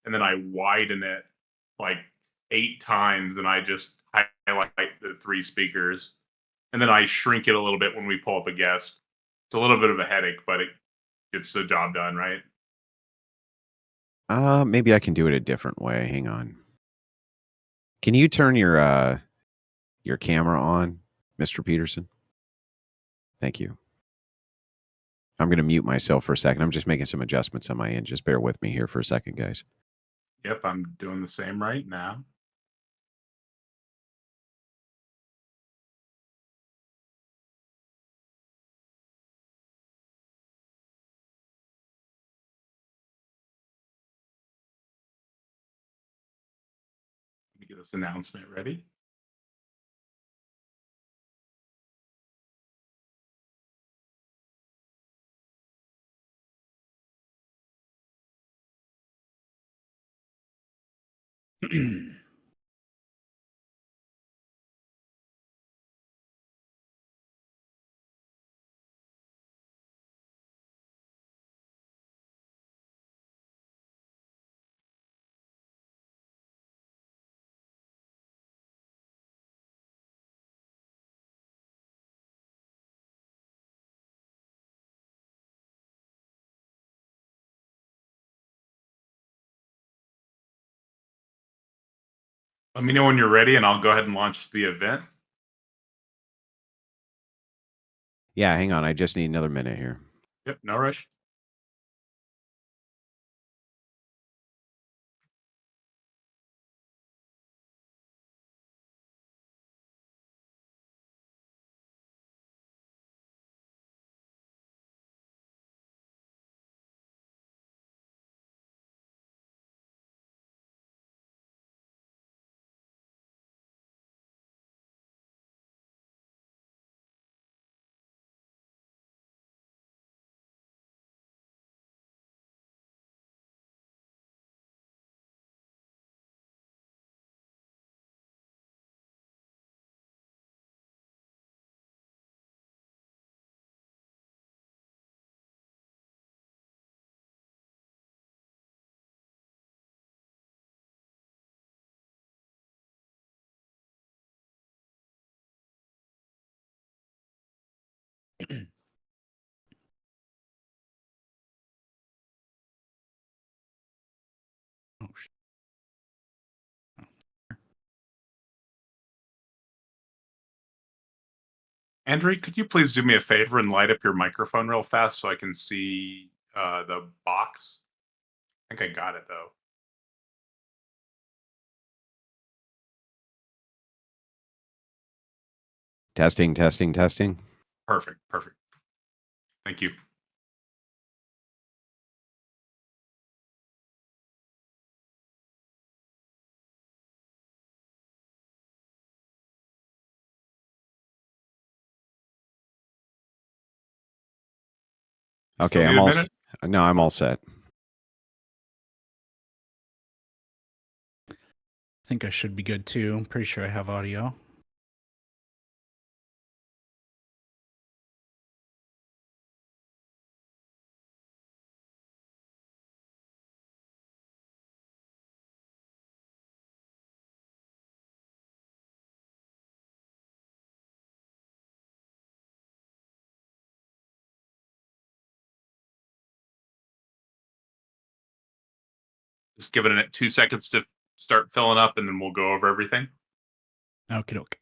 and then I widen it like 8 times, and I just highlight the 3 speakers, and then I shrink it a little bit when we pull up a guest. It's a little bit of a headache, but it gets the job done, right? Maybe I can do it a different way. Hang on. Can you turn your camera on, Mr. Peterson? Thank you. I'm going to mute myself for a second. I'm just making some adjustments on my end. Just bear with me here for a second, guys. Yep, I'm doing the same right now. Let me get this announcement ready. Let me know when you're ready, and I'll go ahead and launch the event. Yeah, hang on. I just need another minute here. Yep, no rush. Oh, Andrew, could you please do me a favor and light up your microphone real fast so I can see the box? I think I got it though. Testing, testing, testing. Perfect, perfect. Thank you. Still Okay, need a minute? No, I'm all set. I think I should be good too. I'm pretty sure I have audio. Just giving it 2 seconds to start filling up, and then we'll go over everything. Okie doke.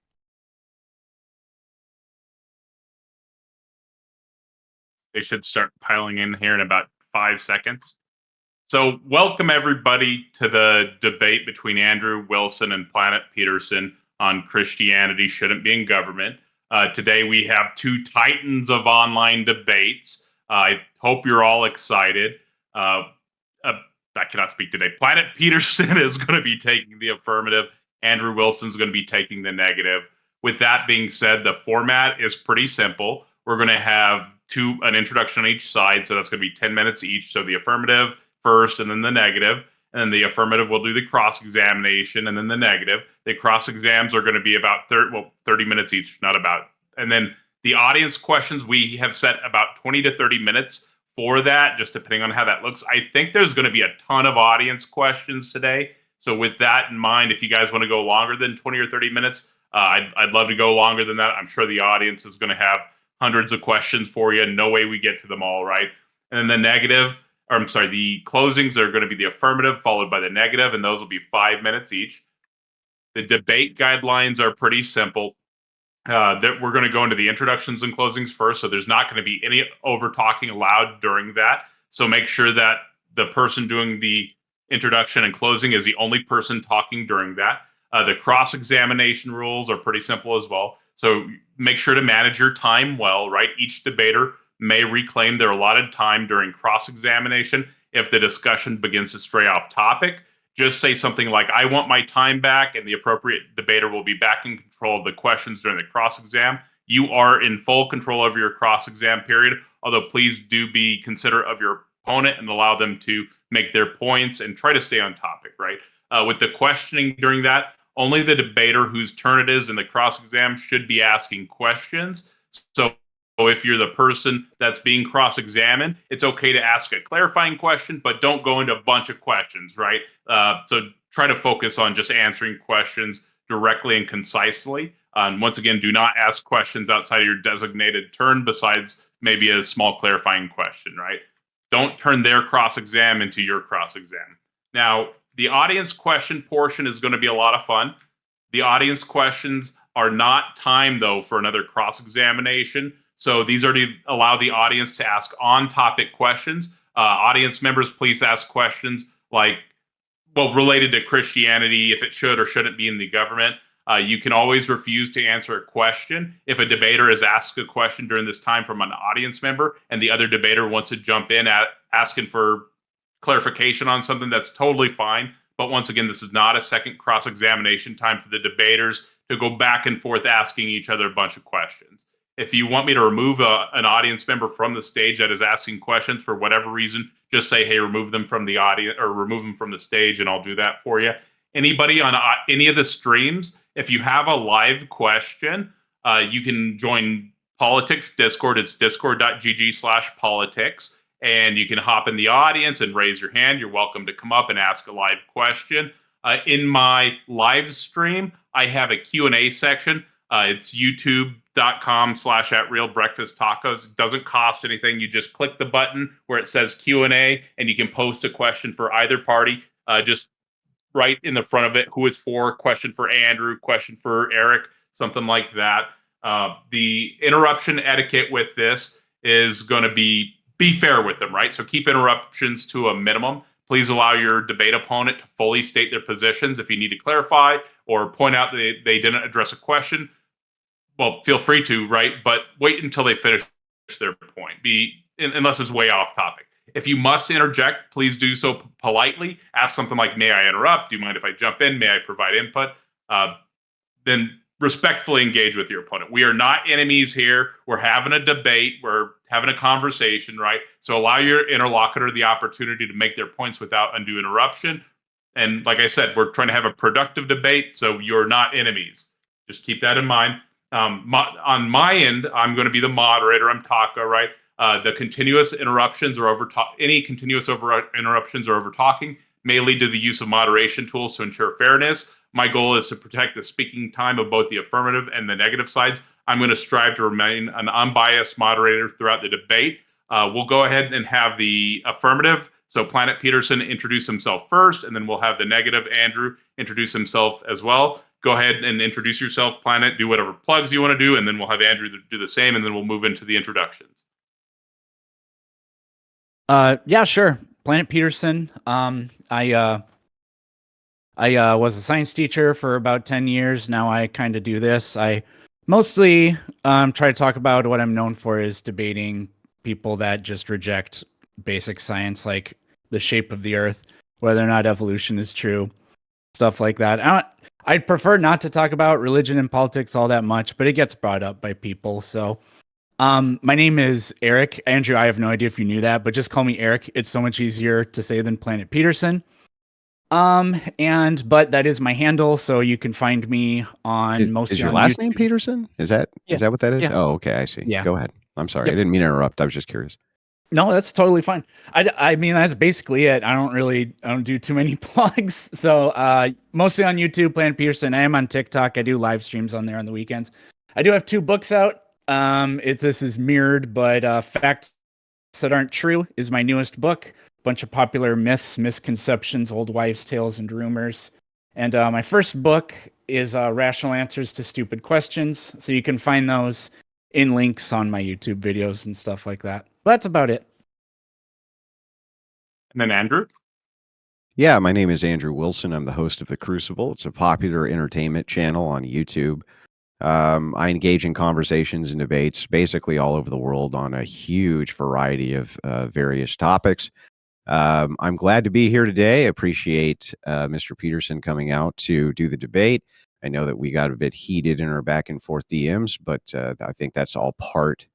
They should start piling in here in about 5 seconds. So, welcome everybody to the debate between Andrew Wilson and Planet Peterson on Christianity shouldn't be in government. Today we have 2 titans of online debates. I hope you're all excited. I cannot speak today. Planet Peterson is going to be taking the affirmative. Andrew Wilson's going to be taking the negative. With that being said, the format is pretty simple. We're going to have an introduction on each side, so that's going to be 10 minutes each. So the affirmative first, and then the negative, and then the affirmative will do the cross-examination, and then the negative. The cross-exams are going to be about 30 minutes each, not about. And then the audience questions, we have set about 20 to 30 minutes for that, just depending on how that looks. I think there's going to be a ton of audience questions today. So with that in mind, if you guys want to go longer than 20 or 30 minutes, I'd love to go longer than that. I'm sure the audience is going to have hundreds of questions for you. No way we get to them all, right? And then the closings are going to be the affirmative followed by the negative, and those will be 5 minutes each. The debate guidelines are pretty simple. That we're going to go into the introductions and closings first, so there's not going to be any over talking allowed during that. So make sure that the person doing the introduction and closing is the only person talking during that. The cross-examination rules are pretty simple as well. So make sure to manage your time well, right? Each debater may reclaim their allotted time during cross-examination if the discussion begins to stray off topic. Just say something like, I want my time back, and the appropriate debater will be back in control of the questions during the cross-exam. You are in full control of your cross-exam period, although please do be considerate of your opponent and allow them to make their points and try to stay on topic, right? With the questioning during that, only the debater whose turn it is in the cross-exam should be asking questions. So if you're the person that's being cross-examined, it's okay to ask a clarifying question, but don't go into a bunch of questions, right? So try to focus on just answering questions directly and concisely. And once again, do not ask questions outside of your designated turn besides maybe a small clarifying question, right? Don't turn their cross-exam into your cross-exam. Now, the audience question portion is going to be a lot of fun. The audience questions are not timed, though, for another cross-examination. So these are to allow the audience to ask on-topic questions. Audience members, please ask questions like, related to Christianity, if it should or shouldn't be in the government. You can always refuse to answer a question. If a debater is asked a question during this time from an audience member and the other debater wants to jump in asking for clarification on something, that's totally fine. But once again, this is not a second cross-examination time for the debaters to go back and forth asking each other a bunch of questions. If you want me to remove an audience member from the stage that is asking questions for whatever reason, just say, hey, remove them from the audience or remove them from the stage, and I'll do that for you. Anybody on any of the streams, if you have a live question, you can join Politics Discord. It's discord.gg/politics. And you can hop in the audience and raise your hand. You're welcome to come up and ask a live question. In my live stream, I have a Q&A section. It's youtube.com/@realbreakfasttacos. It doesn't cost anything. You just click the button where it says Q&A, and you can post a question for either party. Just right in the front of it, who it's for, question for Andrew, question for Eric, something like that. The interruption etiquette with this is going to be fair with them, right? So keep interruptions to a minimum. Please allow your debate opponent to fully state their positions. If you need to clarify or point out that they didn't address a question, well, feel free to, right? But wait until they finish their point, unless it's way off topic. If you must interject, please do so politely. Ask something like, may I interrupt? Do you mind if I jump in? May I provide input? Then respectfully engage with your opponent. We are not enemies here. We're having a debate. We're having a conversation, right? So allow your interlocutor the opportunity to make their points without undue interruption. And like I said, we're trying to have a productive debate, so you're not enemies. Just keep that in mind. On my end, I'm going to be the moderator. I'm Taka, right? The continuous interruptions or any continuous interruptions or over talking may lead to the use of moderation tools to ensure fairness. My goal is to protect the speaking time of both the affirmative and the negative sides. I'm going to strive to remain an unbiased moderator throughout the debate. We'll go ahead and have the affirmative. So Planet Peterson introduce himself first, and then we'll have the negative, Andrew, introduce himself as well. Go ahead and introduce yourself, Planet. Do whatever plugs you want to do, and then we'll have Andrew do the same, and then we'll move into the introductions. Yeah, sure. Planet Peterson. I was a science teacher for about 10 years. Now I kind of do this. I mostly try to talk about what I'm known for is debating people that just reject basic science, like the shape of the earth, whether or not evolution is true, stuff like that. I'd prefer not to talk about religion and politics all that much, but it gets brought up by people. So my name is Eric. Andrew, I have no idea if you knew that, but just call me Eric. It's so much easier to say than Planet Peterson. But that is my handle, so you can find me on Is your last name Peterson? Is that what that is? Yeah. Oh, okay, I see. Yeah. Go ahead. I'm sorry. Yep. I didn't mean to interrupt. I was just curious. No, that's totally fine. I mean, that's basically it. I don't do too many plugs. So mostly on YouTube, Planet Peterson. I am on TikTok. I do live streams on there on the weekends. I do have 2 books out. This is mirrored, but Facts That Aren't True is my newest book. Bunch of popular myths, misconceptions, old wives' tales, and rumors. And my first book is Rational Answers to Stupid Questions. So you can find those in links on my YouTube videos and stuff like that. That's about it. And then Andrew? Yeah, my name is Andrew Wilson. I'm the host of The Crucible. It's a popular entertainment channel on YouTube. I engage in conversations and debates basically all over the world on a huge variety of various topics. I'm glad to be here today. I appreciate Mr. Peterson coming out to do the debate. I know that we got a bit heated in our back and forth DMs, but I think that's all part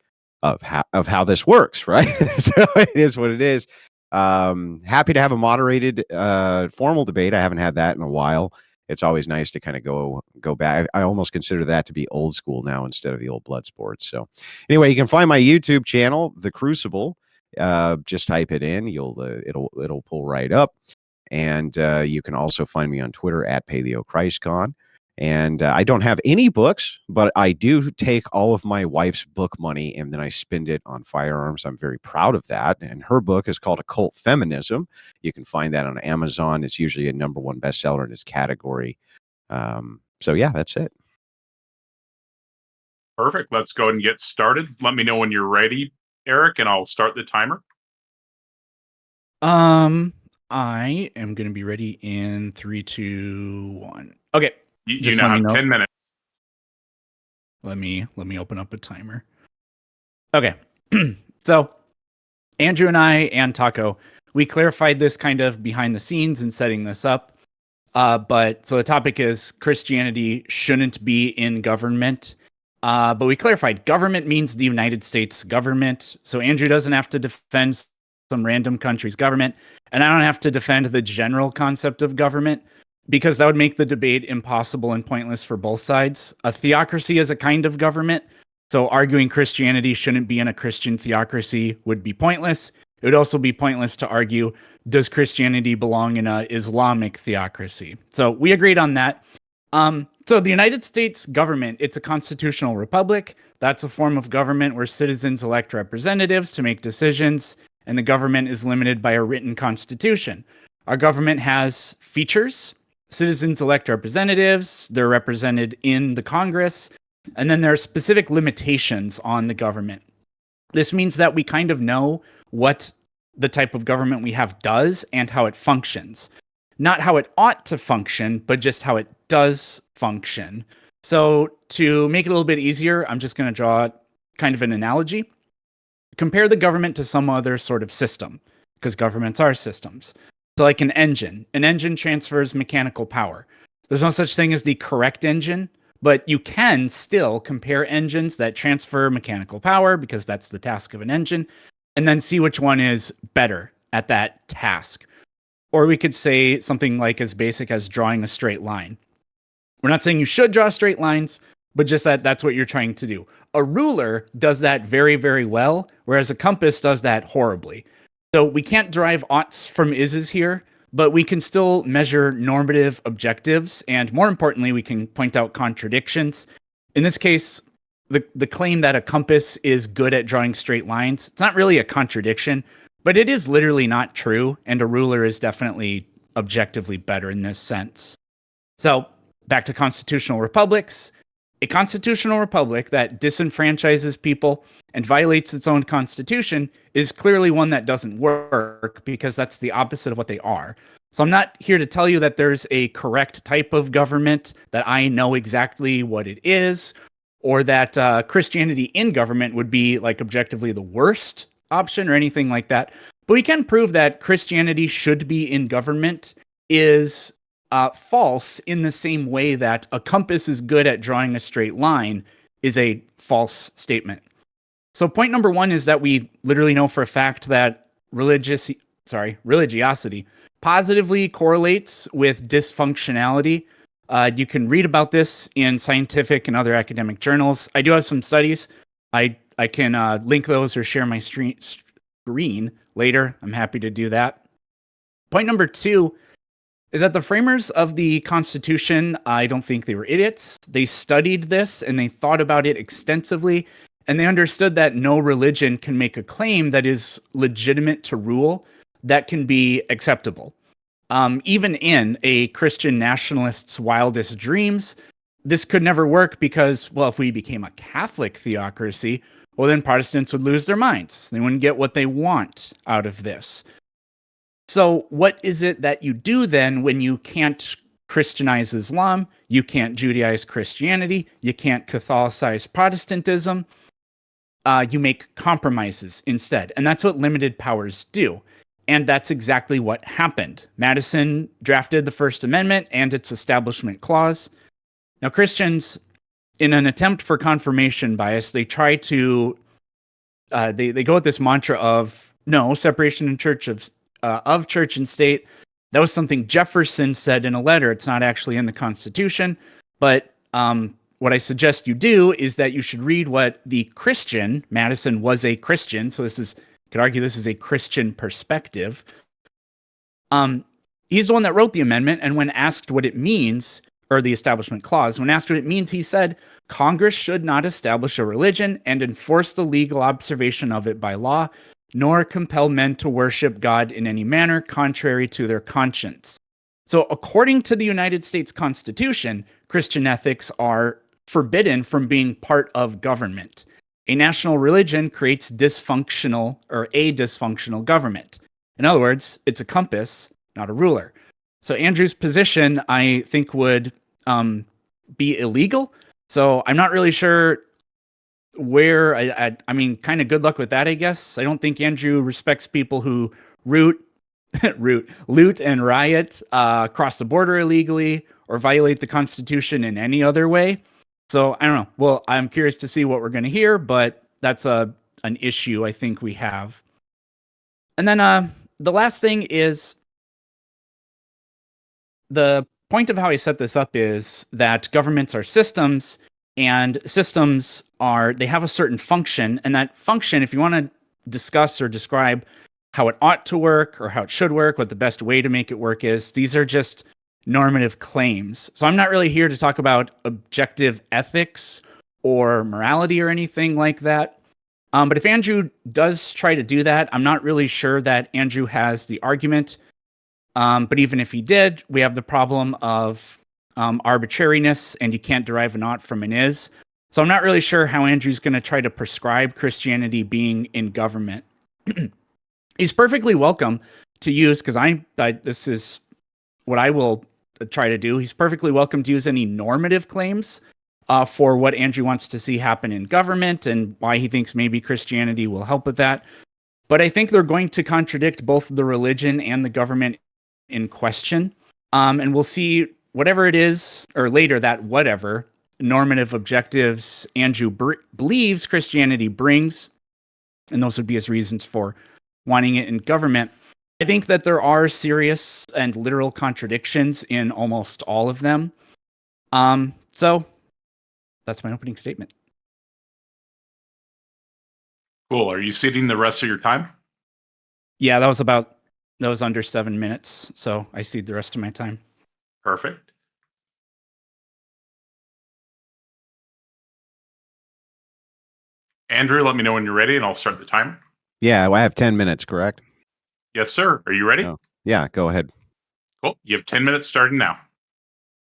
of how this works, right? So it is what it is. Happy to have a moderated formal debate. I haven't had that in a while. It's always nice to kind of go back. I almost consider that to be old school now instead of the old blood sports. So anyway, you can find my YouTube channel, The Crucible. Just type it in. It'll pull right up. And you can also find me on Twitter at PaleoChristCon. And I don't have any books, but I do take all of my wife's book money and then I spend it on firearms. I'm very proud of that. And her book is called Occult Feminism. You can find that on Amazon. It's usually a #1 bestseller in its category. So yeah, that's it. Perfect. Let's go ahead and get started. Let me know when you're ready, Eric, and I'll start the timer. I am going to be ready in 3, 2, 1. Okay. You now have 10 minutes. Let me open up a timer. Okay. So Andrew and I and Taco, we clarified this kind of behind the scenes and setting this up. But so the topic is Christianity shouldn't be in government. But we clarified government means the United States government. So Andrew doesn't have to defend some random country's government. And I don't have to defend the general concept of government, because that would make the debate impossible and pointless for both sides. A theocracy is a kind of government, so arguing Christianity shouldn't be in a Christian theocracy would be pointless. It would also be pointless to argue, does Christianity belong in an Islamic theocracy? So we agreed on that. So the United States government, it's a constitutional republic. That's a form of government where citizens elect representatives to make decisions, and the government is limited by a written constitution. Our government has features. Citizens elect representatives, they're represented in the Congress, and then there are specific limitations on the government. This means that we kind of know what the type of government we have does and how it functions. Not how it ought to function, but just how it does function. So to make it a little bit easier, I'm just going to draw kind of an analogy. Compare the government to some other sort of system, because governments are systems. So like an engine transfers mechanical power. There's no such thing as the correct engine, but you can still compare engines that transfer mechanical power, because that's the task of an engine, and then see which one is better at that task. Or we could say something like as basic as drawing a straight line. We're not saying you should draw straight lines, but just that that's what you're trying to do. A ruler does that very, very well, whereas a compass does that horribly. So we can't derive oughts from is's here, but we can still measure normative objectives, and more importantly, we can point out contradictions. In this case, the claim that a compass is good at drawing straight lines, it's not really a contradiction, but it is literally not true, and a ruler is definitely objectively better in this sense. So back to constitutional republics. A constitutional republic that disenfranchises people and violates its own constitution is clearly one that doesn't work, because that's the opposite of what they are. So I'm not here to tell you that there's a correct type of government, that I know exactly what it is, or that Christianity in government would be like objectively the worst option or anything like that. But we can prove that Christianity should be in government is false, in the same way that a compass is good at drawing a straight line is a false statement. So point number 1 is that we literally know for a fact that religiosity positively correlates with dysfunctionality. You can read about this in scientific and other academic journals. I do have some studies. I can link those or share my screen screen later. I'm happy to do that. Point number 2 is that the framers of the Constitution, I don't think they were idiots. They studied this and they thought about it extensively, and they understood that no religion can make a claim that is legitimate to rule that can be acceptable. Even in a Christian nationalist's wildest dreams, this could never work because, well, if we became a Catholic theocracy, well, then Protestants would lose their minds. They wouldn't get what they want out of this. So what is it that you do then when you can't Christianize Islam, you can't Judaize Christianity, you can't Catholicize Protestantism? You make compromises instead. And that's what limited powers do. And that's exactly what happened. Madison drafted the First Amendment and its Establishment Clause. Now, Christians, in an attempt for confirmation bias, they try to, they go with this mantra of, no, separation in church of church and state. That was something Jefferson said in a letter. It's not actually in the Constitution. But what I suggest you do is that you should read what the Christian, Madison was a Christian, so this is, you could argue this is a Christian perspective. He's the one that wrote the amendment, and when asked what it means, or the Establishment Clause, when asked what it means, he said, Congress should not establish a religion and enforce the legal observation of it by law, nor compel men to worship God in any manner contrary to their conscience. So according to the United States Constitution, Christian ethics are forbidden from being part of government. A national religion creates dysfunctional or a dysfunctional government. In other words, it's a compass, not a ruler. So Andrew's position, I think, would be illegal. So I'm not really sure where, I mean, kind of good luck with that, I guess. I don't think Andrew respects people who loot and riot, cross the border illegally, or violate the Constitution in any other way. So I don't know. Well, I'm curious to see what we're going to hear, but that's an issue I think we have. And then the last thing is, the point of how I set this up is that governments are systems, and systems they have a certain function, and that function, if you want to discuss or describe how it ought to work or how it should work, what the best way to make it work is, these are just normative claims. So I'm not really here to talk about objective ethics or morality or anything like that. But if Andrew does try to do that, I'm not really sure that Andrew has the argument. But even if he did, we have the problem of arbitrariness, and you can't derive an ought from an is. So I'm not really sure how Andrew's going to try to prescribe Christianity being in government. He's perfectly welcome to use, because this is what I will try to do. He's perfectly welcome to use any normative claims for what Andrew wants to see happen in government and why he thinks maybe Christianity will help with that. But I think they're going to contradict both the religion and the government in question. And we'll see whatever it is, or later that whatever normative objectives Andrew believes Christianity brings, and those would be his reasons for wanting it in government. I think that there are serious and literal contradictions in almost all of them. So that's my opening statement. Cool. Are you ceding the rest of your time? Yeah, that was under 7 minutes, so I cede the rest of my time. Perfect. Andrew, let me know when you're ready, and I'll start the timer. Yeah, I have 10 minutes, correct? Yes, sir. Are you ready? Oh, yeah, go ahead. Cool. You have 10 minutes starting now.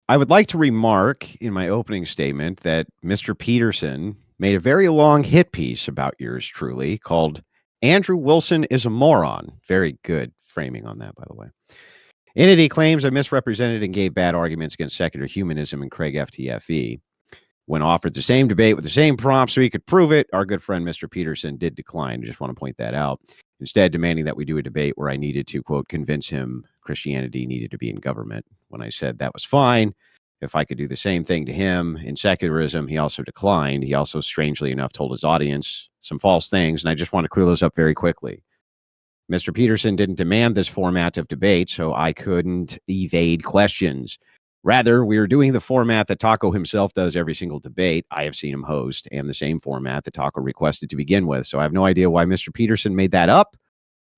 I would like to remark in my opening statement that Mr. Peterson made a very long hit piece about yours truly called Andrew Wilson is a Moron. Very good framing on that, by the way. In it, he claims I misrepresented and gave bad arguments against secular humanism and Craig FTFE. When offered the same debate with the same prompts so he could prove it, our good friend Mr. Peterson did decline. I just want to point that out. Instead, demanding that we do a debate where I needed to, quote, convince him Christianity needed to be in government. When I said that was fine, if I could do the same thing to him in secularism, he also declined. He also, strangely enough, told his audience some false things, and I just want to clear those up very quickly. Mr. Peterson didn't demand this format of debate, so I couldn't evade questions. Rather, we are doing the format that Taco himself does every single debate I have seen him host, and the same format that Taco requested to begin with. So I have no idea why Mr. Peterson made that up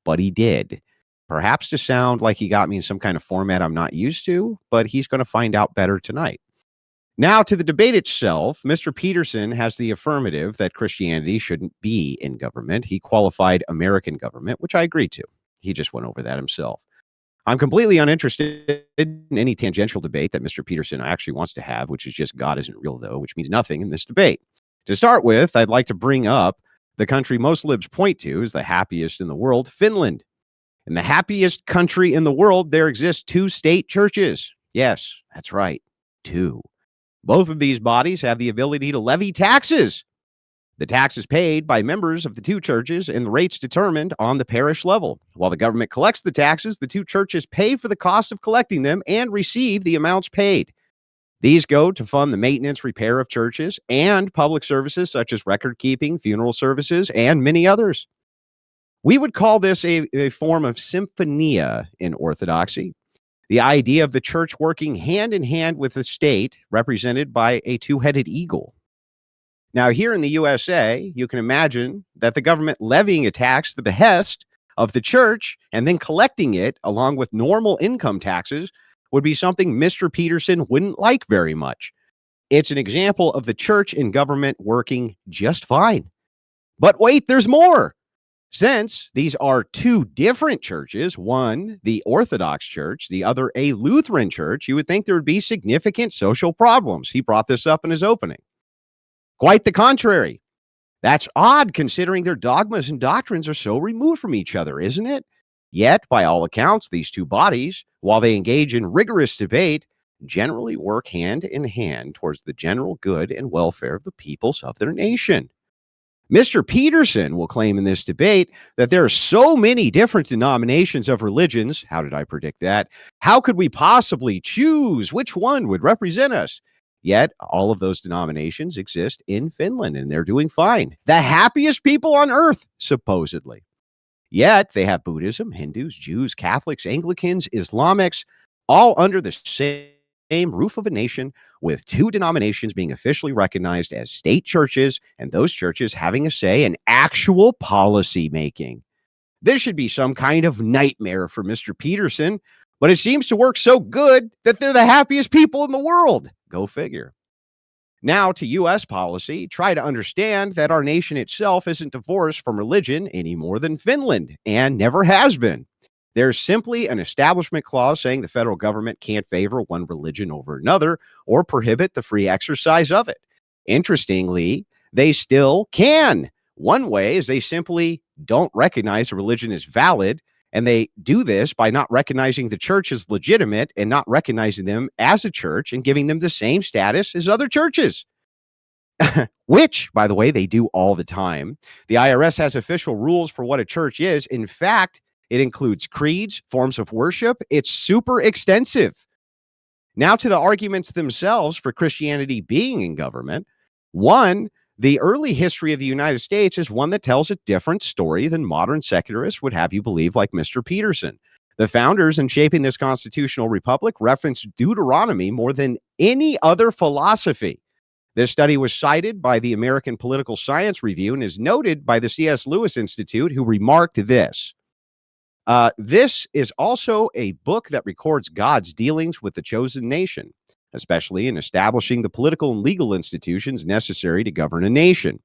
but he did. Perhaps to sound like he got me in some kind of format I'm not used to, but he's going to find out better tonight. Now, to the debate itself, Mr. Peterson has the affirmative that Christianity shouldn't be in government. He qualified American government, which I agree to. He just went over that himself. I'm completely uninterested in any tangential debate that Mr. Peterson actually wants to have, which is just God isn't real, though, which means nothing in this debate. To start with, I'd like to bring up the country most libs point to as the happiest in the world, Finland. In the happiest country in the world, there exist 2 state churches. Yes, that's right, 2. Both of these bodies have the ability to levy taxes. The taxes paid by members of the 2 churches and the rates determined on the parish level. While the government collects the taxes, the 2 churches pay for the cost of collecting them and receive the amounts paid. These go to fund the maintenance, repair of churches and public services such as record keeping, funeral services, and many others. We would call this a form of symphonia in Orthodoxy. The idea of the church working hand in hand with the state, represented by a 2-headed eagle. Now, here in the USA, you can imagine that the government levying a tax at the behest of the church and then collecting it along with normal income taxes would be something Mr. Peterson wouldn't like very much. It's an example of the church and government working just fine. But wait, there's more. Since these are 2 different churches, one the Orthodox Church, the other a Lutheran church, you would think there would be significant social problems. He brought this up in his opening. Quite the contrary. That's odd considering their dogmas and doctrines are so removed from each other, isn't it? Yet, by all accounts, these 2 bodies, while they engage in rigorous debate, generally work hand in hand towards the general good and welfare of the peoples of their nation. Mr. Peterson will claim in this debate that there are so many different denominations of religions. How did I predict that? How could we possibly choose which one would represent us? Yet, all of those denominations exist in Finland, and they're doing fine. The happiest people on earth, supposedly. Yet, they have Buddhism, Hindus, Jews, Catholics, Anglicans, Islamics, all under the same roof of a nation, with 2 denominations being officially recognized as state churches, and those churches having a say in actual policy making. This should be some kind of nightmare for Mr. Peterson, but it seems to work so good that they're the happiest people in the world. Go figure. Now to U.S. policy, try to understand that our nation itself isn't divorced from religion any more than Finland, and never has been. There's simply an establishment clause saying the federal government can't favor one religion over another or prohibit the free exercise of it. Interestingly, they still can. One way is they simply don't recognize a religion as valid, and they do this by not recognizing the church as legitimate and not recognizing them as a church and giving them the same status as other churches. Which, by the way, they do all the time. The IRS has official rules for what a church is. In fact, it includes creeds, forms of worship. It's super extensive. Now to the arguments themselves for Christianity being in government. One, the early history of the United States is one that tells a different story than modern secularists would have you believe, like Mr. Peterson. The founders in shaping this constitutional republic referenced Deuteronomy more than any other philosophy. This study was cited by the American Political Science Review and is noted by the C.S. Lewis Institute, who remarked this. This is also a book that records God's dealings with the chosen nation, especially in establishing the political and legal institutions necessary to govern a nation.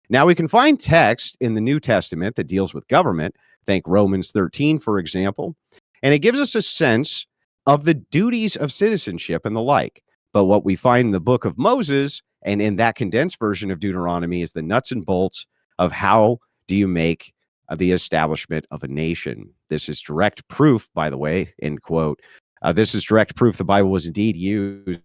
Now, we can find text in the New Testament that deals with government. Think Romans 13, for example. And it gives us a sense of the duties of citizenship and the like. But what we find in the book of Moses and in that condensed version of Deuteronomy is the nuts and bolts of how do you make the establishment of a nation. This is direct proof, by the way, end quote. This is direct proof the Bible was indeed used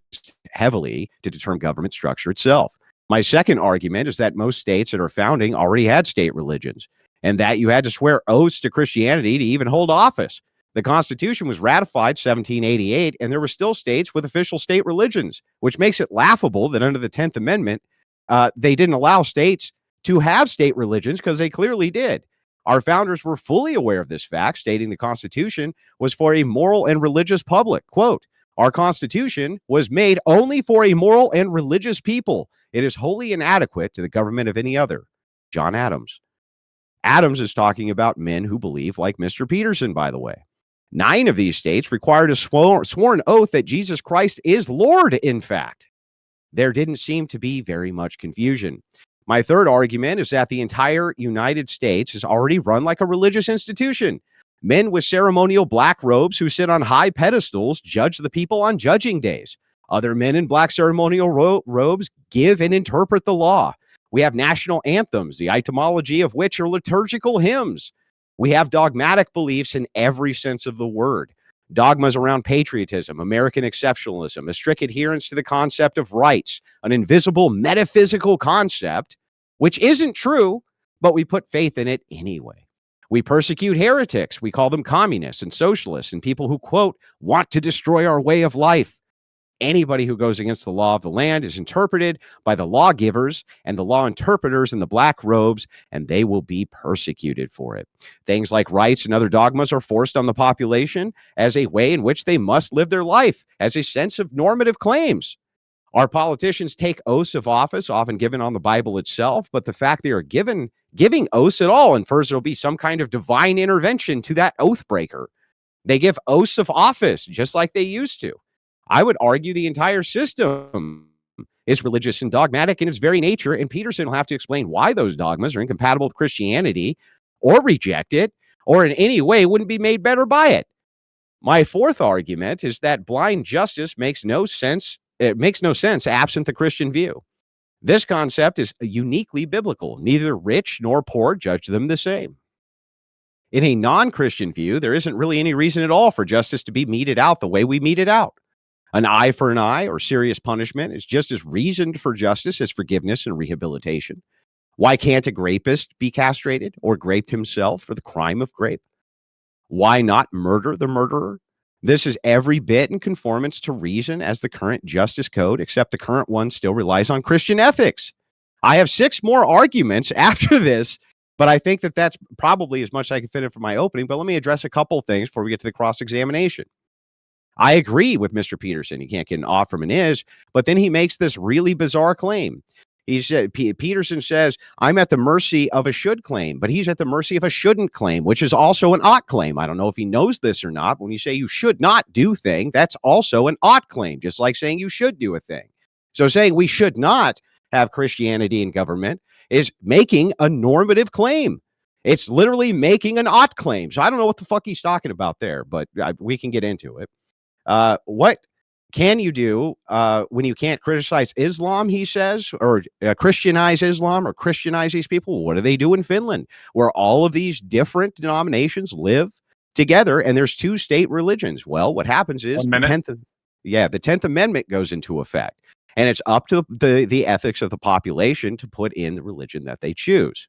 heavily to determine government structure itself. My second argument is that most states that are founding already had state religions, and that you had to swear oaths to Christianity to even hold office. The Constitution was ratified 1788, and there were still states with official state religions, which makes it laughable that under the 10th Amendment, they didn't allow states to have state religions, because they clearly did. Our founders were fully aware of this fact, stating the Constitution was for a moral and religious public. Quote, our Constitution was made only for a moral and religious people. It is wholly inadequate to the government of any other. John Adams. Adams is talking about men who believe like Mr. Peterson, by the way. 9 of these states required a sworn oath that Jesus Christ is Lord, in fact. There didn't seem to be very much confusion. My third argument is that the entire United States is already run like a religious institution. Men with ceremonial black robes who sit on high pedestals judge the people on judging days. Other men in black ceremonial robes give and interpret the law. We have national anthems, the etymology of which are liturgical hymns. We have dogmatic beliefs in every sense of the word. Dogmas around patriotism, American exceptionalism, a strict adherence to the concept of rights, an invisible metaphysical concept, which isn't true, but we put faith in it anyway. We persecute heretics. We call them communists and socialists and people who, quote, want to destroy our way of life. Anybody who goes against the law of the land is interpreted by the lawgivers and the law interpreters in the black robes, and they will be persecuted for it. Things like rights and other dogmas are forced on the population as a way in which they must live their life, as a sense of normative claims. Our politicians take oaths of office, often given on the Bible itself, but the fact they are giving oaths at all infers there'll be some kind of divine intervention to that oath breaker. They give oaths of office just like they used to. I would argue the entire system is religious and dogmatic in its very nature, and Peterson will have to explain why those dogmas are incompatible with Christianity or reject it, or in any way wouldn't be made better by it. My fourth argument is that blind justice makes no sense. It makes no sense absent the Christian view. This concept is uniquely biblical. Neither rich nor poor judge them the same. In a non-Christian view, there isn't really any reason at all for justice to be meted out the way we mete it out. An eye for an eye or serious punishment is just as reasoned for justice as forgiveness and rehabilitation. Why can't a rapist be castrated or graped himself for the crime of grape? Why not murder the murderer? This is every bit in conformance to reason as the current justice code, except the current one still relies on Christian ethics. I have 6 more arguments after this, but I think that that's probably as much as I can fit in for my opening. But let me address a couple of things before we get to the cross-examination. I agree with Mr. Peterson. You can't get an off from an is, but then he makes this really bizarre claim. He said, Peterson says, I'm at the mercy of a should claim, but he's at the mercy of a shouldn't claim, which is also an ought claim. I don't know if he knows this or not. When you say you should not do thing, that's also an ought claim, just like saying you should do a thing. So saying we should not have Christianity in government is making a normative claim. It's literally making an ought claim. So I don't know what the fuck he's talking about there, but we can get into it. What can you do when you can't criticize Islam, he says, or Christianize Islam or Christianize these people? What do they do in Finland, where all of these different denominations live together and there's 2 state religions? Well, what happens is the 10th Amendment goes into effect, and it's up to the ethics of the population to put in the religion that they choose.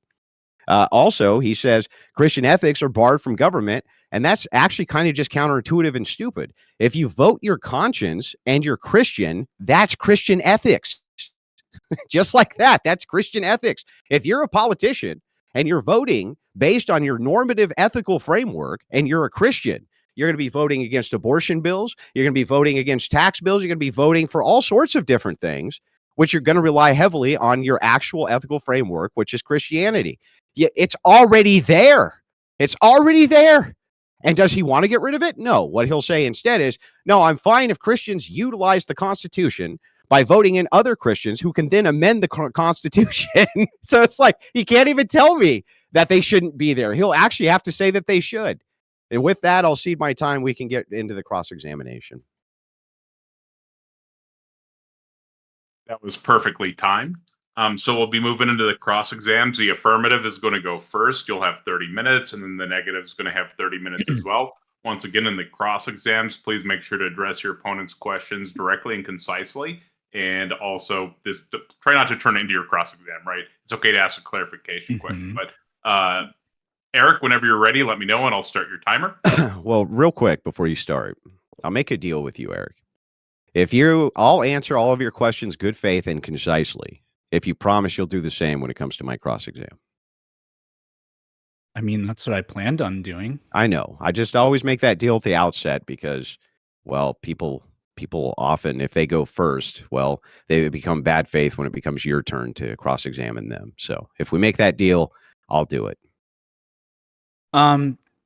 Also, he says Christian ethics are barred from government, and that's actually kind of just counterintuitive and stupid. If you vote your conscience and you're Christian, that's Christian ethics. Just like that, that's Christian ethics. If you're a politician and you're voting based on your normative ethical framework and you're a Christian, you're going to be voting against abortion bills. You're going to be voting against tax bills. You're going to be voting for all sorts of different things, which you're going to rely heavily on your actual ethical framework, which is Christianity. Yeah, it's already there. It's already there. And does he want to get rid of it? No. What he'll say instead is, no, I'm fine if Christians utilize the Constitution by voting in other Christians who can then amend the Constitution. So it's like, he can't even tell me that they shouldn't be there. He'll actually have to say that they should. And with that, I'll cede my time. We can get into the cross-examination. That was perfectly timed. So we'll be moving into the cross-exams. The affirmative is going to go first. You'll have 30 minutes, and then the negative is going to have 30 minutes as well. Once again, in the cross-exams, please make sure to address your opponent's questions directly and concisely. And also, try not to turn it into your cross-exam, right? It's okay to ask a clarification question. But Eric, whenever you're ready, let me know, and I'll start your timer. Well, real quick before you start, I'll make a deal with you, Eric. I'll answer all of your questions good faith and concisely, if you promise you'll do the same when it comes to my cross-exam. I mean, that's what I planned on doing. I know. I just always make that deal at the outset because, well, people often, if they go first, well, they become bad faith when it becomes your turn to cross-examine them. So if we make that deal, I'll do it.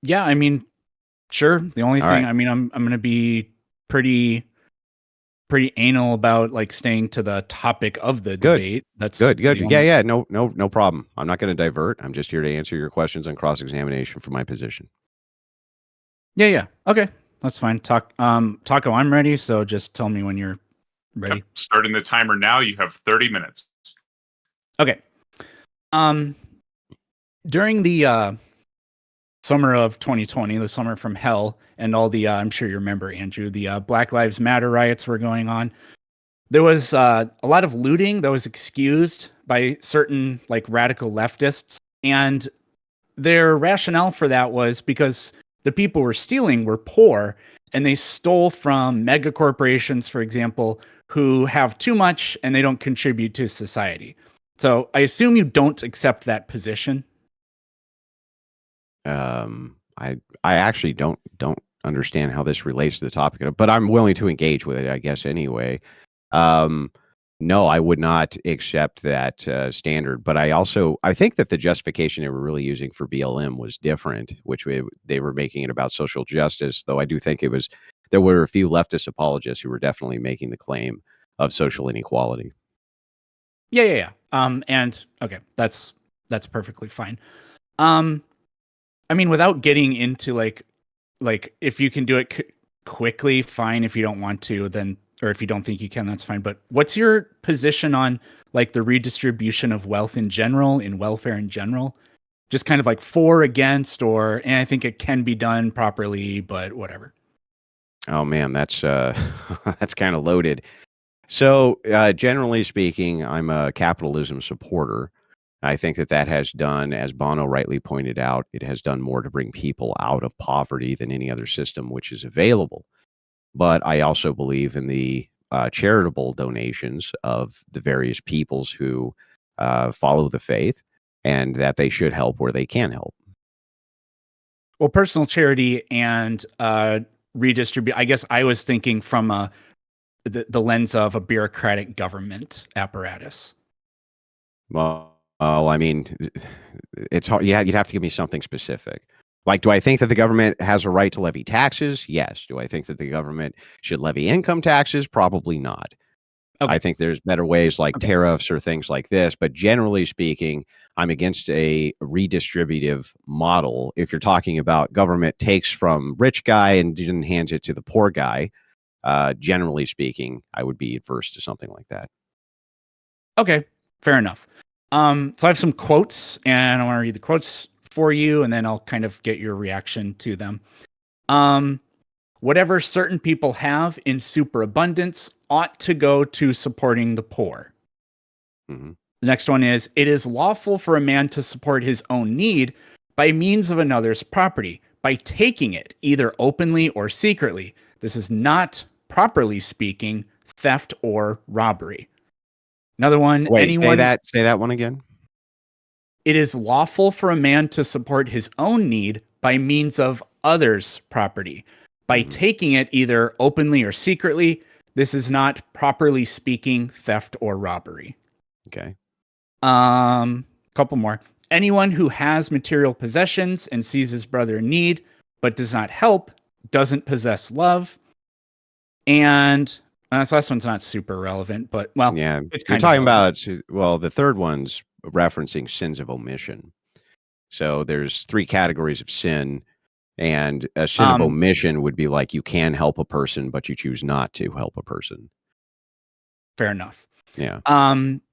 Yeah, I mean, sure. The only All thing, right. I mean, I'm going to be pretty anal about like staying to the topic of the Good. debate. That's Good. the Yeah, only. yeah. No problem. I'm not going to divert. I'm just here to answer your questions on cross-examination for my position. Yeah, yeah. Okay. That's fine. Taco, I'm ready, so just tell me when you're ready. Yep. Starting the timer now. You have 30 minutes. Okay. Um during the summer of 2020, the summer from hell, and all the I'm sure you remember, Andrew, the Black Lives Matter riots were going on. There was a lot of looting that was excused by certain like radical leftists, and their rationale for that was because the people were stealing were poor, and they stole from mega corporations, for example, who have too much and they don't contribute to society. So I assume you don't accept that position. I actually don't understand how this relates to the topic, but I'm willing to engage with it, I guess, anyway. Um, no, I would not accept that standard. But I think that the justification they were really using for BLM was different, which they were making it about social justice. Though I do think there were a few leftist apologists who were definitely making the claim of social inequality. Yeah, yeah, yeah. And okay, that's perfectly fine. Um, I mean, without getting into like if you can do it quickly, fine. If you don't want to, then or if you don't think you can, that's fine. But what's your position on like the redistribution of wealth in general, in welfare in general? Just kind of like for, against, or and I think it can be done properly, but whatever. Oh man, that's that's kind of loaded. So, generally speaking, I'm a capitalism supporter. I think that that has done, as Bono rightly pointed out, it has done more to bring people out of poverty than any other system which is available. But I also believe in the charitable donations of the various peoples who follow the faith, and that they should help where they can help. Well, personal charity and redistribute. I guess I was thinking from the lens of a bureaucratic government apparatus. Well, I mean, it's hard. Yeah, you'd have to give me something specific. Like, do I think that the government has a right to levy taxes? Yes. Do I think that the government should levy income taxes? Probably not. I Okay. think there's better ways like Okay. tariffs or things like this. But generally speaking, I'm against a redistributive model. If you're talking about government takes from rich guy and then hands it to the poor guy, generally speaking, I would be adverse to something like that. Okay, fair enough. So I have some quotes, and I want to read the quotes for you, and then I'll kind of get your reaction to them. Um, Whatever certain people have in superabundance ought to go to supporting the poor. Hmm. The next one is, it is lawful for a man to support his own need by means of another's property, by taking it, either openly or secretly. This is not, properly speaking, theft or robbery. Another one, Wait, anyone. say that one again. It is lawful for a man to support his own need by means of others' property, by Hmm. taking it either openly or secretly. This is not, properly speaking, theft or robbery. Okay. Couple more. Anyone who has material possessions and sees his brother in need but does not help doesn't possess love. And this last one's not super relevant, but well, Yeah, it's you're kind of talking relevant. about well, the third one's referencing sins of omission. So there's 3 categories of sin, and a sin of Um, omission would be like you can help a person, but you choose not to help a person. Fair enough. Yeah.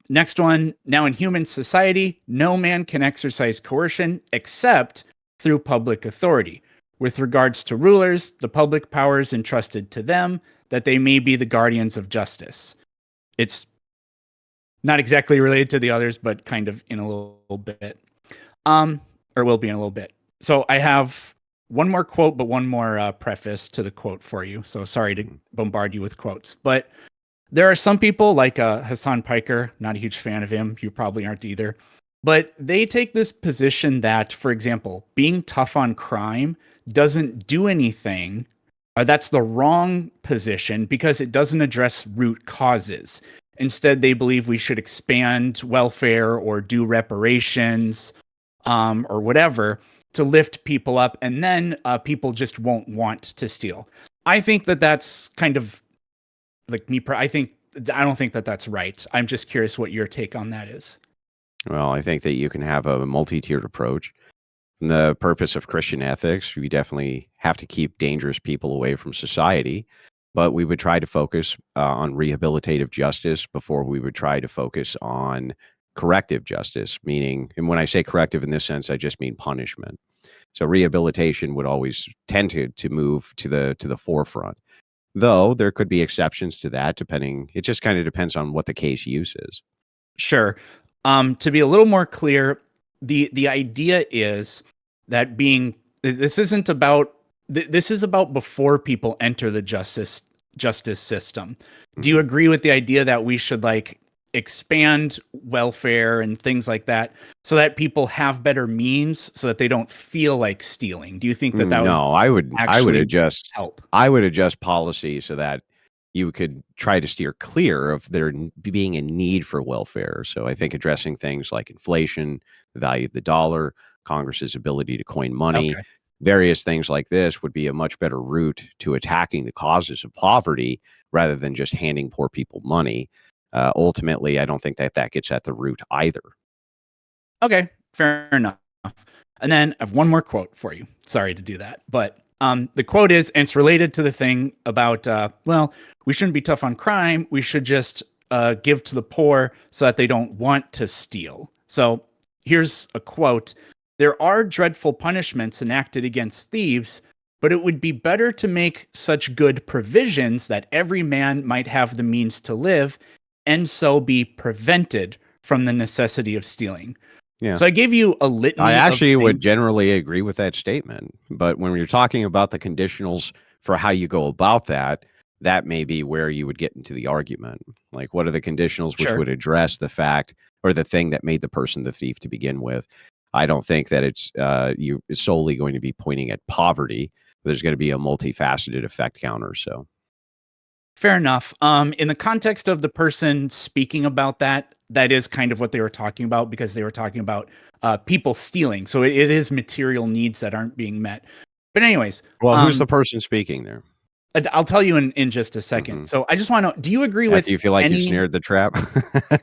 Next one. Now, in human society, no man can exercise coercion except through public authority. With regards to rulers, the public powers entrusted to them, that they may be the guardians of justice. It's not exactly related to the others, but kind of in a little bit. Or will be in a little bit. So I have one more quote, but one more preface to the quote for you. So sorry to Mhm. bombard you with quotes, but there are some people like Hassan Piker, not a huge fan of him. You probably aren't either. But they take this position that, for example, being tough on crime doesn't do anything. Or that's the wrong position because it doesn't address root causes. Instead, they believe we should expand welfare or do reparations or whatever to lift people up, and then people just won't want to steal. I think that that's kind of like me. I don't think that that's right. I'm just curious what your take on that is. Well, I think that you can have a multi-tiered approach. In the purpose of Christian ethics, we definitely have to keep dangerous people away from society, but we would try to focus on rehabilitative justice before we would try to focus on corrective justice, meaning, and when I say corrective in this sense, I just mean punishment. So rehabilitation would always tend to move to the forefront. Though there could be exceptions to that, depending. It just kind of depends on what the case use is. Sure. To be a little more clear, the idea is that this isn't about this is about before people enter the justice system. Do you agree with the idea that we should like expand welfare and things like that so that people have better means so that they don't feel like stealing? Do you think that would No, I would actually adjust help? I would adjust policy so that you could try to steer clear of there being a need for welfare. So I think addressing things like inflation, the value of the dollar, Congress's ability to coin money, Okay. various things like this would be a much better route to attacking the causes of poverty rather than just handing poor people money. Ultimately, I don't think that gets at the root either. Okay, fair enough. And then I have one more quote for you. Sorry to do that, but the quote is, and it's related to the thing about, well, we shouldn't be tough on crime. We should just give to the poor so that they don't want to steal. So here's a quote. There are dreadful punishments enacted against thieves, but it would be better to make such good provisions that every man might have the means to live and so be prevented from the necessity of stealing. Yeah. So I gave you a I litany of actually would things. generally agree with that statement, but when you're talking about the conditionals for how you go about that, that may be where you would get into the argument. Like, what are the conditionals which Sure. would address the fact or the thing that made the person the thief to begin with? I don't think that it's solely going to be pointing at poverty. There's going to be a multifaceted effect counter. So, Fair enough. In the context of the person speaking about that, that is kind of what they were talking about because they were talking about people stealing. So it is material needs that aren't being met. But anyways, well, who's the person speaking there? I'll tell you in just a second. hmm So I just want to know, do you agree After with you feel like you've any? snared the trap,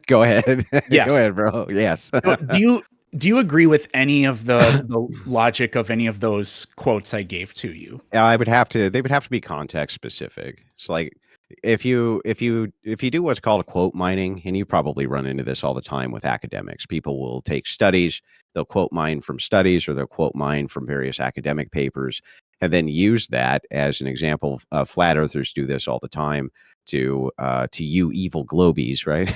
go ahead. Go Yes. ahead, bro. Yes. So do you agree with any of the logic of any of those quotes I gave to you? I would have to they would have to be context specific. It's like if you do what's called a quote mining, and you probably run into this all the time with academics. People will take studies, they'll quote mine from studies or they'll quote mine from various academic papers and then use that as an example. Flat earthers do this all the time to you evil globies, right?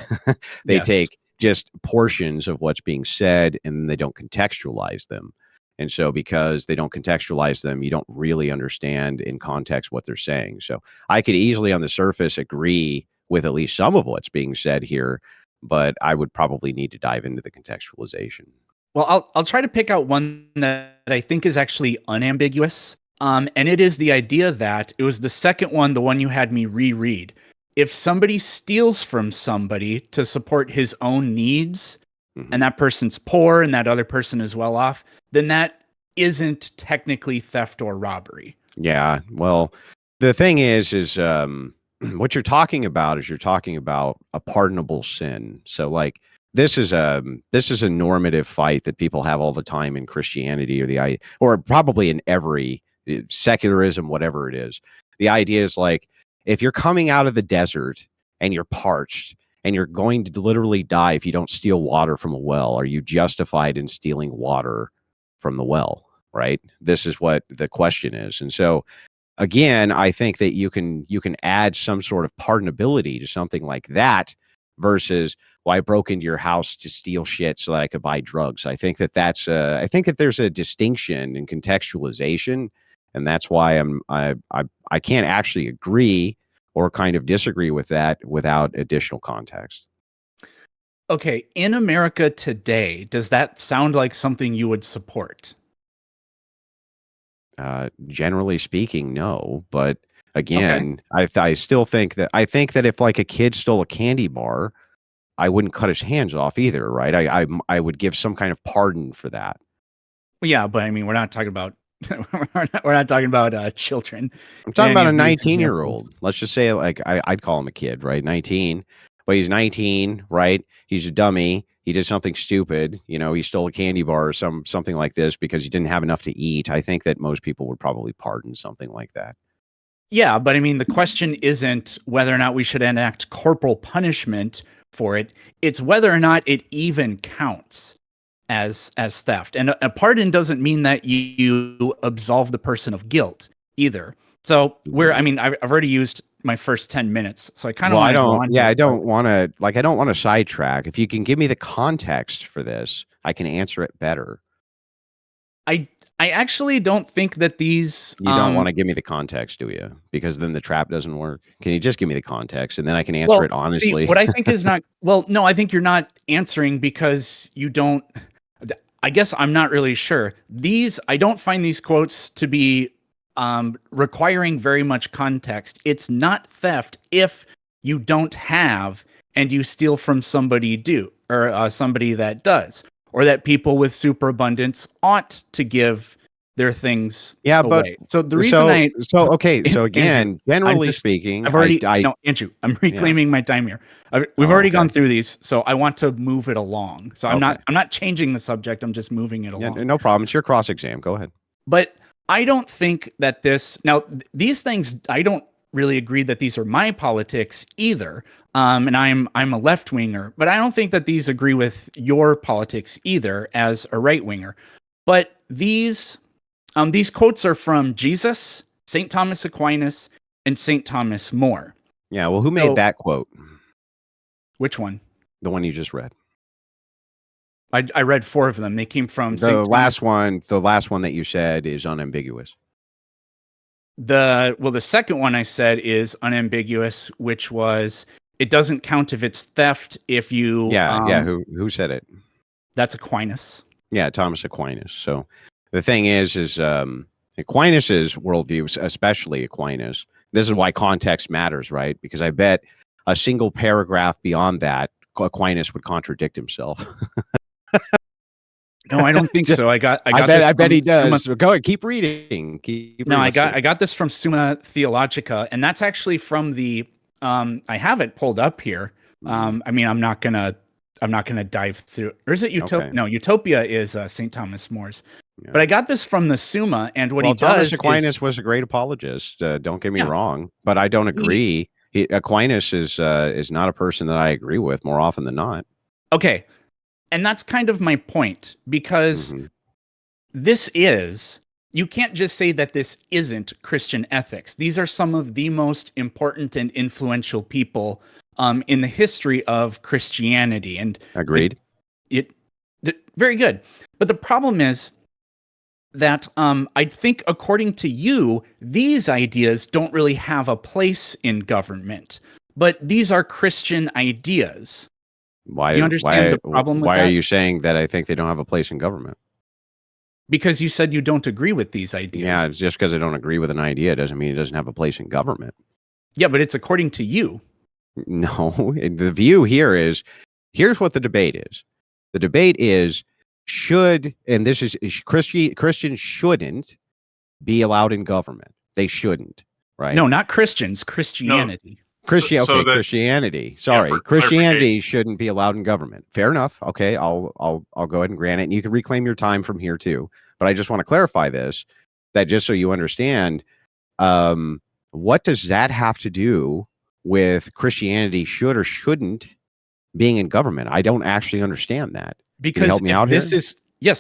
They Yes. take just portions of what's being said and they don't contextualize them. And so because they don't contextualize them, you don't really understand in context what they're saying. So I could easily on the surface agree with at least some of what's being said here, but I would probably need to dive into the contextualization. Well, I'll try to pick out one that I think is actually unambiguous. And it is the idea that it was the second one, the one you had me reread. If somebody steals from somebody to support his own needs, Mhm. and that person's poor and that other person is well off, then that isn't technically theft or robbery. Yeah. Well, the thing is what you're talking about a pardonable sin. So like this is a normative fight that people have all the time in Christianity or probably in every secularism, whatever it is. The idea is like if you're coming out of the desert and you're parched and you're going to literally die if you don't steal water from a well, are you justified in stealing water from the well? Right? This is what the question is. And so again, I think that you can add some sort of pardonability to something like that versus well, I broke into your house to steal shit so that I could buy drugs. I think that there's a distinction in contextualization, and that's why I can't actually agree or kind of disagree with that without additional context. Okay, in America today, does that sound like something you would support? Generally speaking, no. But Okay. again, I still think that if like a kid stole a candy bar, I wouldn't cut his hands off either, right? I would give some kind of pardon for that. Well, yeah, but I mean, we're not talking about we're not talking about children. I'm In talking any about a of these examples. 19-year-old. Let's just say, like, I'd call him a kid, right? 19, but he's 19, right? He's a dummy. He did something stupid. You know, he stole a candy bar or something like this because he didn't have enough to eat. I think that most people would probably pardon something like that. Yeah, but I mean, the question isn't whether or not we should enact corporal punishment for it. It's whether or not it even counts as theft. And a pardon doesn't mean that you absolve the person of guilt either. So I mean, I've already used my first 10 minutes, so I kind of Well, want to go on yeah, here. I don't want to, like, I don't want to sidetrack. If you can give me the context for this, I can answer it better. I I actually don't think that these You don't want to give me the context, do you? Because then the trap doesn't work. Can you just give me the context and then I can answer it see, honestly? what I think is not well, no, I think you're not answering because you don't I guess I'm not really sure. I don't find these quotes to be requiring very much context. It's not theft if you don't have and you steal from somebody somebody that does, or that people with superabundance ought to give their things Yeah, but away. So the reason okay. So Andrew, again, generally speaking, I've already I no, Andrew, I'm yeah. reclaiming my time here. We've Oh, already okay. gone through these, so I want to move it along. So Okay. I'm not changing the subject. I'm just moving it Yeah, along. no problem. It's your cross exam. Go ahead. But I don't think that these things, I don't really agree that these are my politics either. And I'm a left winger, but I don't think that these agree with your politics either as a right winger. But these quotes are from Jesus, St. Thomas Aquinas, and St. Thomas More. Yeah. Well, who made So, that quote? which one? The one you just read. I read 4 of them. They came from The St. Thomas. the last one that you said is unambiguous. The second one I said is unambiguous, which was it doesn't count if it's theft if you Yeah. Who said it? that's Aquinas. Yeah, Thomas Aquinas. So the thing is Aquinas's worldview, especially Aquinas. This is why context matters, right? Because I bet a single paragraph beyond that, Aquinas would contradict himself. No, I don't think so. I bet he does. So go ahead, keep reading. No, Let's see. I got this from Summa Theologica, and that's actually from the I have it pulled up here. I mean, I'm not gonna dive through. Or is it Utopia? Okay. No, Utopia is St. Thomas More's. Yeah. But I got this from the Summa, and what he Thomas does Aquinas was a great apologist. Don't get me Yeah. wrong, but I don't agree. Aquinas is not a person that I agree with more often than not. Okay. And that's kind of my point, because you can't just say that this isn't Christian ethics. These are some of the most important and influential people in the history of Christianity. And Agreed. Very good. But the problem is that I think, according to you, these ideas don't really have a place in government. But these are Christian ideas. Why? Do you understand the problem with why that? are you saying that I think they don't have a place in government? Because you said you don't agree with these ideas. Yeah, just because I don't agree with an idea doesn't mean it doesn't have a place in government. Yeah, but it's according to you. No, the view here is, here's what the debate is. The debate is, Christians shouldn't be allowed in government. They shouldn't, right? No, not Christians, Christianity. Christianity. Sorry, for Christianity shouldn't be allowed in government. Fair enough. Okay, I'll go ahead and grant it, and you can reclaim your time from here too. But I just want to clarify this, that just so you understand, what does that have to do with Christianity should or shouldn't being in government? I don't actually understand that. Can you help me out here?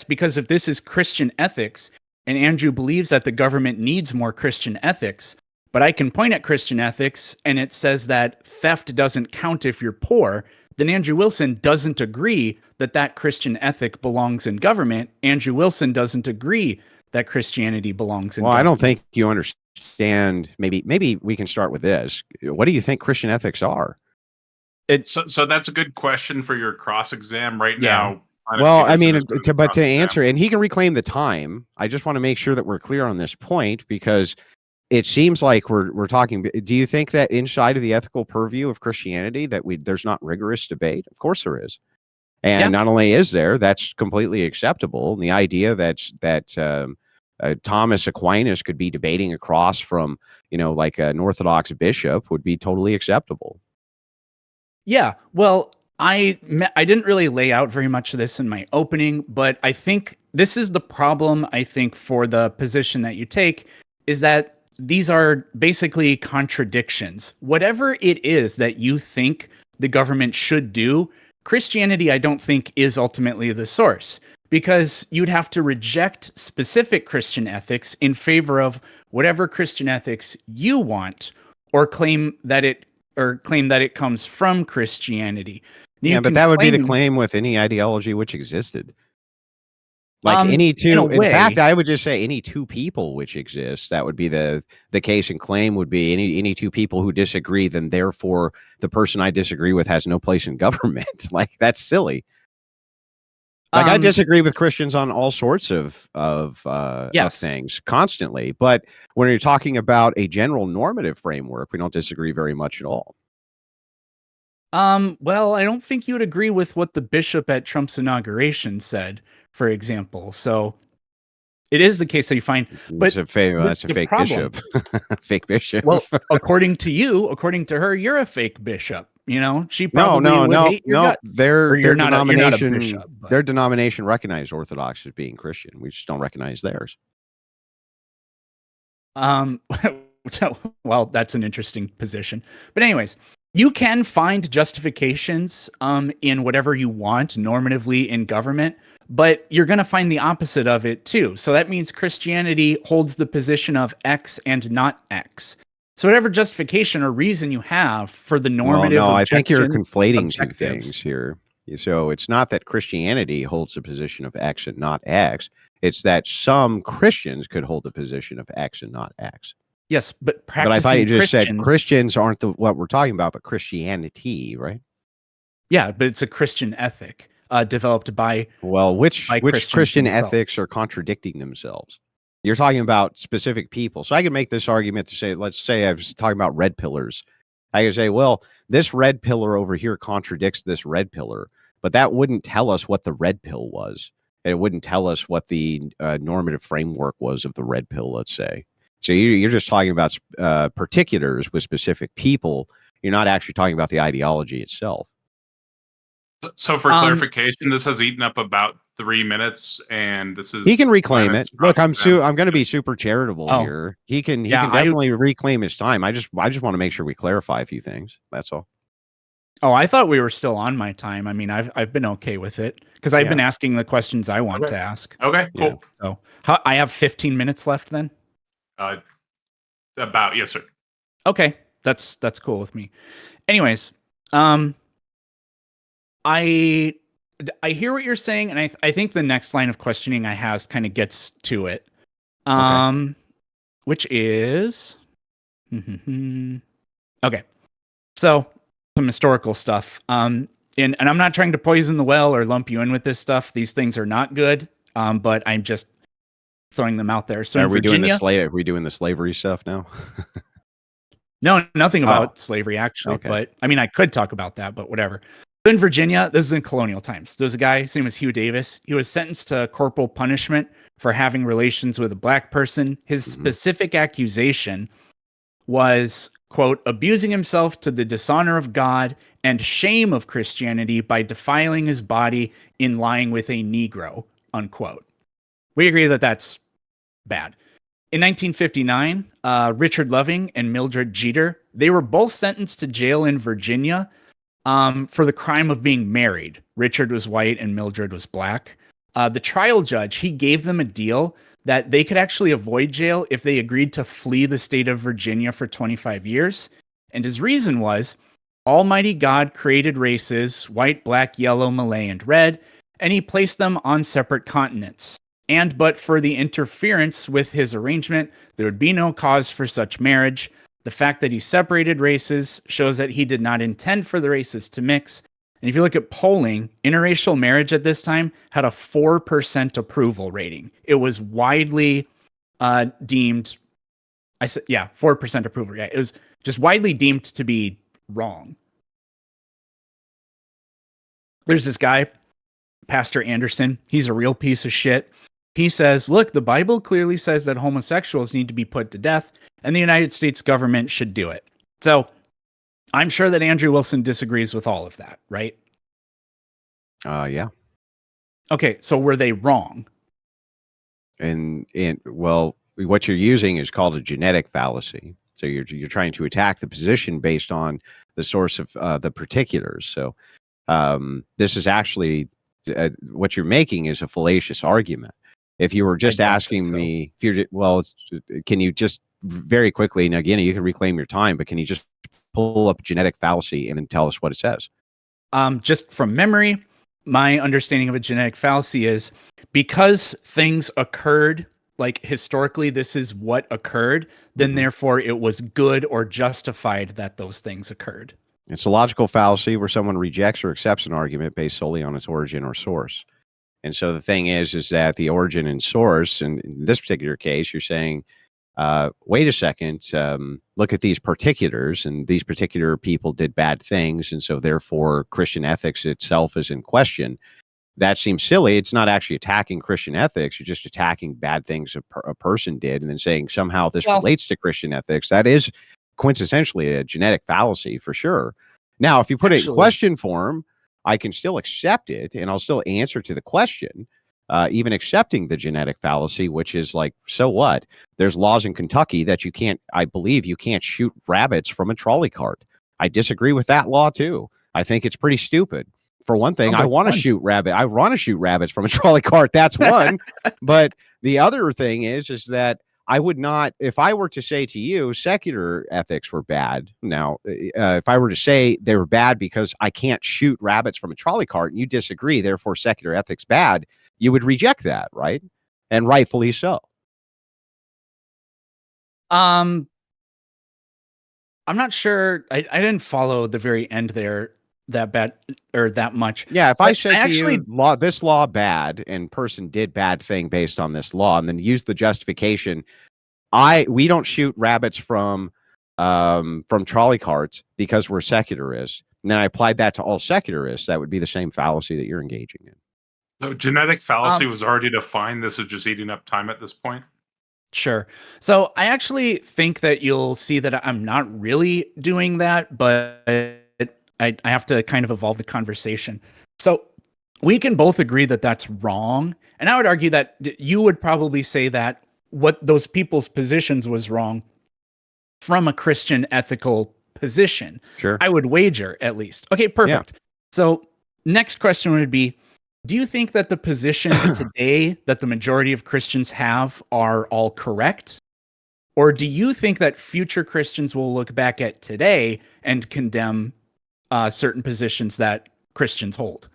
Because if this is Christian ethics, and Andrew believes that the government needs more Christian ethics, but I can point at Christian ethics and it says that theft doesn't count if you're poor, then Andrew Wilson doesn't agree that that Christian ethic belongs in government. Andrew Wilson doesn't agree that Christianity belongs in government. I don't think you understand. Maybe we can start with this. What do you think Christian ethics are? So that's a good question for your cross exam right now. Well, I mean, to answer, and he can reclaim the time. I just want to make sure that we're clear on this point, because it seems like we're talking. Do you think that inside of the ethical purview of Christianity that there's not rigorous debate? Of course there is. And not only is there, that's completely acceptable. And the idea that Thomas Aquinas could be debating across from, like an Orthodox bishop would be totally acceptable. Yeah. Well, I didn't really lay out very much of this in my opening, but I think this is the problem, I think, for the position that you take, is that these are basically contradictions. Whatever it is that you think the government should do, Christianity, I don't think, is ultimately the source, because you'd have to reject specific Christian ethics in favor of whatever Christian ethics you want, or claim that it comes from Christianity. Yeah, but that would be the claim with any ideology which existed. Like any in a two, in fact, way, I would just say any two people which exist. That would be the case and claim would be any two people who disagree. Then therefore, the person I disagree with has no place in government. Like that's silly. Like I disagree with Christians on all sorts of yes. things constantly, but when you're talking about a general normative framework, we don't disagree very much at all. Well, I don't think you would agree with what the bishop at Trump's inauguration said, for example. So it is the case that you find, but That's a fake problem, bishop, fake bishop. well, according to her, you're a fake bishop. She probably no, would hate your guts. Their Or you're not a denomination, bishop. But. their denomination recognized Orthodox as being Christian. We just don't recognize theirs. Well, that's an interesting position. But anyways, you can find justifications in whatever you want normatively in government, but you're going to find the opposite of it too. So that means Christianity holds the position of X and not X. So whatever justification or reason you have for the normative I think you're conflating objectives. two things here. So it's not that Christianity holds the position of X and not X. It's that some Christians could hold the position of X and not X. Yes, but I thought you just said Christians aren't what we're talking about, but Christianity, right? Yeah, but it's a Christian ethic developed by which Christian themselves. ethics are contradicting themselves? You're talking about specific people. So I can make this argument to say, let's say I was talking about red pillars. I can say, well, this red pillar over here contradicts this red pillar, but that wouldn't tell us what the red pill was. It wouldn't tell us what the normative framework was of the red pill, let's say. So you're just talking about particulars with specific people. You're not actually talking about the ideology itself. So for clarification, this has eaten up about 3 minutes, and this is he can reclaim it. Look, I'm going to be super charitable here. He can definitely reclaim his time. I just want to make sure we clarify a few things. That's all. Oh, I thought we were still on my time. I mean, I've been okay with it because I've been asking the questions I want to ask. Okay, cool. Yeah. So I have 15 minutes left then. Yes, sir. Okay, that's cool with me. Anyways, I hear what you're saying, and I think the next line of questioning I have kind of gets to it. Which is okay. So some historical stuff. And I'm not trying to poison the well or lump you in with this stuff. These things are not good. But I'm just throwing them out there. So are we doing the slavery stuff now? No, nothing about slavery actually. Okay. But I mean, I could talk about that, but whatever. So in Virginia, this is in colonial times. There's a guy, his name was Hugh Davis. He was sentenced to corporal punishment for having relations with a black person. His specific accusation was, quote, abusing himself to the dishonor of God and shame of Christianity by defiling his body in lying with a Negro, unquote. We agree that that's bad. In 1959, Richard Loving and Mildred Jeter, they were both sentenced to jail in Virginia for the crime of being married. Richard was white and Mildred was black. The trial judge, he gave them a deal that they could actually avoid jail if they agreed to flee the state of Virginia for 25 years. And his reason was, Almighty God created races, white, black, yellow, Malay, and red, and he placed them on separate continents. And but for the interference with his arrangement, there would be no cause for such marriage. The fact that he separated races shows that he did not intend for the races to mix. And if you look at polling, interracial marriage at this time had a 4% approval rating. It was widely deemed, 4% approval. Yeah, it was just widely deemed to be wrong. There's this guy, Pastor Anderson. He's a real piece of shit. He says, look, the Bible clearly says that homosexuals need to be put to death, and the United States government should do it. So I'm sure that Andrew Wilson disagrees with all of that, right? Yeah. Okay, so were they wrong? And well, what you're using is called a genetic fallacy. So you're trying to attack the position based on the source of the particulars. So this is actually what you're making is a fallacious argument. If you were just asking me, if you're can you just very quickly, and again, you can reclaim your time, but can you just pull up genetic fallacy and then tell us what it says? Just from memory, my understanding of a genetic fallacy is because things occurred, like historically, this is what occurred, then therefore it was good or justified that those things occurred. It's a logical fallacy where someone rejects or accepts an argument based solely on its origin or source. And so the thing is that the origin and source, and in this particular case, you're saying, wait a second, look at these particulars, and these particular people did bad things, and so therefore Christian ethics itself is in question. That seems silly. It's not actually attacking Christian ethics. You're just attacking bad things a person did, and then saying somehow this relates to Christian ethics. That is quintessentially a genetic fallacy for sure. Now, if you put it in question form, I can still accept it, and I'll still answer to the question, even accepting the genetic fallacy, which is like, so what? There's laws in Kentucky that you can't, I believe you can't shoot rabbits from a trolley cart. I disagree with that law too. I think it's pretty stupid. For one thing, I want to shoot rabbits from a trolley cart. That's one. But the other thing is that I would not, if I were to say to you, secular ethics were bad. Now, if I were to say they were bad because I can't shoot rabbits from a trolley cart and you disagree, therefore secular ethics bad, you would reject that, right? And rightfully so. I'm not sure. I didn't follow the very end there that bad or that much. Yeah, if I said to you, this law bad, and person did bad thing based on this law, and then use the justification, we don't shoot rabbits from trolley carts because we're secularists. And then I applied that to all secularists. That would be the same fallacy that you're engaging in. So genetic fallacy was already defined. This is just eating up time at this point. Sure. So I actually think that you'll see that I'm not really doing that, but I have to kind of evolve the conversation. So we can both agree that that's wrong. And I would argue that you would probably say that what those people's positions was wrong from a Christian ethical position. Sure. I would wager at least. Okay, perfect. Yeah. So next question would be, do you think that the positions today that the majority of Christians have are all correct? Or do you think that future Christians will look back at today and condemn certain positions that Christians hold?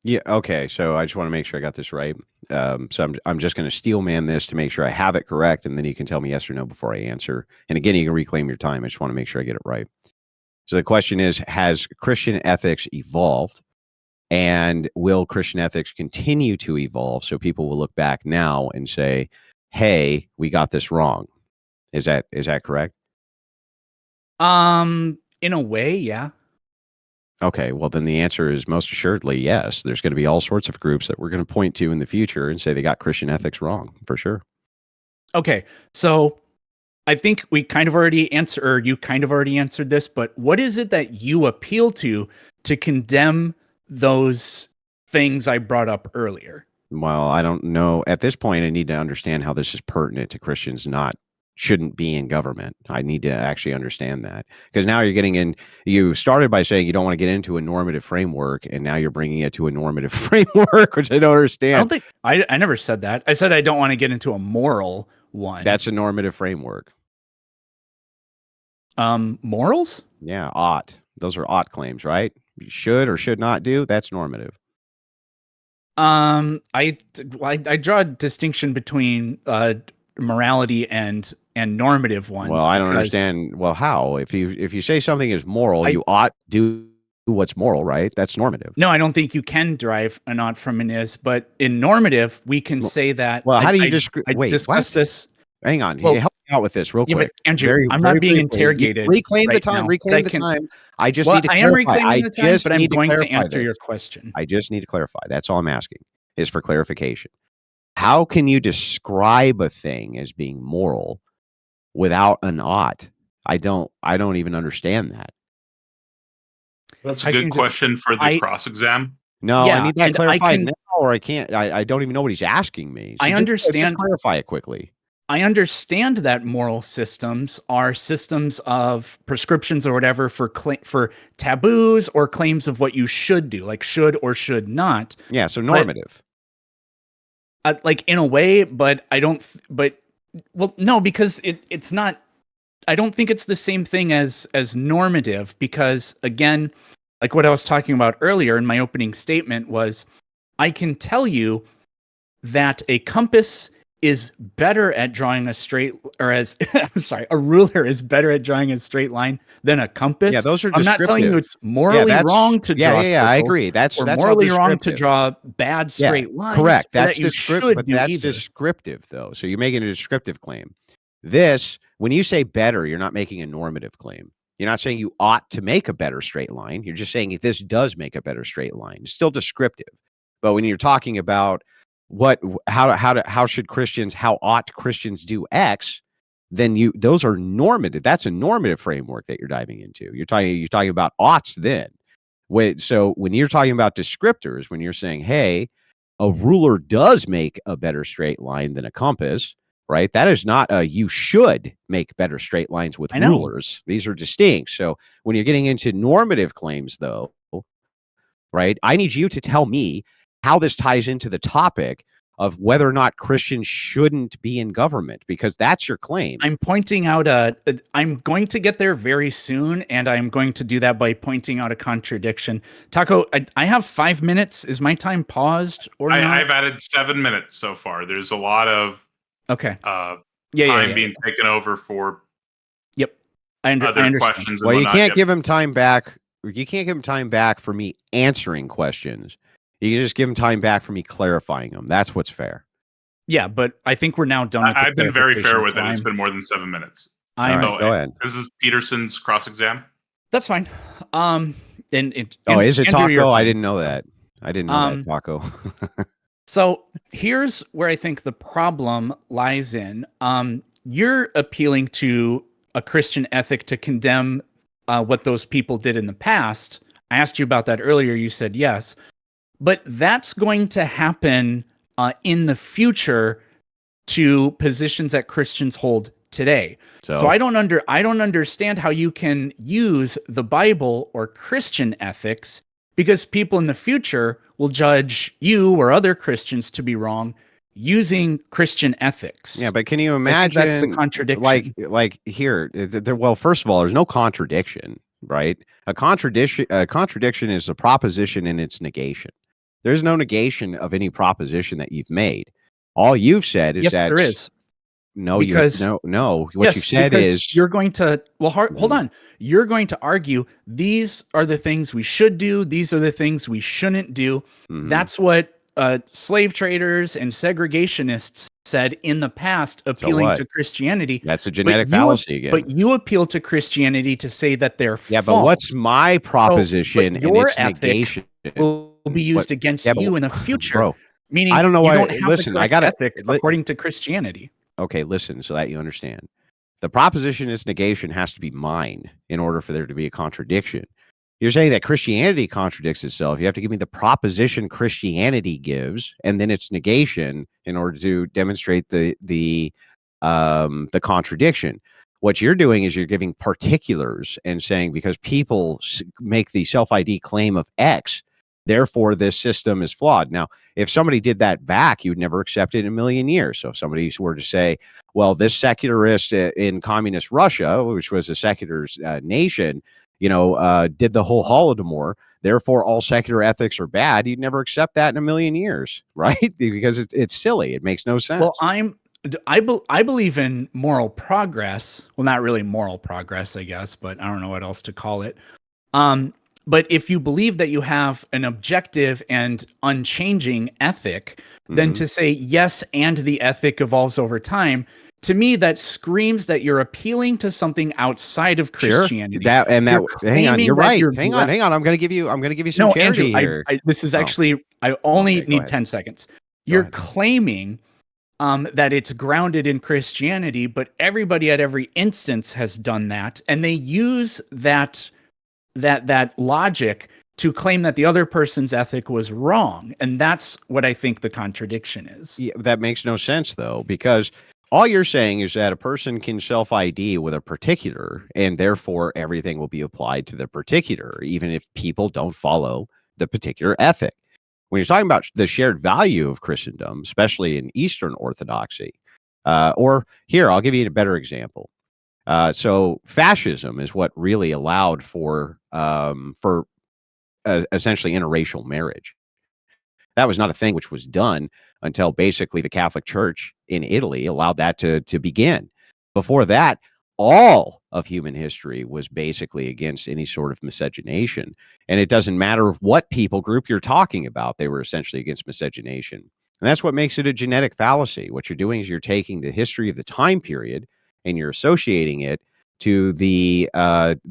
Yeah. Okay. So I just want to make sure I got this right. So I'm just going to steel man this to make sure I have it correct, and then you can tell me yes or no before I answer. And again, you can reclaim your time. I just want to make sure I get it right. So the question is, has Christian ethics evolved? And will Christian ethics continue to evolve so people will look back now and say, hey, we got this wrong? Is that correct? In a way, yeah. Okay, well, then the answer is most assuredly yes. There's going to be all sorts of groups that we're going to point to in the future and say they got Christian ethics wrong, for sure. Okay, so I think we kind of already answered, or you kind of already answered this, but what is it that you appeal to condemn those things I brought up earlier? Well, I don't know. At this point, I need to understand how this is pertinent to Christians shouldn't be in government. I need to actually understand that, because now you're getting in. You started by saying you don't want to get into a normative framework, and now you're bringing it to a normative framework, which I don't understand. I don't think I never said that. I said I don't want to get into a moral one. That's a normative framework. Morals? Yeah, ought. Those are ought claims, right? You should or should not do. That's normative. I draw a distinction between morality and normative ones. Well, I don't understand. Well, how? If you say something is moral, you ought do what's moral, right? That's normative. No, I don't think you can derive an ought from an is, but in normative, we can say that. Well, how do you discuss this. Hang on. Well, out with this real Yeah, quick. but Andrew, Very, I'm very not being briefly. interrogated Reclaim the right time. now. Reclaim the time. I just Well, need to I am clarify. reclaiming I the time, just but I'm need to going to clarify answer this. your question. I just need to clarify. That's all I'm asking is for clarification. How can you describe a thing as being moral without an ought? I don't even understand that. That's a How can good you question for the I cross exam. No, I yeah, need that and I clarified can now, or I can't. I don't even know what he's asking me. So I just understand clarify it quickly. I understand that moral systems are systems of prescriptions or whatever for taboos or claims of what you should do, like should or should not. Yeah, so But normative. like in a way, but I don't. But well, no, because it's not. I don't think it's the same thing as normative because again, like what I was talking about earlier in my opening statement was, I can tell you that a compass is better at drawing a straight, or as I'm sorry, a ruler is better at drawing a straight line than a Yeah, compass. those are I'm not telling you descriptive. it's morally wrong to draw I circles agree. That's or all morally wrong to descriptive. draw bad Yeah, straight lines, correct. or that That's you should but do that's either. descriptive though. So you're making a descriptive claim. This, when you say better, you're not making a normative claim. You're not saying you ought to make a better straight line. You're just saying this does make a better straight line. It's still descriptive. But when you're talking about how should Christians, how ought Christians do X, then those are normative. That's a normative framework that you're diving into. You're talking about oughts then. So when you're talking about descriptors, when you're saying, hey, a ruler does make a better straight line than a compass, right? That is not you should make better straight lines with I know. rulers. These are distinct. So when you're getting into normative claims, though, right, I need you to tell me how this ties into the topic of whether or not Christians shouldn't be in government, because that's your claim. I'm pointing out I'm going to get there very soon, and I'm going to do that by pointing out a contradiction. Taco, I have 5 minutes. Is my time paused or not? I've added 7 minutes so far. There's a lot of Okay. time Yeah. being taken over for Yep. I other understand. questions and Well, you whatnot. can't Yep. give him time back. You can't give him time back for me answering questions. You can just give him time back for me clarifying them. That's what's fair. Yeah, but I think we're now done with the I've been very fair clarification, with so it. It's been more than 7 minutes. All right, So go ahead. this is Peterson's cross exam. That's fine. And Is it Andrew, you're Taco? I fine. didn't know that. I didn't know that, Taco. So here's where I think the problem lies in. You're appealing to a Christian ethic to condemn what those people did in the past. I asked you about that earlier. You said yes. But that's going to happen in the future to positions that Christians hold today. So I don't understand how you can use the Bible or Christian ethics, because people in the future will judge you or other Christians to be wrong using Christian ethics. Yeah, but can you imagine that's the contradiction? Like here, well, first of all, there's no contradiction, right? A contradiction is a proposition and its negation. There's no negation of any proposition that you've made. All you've said is yes, that there is. no, Because no. What you said is you're going to hold on. You're going to argue these are the things we should do. These are the things we shouldn't do. That's what slave traders and segregationists said in the past, appealing to Christianity. That's a genetic fallacy again. But you appeal to Christianity to say that they're yeah. false. But what's my proposition but and your its ethic negation will be used against you in the future, bro? Meaning I don't know you why. don't have Listen, the I correct got ethic according to Christianity. Okay, listen, so that you understand. The proposition its negation has to be mine in order for there to be a contradiction. You're saying that Christianity contradicts itself. You have to give me the proposition Christianity gives, and then its negation in order to demonstrate the contradiction. What you're doing is you're giving particulars and saying because people make the self-ID claim of X, therefore this system is flawed. Now, if somebody did that back, you'd never accept it in a million years. So if somebody were to say, well, this secularist in communist Russia, which was a secular nation, did the whole Holodomor, therefore all secular ethics are bad, you'd never accept that in a million years, right? Because it's silly. It makes no sense. Well, I believe in moral progress. Well, not really moral progress, I guess, but I don't know what else to call it. But if you believe that you have an objective and unchanging ethic, then to say yes, and the ethic evolves over time, to me, that screams that you're appealing to something outside of Christianity. That and that. You're Hang on, claiming you're that right. you're Hang on. I'm going to give you. some No, charity Andrew, here. this is Oh, actually, I only okay, go need ahead. 10 seconds. Go You're ahead. claiming that it's grounded in Christianity, but everybody at every instance has done that, and they use that logic to claim that the other person's ethic was wrong, and that's what I think the contradiction is. Yeah, that makes no sense though, because all you're saying is that a person can self ID with a particular, and therefore everything will be applied to the particular, even if people don't follow the particular ethic. When you're talking about the shared value of Christendom, especially in Eastern Orthodoxy, or here, I'll give you a better example. So fascism is what really allowed for essentially interracial marriage. That was not a thing which was done until basically the Catholic Church in Italy allowed that to begin. Before that, all of human history was basically against any sort of miscegenation. And it doesn't matter what people group you're talking about, they were essentially against miscegenation. And that's what makes it a genetic fallacy. What you're doing is you're taking the history of the time period and you're associating it to the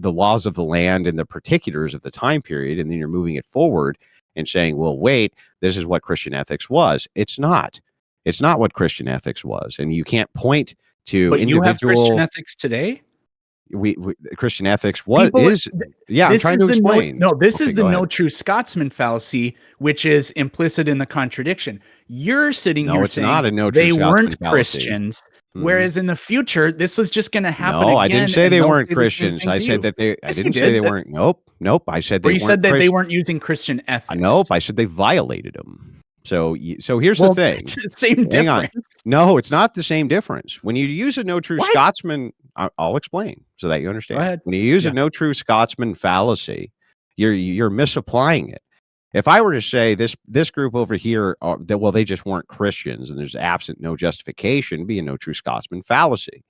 laws of the land and the particulars of the time period, and then you're moving it forward and saying, well, wait, this is what Christian ethics was. It's not. It's not what Christian ethics was. And you can't point to But you have Christian individual ethics today? we Christian ethics. People, Yeah, I'm trying to explain. This Okay, is the go ahead. no true Scotsman fallacy, which is implicit in the contradiction. You're sitting No, here it's saying not a no true they Scotsman weren't fallacy. Christians, Mhm. whereas in the future, this was just going to happen No, again. I didn't say and they they'll weren't say the same Christians. thing I to said you. that they. I Yes, you didn't say they did. weren't. Nope. I said Or they you weren't said that they Christians. weren't using Christian ethics. Nope, I said they violated them. So here's the thing. Same Hang on. difference. No, it's not the same difference. When you use a no true What? Scotsman, I'll explain so that you understand. ahead. When you use Yeah. a no true Scotsman fallacy, you're misapplying it. If I were to say this group over here, they just weren't Christians, and there's absent no justification, it'd be a no true Scotsman fallacy.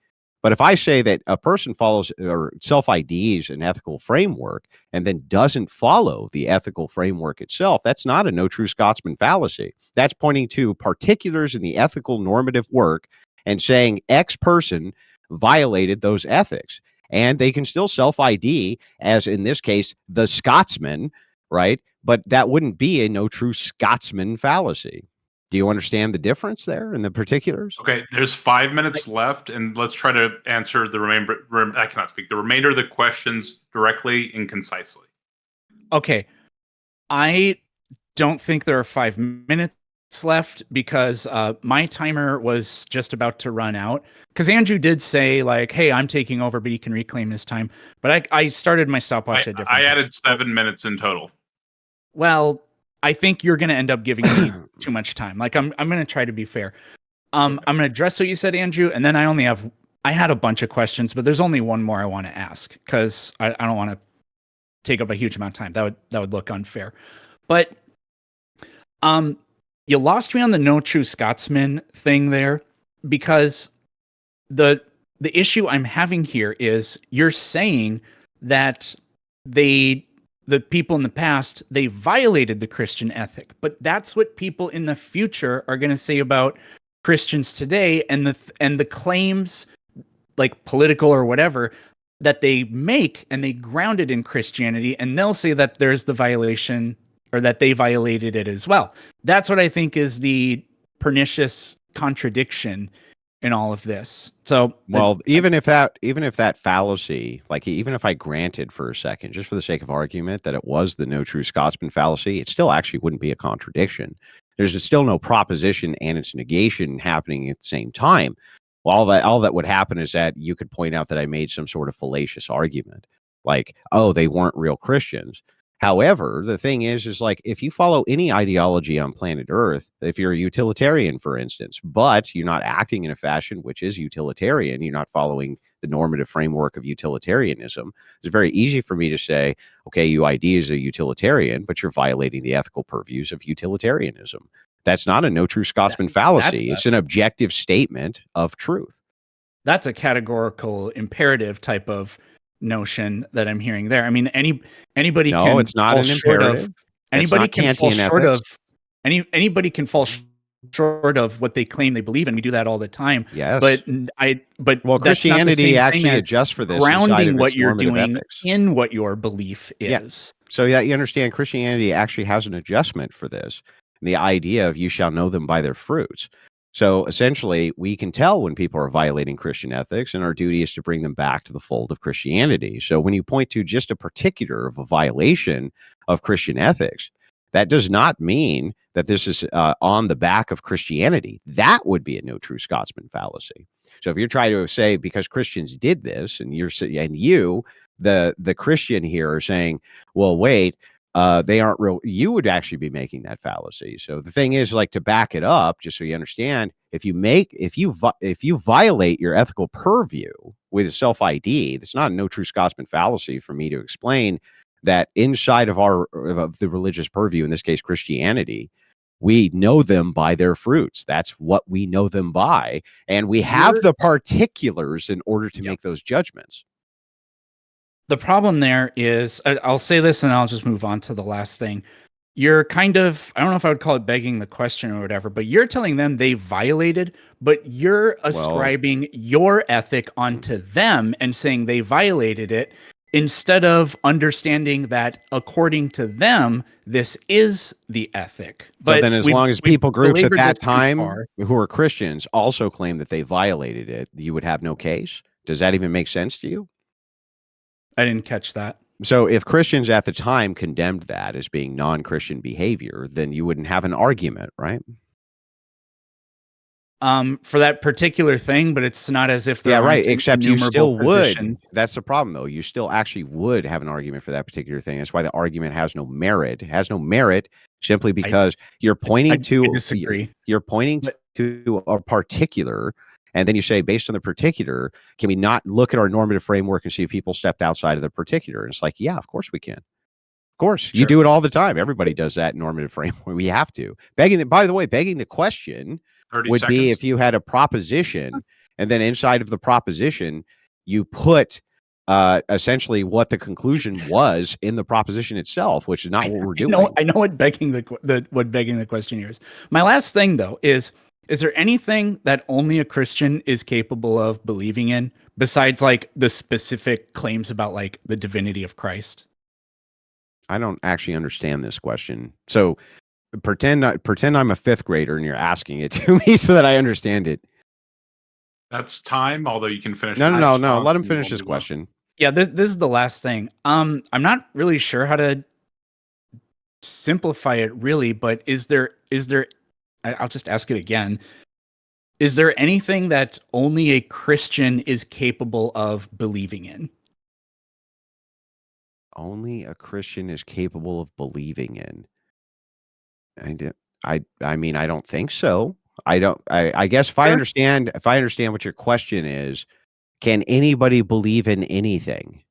But if I say that a person follows or self IDs an ethical framework and then doesn't follow the ethical framework itself, that's not a no true Scotsman fallacy. That's pointing to particulars in the ethical normative work and saying X person violated those ethics. And they can still self ID, as in this case, the Scotsman, right? But that wouldn't be a no true Scotsman fallacy. Do you understand the difference there in the particulars? Okay, there's 5 minutes left, and let's try to answer the remainder. I cannot speak. The remainder of the questions directly and concisely. Okay. I don't think there are 5 minutes left because my timer was just about to run out. Because Andrew did say, like, hey, I'm taking over, but he can reclaim his time. But I started my stopwatch at different I times. added 7 minutes in total. Well, I think you're going to end up giving me too much time. Like, I'm going to try to be fair. I'm going to address what you said, Andrew, and then I had a bunch of questions, but there's only one more I want to ask because I don't want to take up a huge amount of time. That would look unfair. But you lost me on the no true Scotsman thing there because the issue I'm having here is you're saying that the people in the past, they violated the Christian ethic, but that's what people in the future are going to say about Christians today, and the claims, like political or whatever, that they make, and they ground it in Christianity, and they'll say that there's the violation or that they violated it as well. That's what I think is the pernicious contradiction in all of this. So, well, even if that fallacy, like even if I granted for a second, just for the sake of argument, that it was the no true Scotsman fallacy, it still actually wouldn't be a contradiction. There's still no proposition and its negation happening at the same time. Well, all that would happen is that you could point out that I made some sort of fallacious argument, like, oh, they weren't real Christians. However, the thing is like if you follow any ideology on planet Earth, if you're a utilitarian, for instance, but you're not acting in a fashion which is utilitarian, you're not following the normative framework of utilitarianism, it's very easy for me to say, okay, UID is a utilitarian, but you're violating the ethical purviews of utilitarianism. That's not a no true Scotsman fallacy. It's an objective statement of truth. That's a categorical imperative type of notion that I'm hearing there. I mean, anybody No, can it's not fall an short imperative. of anybody not can fall Kantian short ethics. of anybody can fall short of what they claim they believe in. We do that all the time. Yes. But Well, that's not the Christianity same actually thing as adjusts for this inside grounding of what its you're normative doing ethics. in what your belief Yeah. is. So yeah, you understand Christianity actually has an adjustment for this. And the idea of you shall know them by their fruits. So essentially, we can tell when people are violating Christian ethics, and our duty is to bring them back to the fold of Christianity. So when you point to just a particular of a violation of Christian ethics, that does not mean that this is on the back of Christianity. That would be a no true Scotsman fallacy. So if you're trying to say because Christians did this, and the Christian here are saying, well, wait, they aren't real. You would actually be making that fallacy. So the thing is, like, to back it up, just so you understand, if you violate your ethical purview with self ID, that's not a no true Scotsman fallacy for me to explain that inside of the religious purview, in this case Christianity, we know them by their fruits. That's what we know them by, and we have the particulars in order to make those judgments. The problem there is, I'll say this and I'll just move on to the last thing. You're kind of, I don't know if I would call it begging the question or whatever, but you're telling them they violated, but you're ascribing your ethic onto them and saying they violated it instead of understanding that according to them, this is the ethic. So then as long as people groups at that time far. who are Christians also claim that they violated it, you would have no case? Does that even make sense to you? I didn't catch that. So if Christians at the time condemned that as being non-Christian behavior, then you wouldn't have an argument, right? For that particular thing, but it's not as if there Yeah, aren't right. Except you innumerable still would. positions. That's the problem, though. You still actually would have an argument for that particular thing. That's why the argument has no merit. It has no merit simply because you're pointing I disagree. You're pointing to a particular, and then you say, based on the particular, can we not look at our normative framework and see if people stepped outside of the particular? And it's like, yeah, of course we can. Of course, you do it all the time. Everybody does that in normative framework. We have to. By the way, begging the question would be if you had a proposition, and then inside of the proposition, you put essentially what the conclusion was in the proposition itself, which is not what we're doing. I know what begging the question here is. My last thing though is there anything that only a Christian is capable of believing in besides like the specific claims about like the divinity of Christ? I don't actually understand this question. So pretend I'm a fifth grader and you're asking it to me so that I understand it. That's time, although you can finish. No. Let him finish his question. Yeah, this is the last thing. I'm not really sure how to simplify it really, but is there I'll just ask it again. Is there anything that only a Christian is capable of believing in? Only a Christian is capable of believing in. I mean, I don't think so. I guess if I understand what your question is, can anybody believe in anything?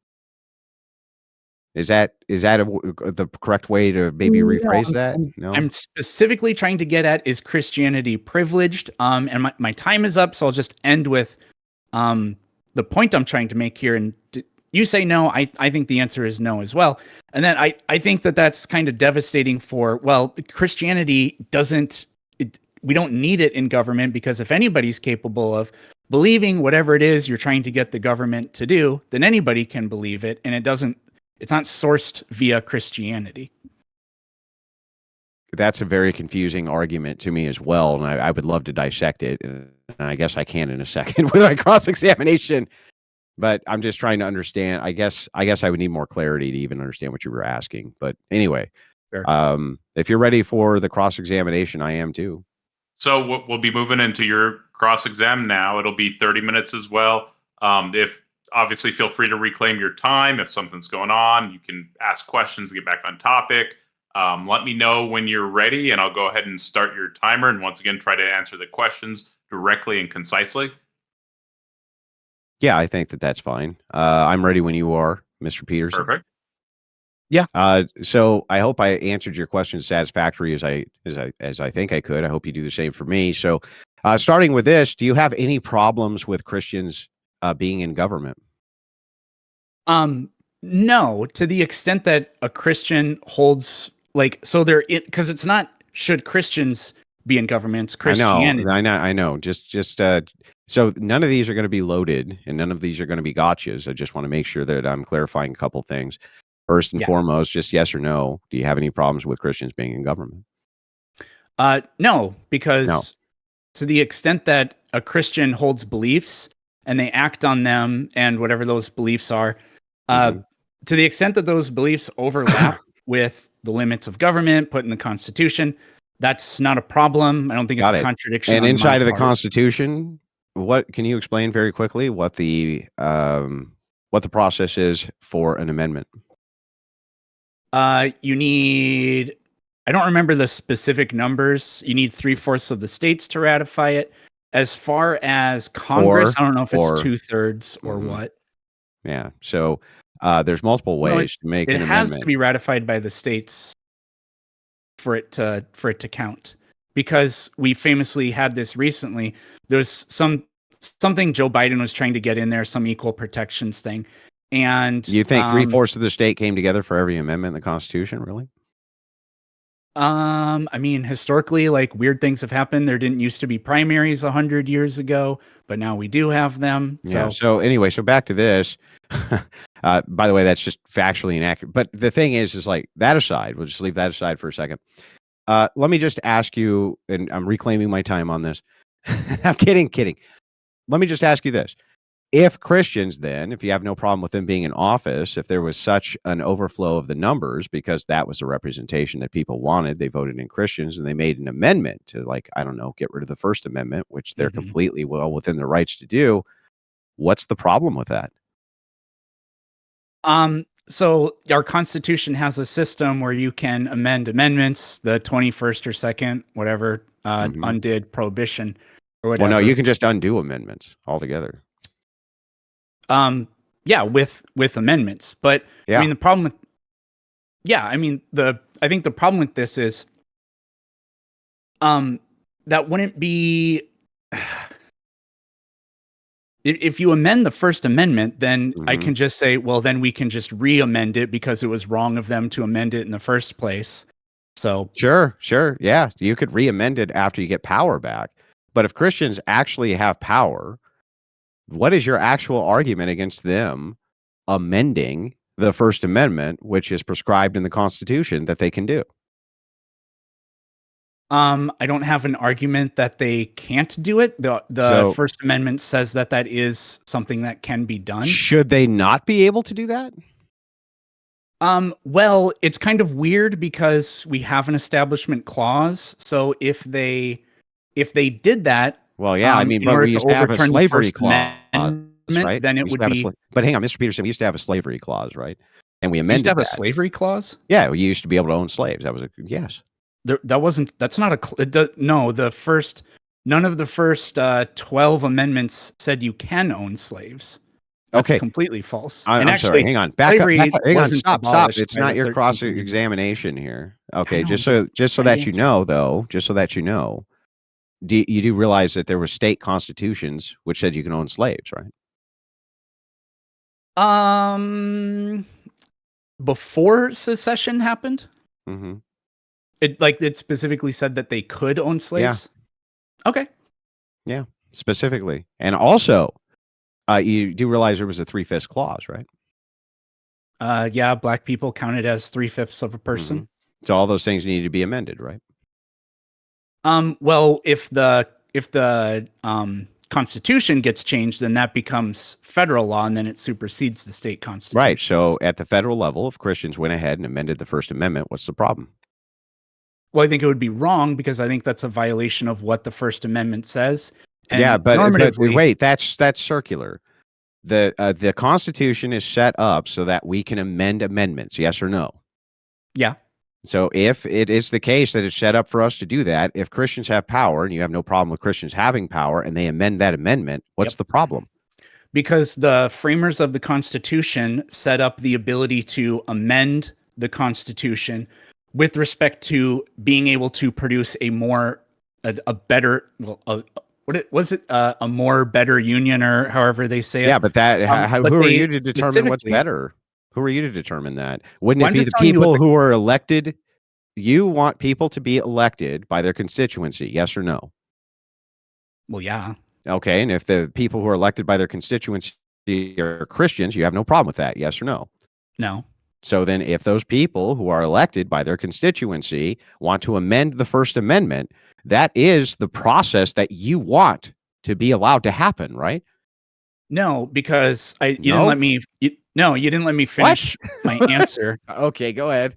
Is that the correct way to maybe rephrase that? No. I'm specifically trying to get at, is Christianity privileged? And my time is up, so I'll just end with the point I'm trying to make here. And you say no, I think the answer is no as well. And then I think that's kind of devastating for, well, Christianity we don't need it in government, because if anybody's capable of believing whatever it is you're trying to get the government to do, then anybody can believe it, and it's not sourced via Christianity. That's a very confusing argument to me as well, and I would love to dissect it, and I guess I can in a second with my cross-examination. But I'm just trying to understand. I guess I would need more clarity to even understand what you were asking. But anyway, if you're ready for the cross-examination, I am too. So we'll be moving into your cross-exam now. It'll be 30 minutes as well. If obviously, feel free to reclaim your time. If something's going on, you can ask questions, get back on topic. Let me know when you're ready, and I'll go ahead and start your timer. And once again, try to answer the questions directly and concisely. Yeah, I think that's fine. I'm ready when you are, Mr. Peterson. Perfect. Yeah. So I hope I answered your question satisfactory as I think I could. I hope you do the same for me. So, starting with this, do you have any problems with Christians being in government? No, to the extent that a Christian holds, like, so because it's not should Christians be in government. I Christianity. know. So none of these are going to be loaded, and none of these are going to be gotchas. I just want to make sure that I'm clarifying a couple things. First and Yeah. foremost, just yes or no. Do you have any problems with Christians being in government? No, because No. to the extent that a Christian holds beliefs and they act on them and whatever those beliefs are, Mhm. to the extent that those beliefs overlap with the limits of government put in the Constitution, that's not a problem. I don't think it's Got a it. contradiction And on my inside of the part. Constitution, what can you explain very quickly what the process is for an amendment? You need, I don't remember the specific numbers. You need 3/4 of the states to ratify it. As far as Congress, Or I don't know if it's or 2/3 or mhm. what. Yeah. So there's multiple No, ways to make it an has to amendment. be ratified by the states for it to count. Because we famously had this recently. There's something Joe Biden was trying to get in there, some equal protections thing. And You think 3/4 of the state came together for every amendment in the Constitution? Really? I mean, historically, like weird things have happened. There didn't used to be primaries 100 years ago, but now we do have them. Yeah. So, So anyway, so back to this. By the way, that's just factually inaccurate. But the thing is like that aside, we'll just leave that aside for a second. Let me just ask you, and I'm reclaiming my time on this. I'm kidding. Let me just ask you this. If Christians then, if you have no problem with them being in office, if there was such an overflow of the numbers because that was a representation that people wanted, they voted in Christians and they made an amendment to like, I don't know, get rid of the First Amendment, which they're mhm. completely well within their rights to do. What's the problem with that? So our Constitution has a system where you can amend amendments, the 21st or second, whatever, Mhm. undid prohibition or Well, no, you whatever. can just undo amendments altogether. Yeah, with amendments. But I Yeah. mean, the problem with yeah, I mean I think the problem with this is um that wouldn't be if you amend the First Amendment, then I Mhm. can just say, well, then we can just re-amend it because it was wrong of them to amend it in the first place. So, Sure. Yeah, you could re-amend it after you get power back. But if Christians actually have power, what is your actual argument against them amending the First Amendment, which is prescribed in the Constitution that they can do? I don't have an argument that they can't do it. The So, First Amendment says that that is something that can be done. should they not be able to do that? Well, it's kind of weird because we have an establishment clause. So if they did that, Well, yeah, I mean, in but order we to used to have a overturn the slavery First clause, Amendment, right? then We it used would to have a be but hang on, Mr. Peterson, we used to have a slavery clause, right? And we used to amended have a that. slavery clause. Yeah, we used to be able to own slaves. That was a yes. That wasn't. That's not a. No, the first. None of the first 12 amendments said you can own slaves. That's Okay, completely false. I And I'm sorry. actually, Hang on. Back slavery up. Hang on. wasn't Stop. abolished It's by the not your 13th Amendment. cross-examination here. I Okay, know. just so Trying to that you answer. know, though, just so that you know, you do realize that there were state constitutions which said you can own slaves, right? Um, Before secession happened, Mhm. it specifically said that they could own Yeah, slaves. Okay. yeah, specifically. And also, you do realize there was a three-fifths clause, right? Yeah, black people counted as 3/5 of a person. Mhm. So all those things need to be amended, right? Well, if the Constitution gets changed, then that becomes federal law, and then it supersedes the state Right. constitutions. So at the federal level, if Christians went ahead and amended the First Amendment, what's the problem? Well, I think it would be wrong because I think that's a violation of what the First Amendment says. Yeah, And but normatively, wait, that's circular. The Constitution is set up so that we can amend amendments, yes or no? yeah, So if it is the case that it's set up for us to do that, if Christians have power and you have no problem with Christians having power and they amend that amendment, what's yep. the problem? Because the framers of the Constitution set up the ability to amend the Constitution with respect to being able to produce a better, well, was it a more better union or however they say Yeah, it. but that But who are you they to determine what's specifically, better? Who are you to determine that? Wouldn't well, it I'm be just the telling you what people the who are elected you want people to be elected by their constituency, yes or no? Well, yeah. Okay, and if the people who are elected by their constituency are Christians, you have no problem with that, yes or no? No. So then if those people who are elected by their constituency want to amend the First Amendment, that is the process that you want to be allowed to happen, right? No, because you didn't No? let me. No, you didn't let me What? finish my answer. Okay, go ahead.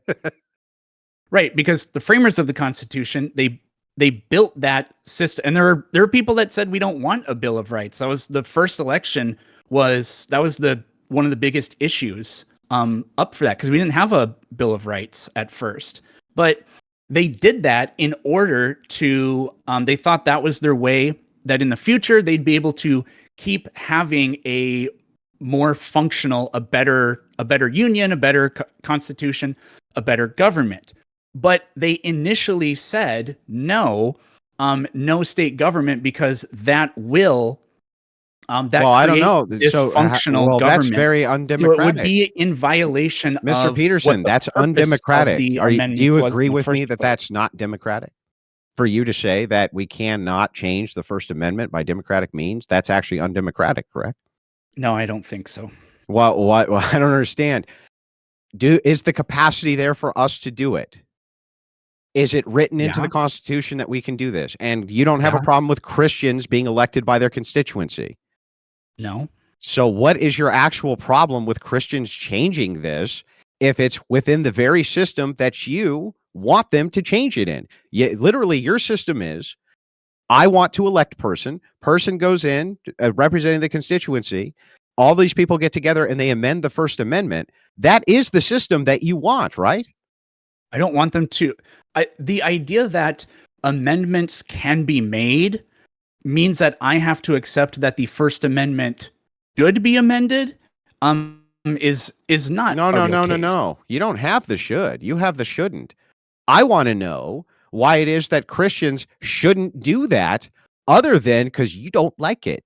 Right, because the framers of the Constitution, they built that system, and there are people that said we don't want a Bill of Rights. That was the first election. That was the one of the biggest issues up for that, because we didn't have a Bill of Rights at first, but they did that in order to. They thought that was their way that in the future they'd be able to keep having a more functional, a better union, a better constitution, a better government. But they initially said no, no state government, because that will that Well, I don't create know. So, dysfunctional well, that's government. very So it would undemocratic. be in violation Mr. of Peterson, what the that's purpose of undemocratic. the Do amendment you was agree in the with first me that place. that's not democratic? For you to say that we cannot change the First Amendment by democratic means, that's actually undemocratic, correct? No, I don't think so. Well, what? Well, I don't understand. Is the capacity there for us to do it? Is it written into Yeah, the Constitution that we can do this? And you don't have a yeah, problem with Christians being elected by their constituency. no. So what is your actual problem with Christians changing this if it's within the very system that you want them to change it in? Literally, your system is, I want to elect person goes in representing the constituency. All these people get together and they amend the First Amendment. That is the system that you want, right? I don't want them to. The idea that amendments can be made means that I have to accept that the First Amendment should be amended. Is not No, a no, real no, no, case, no. You don't have the should. You have the shouldn't. I want to know why it is that Christians shouldn't do that other than because you don't like it.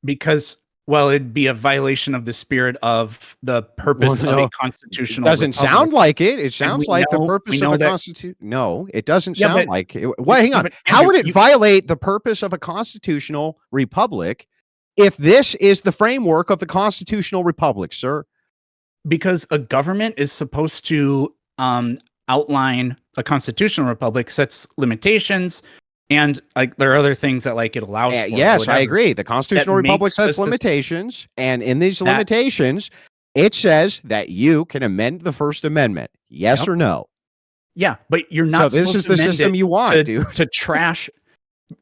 because, well, it'd be a violation of the spirit of the Well, purpose of a no, it constitutional doesn't republic. sound like it. It And sounds like the we purpose of know a that. constitution. No, it doesn't Yeah, sound but like it. Well, hang yeah, on. but How Andrew, would it violate the purpose of a constitutional republic if this is the framework of the constitutional republic, sir? because a government is supposed to outline a constitutional republic, sets limitations, and like there are other things that like it allows for. Yes, I Whatever agree. The that constitutional republic makes sets the limitations, and in these that limitations, it says that you can amend the First Amendment. Yes yep. or no? Yeah, but you're So not this supposed is to the amend system it you want, dude. to trash.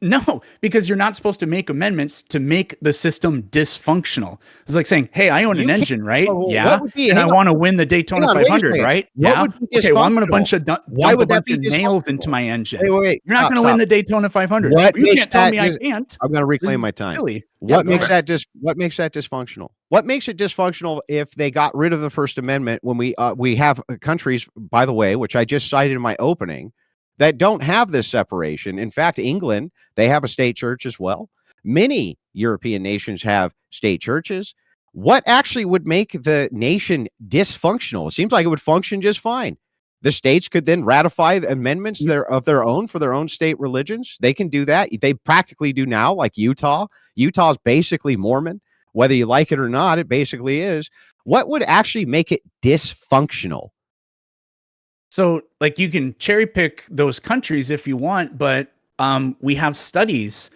No, because you're not supposed to make amendments to make the system dysfunctional. It's like saying, "Hey, I own an You can't. engine, right? Well, what Yeah, would be? and I Hang on. want to win the Hang Daytona on. Wait a 500, second. right? What Yeah. would be Okay, well, I'm going to dysfunctional? Why dump a would that bunch be of nails into dysfunctional? my engine. Wait, wait, wait. You're not Stop, going to win stop. the Daytona 500. What You makes can't tell that? me I can't. I'm going to This reclaim is my time. silly. Yeah, What go makes ahead. What makes that dysfunctional? What makes it dysfunctional if they got rid of the First Amendment when we have countries, by the way, which I just cited in my opening, that don't have this separation. In fact, England, they have a state church as well. Many European nations have state churches. What actually would make the nation dysfunctional? It seems like it would function just fine. The states could then ratify the amendments of their own for their own state religions. They can do that. They practically do now, like Utah. Utah is basically Mormon. Whether you like it or not, it basically is. What would actually make it dysfunctional? So, like, you can cherry pick those countries if you want, but we have studies.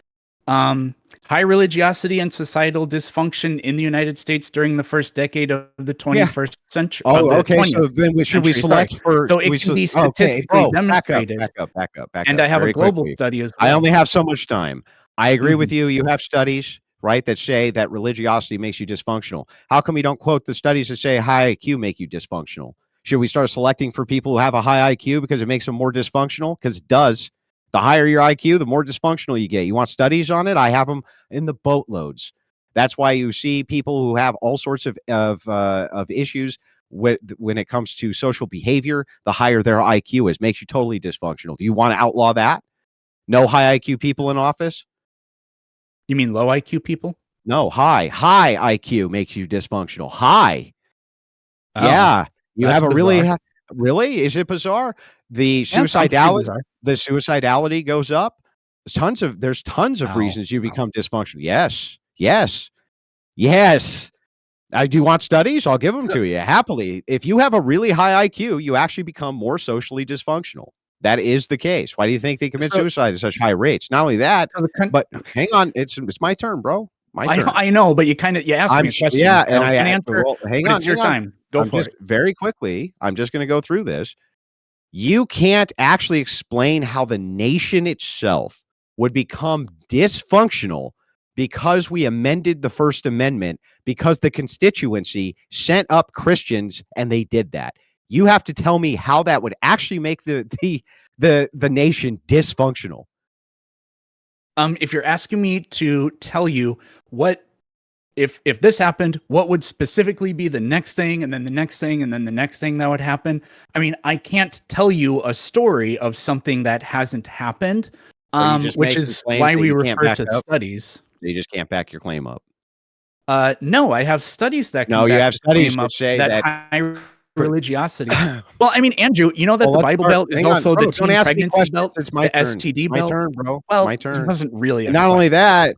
High religiosity and societal dysfunction in the United States during the first decade of the 21st century. Oh, okay. 20th So then should we century, select for? So it can be Okay, statistically bro, back up, demonstrated. back up, back up, back And up, I have a very global quickly. study as I well. only have so much time. I agree with Mhm. you. You have studies, right, that say that religiosity makes you dysfunctional. How come you don't quote the studies that say high IQ make you dysfunctional? Should we start selecting for people who have a high IQ because it makes them more dysfunctional? Because it does. The higher your IQ, the more dysfunctional you get. You want studies on it? I have them in the boatloads. That's why you see people who have all sorts of issues when it comes to social behavior. The higher their IQ is, makes you totally dysfunctional. Do you want to outlaw that? No high IQ people in office? You mean low IQ people? No, high IQ makes you dysfunctional. High. Oh, Yeah. You that's have a really bizarre. Really? Is it bizarre? The Yeah, sounds pretty suicidality bizarre. the suicidality goes up. There's tons of No, reasons you no. become dysfunctional. Yes. Yes. Yes. Do you want studies? I'll give them So to you happily. If you have a really high IQ, you actually become more socially dysfunctional. That is the case. Why do you think they commit so suicide at such high rates? Not only that, so the coun but okay. hang on, it's my turn, bro. My turn. I know, but you asked me a Yeah, question, and I and was gonna answer, well, hang but on, it's your hang on. time. Go I'm for just it. very quickly, I'm just gonna go through this. You can't actually explain how the nation itself would become dysfunctional because we amended the First Amendment, because the constituency sent up Christians and they did that. You have to tell me how that would actually make the nation dysfunctional. If you're asking me to tell you what if this happened, what would specifically be the next thing, and then the next thing, and then the next thing that would happen? I mean, I can't tell you a story of something that hasn't happened, So you just which making is claims why that we you can't refer back to up? studies. So you just can't back your claim up? No, I have studies that can No, you back have the studies claim that up say that that high for religiosity. Well, I mean, Andrew, you know that well, the let's Bible start Belt is hang on, also the bro, don't teen ask me pregnancy questions, belt, it's my the turn. STD My belt. turn, bro, my Well, it turn. wasn't really a And question.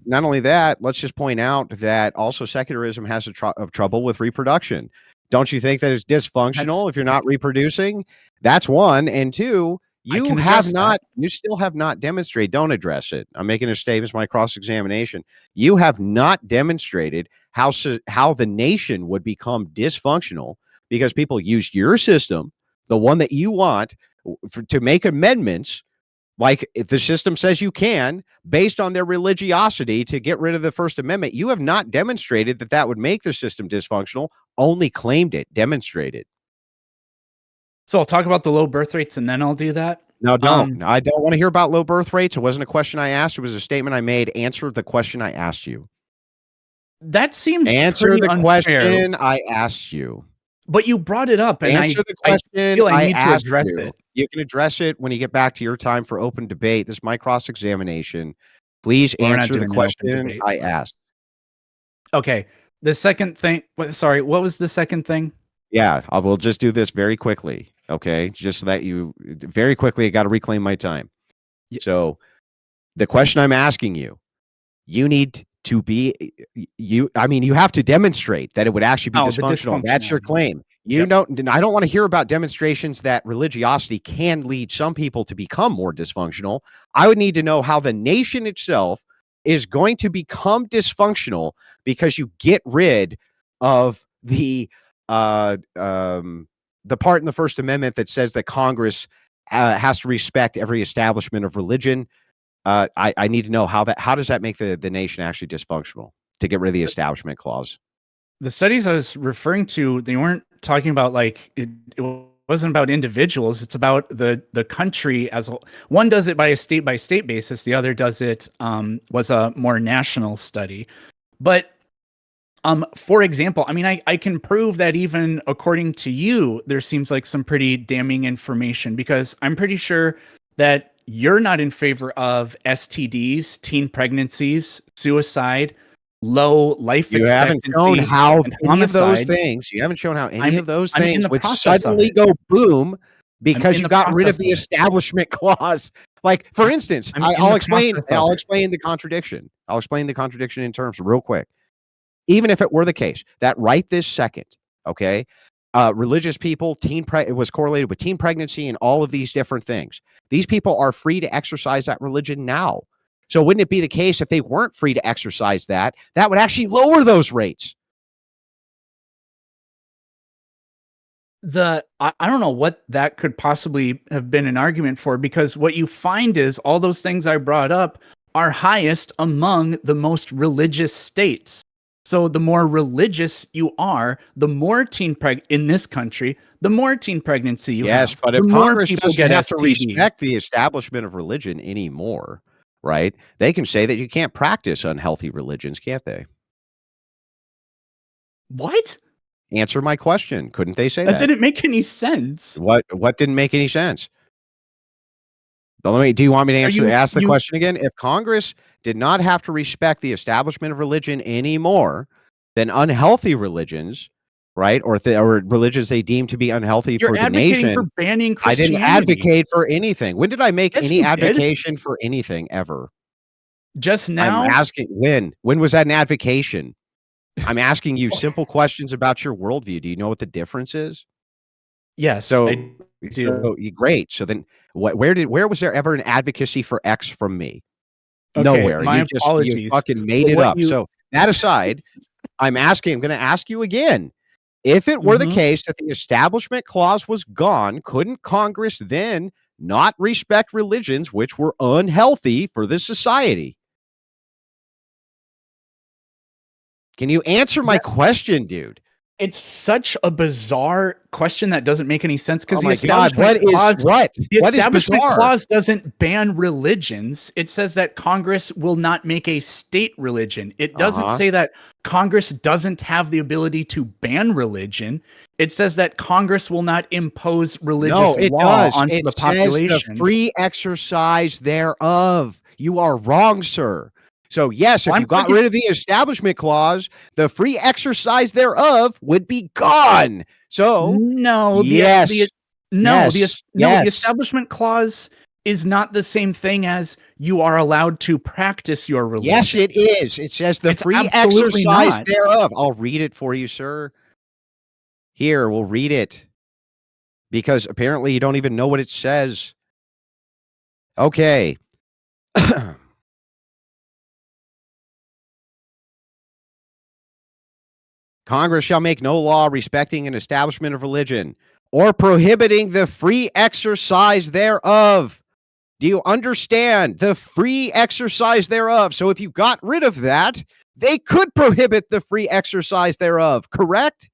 not only that, let's just point out that also secularism has trouble with reproduction. Don't you think that it's That's dysfunctional if you're not reproducing? That's one, and two, I can address that. you still have not demonstrated don't address it. I'm making a statement, it's my cross-examination. You have not demonstrated how the nation would become dysfunctional because people used your system, the one that you want, to make amendments like if the system says you can, based on their religiosity to get rid of the First Amendment. You have not demonstrated that that would make the system dysfunctional, only claimed it, demonstrated. So I'll talk about the low birth rates, and then I'll do that. No, don't. Um, I don't want to hear about low birth rates. It wasn't a question I asked. It was a statement I made. Answer the question I asked you. that seems Answer pretty the unfair, question I asked you. but you brought it up, and Answer the I question feel I I need to asked address you. it. You can address it when you get back to your time for open debate. This is my cross examination. Please We're not answer the doing an open question debate. I asked. Okay. The second thing, sorry, what was the second thing? Yeah, I will just do this very quickly, okay? Just so that you very quickly, I got to reclaim my time. Y- So, the question I'm asking you, you need to be I mean, you have to demonstrate that it would actually be Oh, the dysfunctional. That's your dysfunctionality. claim. You Yep. don't I don't want to hear about demonstrations that religiosity can lead some people to become more dysfunctional. I would need to know how the nation itself is going to become dysfunctional because you get rid of uh the part in the First Amendment that says that Congress has to respect every establishment of religion. I need to know how does that make the nation actually dysfunctional to get rid of the establishment clause? The studies I was referring to, they weren't talking about like it wasn't about individuals. It's about the country as a, one does it by state basis. The other does it was a more national study. But for example, I mean, I can prove that even according to you, there seems like some pretty damning information because I'm pretty sure that you're not in favor of STDs, teen pregnancies, suicide, low life You haven't shown expectancy, how and any of those homicides. things you haven't shown how any I'm of those I'm in things the would process of suddenly it. go boom I'm because in you the got rid of process the of it. establishment clause. Like, for instance, I'm in the process of I'll it. explain the contradiction. I'll explain the contradiction in terms real quick. Even if it were the case that right this second, okay, religious people, it was correlated with teen pregnancy and all of these different things. These people are free to exercise that religion now. So wouldn't it be the case if they weren't free to exercise that, that would actually lower those rates? I don't know what that could possibly have been an argument for because what you find is all those things I brought up are highest among the most religious states. So the more religious you are, the more in this country, the more teen pregnancy you Yes, have, but the if more Congress people doesn't get have to STDs. respect the establishment of religion anymore, right? They can say that you can't practice unhealthy religions, can't they? What? Answer my question. Couldn't they say That that? didn't make any sense. What didn't make any sense? Do you want me to So ask the you question again? If Congress did not have to respect the establishment of religion anymore, then unhealthy religions right? Or religions they deem to be unhealthy You're for the advocating nation. for banning I didn't Christianity. advocate for anything. When did I make Yes, any you did. advocation for anything ever? Just I'm now. asking when. When was that an advocation? I'm asking you simple questions about your worldview. Do you know what the difference is? Yes, I do. Great. So then where was there ever an advocacy for X from me? Okay, Nowhere. my You apologies. fucking made But it what up. you So that aside, I'm gonna ask you again. If it were the Mhm. case that the Establishment Clause was gone, couldn't Congress then not respect religions which were unhealthy for this society? Can you answer my That question, dude? it's such a bizarre question that doesn't make any sense because Oh my god, what is what? the What is Establishment bizarre? Clause doesn't ban religions. It says that Congress will not make a state religion. It doesn't Uh-huh. say that Congress doesn't have the ability to ban religion. It says that Congress will not impose religious No, it law does. onto It the says the population. free exercise thereof. You are wrong, sir. So, yes, Well, if I'm you got talking rid of the Establishment Clause, the free exercise thereof would be gone. So, No, yes, yes, the yes. Establishment Clause is not the same thing as you are allowed to practice your Yes, religion. it is. It says the It's free absolutely exercise not. thereof. I'll read it for you, sir. Here, we'll read it because apparently you don't even know what it says. Okay. Congress shall make no law respecting an establishment of religion or prohibiting the free exercise thereof. Do you understand? The free exercise thereof. So if you got rid of that, they could prohibit the free exercise thereof, correct?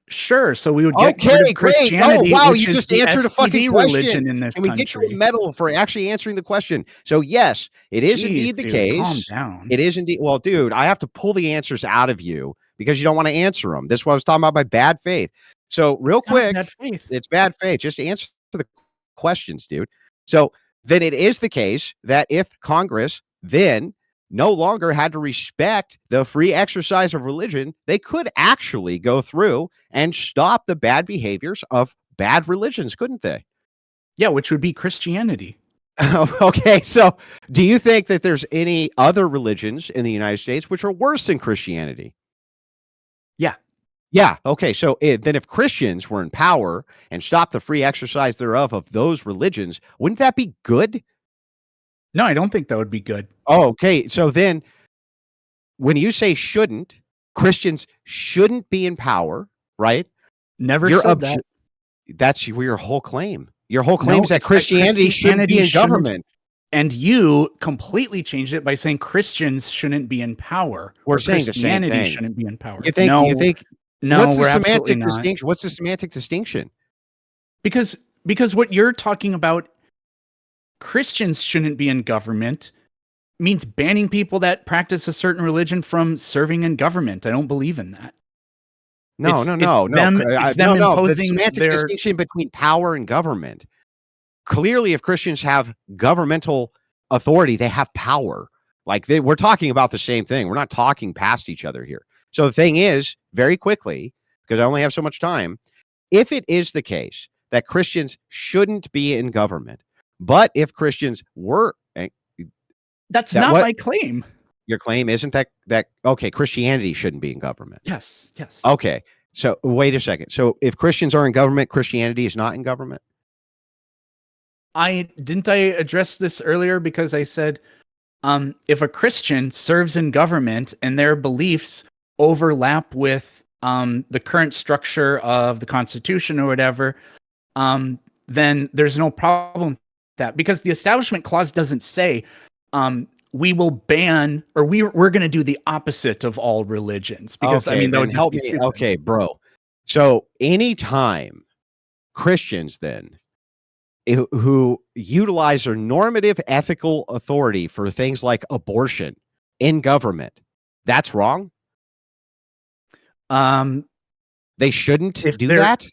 Sure. So we would get rid of Okay, great. Oh, Christianity, wow, which you is just the answered a fucking STD question. religion in this Can we get you a country. medal for actually answering the question? So, yes, it is Jeez, indeed the dude, calm case. down. It is indeed. Well, dude, I have to pull the answers out of you because you don't want to answer them. This is what I was talking about by bad faith. So, real It's not quick, bad faith. it's bad faith. Just answer the questions, dude. So, then it is the case that if Congress then no longer had to respect the free exercise of religion, they could actually go through and stop the bad behaviors of bad religions, couldn't they? Yeah, which would be Christianity. Okay, so do you think that there's any other religions in the United States which are worse than Christianity? Yeah. Yeah. Okay. So then, if Christians were in power and stopped the free exercise thereof of those religions, wouldn't that be good? No, I don't think that would be good. Oh, okay. So then, when you say shouldn't, Christians shouldn't be in power, right? Never You're said that. that's your whole claim. Your whole claim No, is that it's that Christianity shouldn't be Christianity in shouldn't. government. And you completely changed it by saying Christians shouldn't be in power We're or saying the same Christianity thing. shouldn't be in power. You No, think no, what's the we're absolutely semantic not. distinction? What's the semantic distinction? Because what you're talking about, Christians shouldn't be in government, means banning people that practice a certain religion from serving in government. I don't believe in that. No, no, no, no. It's them No, no. The imposing semantic their. distinction between power and government. Clearly, if Christians have governmental authority, they have power. Like we're talking about the same thing. We're not talking past each other here. So the thing is, very quickly, because I only have so much time, if it is the case that Christians shouldn't be in government, but if Christians were, That's that not what my claim. your claim isn't that okay? Christianity shouldn't be in government. Yes, yes. Okay, so wait a second. So if Christians are in government, Christianity is not in government. I address this earlier because I said if a Christian serves in government and their beliefs overlap with the current structure of the Constitution or whatever, then there's no problem with that because the Establishment Clause doesn't say we will ban or we're going to do the opposite of all religions because I Okay, mean that then would just help be me. stupid. Okay, bro. So anytime Christians then who utilize their normative ethical authority for things like abortion in government, that's wrong. Um, They shouldn't if do they're that.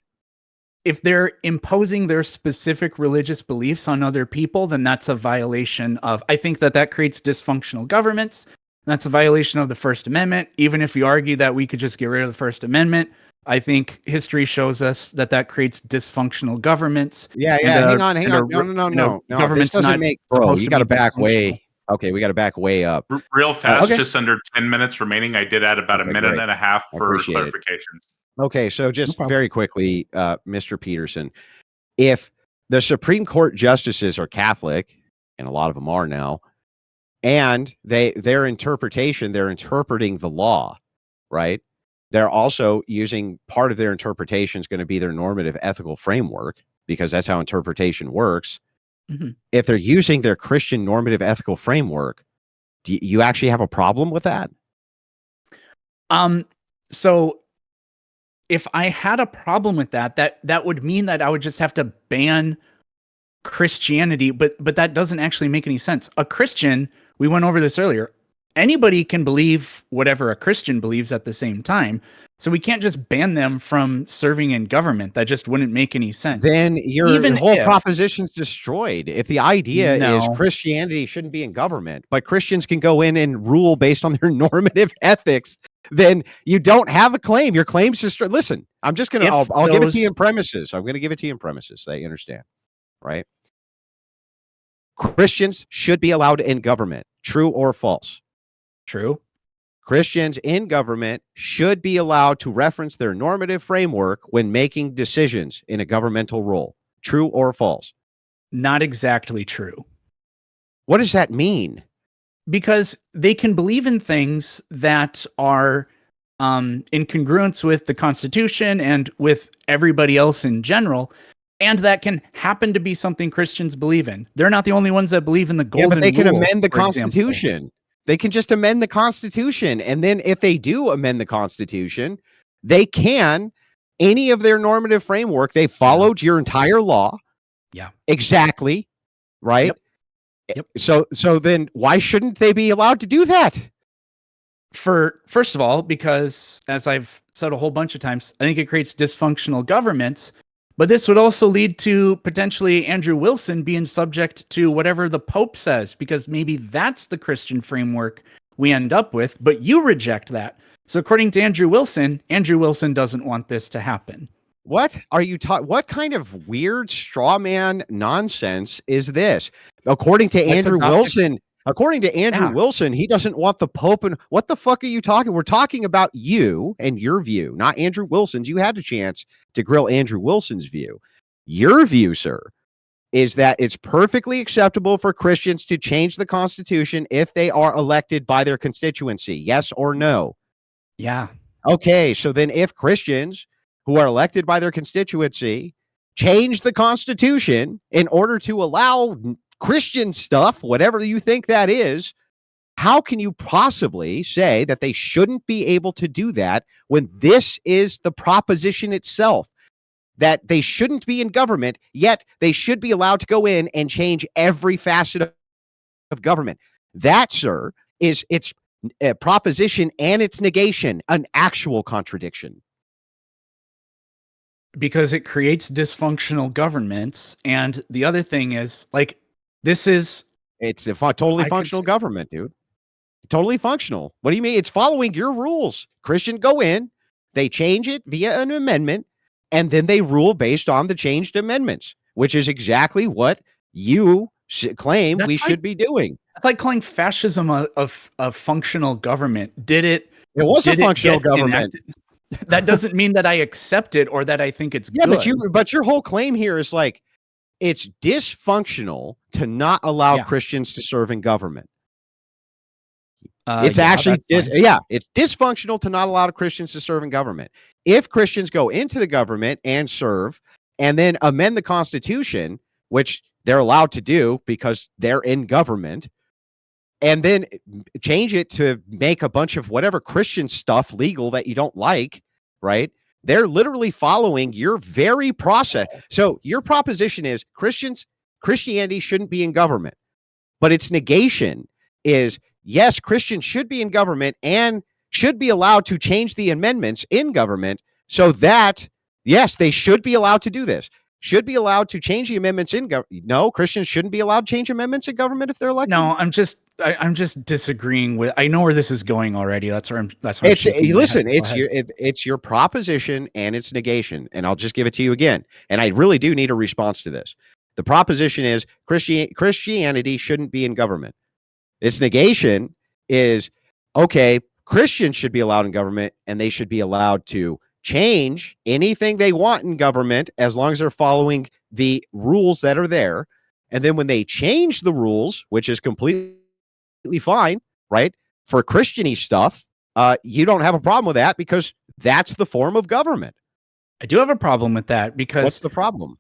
if they're imposing their specific religious beliefs on other people, then that's a violation of, I think that creates dysfunctional governments. That's a violation of the First Amendment. Even if you argue that we could just get rid of the First Amendment, I think history shows us that creates dysfunctional governments. Yeah, and hang on. No. This Government's doesn't not make, bro. supposed You to got be to back dysfunctional. way. Okay, we got to back way up. Real fast, Okay. just under 10 minutes remaining. I did add about a Okay, minute great. and a half I for appreciate it. clarifications. Okay, so just problem. very quickly, Mr. Peterson, if the Supreme Court justices are Catholic, and a lot of them are now, and their interpretation, they're interpreting the law, right? They're also using part of their interpretation is going to be their normative ethical framework, because that's how interpretation works. Mhm. If they're using their Christian normative ethical framework, do you actually have a problem with that? So if I had a problem with that would mean that I would just have to ban Christianity, but that doesn't actually make any sense. A Christian, we went over this earlier, anybody can believe whatever a Christian believes at the same time. So we can't just ban them from serving in government. That just wouldn't make any sense. Then your Even whole if- proposition's destroyed. If the idea is No. Christianity shouldn't be in government, but Christians can go in and rule based on their normative ethics, then you don't have a claim. Your claim's destroyed. Listen, I'm just going to, I'll give it to you in premises. I'm going to give it to you in premises so that you understand, right? Christians should be allowed in government. True or false? True. Christians in government should be allowed to reference their normative framework when making decisions in a governmental role. True or false? Not exactly true. What does that mean? Because they can believe in things that are in congruence with the Constitution and with everybody else in general, and that can happen to be something Christians believe in. They're not the only ones that believe in the golden rule. But they can amend the for example. Constitution. They can just amend the Constitution. And then if they do amend the Constitution, they can, any of their normative framework, they followed your entire law. Yeah. Exactly. Right? Yep. So then why shouldn't they be allowed to do that? First of all, because as I've said a whole bunch of times, I think it creates dysfunctional governments. But this would also lead to potentially Andrew Wilson being subject to whatever the Pope says, because maybe that's the Christian framework we end up with, but you reject that. So according to Andrew Wilson doesn't want this to happen. What are you talking? What kind of weird straw man nonsense is this? According to Andrew Wilson, he doesn't want the Pope. And what the fuck are you talking? We're talking about you and your view, not Andrew Wilson's. You had a chance to grill Andrew Wilson's view. Your view, sir, is that it's perfectly acceptable for Christians to change the Constitution if they are elected by their constituency. Yes or no? Yeah. Okay, so then if Christians who are elected by their constituency change the Constitution in order to allow Christian stuff, whatever you think that is, how can you possibly say that they shouldn't be able to do that when this is the proposition itself, that they shouldn't be in government, yet they should be allowed to go in and change every facet of government? That, sir, is its proposition and its negation, an actual contradiction. Because it creates dysfunctional governments. And the other thing is, like, it's a totally functional government, dude. Totally functional. What do you mean? It's following your rules. Christian go in, they change it via an amendment, and then they rule based on the changed amendments, which is exactly what you claim we should be doing. It's like calling fascism a functional government. It was a functional government. That doesn't mean that I accept it or that I think it's good. But your whole claim here is like, it's dysfunctional to not allow Christians to serve in government. It's it's dysfunctional to not allow Christians to serve in government. If Christians go into the government and serve and then amend the Constitution, which they're allowed to do because they're in government, and then change it to make a bunch of whatever Christian stuff legal that you don't like, right? They're literally following your very process. So your proposition is Christianity shouldn't be in government, but its negation is, yes, Christians should be in government and should be allowed to change the amendments in government so that, yes, they should be allowed to do this. should be allowed to change the amendments in government. No, Christians shouldn't be allowed to change amendments in government if they're elected. No, I'm just disagreeing with. I know where this is going already. That's where I'm. It's listen. It's your proposition and its negation, and I'll just give it to you again. And I really do need a response to this. The proposition is Christianity shouldn't be in government. Its negation is, okay, Christians should be allowed in government, and they should be allowed to change anything they want in government as long as they're following the rules that are there. And then when they change the rules, which is completely fine, right? For Christian-y stuff, you don't have a problem with that because that's the form of government. I do have a problem with that because what's the problem?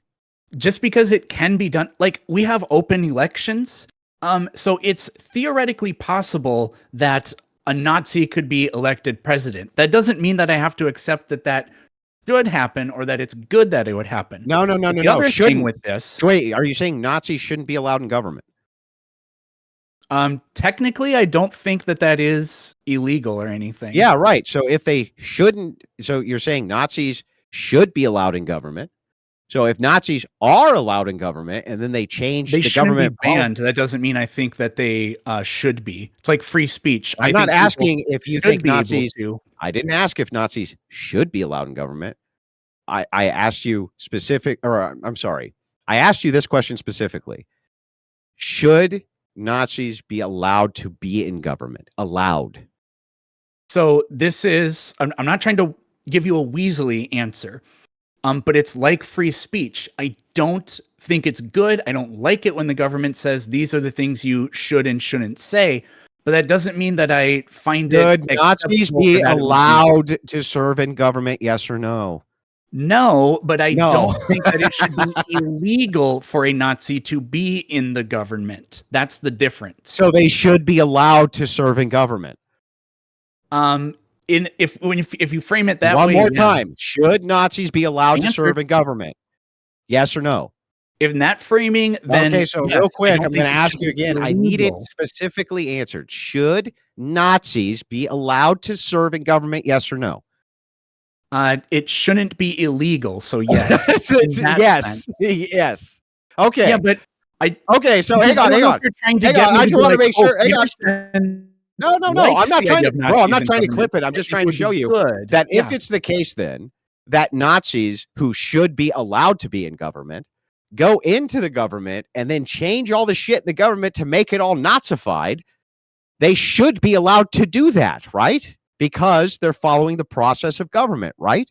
Just because it can be done, like we have open elections. So it's theoretically possible that a Nazi could be elected president. That doesn't mean that I have to accept that should happen or that it's good that it would happen. No. The other thing with this. Wait, are you saying Nazis shouldn't be allowed in government? Technically, I don't think that is illegal or anything. Yeah, right. So if they shouldn't, so you're saying Nazis should be allowed in government. So if Nazis are allowed in government and then they change the government be banned, that doesn't mean I think that they should be. It's like free speech. I'm not asking if you think Nazis. I didn't ask if Nazis should be allowed in government. I asked you I'm sorry. I asked you this question specifically. Should Nazis be allowed to be in government? Allowed. So this is, I'm not trying to give you a Weasley answer. But it's like free speech. I don't think it's good. I don't like it when the government says these are the things you should and shouldn't say. But that doesn't mean that I find it. Should Nazis be allowed to serve in government? Yes or no? No, but I don't think that it should be illegal for a Nazi to be in the government. That's the difference. So they should be allowed to serve in government. If you frame it that way, one more time, should Nazis be allowed to serve in government? Yes or no? In that framing, then okay. So yes, real quick, I'm going to ask you again. I need it specifically answered. Should Nazis be allowed to serve in government? Yes or no? It shouldn't be illegal. So yes, yes. Okay. Yeah, but okay. So hang on. I just want to make sure. Hang on. No. I'm not trying to, bro. I'm not trying to clip it. I'm just trying to show you that if it's the case, then that Nazis who should be allowed to be in government go into the government and then change all the shit in the government to make it all Nazified, they should be allowed to do that, right? Because they're following the process of government, right?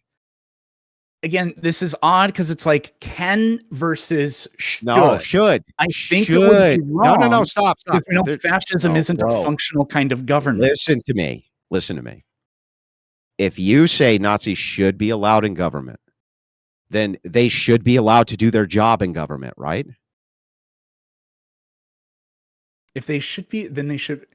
Again, this is odd because it's like can versus should. No, should. I think it would be wrong. No, stop. Because we know fascism isn't a functional kind of government. Listen to me. If you say Nazis should be allowed in government, then they should be allowed to do their job in government, right? If they should be, then they should.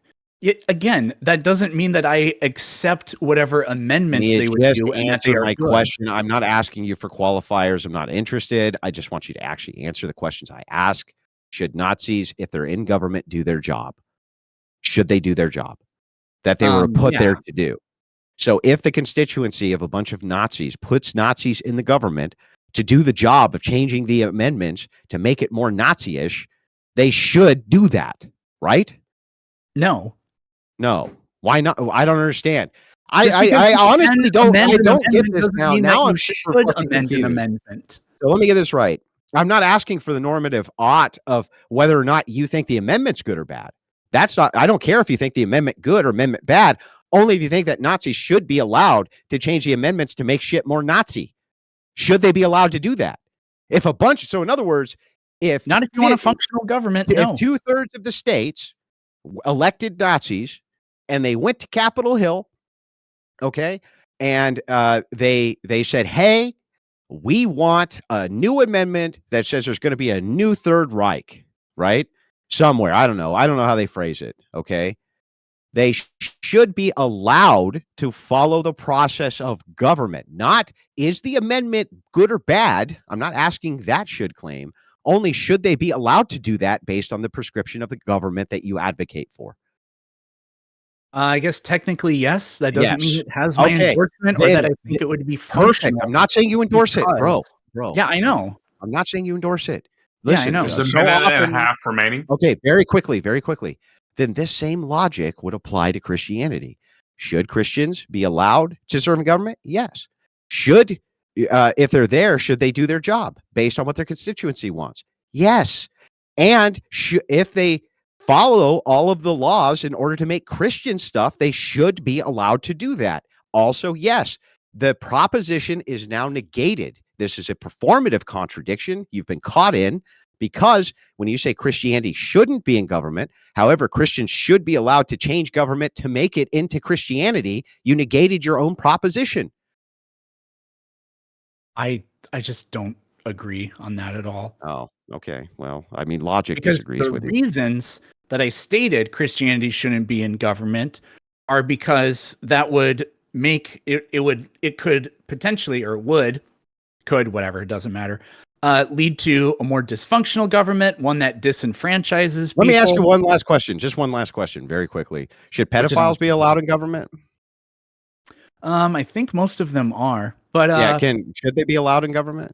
Again, that doesn't mean that I accept whatever amendments they would do. And answer my question. I'm not asking you for qualifiers. I'm not interested. I just want you to actually answer the questions I ask. Should Nazis, if they're in government, do their job? Should they do their job that they were put there to do? So if the constituency of a bunch of Nazis puts Nazis in the government to do the job of changing the amendments to make it more Nazi-ish, they should do that, right? No. Why not? I don't understand. I honestly don't. I don't get this now. Now I'm super fucking confused. Amendment. So let me get this right. I'm not asking for the normative ought of whether or not you think the amendment's good or bad. That's not. I don't care if you think the amendment good or amendment bad. Only if you think that Nazis should be allowed to change the amendments to make shit more Nazi. Should they be allowed to do that? So in other words, if not if you want a functional government, if 2/3 of the states elected Nazis and they went to Capitol Hill, okay, and they said, hey, we want a new amendment that says there's going to be a new Third Reich, right? Somewhere. I don't know how they phrase it, okay? They should be allowed to follow the process of government. Not, is the amendment good or bad? I'm not asking that should claim. Only should they be allowed to do that based on the prescription of the government that you advocate for? I guess technically, yes. That doesn't mean it has my endorsement or that I think it would be functional. Perfect. I'm not saying you endorse it, bro. Yeah, I know. I'm not saying you endorse it. Yeah, I Listen, know. There's a so minute and a often half remaining. okay, very quickly, very quickly. Then this same logic would apply to Christianity. Should Christians be allowed to serve in government? Yes. Should, if they're there, should they do their job based on what their constituency wants? Yes. And if they follow all of the laws in order to make Christian stuff, they should be allowed to do that. Also, yes. The proposition is now negated. This is a performative contradiction you've been caught in because when you say Christianity shouldn't be in government, however, Christians should be allowed to change government to make it into Christianity, you negated your own proposition. I just don't agree on that at all. Oh, okay. Well, I mean, logic Because disagrees the with you. reasons that I stated Christianity shouldn't be in government are because that would make it could potentially, or could, whatever, it doesn't matter, lead to a more dysfunctional government, one that disenfranchises people. Let me ask you one last question. Just one last question, very quickly. Should pedophiles be allowed in government? I think most of them are, but Yeah, should they be allowed in government?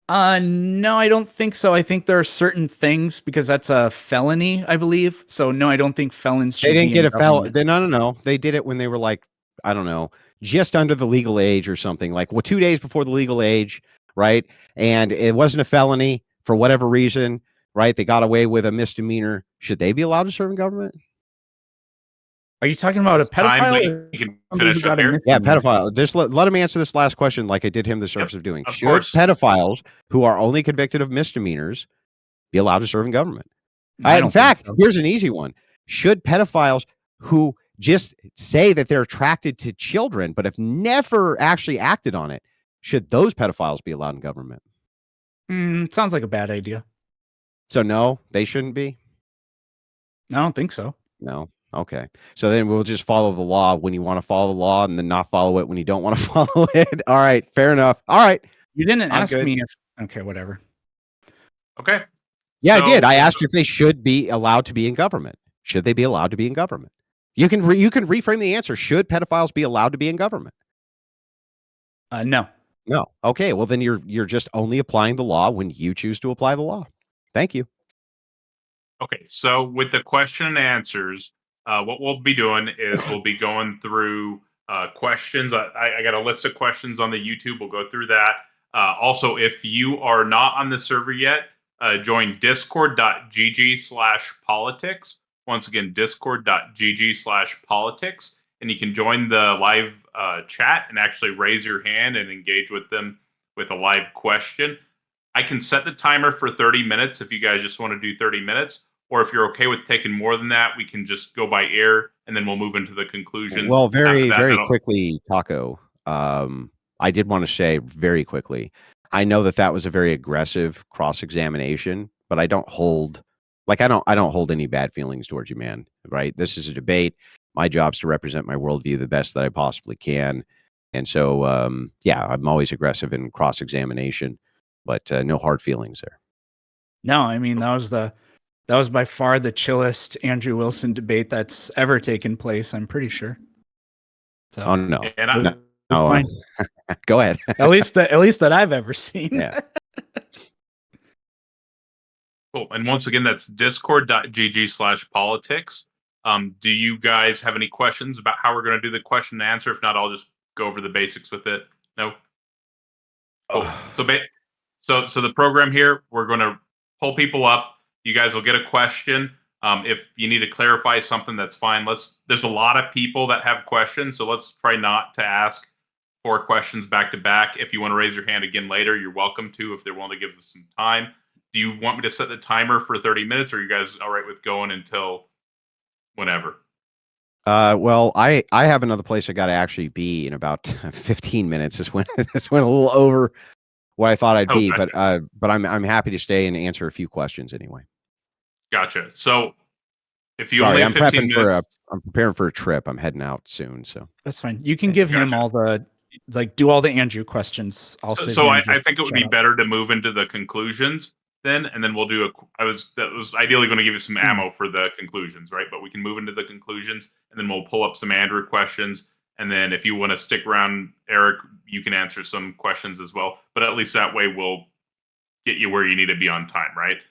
no, I don't think so. I think there are certain things because that's a felony, I believe. So no, I don't think felons should They didn't be get in a felon. government. No. They did it when they were like, I don't know, just under the legal age or something. Like 2 days before the legal age, right? And it wasn't a felony for whatever reason, right? They got away with a misdemeanor. Should they be allowed to serve in government? Are you talking about It's a time, but pedophile? you can Somebody who finish up got a here. Yeah, misdemeanor? pedophile. Just let him answer this last question like I did him the service of doing. of Should course. pedophiles who are only convicted of misdemeanors be allowed to serve in government? I don't In fact, think so. here's an easy one. Should pedophiles who just say that they're attracted to children but have never actually acted on it, should those pedophiles be allowed in government? Sounds like a bad idea. So no, they shouldn't be? I don't think so. No. Okay. So then we'll just follow the law when you want to follow the law and then not follow it when you don't want to follow it. All right. Fair enough. All right. You didn't I'm ask good. me if. Okay, whatever. Okay. Yeah, I So- did. I asked if they should be allowed to be in government. Should they be allowed to be in government? You can reframe the answer. Should pedophiles be allowed to be in government? No. No. Okay. Well, then you're just only applying the law when you choose to apply the law. Thank you. Okay, so with the question and answers, what we'll be doing is we'll be going through questions. I got a list of questions on the YouTube. We'll go through that. Also, if you are not on the server yet, join discord.gg/politics. Once again, discord.gg/politics. And you can join the live chat and actually raise your hand and engage with them with a live question. I can set the timer for 30 minutes if you guys just want to do 30 minutes. Or if you're okay with taking more than that, we can just go by air and then we'll move into the conclusions. Well, After very, that, very quickly, Taco. I did want to say very quickly, I know that was a very aggressive cross-examination, but I don't hold any bad feelings towards you, man. Right? This is a debate. My job's to represent my worldview the best that I possibly can. And so, yeah, I'm always aggressive in cross-examination, but no hard feelings there. No, I mean that was by far the chillest Andrew Wilson debate that's ever taken place, I'm pretty sure. So Oh no. And No, fine. Go ahead. at least that I've ever seen. Yeah. cool. And once again, that's discord.gg/politics. Do you guys have any questions about how we're going to do the question and answer? If not, I'll just go over the basics with it. No. Cool. So the program here, we're going to pull people up. You guys will get a question. If you need to clarify something, that's fine. There's a lot of people that have questions, so let's try not to ask 4 questions back to back. If you want to raise your hand again later, you're welcome to if they're willing to give us some time. Do you want me to set the timer for 30 minutes, or are you guys all right with going until whenever? Well, I have another place I got to actually be in about 15 minutes. This went a little over what I thought I'd be, Gotcha. but I'm happy to stay and answer a few questions anyway. Gotcha. So if you Sorry, only I'm have 15 minutes, I'm preparing for a trip. I'm heading out soon, so That's fine. You can give him Gotcha. all the do all the Andrew questions. So I think it would be better to move into the conclusions then, and then we'll do that was ideally going to give you some ammo for the conclusions, right? But we can move into the conclusions, and then we'll pull up some Andrew questions, and then if you want to stick around, Eric, you can answer some questions as well. But at least that way we'll get you where you need to be on time, right?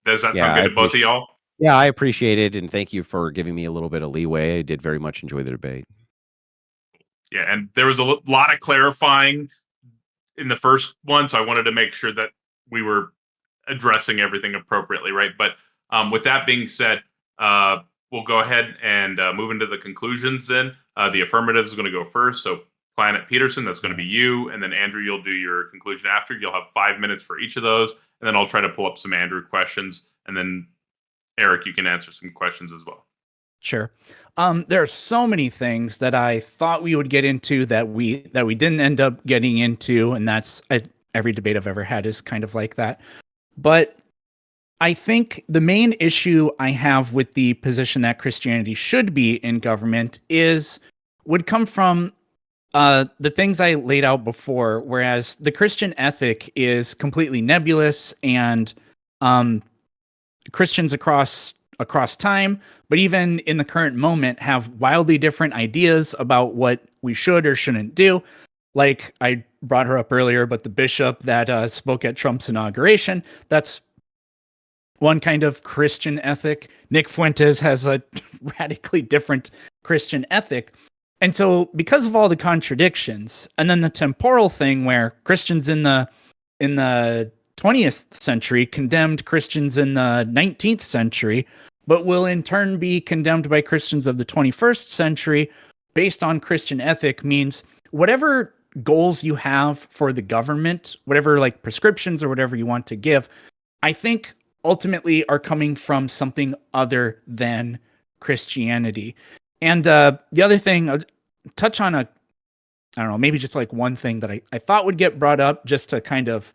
Does that Yeah, sound good to both of y'all? yeah, I appreciate it, and thank you for giving me a little bit of leeway. I did very much enjoy the debate. Yeah, and there was a lot of clarifying in the first one, so I wanted to make sure that we were addressing everything appropriately, right? But with that being said, we'll go ahead and move into the conclusions then. The affirmative is going to go first. So, Planet Peterson, that's going to be you. And then, Andrew, you'll do your conclusion after. You'll have 5 minutes for each of those. And then I'll try to pull up some Andrew questions. And then, Eric, you can answer some questions as well. Sure. There are so many things that I thought we would get into that we didn't end up getting into, and every debate I've ever had is kind of like that. But I think the main issue I have with the position that Christianity should be in government would come from the things I laid out before, whereas the Christian ethic is completely nebulous, and Christians across time, but even in the current moment, have wildly different ideas about what we should or shouldn't do. Like I brought her up earlier, but the bishop that spoke at Trump's inauguration, that's one kind of Christian ethic. Nick Fuentes has a radically different Christian ethic. And so because of all the contradictions, and then the temporal thing where Christians in the 20th century condemned Christians in the 19th century, but will in turn be condemned by Christians of the 21st century based on Christian ethic, means whatever goals you have for the government, whatever like prescriptions or whatever you want to give, I think ultimately are coming from something other than Christianity. And the other thing, I'll touch on I don't know, maybe just like one thing that I thought would get brought up just to kind of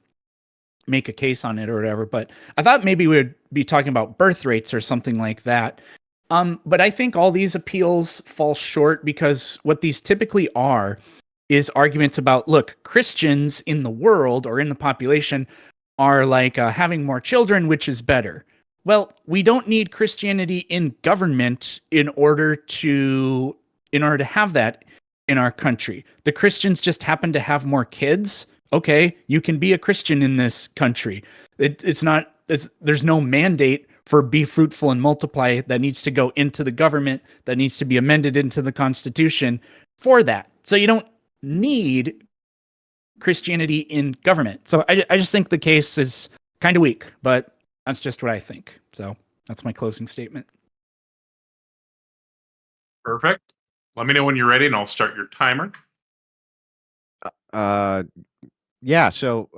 make a case on it or whatever, but I thought maybe we would be talking about birth rates or something like that. But I think all these appeals fall short, because what these typically are is arguments about, look, Christians in the world or in the population are like having more children, which is better. Well, we don't need Christianity in government in order to have that in our country. The Christians just happen to have more kids. Okay, you can be a Christian in this country. There's no mandate for be fruitful and multiply that needs to go into the government, that needs to be amended into the Constitution for that. So you don't need Christianity in government. So I just think the case is kind of weak, but that's just what I think. So that's my closing statement. Perfect. Let me know when you're ready, and I'll start your timer. Yeah, so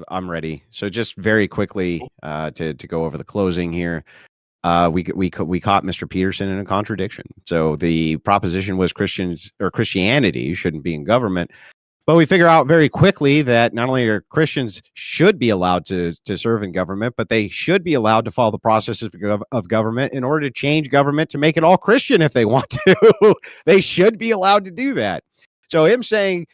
I'm ready. So just very quickly to go over the closing here. We caught Mr. Peterson in a contradiction. So the proposition was Christianity shouldn't be in government, but we figure out very quickly that not only are Christians should be allowed to serve in government, but they should be allowed to follow the processes of government in order to change government to make it all Christian if they want to. They should be allowed to do that. So him saying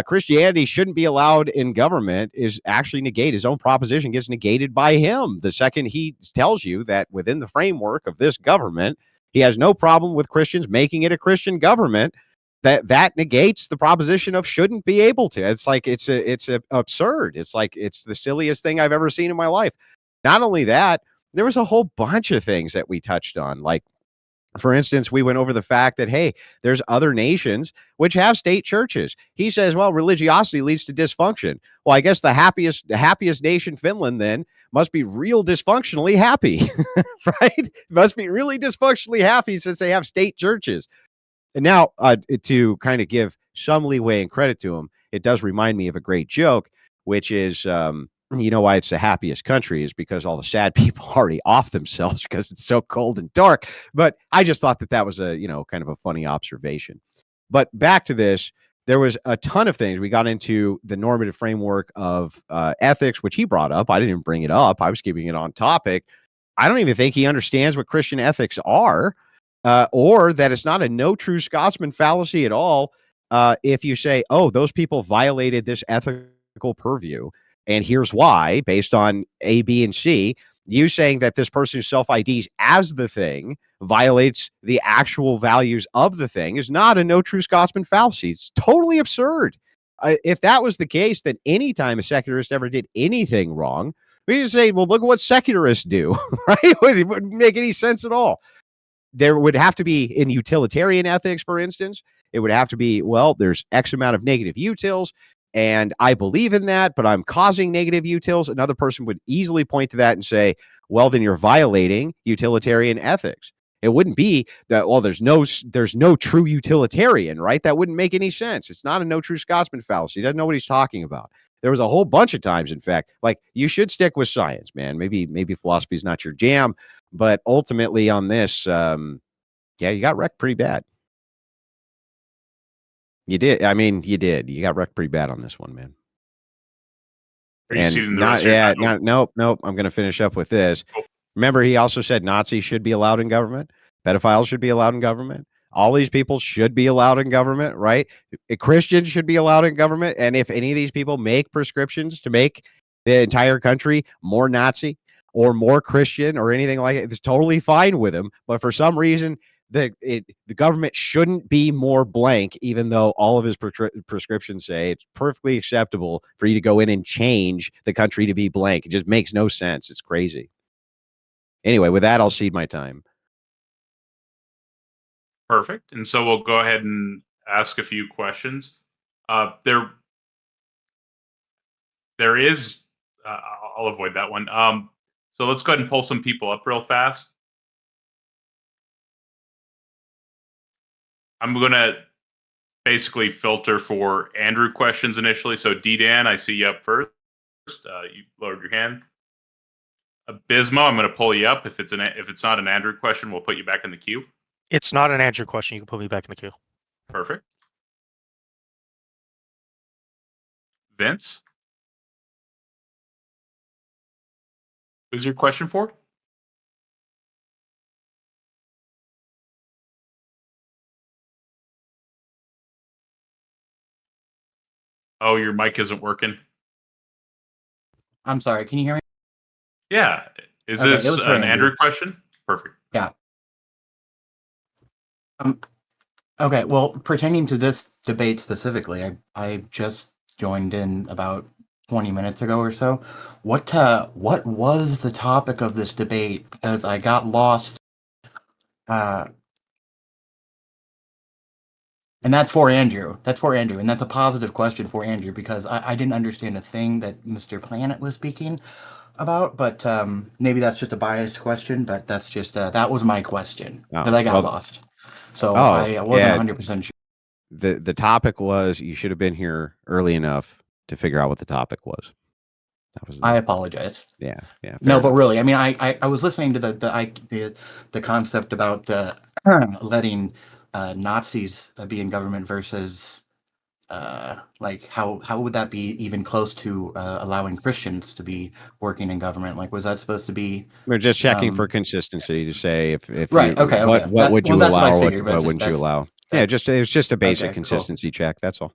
Christianity shouldn't be allowed in government is actually his own proposition gets negated by him the second he tells you that within the framework of this government, he has no problem with Christians making it a Christian government. That negates the proposition of shouldn't be able to. It's like it's absurd. It's like it's the silliest thing I've ever seen in my life. Not only that, there was a whole bunch of things that we touched on, like, for instance, we went over the fact that, hey, there's other nations which have state churches. He says, well, religiosity leads to dysfunction. Well, I guess the happiest nation, Finland, then must be real dysfunctionally happy, right? Must be really dysfunctionally happy since they have state churches. And now, to kind of give some leeway and credit to him, it does remind me of a great joke, which is, you know why it's the happiest country is because all the sad people are already off themselves because it's so cold and dark. But I just thought that was a, kind of a funny observation. But back to this, there was a ton of things. We got into the normative framework of ethics, which he brought up. I didn't even bring it up. I was keeping it on topic. I don't even think he understands what Christian ethics are. Or that it's not a no true Scotsman fallacy at all. If you say, oh, those people violated this ethical purview, and here's why, based on A, B, and C, you saying that this person who self-IDs as the thing violates the actual values of the thing is not a no true Scotsman fallacy. It's totally absurd. if that was the case, then anytime a secularist ever did anything wrong, we just say, well, look at what secularists do, right? It wouldn't make any sense at all. There would have to be in utilitarian ethics, for instance, it would have to be, well, there's X amount of negative utils, and I believe in that, but I'm causing negative utils. Another person would easily point to that and say, well, then you're violating utilitarian ethics. It wouldn't be that, well, there's no true utilitarian, right? That wouldn't make any sense. It's not a no true Scotsman fallacy. He doesn't know what he's talking about. There was a whole bunch of times, in fact, like you should stick with science, man. Maybe philosophy is not your jam, but ultimately on this, yeah, you got wrecked pretty bad. You did. I mean, you did. You got wrecked pretty bad on this one, man. Are you And ceding the rest of your time? nope. I'm going to finish up with this. Oh. Remember, he also said Nazis should be allowed in government. Pedophiles should be allowed in government. All these people should be allowed in government, right? Christians should be allowed in government. And if any of these people make prescriptions to make the entire country more Nazi or more Christian or anything like it, it's totally fine with them. But for some reason, the government shouldn't be more blank, even though all of his prescriptions say it's perfectly acceptable for you to go in and change the country to be blank. It just makes no sense. It's crazy. Anyway, with that, I'll cede my time. Perfect. And so we'll go ahead and ask a few questions. There is, I'll avoid that one. So let's go ahead and pull some people up real fast. I'm going to basically filter for Andrew questions initially. So D-Dan, I see you up first. You lowered your hand. Abysmo, I'm going to pull you up. If it's not an Andrew question, we'll put you back in the queue. It's not an Andrew question. You can put me back in the queue. Perfect. Vince, who's your question for? Oh, your mic isn't working. I'm sorry. Can you hear me? Yeah. Is Okay, this it was for an Andrew. Andrew question? Perfect. Yeah. Okay. Well, pertaining to this debate specifically, I just joined in about 20 minutes ago or so. What was the topic of this debate? Because I got lost. And that's for Andrew. That's for Andrew, and that's a positive question for Andrew because I didn't understand a thing that Mr. Planet was speaking about, but maybe that's just a biased question. But that's just that was my question because I got lost, so I wasn't 100% sure. The topic was you should have been here early enough to figure out what the topic was. That was. I apologize. Yeah. No, but really, I mean, I was listening to the concept about the letting Nazis be in government versus like how would that be even close to allowing Christians to be working in government? Like, was that supposed to be? We're just checking for consistency to say if right. You, okay. What would you that's what I allow? figured, What wouldn't you allow? Yeah, it was just a basic consistency check. That's all.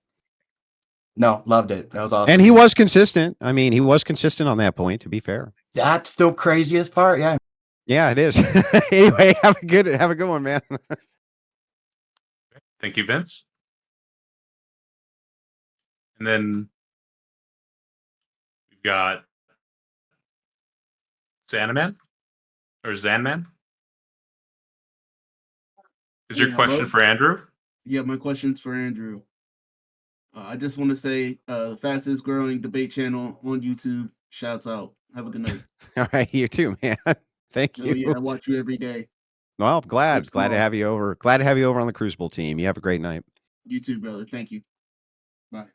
No, loved it. That was awesome. And he was consistent. I mean, he was consistent on that point. To be fair, that's the craziest part. Yeah. Yeah, it is. Anyway, have a good one, man. Thank you, Vince. And then we've got Zanman or Zanman. Is your question for Andrew? Yeah, my question's for Andrew. I just want to say, fastest growing debate channel on YouTube. Shouts out. Have a good night. All right, you too, man. Thank you. Yeah, I watch you every day. Well, glad to have you over. Glad to have you over on the Crucible team. You have a great night. You too, brother. Thank you. Bye.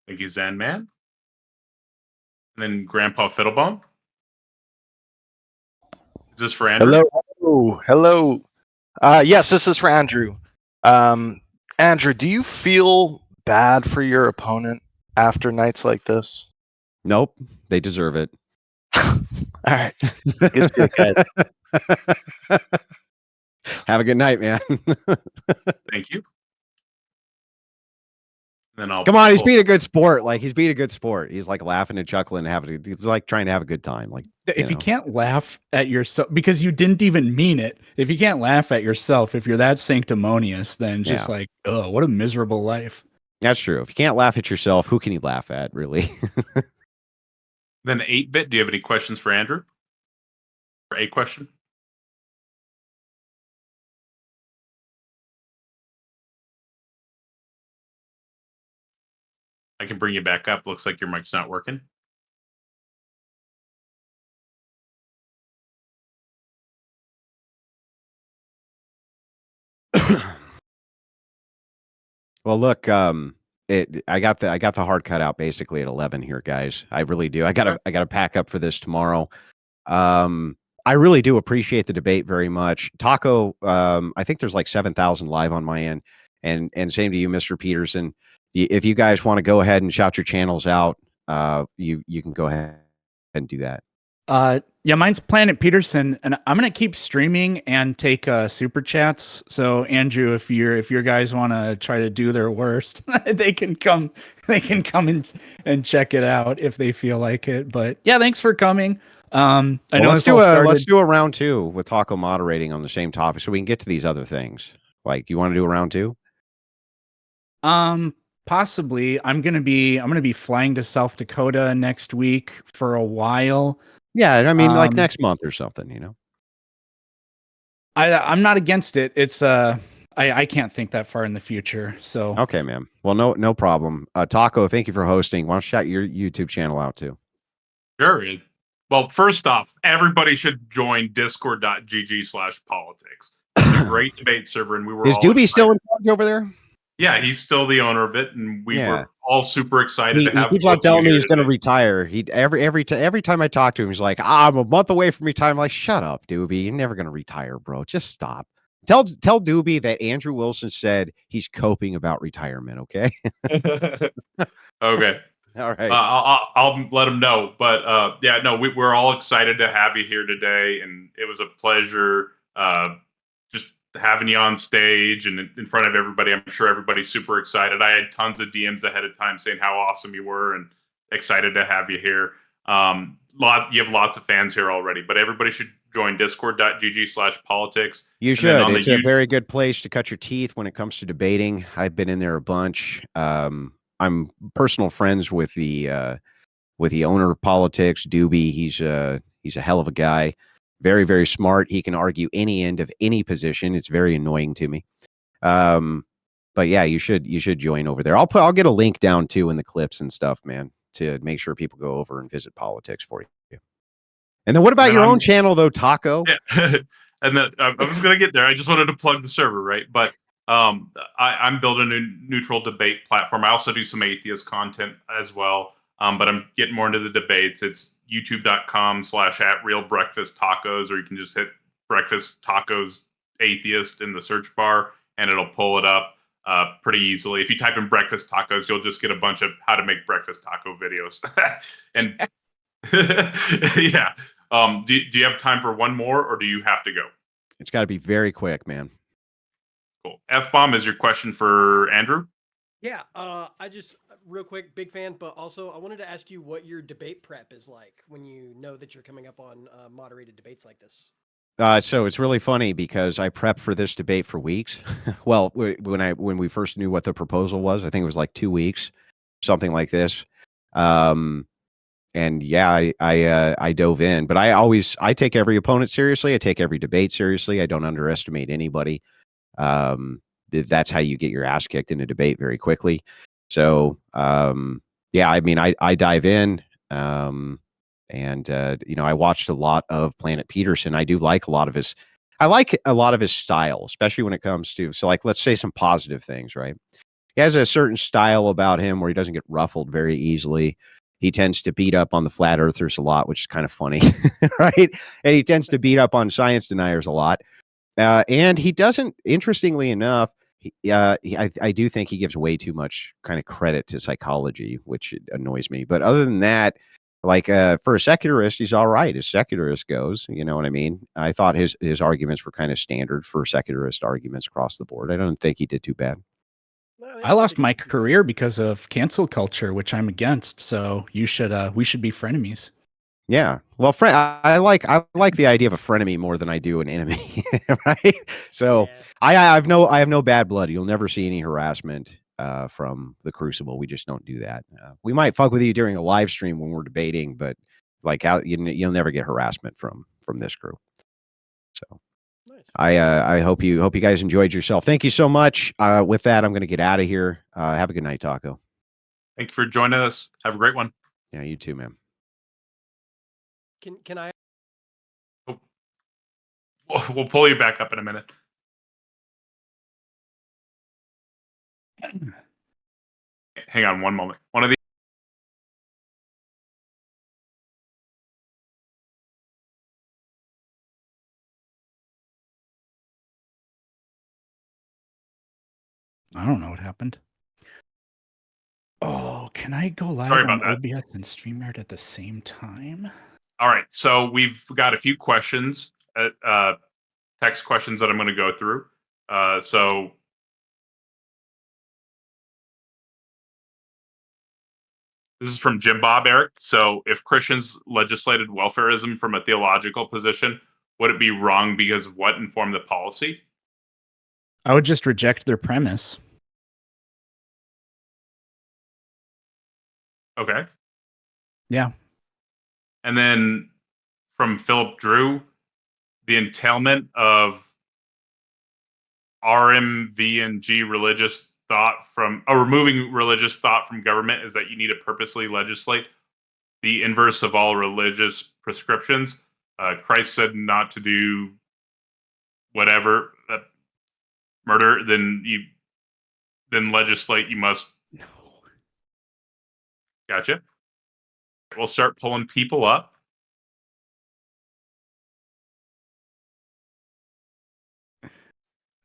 Thank you, Zanman. And then Grandpa Fiddlebone. Is this for Andrew? Hello. Yes, this is for Andrew. Andrew, do you feel bad for your opponent after nights like this? Nope, they deserve it. All right. Good, guys. Have a good night, man. Thank you. Then I'll come on. He's being a good sport. Like he's being a good sport. He's like laughing and chuckling, and he's like trying to have a good time. Like if you can't laugh at yourself because you didn't even mean it. If you can't laugh at yourself, if you're that sanctimonious, then just like, oh, what a miserable life. That's true. If you can't laugh at yourself, who can you laugh at, really? Then 8-Bit, do you have any questions for Andrew? For a question? I can bring you back up. Looks like your mic's not working. Well, look, I got the hard cut out basically at 11 here, guys. I really do. I gotta pack up for this tomorrow. I really do appreciate the debate very much. Taco, I think there's like 7,000 live on my end, and same to you, Mr. Peterson. If you guys want to go ahead and shout your channels out, you can go ahead and do that. Yeah, mine's Planet Peterson, and I'm gonna keep streaming and take super chats. So Andrew, if your guys want to try to do their worst, they can come and check it out if they feel like it. But yeah, thanks for coming. I know let's do a round 2 with Taco moderating on the same topic, so we can get to these other things. Like, you want to do a round 2? Possibly. I'm gonna be flying to South Dakota next week for a while. Yeah, I mean, like next month or something, you know. I'm not against it. It's I can't think that far in the future. So okay, man. Well, no problem. Taco, thank you for hosting. Why don't you shout your YouTube channel out too? Sure. Well, first off, everybody should join discord.gg/politics. It's a great debate server, and we were Is all Doobie excited. still in charge over there? Yeah, he's still the owner of it, and we Yeah. were all super excited to have. He keeps on telling me he's going to retire. He every time I talk to him, he's like, "I'm a month away from retire." I'm like, "Shut up, Doobie. You're never going to retire, bro. Just stop." Tell Doobie that Andrew Wilson said he's coping about retirement. Okay. Okay. All right. I'll let him know. But yeah, no, we're all excited to have you here today, and it was a pleasure just having you on stage and in front of everybody. I'm sure everybody's super excited. I had tons of DMs ahead of time saying how awesome you were and excited to have you here. You have lots of fans here already, but everybody should join discord.gg/politics. You should. It's a very good place to cut your teeth when it comes to debating. I've been in there a bunch. I'm personal friends with the owner of Politics, Doobie. He's a hell of a guy. Very, very smart. He can argue any end of any position. It's very annoying to me. But yeah, you should join over there. I'll get a link down too in the clips and stuff, man, to make sure people go over and visit Politics for you. And then what about your own channel though, Taco? Yeah. And then I was going to get there. I just wanted to plug the server, right? But I'm building a neutral debate platform. I also do some atheist content as well. But I'm getting more into the debates. It's youtube.com/@realbreakfasttacos, or you can just hit breakfast tacos atheist in the search bar and it'll pull it up pretty easily. If you type in breakfast tacos, you'll just get a bunch of how to make breakfast taco videos. And yeah. Do you have time for one more, or do you have to go? It's got to be very quick, man. Cool. F-bomb is your question for Andrew? Yeah, I just real quick, big fan, but also I wanted to ask you what your debate prep is like when you know that you're coming up on moderated debates like this. So it's really funny because I prepped for this debate for weeks. Well, when we first knew what the proposal was, I think it was like 2 weeks, something like this. And yeah, I dove in, but I take every opponent seriously. I take every debate seriously. I don't underestimate anybody. That's how you get your ass kicked in a debate very quickly. So yeah, I mean, I dive in, and I watched a lot of Planet Peterson. I do like a lot of his. I like a lot of his style, especially when it comes to like let's say some positive things, right? He has a certain style about him where he doesn't get ruffled very easily. He tends to beat up on the flat earthers a lot, which is kind of funny, right? And he tends to beat up on science deniers a lot. And he doesn't, interestingly enough, I do think he gives way too much kind of credit to psychology, which annoys me. But other than that, like for a secularist, he's all right as secularist goes. You know what I mean? I thought his arguments were kind of standard for secularist arguments across the board. I don't think he did too bad. I lost my career because of cancel culture, which I'm against. So we should be frenemies. Yeah. Well, I like the idea of a frenemy more than I do an enemy, right? So yeah. I have no bad blood. You'll never see any harassment. from the Crucible. We just don't do that. We might fuck with you during a live stream when we're debating, but like you'll never get harassment from this crew. So Nice. I hope you guys enjoyed yourself. Thank you so much. With that, I'm going to get out of here. Have a good night, Taco. Thank you for joining us. Have a great one. Yeah, you too, man. Can I? We'll pull you back up in a minute. Hang on one moment. One of the I don't know what happened. Oh, can I go live Sorry on about that. OBS and StreamYard at the same time? All right, so we've got a few questions, text questions that I'm going to go through. So this is from Jim Bob Eric. So if Christians legislated welfarism from a theological position, would it be wrong because of what informed the policy? I would just reject their premise. Okay. Yeah. And then from Philip Drew, the entailment of RMV and G religious thought from removing religious thought from government is that you need to purposely legislate the inverse of all religious prescriptions. Christ said not to do whatever murder, then legislate you must. No. Gotcha. We'll start pulling people up.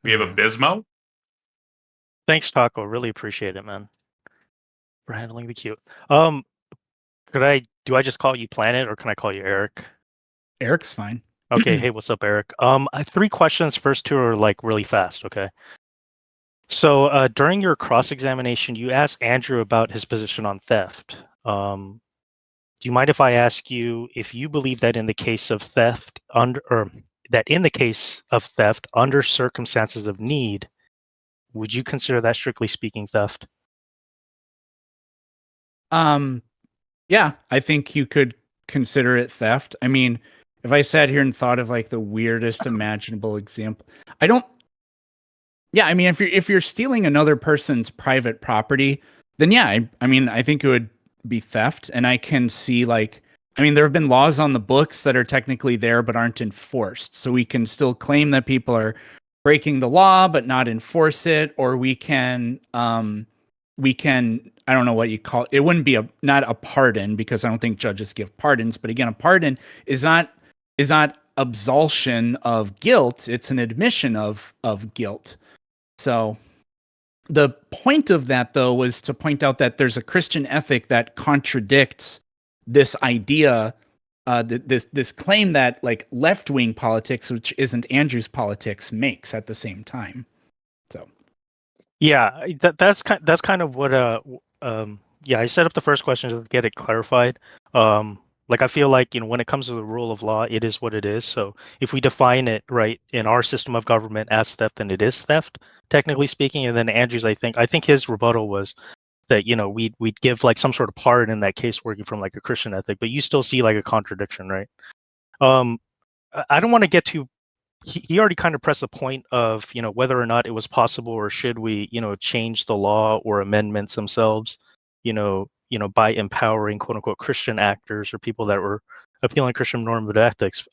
We have Abismo. Thanks, Taco. Really appreciate it, man, for handling the queue. Do I just call you Planet or can I call you Eric? Eric's fine. Okay, hey, what's up, Eric? I have 3 questions. First 2 are like really fast, okay? So during your cross-examination, you asked Andrew about his position on theft. Do you mind if I ask you if you believe that in the case of theft under circumstances of need, would you consider that strictly speaking theft? Yeah, I think you could consider it theft. I mean, if I sat here and thought of like the weirdest imaginable example, I mean, if you're stealing another person's private property, then yeah, I mean, I think it would be theft. And I can see like, I mean, there have been laws on the books that are technically there but aren't enforced. So we can still claim that people are breaking the law but not enforce it, or we can I don't know what you call it. It wouldn't be not a pardon, because I don't think judges give pardons, but again, a pardon is not absolution of guilt, it's an admission of guilt. So the point of that, though, was to point out that there's a Christian ethic that contradicts this idea, this claim that like left-wing politics, which isn't Andrew's politics, makes at the same time. So Yeah, that's kind of what yeah, I set up the first question to get it clarified. Like I feel like, when it comes to the rule of law, it is what it is. So if we define it right in our system of government as theft, then it is theft, technically speaking. And then Andrew's, I think his rebuttal was that, we'd give like some sort of pardon in that case working from like a Christian ethic, but you still see like a contradiction, right? I don't want to get too. He already kind of pressed the point of, whether or not it was possible or should we, change the law or amendments themselves, by empowering quote unquote Christian actors or people that were appealing Christian normative ethics.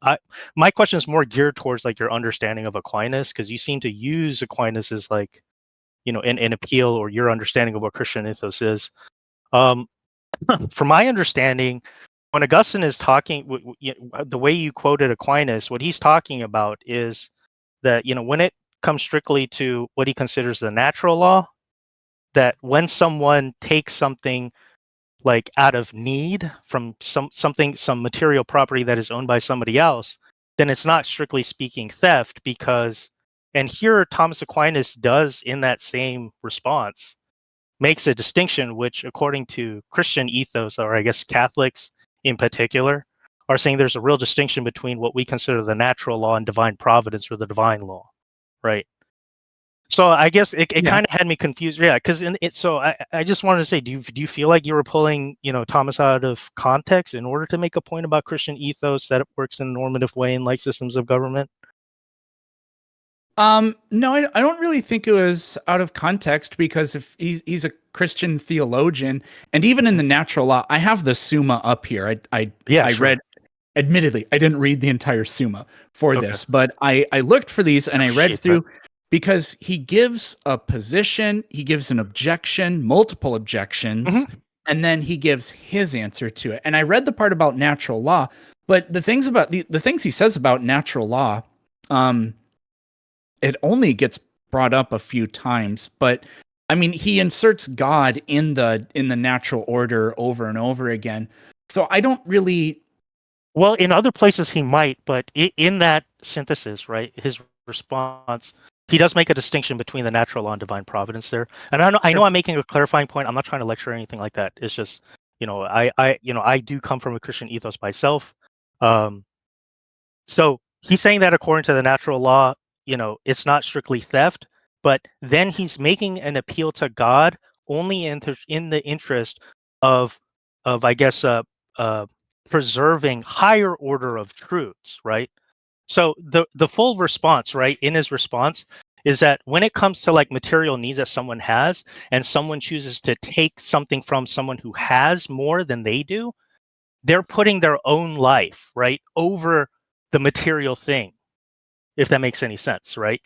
My question is more geared towards like your understanding of Aquinas, because you seem to use Aquinas as like, an appeal, or your understanding of what Christian ethos is. From my understanding, when Augustine is talking, the way you quoted Aquinas, what he's talking about is that, when it comes strictly to what he considers the natural law, that when someone takes something like out of need from some material property that is owned by somebody else, then it's not strictly speaking theft, because, and here Thomas Aquinas does in that same response, makes a distinction, which according to Christian ethos, or I guess Catholics in particular, are saying there's a real distinction between what we consider the natural law and divine providence, or the divine law, right? So I guess it Yeah. kind of had me confused. Yeah, because so I just wanted to say, do you feel like you were pulling Thomas out of context in order to make a point about Christian ethos that it works in a normative way in like systems of government? No, I don't really think it was out of context, because if he's a Christian theologian, and even in the natural law, I have the Summa up here. Yeah, I sure. read, admittedly, I didn't read the entire Summa for Okay. this, but I looked for these and I read Appreciate through, because he gives a position, he gives an objection, multiple objections, and then he gives his answer to it. And I read the part about natural law, but the things about the things he says about natural law, it only gets brought up a few times, but I mean, he inserts God in the natural order over and over again. So I don't really. Well, in other places he might, but in that synthesis, right, his response, he does make a distinction between the natural law and divine providence there. And I know I'm making a clarifying point. I'm not trying to lecture or anything like that. It's just, I do come from a Christian ethos myself. So he's saying that according to the natural law, it's not strictly theft, but then he's making an appeal to God only in the interest of I guess preserving higher order of truths, right? So the full response, right, in his response is that when it comes to like material needs that someone has, and someone chooses to take something from someone who has more than they do, they're putting their own life, right, over the material thing, if that makes any sense, right?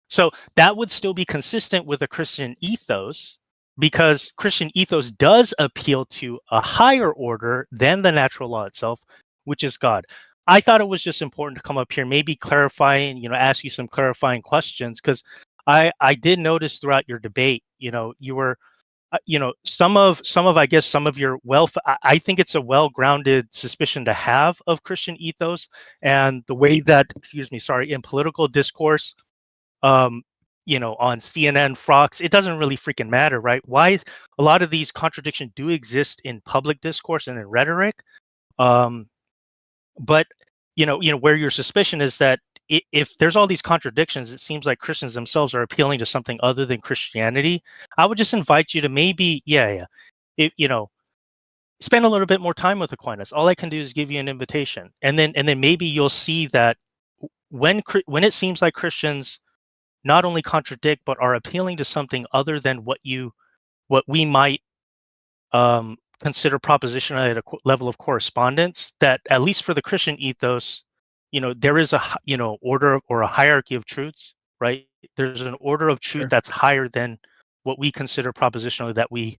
So that would still be consistent with a Christian ethos, because Christian ethos does appeal to a higher order than the natural law itself, which is God. I thought it was just important to come up here, maybe clarifying, ask you some clarifying questions, because I did notice throughout your debate, you were some of I guess some of your I think it's a well-grounded suspicion to have of Christian ethos, and the way that, excuse me, sorry, in political discourse, on CNN, Fox, it doesn't really freaking matter, right? Why a lot of these contradictions do exist in public discourse and in rhetoric, but where your suspicion is that if there's all these contradictions, it seems like Christians themselves are appealing to something other than Christianity. I would just invite you to maybe, if, spend a little bit more time with Aquinas. All I can do is give you an invitation, and then maybe you'll see that when it seems like Christians not only contradict but are appealing to something other than what we might consider propositional at a level of correspondence, that at least for the Christian ethos, there is a order or a hierarchy of truths, right? There's an order of truth Sure. that's higher than what we consider propositionally, that we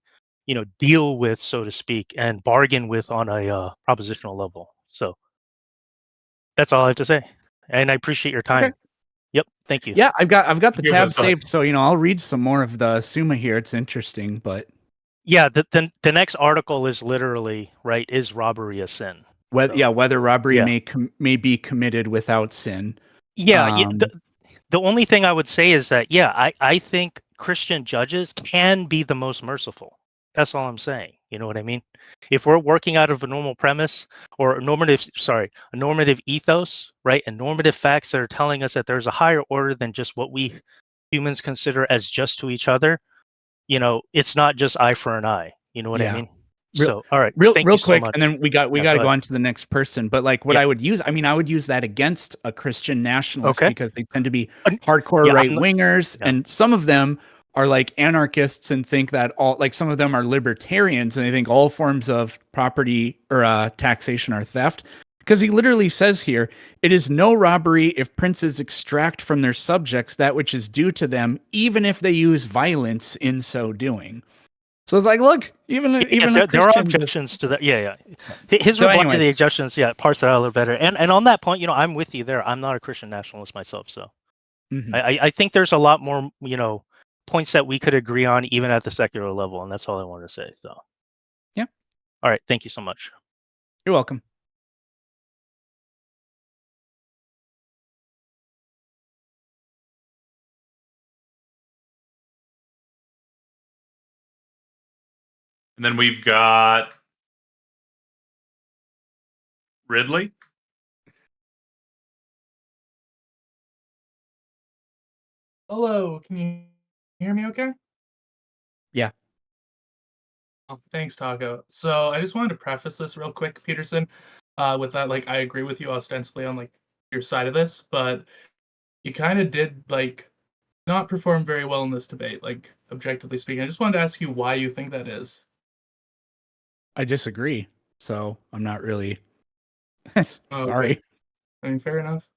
deal with, so to speak, and bargain with on a propositional level. So that's all I have to say, and I appreciate your time. Okay. Yep, thank you. Yeah, I've got the Give tab us saved, so I'll read some more of the Summa here. It's interesting, but Yeah, the next article is literally, right, is robbery a sin? whether robbery Yeah. may be committed without sin. Yeah, Um, the only thing I would say is that, I think Christian judges can be the most merciful. That's all I'm saying. You know what I mean? If we're working out of a normal premise, or a normative ethos, right? And normative facts that are telling us that there's a higher order than just what we humans consider as just to each other, it's not just eye for an eye. You know what I Yeah. mean? Real, So, all right. Thank you so quick, much. and then we got Yeah, to go go ahead. on to the next person. But like, what Yeah. I would use, I would use that against a Christian nationalist, Okay. because they tend to be And- hardcore yeah, right I'm not- wingers, yeah. and some of them are like anarchists and think that all, like, some of them are libertarians and they think all forms of property or taxation are theft. Because he literally says here, it is no robbery if princes extract from their subjects that which is due to them, even if they use violence in so doing. So it's like, look, even a There are Christian. objections to that. Yeah. His So reply to anyways. the objections, parse that out a little better. And on that point, I'm with you there. I'm not a Christian nationalist myself, so Mhm. I think there's a lot more, points that we could agree on even at the secular level, and that's all I wanted to say. So, Yeah. All right, thank you so much. You're welcome. And then we've got Ridley. Hello, can you You hear me okay? Yeah. Oh, thanks, Taco. So I just wanted to preface this real quick, Peterson, with that, like, I agree with you ostensibly on, like, your side of this, but you kind of did, like, not perform very well in this debate, like, objectively speaking. I just wanted to ask you why you think that is. I disagree. So I'm not really Oh, sorry. okay. I mean, fair enough.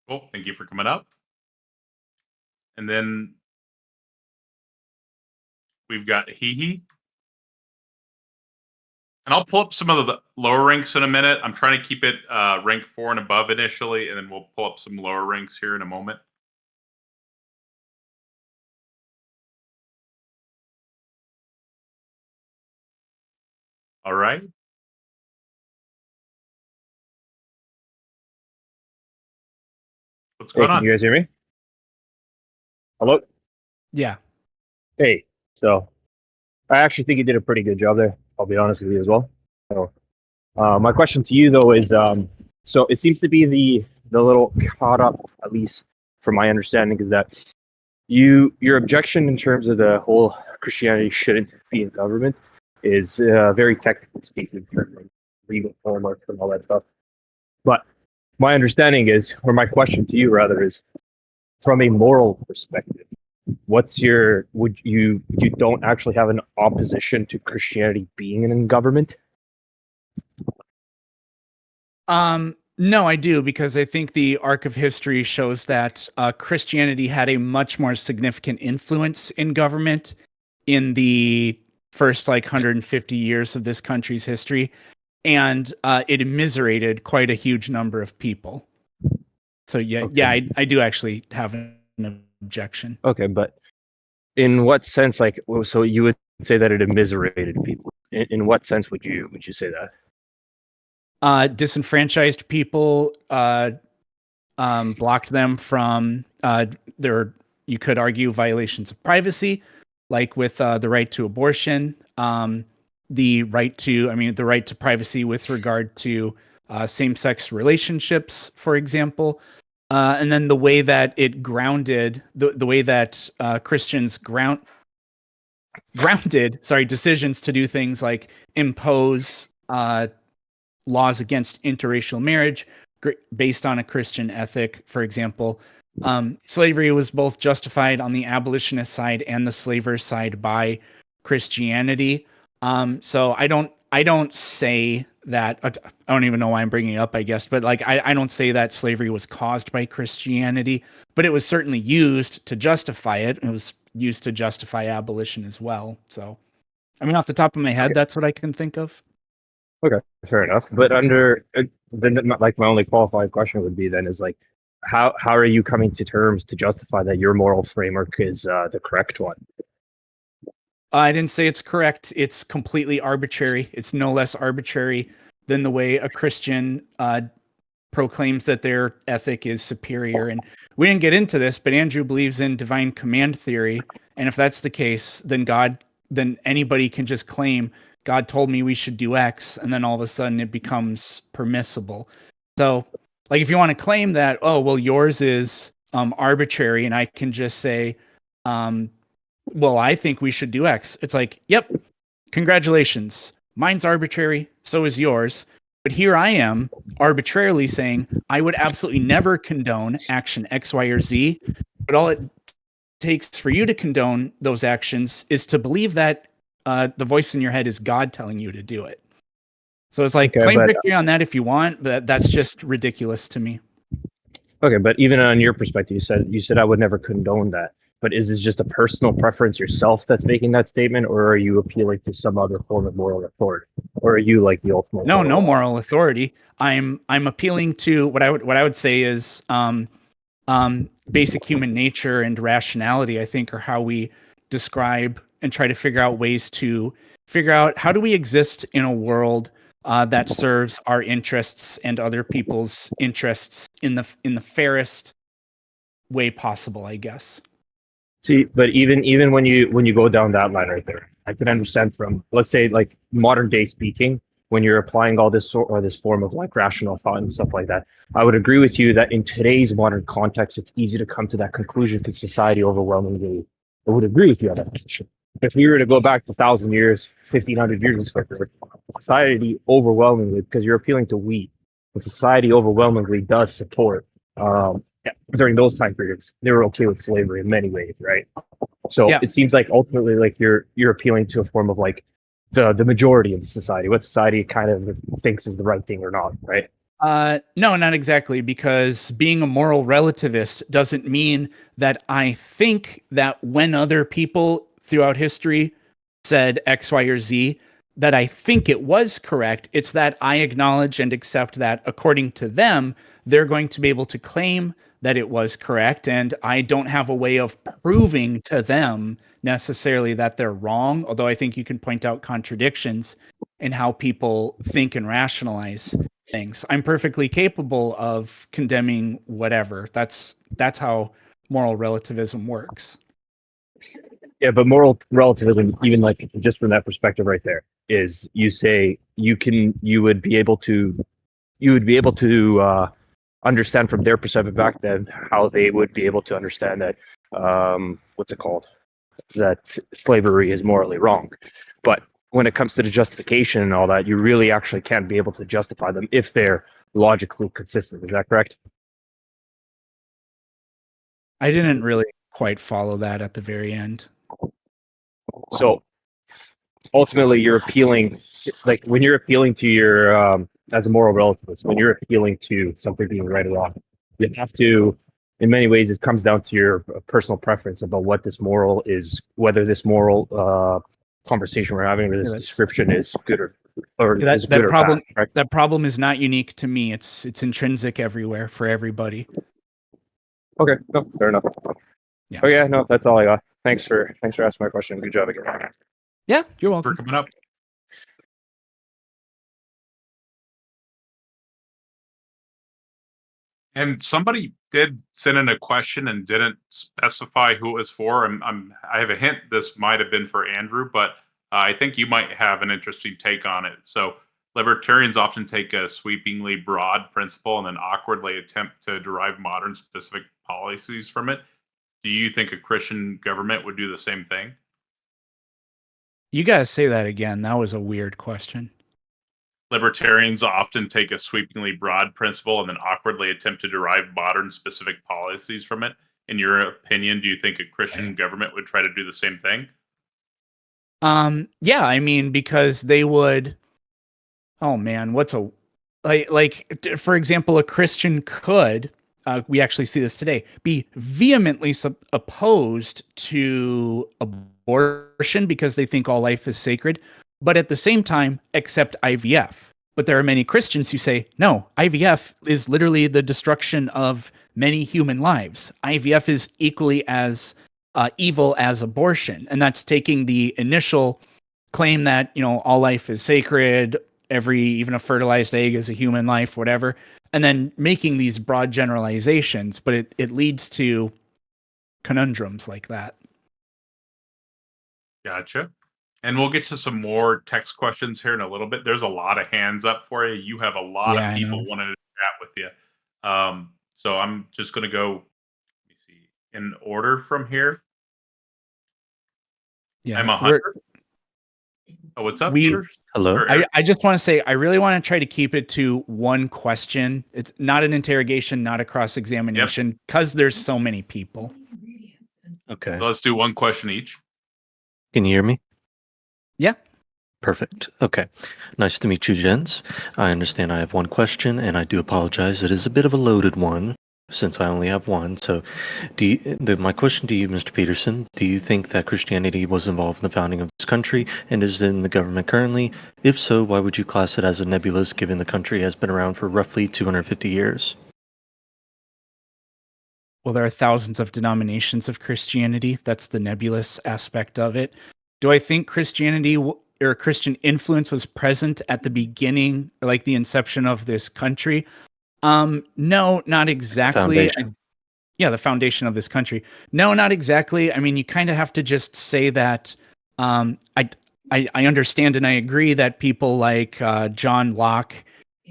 Cool. Thank you for coming up. And then we've got Hee. And I'll pull up some of the lower ranks in a minute. I'm trying to keep it rank 4 and above initially, and then we'll pull up some lower ranks here in a moment. All right. What's Hey, going can on? you guys hear me? Hello? Yeah. Hey, so I actually think you did a pretty good job there. I'll be honest with you as well. So, my question to you though is, so it seems to be the little caught up, at least from my understanding, is that your objection in terms of the whole Christianity shouldn't be in government is very technically speaking, in terms of legal framework and all that stuff. But my understanding is, or my question to you rather, is from a moral perspective. What's your would you don't actually have an opposition to Christianity being in government? No, I do, because I think the arc of history shows that Christianity had a much more significant influence in government in the first 150 years of this country's history, and it immiserated quite a huge number of people. So Okay. I do actually have an objection. Okay, but in what sense, so you would say that it immiserated people? In what sense would you say that? Disenfranchised people, blocked them from their, you could argue, violations of privacy, like with the right to abortion, the right to privacy with regard to same-sex relationships, for example. And then the way that it grounded, the way that Christians grounded, decisions to do things like impose laws against interracial marriage based on a Christian ethic, for example. Slavery was both justified on the abolitionist side and the slaver side by Christianity. So I don't say that. I don't even know why I'm bringing it up, I guess, but I don't say that slavery was caused by Christianity, but it was certainly used to justify it. It was used to justify abolition as well. So, I mean, off the top of my head, Okay. that's what I can think of. Okay, fair enough. But under then, like my only qualified question would be then is like, how are you coming to terms to justify that your moral framework is the correct one? I didn't say it's correct. It's completely arbitrary. It's no less arbitrary than the way a Christian proclaims that their ethic is superior. And we didn't get into this, but Andrew believes in divine command theory. And if that's the case, then anybody can just claim God told me we should do X, and then all of a sudden it becomes permissible. So, if you want to claim that, oh well, yours is arbitrary, and I can just say, well, I think we should do X. It's like, yep, congratulations. Mine's arbitrary, so is yours. But here I am arbitrarily saying I would absolutely never condone action X, Y, or Z. But all it takes for you to condone those actions is to believe that the voice in your head is God telling you to do it. So it's like, Okay, claim but victory on that if you want, but that's just ridiculous to me. okay, but even on your perspective, you said I would never condone that. But is this just a personal preference yourself that's making that statement, or are you appealing to some other form of moral authority, or are you like the ultimate? No moral authority. I'm appealing to what I would say is basic human nature and rationality. I think are how we describe and try to figure out ways to figure out how do we exist in a world that serves our interests and other people's interests in the fairest way possible, I guess. See, but even when you go down that line right there, I can understand from, let's say, like modern day speaking, when you're applying all this sort or this form of like rational thought and stuff like that. I would agree with you that in today's modern context, it's easy to come to that conclusion because society overwhelmingly. I would agree with you on that position. If we were to go back 1,000 years, 1,500 years ago, society overwhelmingly, because you're appealing to we, the society overwhelmingly does support. During those time periods, they were okay with slavery in many ways, right? So Yeah. it seems like ultimately, like you're appealing to a form of like the majority of the society, what society kind of thinks is the right thing or not, right? No, not exactly, because being a moral relativist doesn't mean that I think that when other people throughout history said X, Y, or Z, that I think it was correct. It's that I acknowledge and accept that according to them, they're going to be able to claim that it was correct. And I don't have a way of proving to them necessarily that they're wrong, although I think you can point out contradictions in how people think and rationalize things. I'm perfectly capable of condemning whatever. That's how moral relativism works. Yeah, but moral relativism, even like just from that perspective right there, is you say you would be able to understand from their perspective back then how they would be able to understand that what's it called, that slavery is morally wrong. But when it comes to the justification and all that, you really actually can't be able to justify them if they're logically consistent. Is that correct? I didn't really quite follow that at the very end. So ultimately, you're appealing, like when you're appealing to your as a moral relativist, when you're appealing to something being right or wrong, you have to, in many ways, it comes down to your personal preference about what this moral is, whether this moral conversation we're having or this description is good or is good or bad. Right? That problem is not unique to me. It's intrinsic everywhere for everybody. Okay, no, fair enough. Yeah. Oh yeah, no, that's all I got. Thanks for asking my question. Good job again. Yeah, you're For welcome. coming up. And somebody did send in a question and didn't specify who it was for. I have a hint this might have been for Andrew, but I think you might have an interesting take on it. So, libertarians often take a sweepingly broad principle and then awkwardly attempt to derive modern specific policies from it. Do you think a Christian government would do the same thing? You guys say that again. That was a weird question. Libertarians often take a sweepingly broad principle and then awkwardly attempt to derive modern specific policies from it. In your opinion, do you think a Christian government would try to do the same thing? Yeah, I mean, because they would. Oh man, what's a for example, a Christian could. We actually see this today. Be vehemently opposed to abortion because they think all life is sacred, but at the same time accept IVF. But there are many Christians who say, no, IVF is literally the destruction of many human lives. IVF is equally as evil as abortion. And that's taking the initial claim that, all life is sacred, even a fertilized egg is a human life, whatever, and then making these broad generalizations, but it leads to conundrums like that. Gotcha. And we'll get to some more text questions here in a little bit. There's a lot of hands up for you. You have a lot Yeah, of I people know. wanting to chat with you. So I'm just going to go, let me see, in order from here. Yeah, I'm a hunter. Oh, what's up, Peter? Hello. I just want to say, I really want to try to keep it to one question. It's not an interrogation, not a cross-examination, because there's so many people. Okay. So let's do one question each. Can you hear me? Yeah. Perfect. Okay. Nice to meet you, gents. I understand I have one question, and I do apologize. It is a bit of a loaded one since I only have one. So, my question to you, Mr. Peterson, do you think that Christianity was involved in the founding of this country and is in the government currently? If so, why would you class it as a nebulous given the country has been around for roughly 250 years? Well, there are thousands of denominations of Christianity. That's the nebulous aspect of it. Do I think Christianity or Christian influence was present at the beginning, like the inception of this country? No, not exactly. The foundation of this country. No, not exactly. I mean, you kind of have to just say that. I understand and I agree that people like John Locke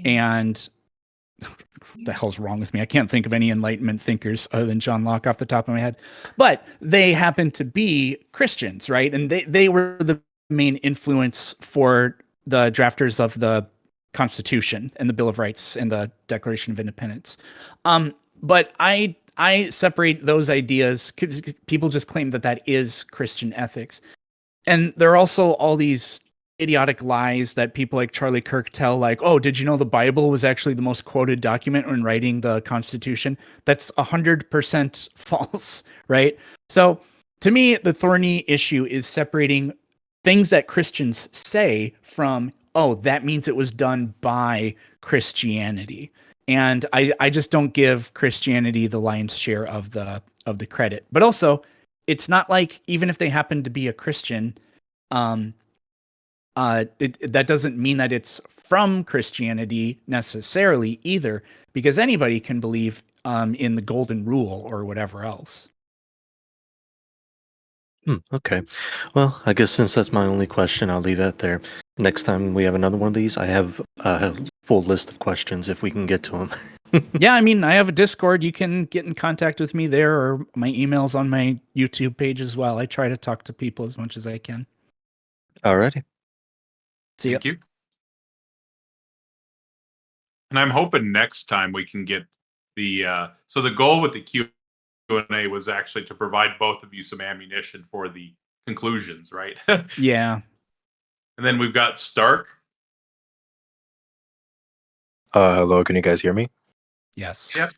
and the hell's wrong with me? I can't think of any Enlightenment thinkers other than John Locke off the top of my head, but they happen to be Christians, right? And they were the main influence for the drafters of the Constitution and the Bill of Rights and the Declaration of Independence. But I separate those ideas because people just claim that that is Christian ethics. And there are also all these idiotic lies that people like Charlie Kirk tell, like, oh, did you know the Bible was actually the most quoted document when writing the Constitution? That's 100% false, right? So to me, the thorny issue is separating things that Christians say from, oh, that means it was done by Christianity. And I just don't give Christianity the lion's share of the credit. But also, it's not like even if they happen to be a Christian, that doesn't mean that it's from Christianity necessarily either, because anybody can believe in the golden rule or whatever else. Okay. Well, I guess since that's my only question, I'll leave it there. Next time we have another one of these, I have a full list of questions if we can get to them. Yeah, I mean, I have a Discord. You can get in contact with me there, or my email's on my YouTube page as well. I try to talk to people as much as I can. Alrighty. See ya. Thank you. And I'm hoping next time we can get the so the goal with the Q&A was actually to provide both of you some ammunition for the conclusions, right? Yeah. And then we've got Stark. Hello, can you guys hear me? Yes. Yep.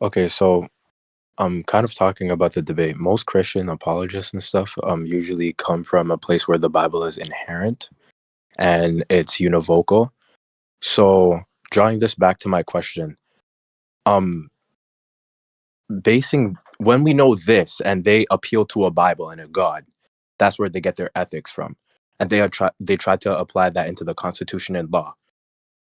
Okay, so I'm kind of talking about the debate. Most Christian apologists and stuff usually come from a place where the Bible is inherent and it's univocal. So drawing this back to my question, basing when we know this and they appeal to a Bible and a God, that's where they get their ethics from. And they try to apply that into the Constitution and law.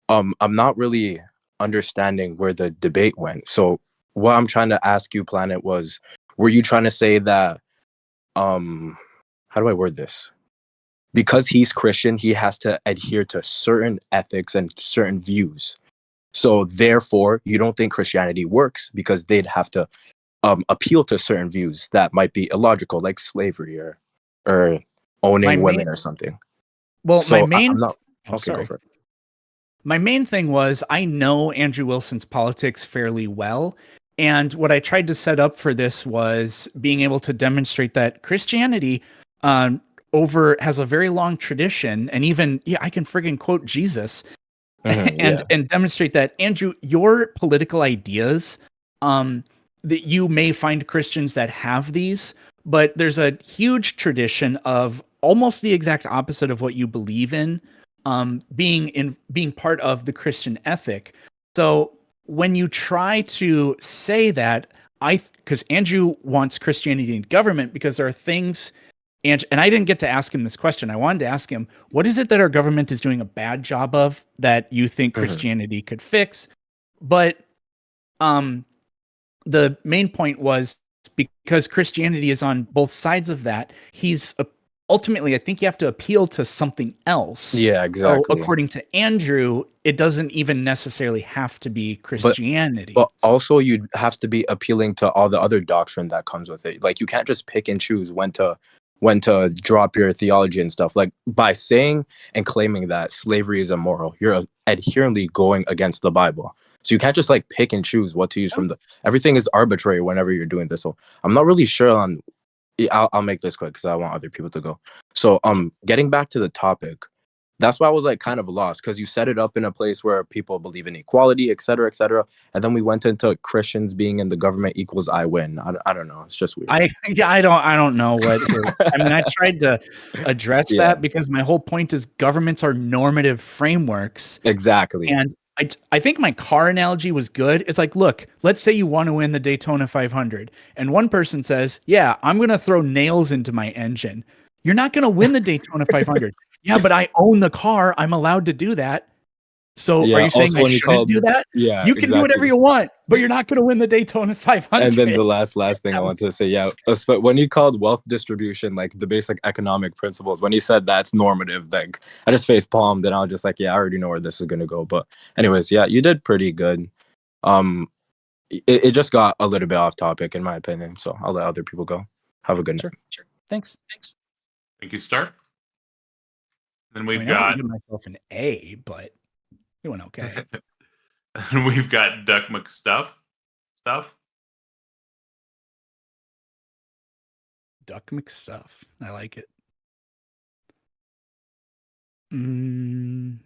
I'm not really understanding where the debate went. So what I'm trying to ask you, Planet, was, were you trying to say that how do I word this? Because he's Christian, he has to adhere to certain ethics and certain views. So therefore, you don't think Christianity works because they'd have to appeal to certain views that might be illogical, like slavery or owning women or something. Well, So my main. I'm not. Oh, Okay, go sorry. for it. My main thing was I know Andrew Wilson's politics fairly well. And what I tried to set up for this was being able to demonstrate that Christianity has a very long tradition. And even, I can friggin' quote Jesus and demonstrate that, Andrew, your political ideas, that you may find Christians that have these, but there's a huge tradition of almost the exact opposite of what you believe in, being part of the Christian ethic. So when you try to say that, because Andrew wants Christianity in government because there are things, and I didn't get to ask him this question. I wanted to ask him, what is it that our government is doing a bad job of that you think Christianity could fix? But the main point was, because Christianity is on both sides of that, ultimately, I think you have to appeal to something else. Yeah, exactly. So according to Andrew, it doesn't even necessarily have to be Christianity. But also you'd have to be appealing to all the other doctrine that comes with it. Like you can't just pick and choose when to drop your theology and stuff. Like by saying and claiming that slavery is immoral, you're adherently going against the Bible. So you can't just like pick and choose what to use from everything is arbitrary whenever you're doing this. So I'm not really sure on. I'll make this quick because I want other people to go. So getting back to the topic, that's why I was like kind of lost, because you set it up in a place where people believe in equality, et cetera, and then we went into Christians being in the government equals I win. I don't know. It's just weird. I don't know what I mean, I tried to address that because my whole point is governments are normative frameworks. Exactly. And I think my car analogy was good. It's like, look, let's say you want to win the Daytona 500, and one person says, yeah, I'm going to throw nails into my engine. You're not going to win the Daytona 500. Yeah, but I own the car. I'm allowed to do that. So Yeah. are you saying Also, I when you shouldn't called, do that? yeah, You can do whatever exactly. you want, but you're not going to win the Daytona 500. And then the last thing I That wanted to was- say, yeah, but when you called wealth distribution like the basic economic principles, when you said that's normative, like I just face palmed and I was just like, yeah, I already know where this is gonna go. But anyways, yeah, you did pretty good. It just got a little bit off topic in my opinion, so I'll let other people go. Have a good night. Sure. Thanks. Thank you, Stark. Then I we've mean, I want got to give myself an A, but it went okay. we've got Duck McStuff stuff. Duck McStuff. I like it. Mm,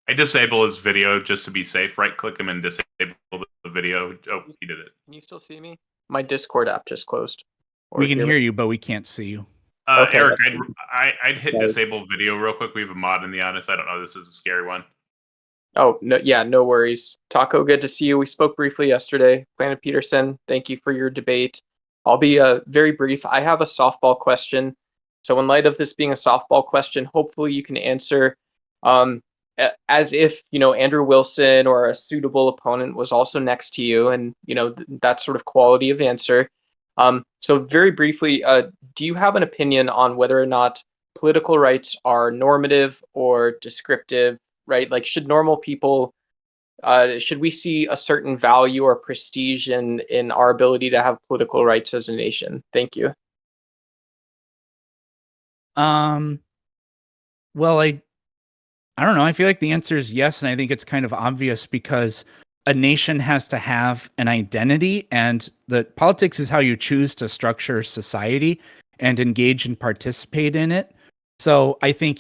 I disable his video just to be safe. Right click him and disable the video. Oh, he did it. Can you still see me? My Discord app just closed. Or we can hear hear me? you, but we can't see you. Okay, Eric, that's I'd hit Sorry. disable video real quick. We have a mod in the audience. I don't know. This is a scary one. Oh, no, yeah, no worries. Taco, good to see you. We spoke briefly yesterday. Planet Peterson, thank you for your debate. I'll be very brief. I have a softball question. So, in light of this being a softball question, hopefully you can answer as if, Andrew Wilson or a suitable opponent was also next to you, and, that sort of quality of answer. So, very briefly, do you have an opinion on whether or not political rights are normative or descriptive? Right? Like, should normal people, should we see a certain value or prestige in our ability to have political rights as a nation? Thank you. Well, I don't know. I feel like the answer is yes, and I think it's kind of obvious because a nation has to have an identity, and the politics is how you choose to structure society and engage and participate in it. So I think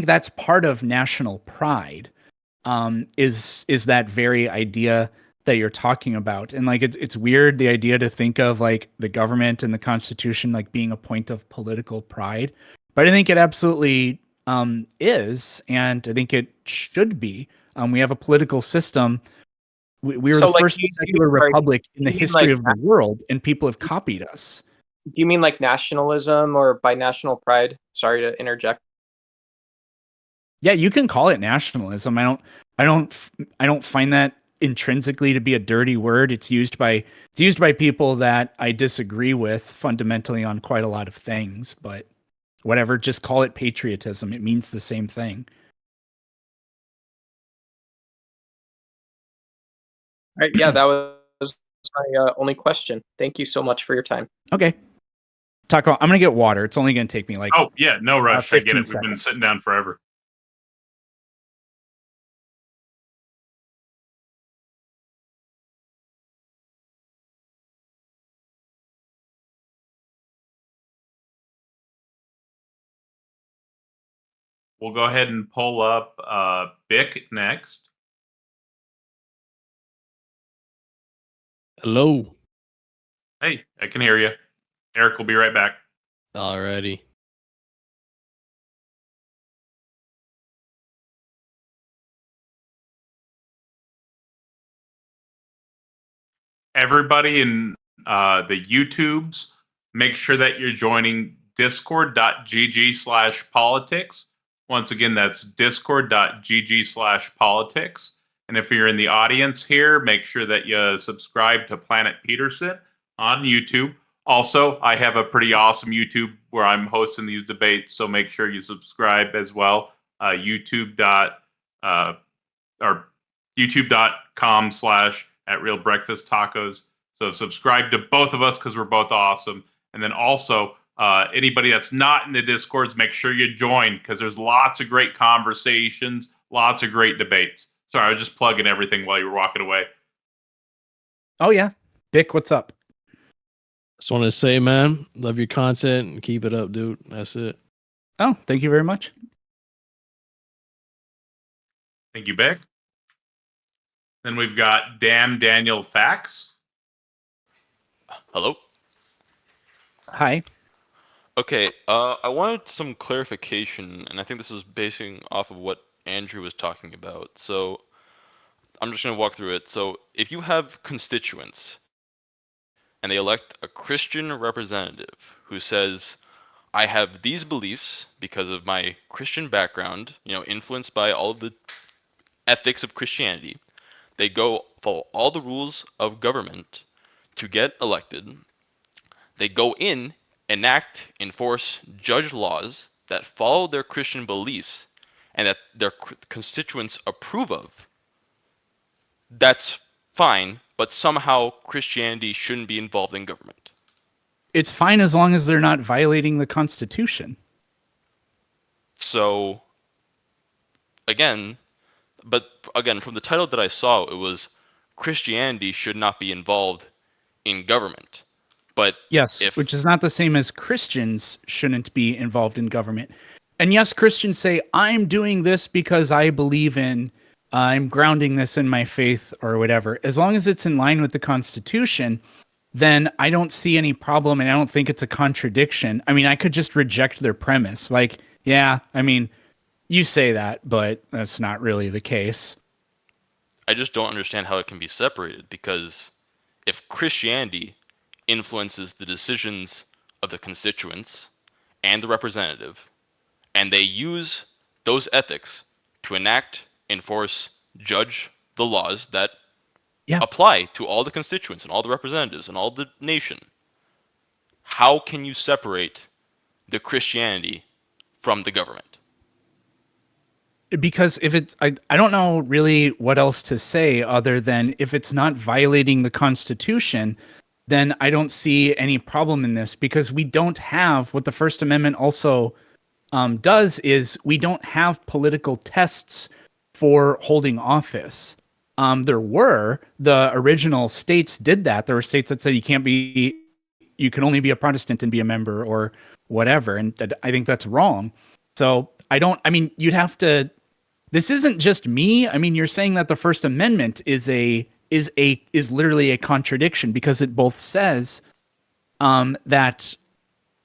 that's part of national pride. Is that very idea that you're talking about, and like it's weird the idea to think of like the government and the Constitution like being a point of political pride, but I think it absolutely is, and I think it should be. We have a political system. We were So, the like, first secular sorry, republic in do the you mean history like of the world, and people have copied us. do you mean like nationalism or by national pride? Sorry to interject. Yeah, you can call it nationalism. I don't find that intrinsically to be a dirty word. It's used by people that I disagree with fundamentally on quite a lot of things, but whatever, just call it patriotism. It means the same thing. All right, yeah, that was my only question. Thank you so much for your time. Okay. Taco, I'm going to get water. It's only going to take me like Oh yeah, no rush. I get 15 it. We've been seconds. sitting down forever. We'll go ahead and pull up Bick next. Hello. Hey, I can hear you. Eric will be right back. Alrighty. Everybody in the YouTubes, make sure that you're joining discord.gg/politics. Once again, that's discord.gg/politics. And if you're in the audience here, make sure that you subscribe to Planet Peterson on YouTube. Also, I have a pretty awesome YouTube where I'm hosting these debates, so make sure you subscribe as well. Or youtube.com/@realbreakfasttacos. So subscribe to both of us because we're both awesome. And then also, anybody that's not in the Discords, make sure you join because there's lots of great conversations, lots of great debates. Sorry, I was just plugging everything while you were walking away. Oh yeah. Dick, what's up? Just want to say, man, love your content and keep it up, dude. That's it. Oh, thank you very much. Thank you, Beck. Then we've got Damn Daniel Fax. Hello? Hi. Okay, I wanted some clarification, and I think this is basing off of what Andrew was talking about. So I'm just going to walk through it. So if you have constituents and they elect a Christian representative who says, I have these beliefs because of my Christian background, influenced by all of the ethics of Christianity. They go follow all the rules of government to get elected. They go in, enact, enforce, judge laws that follow their Christian beliefs and that their constituents approve of. That's fine, but somehow Christianity shouldn't be involved in government. It's fine as long as they're not violating the Constitution. So, again, from the title that I saw, it was Christianity should not be involved in government. But Yes, if which is not the same as Christians shouldn't be involved in government. And yes, Christians say, I'm doing this because I believe in, I'm grounding this in my faith or whatever. As long as it's in line with the Constitution, then I don't see any problem and I don't think it's a contradiction. I mean, I could just reject their premise. Like, yeah, I mean, you say that, but that's not really the case. I just don't understand how it can be separated, because if Christianity influences the decisions of the constituents and the representative, and they use those ethics to enact, enforce, judge the laws that apply to all the constituents and all the representatives and all the nation, how can you separate the Christianity from the government? Because if it's, I don't know really what else to say other than if it's not violating the Constitution, then I don't see any problem in this, because we don't have what the First Amendment also does is we don't have political tests for holding office. There were, the original states did that. There were states that said you can only be a Protestant and be a member or whatever. And I think that's wrong. So I mean, you'd have to, this isn't just me. I mean, you're saying that the First Amendment is literally a contradiction, because it both says that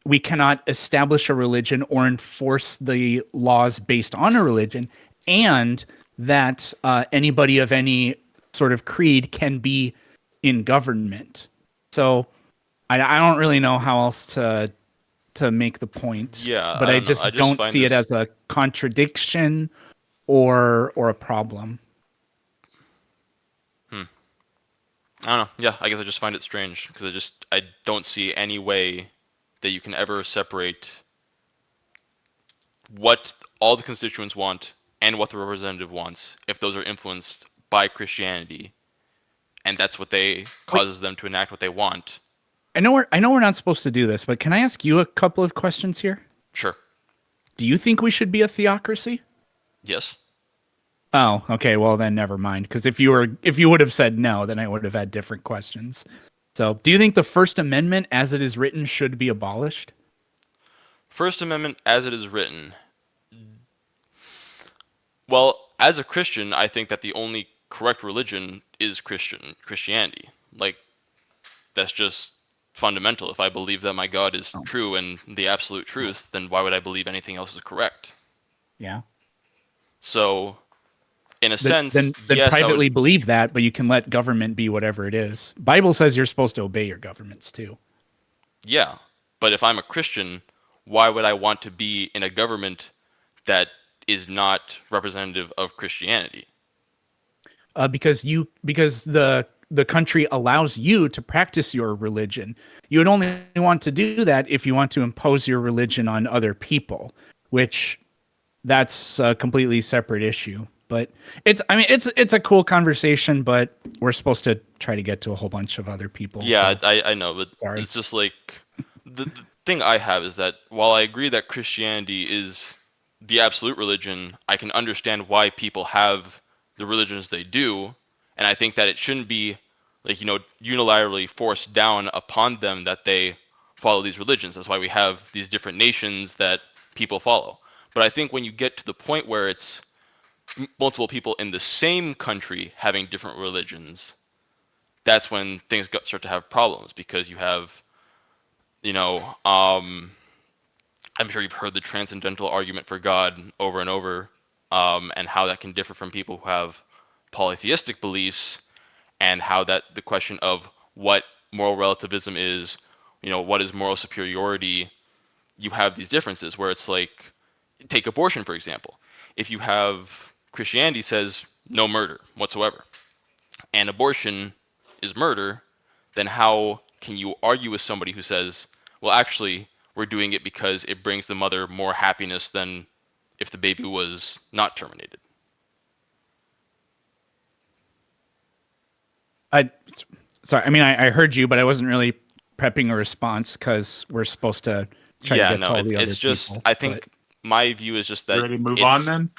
we cannot establish a religion or enforce the laws based on a religion, and that anybody of any sort of creed can be in government. So I don't really know how else to make the point. Yeah, but I I don't know. just I just don't find see it this. as a contradiction or a problem. I don't know. Yeah, I guess I just find it strange because I don't see any way that you can ever separate what all the constituents want and what the representative wants if those are influenced by Christianity, and that's what they causes them to enact what they want. I know we're not supposed to do this, but can I ask you a couple of questions here? Sure. Do you think we should be a theocracy? Yes. Oh, okay. Well, then never mind. Because if you would have said no, then I would have had different questions. So, do you think the First Amendment, as it is written, should be abolished? First Amendment as it is written. Well, as a Christian, I think that the only correct religion is Christianity. Like, that's just fundamental. If I believe that my God is true and the absolute truth, then why would I believe anything else is correct? Yeah. So, in a Then, sense, then yes, I privately would. believe that, but you can let government be whatever it is. Bible says you're supposed to obey your governments too. Yeah, but if I'm a Christian, why would I want to be in a government that is not representative of Christianity? Because the country allows you to practice your religion. You would only want to do that if you want to impose your religion on other people, which that's a completely separate issue. But it's a cool conversation, but we're supposed to try to get to a whole bunch of other people. Yeah, So. I know, but Sorry. it's just like the thing I have is that while I agree that Christianity is the absolute religion, I can understand why people have the religions they do, and I think that it shouldn't be like, unilaterally forced down upon them that they follow these religions. That's why we have these different nations that people follow. But I think when you get to the point where it's multiple people in the same country having different religions, that's when things start to have problems, because you have, I'm sure you've heard the transcendental argument for God over and over, and how that can differ from people who have polytheistic beliefs, and how that the question of what moral relativism is, what is moral superiority, you have these differences where it's like, take abortion for example. If you have Christianity says no murder whatsoever, and abortion is murder, then how can you argue with somebody who says, well, actually, we're doing it because it brings the mother more happiness than if the baby was not terminated? Sorry, I mean, I heard you, but I wasn't really prepping a response because we're supposed to try to Yeah, get no, to all the other it's just, people. I think my view is just You that ready to move on it's then?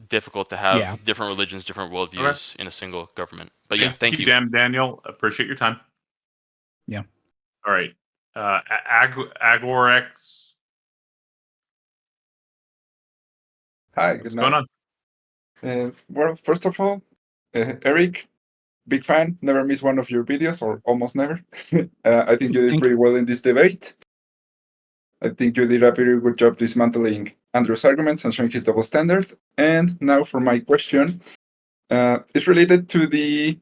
difficult to have Yeah. different religions, different Okay. worldviews in a single government. But yeah, thank you. Daniel. Appreciate your time. Yeah. All right. Agorex. Hi, What's good going night. Well, first of all, Eric, big fan. Never miss one of your videos, or almost never. I think you did pretty well in this debate. I think you did a very good job dismantling Andrew's arguments and showing his double standard. And now for my question. It's related to the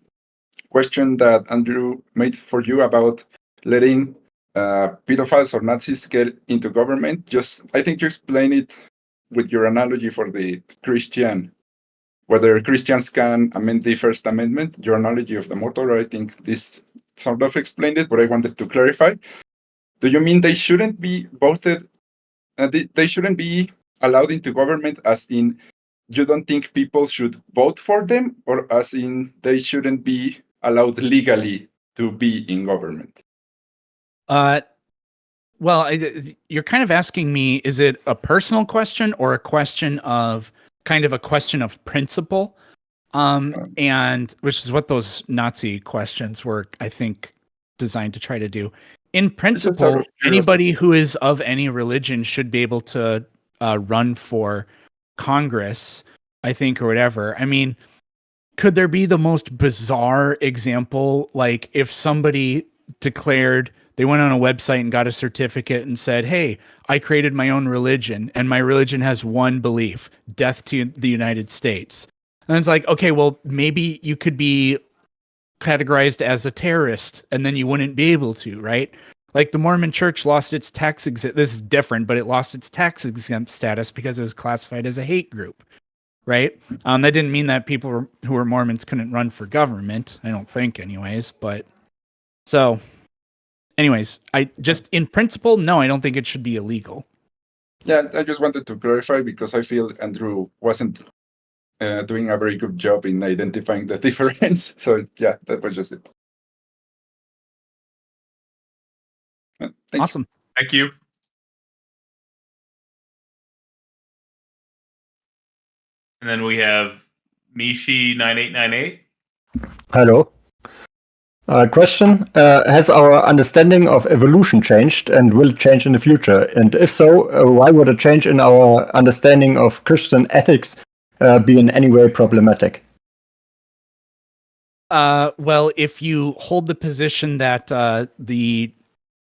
question that Andrew made for you about letting pedophiles or Nazis get into government. I think you explained it with your analogy for the Christian, whether Christians can amend the First Amendment, your analogy of the mortar. I think this sort of explained it, but I wanted to clarify. Do you mean they shouldn't be voted? They shouldn't be allowed into government, as in you don't think people should vote for them, or as in they shouldn't be allowed legally to be in government? Well, you're kind of asking me, is it a personal question or a question of kind of a question of principle? And which is what those Nazi questions were, I think, designed to try to do. In principle, anybody who is of any religion should be able to run for Congress, I think, or whatever. I mean, could there be the most bizarre example? Like if somebody declared they went on a website and got a certificate and said, hey, I created my own religion and my religion has one belief, death to the United States. And it's like, okay, well, maybe you could be categorized as a terrorist and then you wouldn't be able to, right? Like the Mormon church lost its tax exempt. This is different, but it lost its tax exempt status because it was classified as a hate group, right? That didn't mean that people who were Mormons couldn't run for government. I don't think anyways, but so anyways, I just in principle, no, I don't think it should be illegal. Yeah, I just wanted to clarify because I feel Andrew wasn't doing a very good job in identifying the difference. So yeah, that was just it. Awesome. Thank you. And then we have Mishi9898. Hello. Question. Has our understanding of evolution changed and will it change in the future? And if so, why would a change in our understanding of Christian ethics be in any way problematic? Well, if you hold the position that the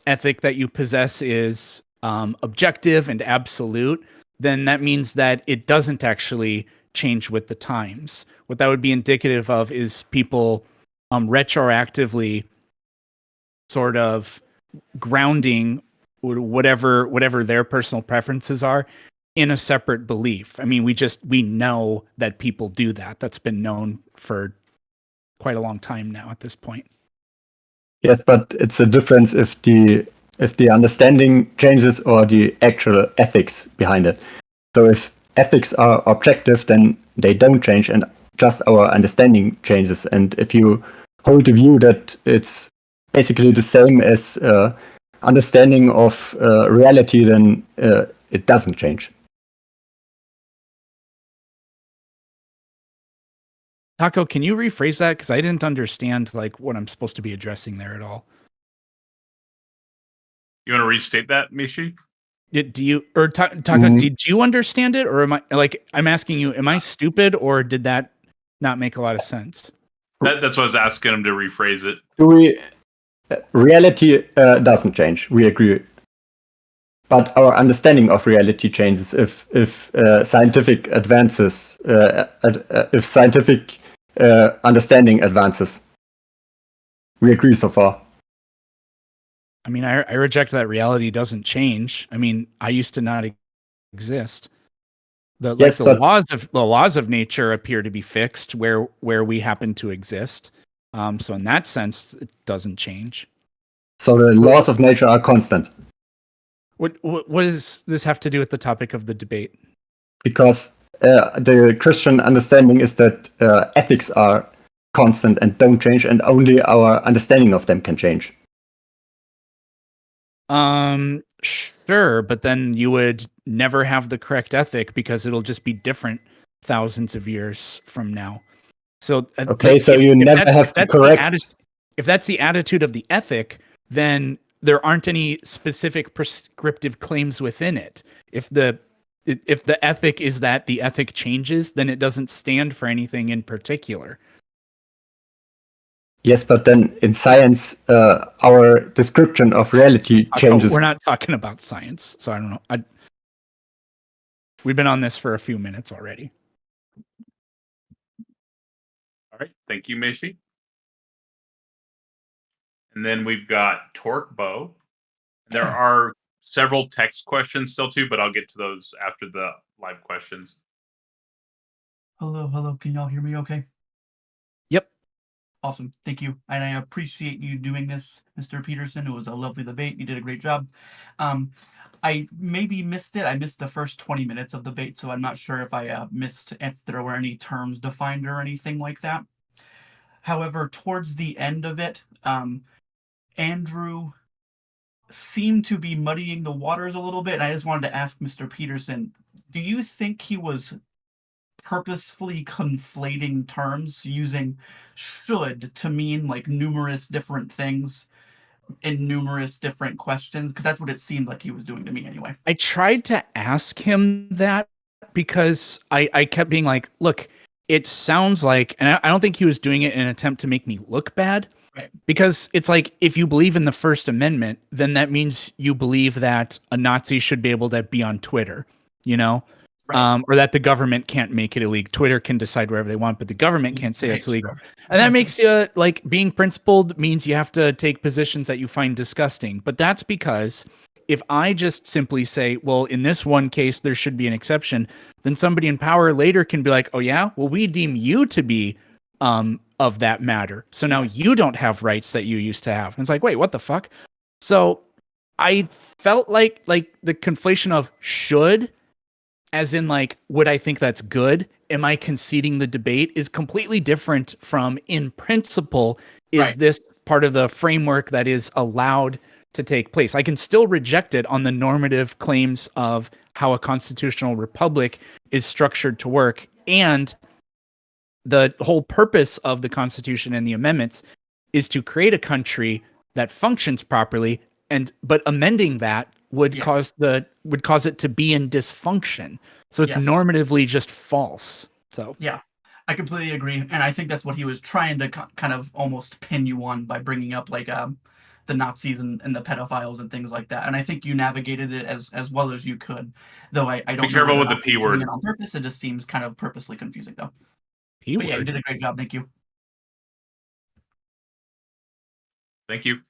ethic that you possess is objective and absolute, then that means that it doesn't actually change with the times. What that would be indicative of is people retroactively sort of grounding whatever their personal preferences are in a separate belief. I mean, we know that people do that. That's been known for quite a long time now at this point. Yes, but it's a difference if the understanding changes or the actual ethics behind it. So if ethics are objective, then they don't change and just our understanding changes. And if you hold the view that it's basically the same as understanding of reality, then it doesn't change. Taco, can you rephrase that? Because I didn't understand like what I'm supposed to be addressing there at all. You want to restate that, Mishi? Do you or Taco? Did you understand it, or am I like I'm asking you? Am I stupid, or did that not make a lot of sense? That's what I was asking him to rephrase it. Reality doesn't change. We agree. But our understanding of reality changes if scientific advances, if scientific understanding advances. We agree so far. I mean, I reject that reality doesn't change. I mean, I used to not exist. Yes, but The laws of nature appear to be fixed where we happen to exist. So in that sense, it doesn't change. so the laws of nature are constant What does this have to do with the topic of the debate? because the Christian understanding is that ethics are constant and don't change, and only our understanding of them can change. Sure, but then you would never have the correct ethic because it'll just be different thousands of years from now. So, Okay, so you never have the correct. If that's the attitude of the ethic, then there aren't any specific prescriptive claims within it. If the ethic is that the ethic changes, then it doesn't stand for anything in particular. Yes, but then in science, our description of reality changes. We're not talking about science, so I don't know. We've been on this for a few minutes already. All right, thank you, Mishi. And then we've got Torque Bow. There are several text questions still too, but I'll get to those after the live questions. Hello. Can y'all hear me okay? Yep. Awesome. Thank you. And I appreciate you doing this, Mr. Peterson. It was a lovely debate. You did a great job. I maybe missed it. I missed the first 20 minutes of the debate, so I'm not sure if I missed if there were any terms defined or anything like that. However, towards the end of it, Andrew seemed to be muddying the waters a little bit. And I just wanted to ask Mr. Peterson, do you think he was purposefully conflating terms using should to mean like numerous different things in numerous different questions? Because that's what it seemed like he was doing to me anyway. I tried to ask him that because I kept being like, look, it sounds like, and I don't think he was doing it in an attempt to make me look bad. Right. Because it's like, if you believe in the First Amendment, then that means you believe that a Nazi should be able to be on Twitter, you know? Right. Or that the government can't make it illegal. Twitter can decide wherever they want, but the government can't say it's illegal. Sure. And that makes you, like, being principled means you have to take positions that you find disgusting. But that's because if I just simply say, well, in this one case, there should be an exception, then somebody in power later can be like, oh, yeah, well, we deem you to be of that matter. So now you don't have rights that you used to have. And it's like, wait, what the fuck? So I felt like the conflation of should, as in like, would I think that's good? Am I conceding the debate is completely different from in principle. Is this part of the framework that is allowed to take place? I can still reject it on the normative claims of how a constitutional republic is structured to work. And the whole purpose of the Constitution and the amendments is to create a country that functions properly, but amending that would cause it to be in dysfunction. So it's normatively just false. So yeah, I completely agree, and I think that's what he was trying to kind of almost pin you on by bringing up like the Nazis and the pedophiles and things like that. And I think you navigated it as well as you could. Though I don't be careful know with the P word on purpose. It just seems kind of purposely confusing though. P but word. yeah, you did a great job. Thank you. Thank you.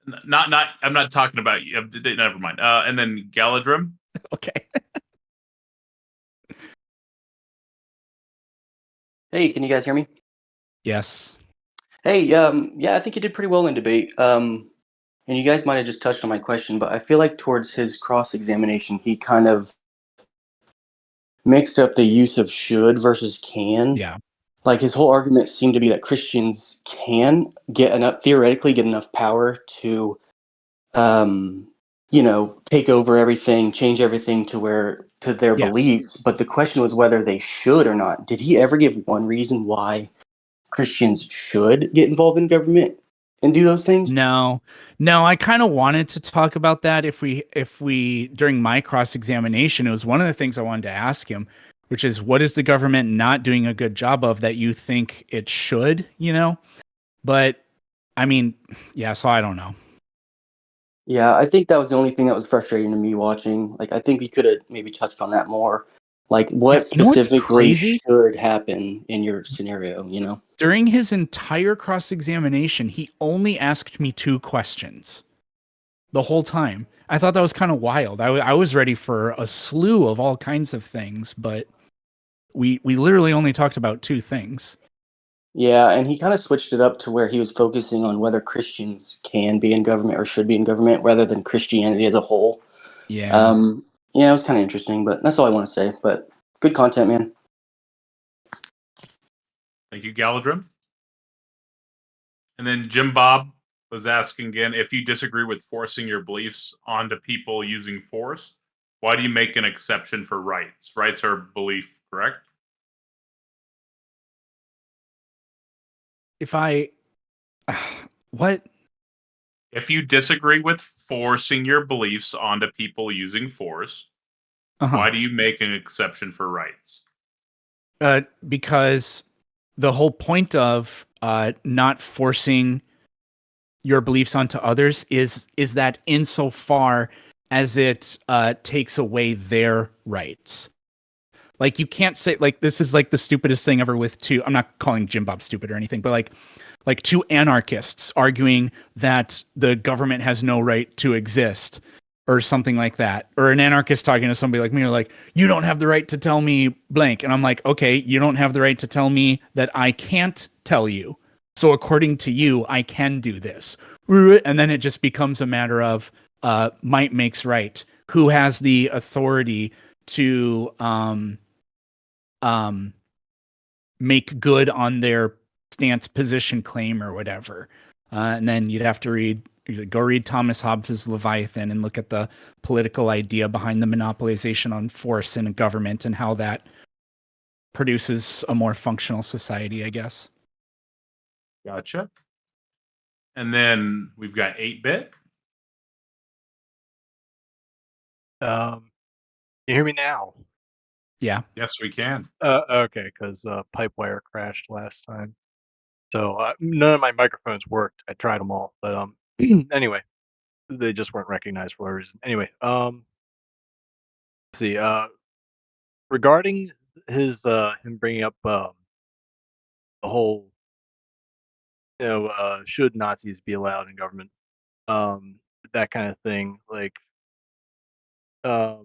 I'm not talking about you. Never mind. And then Galadrim. Okay. Hey, can you guys hear me? Yes. Hey, yeah, I think you did pretty well in debate. And you guys might have just touched on my question, but I feel like towards his cross-examination, he kind of mixed up the use of should versus can. Yeah. Like his whole argument seemed to be that Christians can theoretically get enough power to, take over everything, change everything to their beliefs. But the question was whether they should or not. Did he ever give one reason why Christians should get involved in government and do those things? No, I kind of wanted to talk about that if we during my cross-examination, it was one of the things I wanted to ask him, which is what is the government not doing a good job of that you think it should, But I mean, yeah, so I don't know. Yeah, I think that was the only thing that was frustrating to me watching. Like, I think we could have maybe touched on that more. Like, what You know what's specifically crazy? should happen in your scenario, you know? During his entire cross-examination, he only asked me 2 questions the whole time. I thought that was kind of wild. I was ready for a slew of all kinds of things, but we literally only talked about 2 things. Yeah, and he kind of switched it up to where he was focusing on whether Christians can be in government or should be in government rather than Christianity as a whole. Yeah. Yeah, it was kind of interesting, but that's all I want to say. But good content, man. Thank you, Galadrim. And then Jim Bob was asking again, if you disagree with forcing your beliefs onto people using force, why do you make an exception for rights? Rights are belief, correct? If I what? If you disagree with forcing your beliefs onto people using force, why do you make an exception for rights? Because the whole point of not forcing your beliefs onto others is that insofar as it takes away their rights. Like, you can't say, like, this is like the stupidest thing ever with 2, I'm not calling Jim Bob stupid or anything, but like 2 anarchists arguing that the government has no right to exist or something like that. Or an anarchist talking to somebody like me, or like, you don't have the right to tell me blank. And I'm like, okay, you don't have the right to tell me that I can't tell you. So according to you, I can do this. And then it just becomes a matter of might makes right. Who has the authority to make good on their stance, position, claim, or whatever. And then you'd have to go read Thomas Hobbes's Leviathan and look at the political idea behind the monopolization on force in a government and how that produces a more functional society, I guess. Gotcha. And then we've got 8-bit. Can you hear me now? Yeah. Yes, we can. Okay, because Pipewire crashed last time. So none of my microphones worked. I tried them all, but anyway, they just weren't recognized for whatever reason. Anyway, let's see. Regarding his him bringing up the whole, should Nazis be allowed in government? That kind of thing. Like, crap,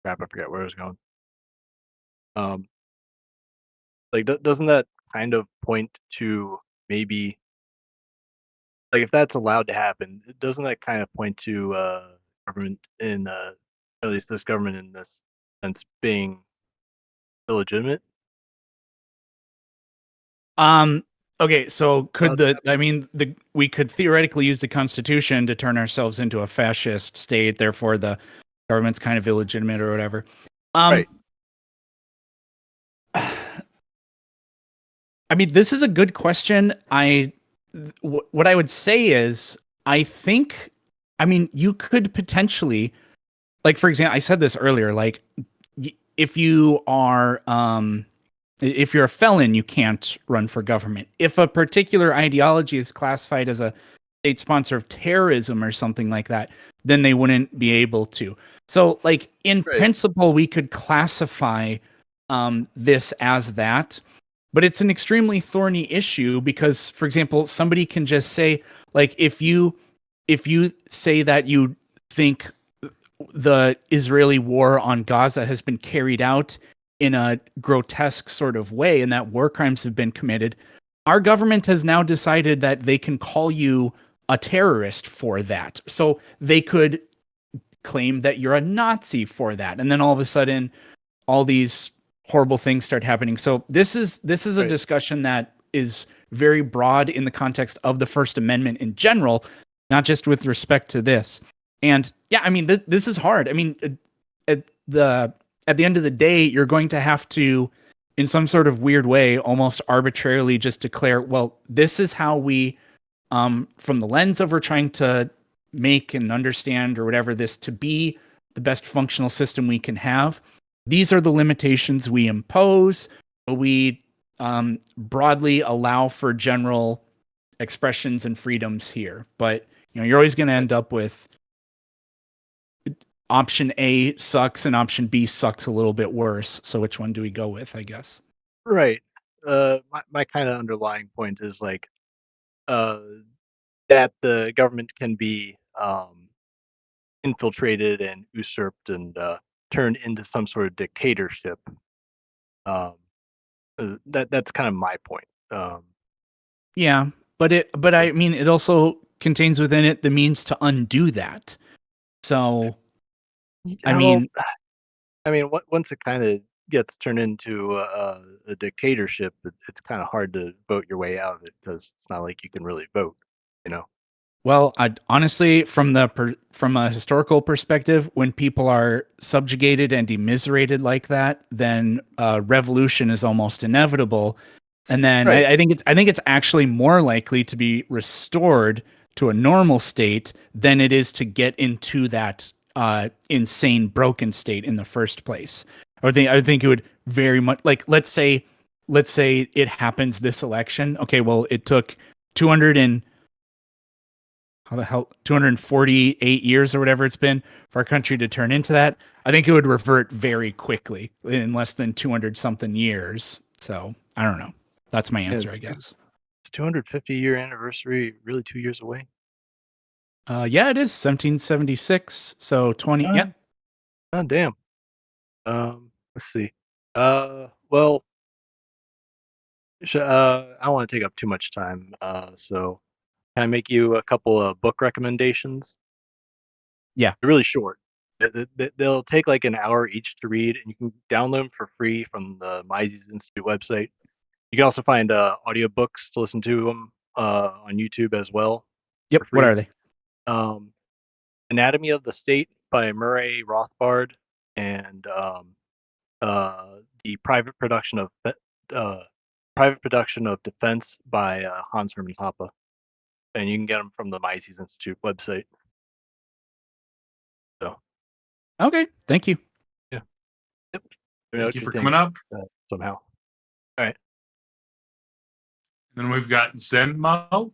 I forget where I was going. Like, doesn't that kind of point to maybe, like, if that's allowed to happen, doesn't that kind of point to government in at least this government in this sense being illegitimate? Okay, so we could theoretically use the Constitution to turn ourselves into a fascist state, therefore the government's kind of illegitimate or whatever. Right. I mean, this is a good question. What I would say is, I think, I mean, you could potentially, like, for example, I said this earlier, like, if you're a felon, you can't run for government. If a particular ideology is classified as a state sponsor of terrorism or something like that, then they wouldn't be able to. So, like, in principle, we could classify this as that. But it's an extremely thorny issue because, for example, somebody can just say, like, if you say that you think the Israeli war on Gaza has been carried out in a grotesque sort of way and that war crimes have been committed, our government has now decided that they can call you a terrorist for that. So they could claim that you're a Nazi for that. And then all of a sudden, all these horrible things start happening. So this is a discussion that is very broad in the context of the First Amendment in general, not just with respect to this. And yeah, I mean, this is hard. I mean, at the end of the day, you're going to have to, in some sort of weird way, almost arbitrarily just declare, well, this is how we, from the lens of we're trying to make and understand or whatever this to be the best functional system we can have. These are the limitations we impose. We broadly allow for general expressions and freedoms here, but you're always going to end up with option A sucks and option B sucks a little bit worse. So which one do we go with, I guess? Right. My kind of underlying point is like that the government can be infiltrated and usurped and turned into some sort of dictatorship. That's kind of my point. Yeah, but I mean, it also contains within it the means to undo that. So, I mean, once it kind of gets turned into a dictatorship, it's kind of hard to vote your way out of it because it's not like you can really vote, you know. well, honestly, from a historical perspective, when people are subjugated and immiserated like that, then revolution is almost inevitable. And then Right. I think it's actually more likely to be restored to a normal state than it is to get into that insane broken state in the first place. I think it would very much, like, let's say it happens this election. Okay, well, it took 248 years or whatever it's been for our country to turn into that. I think it would revert very quickly in less than 200 something years. So I don't know. That's my answer, I guess. It's 250-year anniversary really 2 years away? Yeah, it is 1776. So 20. Yeah. Oh, damn. Let's see. Well, I don't want to take up too much time. So can I make you a couple of book recommendations? Yeah. They're really short. They'll take like an hour each to read, and you can download them for free from the Mises Institute website. You can also find audiobooks to listen to them on YouTube as well. Yep. What are they? Anatomy of the State by Murray Rothbard, and the Private Production of Defense by Hans Hermann Hoppe, and you can get them from the Mises Institute website. So. Okay. Thank you. Yeah. Yep. Thank you for coming up. Somehow. All right. Then we've got Zenmo.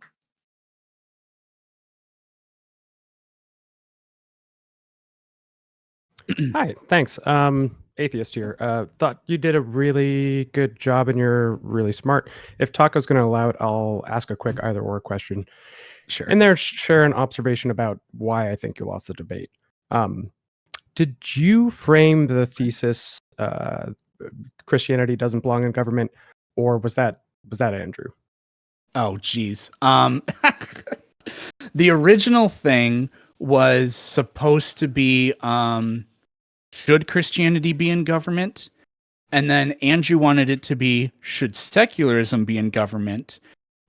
Hi, thanks. Atheist here. Thought you did a really good job and you're really smart. If Taco's going to allow it, I'll ask a quick either or question. Sure. And there, share an observation about why I think you lost the debate. Did you frame the thesis Christianity doesn't belong in government, or was that Andrew? Oh, geez. The original thing was supposed to be should Christianity be in government? And then Andrew wanted it to be should secularism be in government?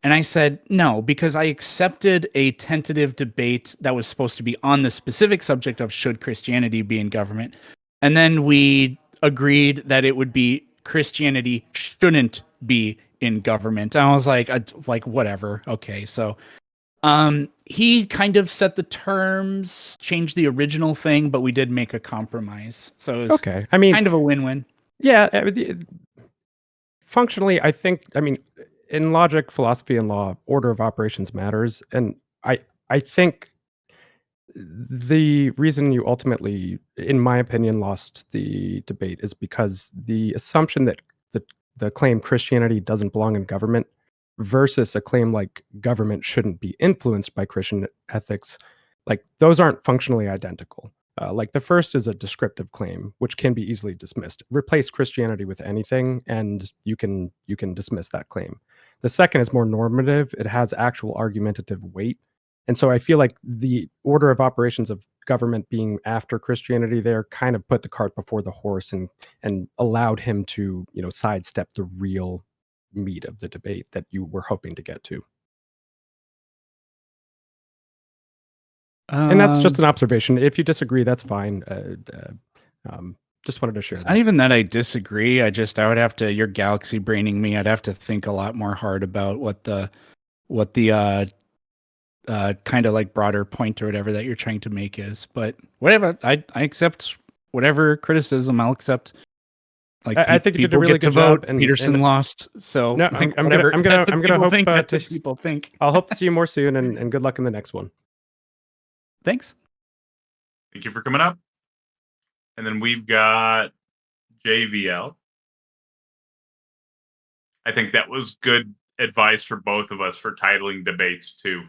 And I said no, because I accepted a tentative debate that was supposed to be on the specific subject of should Christianity be in government. And then we agreed that it would be Christianity shouldn't be in government. And I was like whatever. Okay. So he kind of set the terms, changed the original thing, but we did make a compromise. So it was okay. I mean, kind of a win-win. Yeah. Functionally, I think, in logic, philosophy, and law, order of operations matters. And I think the reason you ultimately, in my opinion, lost the debate is because the assumption that the claim Christianity doesn't belong in government versus a claim like government shouldn't be influenced by Christian ethics, like those aren't functionally identical. Like the first is a descriptive claim, which can be easily dismissed. Replace Christianity with anything, and you can dismiss that claim. The second is more normative. It has actual argumentative weight. And so I feel like the order of operations of government being after Christianity there kind of put the cart before the horse and allowed him to, sidestep the real meat of the debate that you were hoping to get to. And that's just an observation. If you disagree, that's fine. Just wanted to share It's that. not even that I disagree. I would have to, you're galaxy braining me. I'd have to think a lot more hard about what the kind of like broader point or whatever that you're trying to make is. But whatever, I accept whatever criticism. I'll accept. Like I think you did a really good vote. job. And Peterson lost. So no, like, I'm whatever. gonna hope think. That's what people think. I'll hope to see you more soon, and good luck in the next one. Thanks. Thank you for coming up. And then we've got JVL. I think that was good advice for both of us for titling debates too,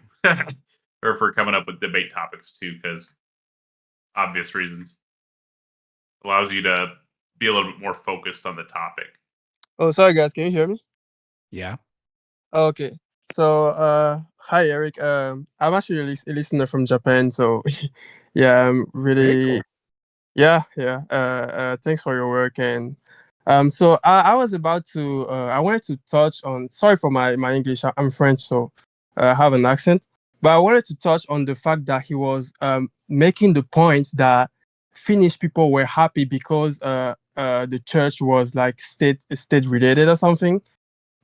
or for coming up with debate topics too, because obvious reasons. Allows you to be a little bit more focused on the topic. Oh, sorry guys, can you hear me? Yeah. Okay. So, hi Eric. I'm actually a listener from Japan, so yeah, I'm really, yeah, yeah. Thanks for your work, and so I was about to, I wanted to touch on. Sorry for my English. I'm French, so I have an accent, but I wanted to touch on the fact that he was making the point that Finnish people were happy because the church was like state related or something.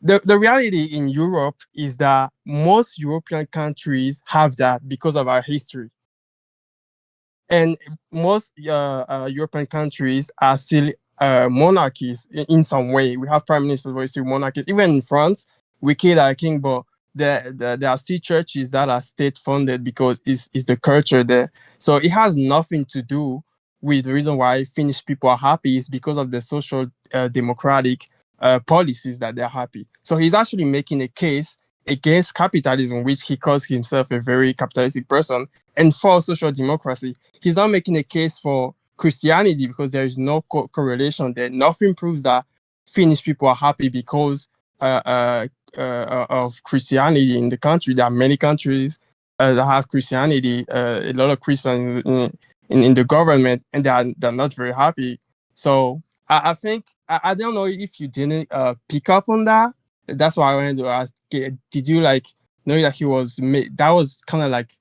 The reality in Europe is that most European countries have that because of our history. And most European countries are still monarchies in some way. We have prime ministers, but we're still monarchies. Even in France, we killed our king, but there are still churches that are state funded because it's the culture there. So it has nothing to do with the reason why Finnish people are happy is because of the social democratic policies that they're happy. So he's actually making a case against capitalism, which he calls himself a very capitalistic person, and for social democracy. He's not making a case for Christianity because there is no correlation there. Nothing proves that Finnish people are happy because of Christianity in the country. There are many countries that have Christianity, a lot of Christians in the government, and they're not very happy. So I think, I don't know if you didn't pick up on that. That's why I wanted to ask, did you like know that he was, that was kind of like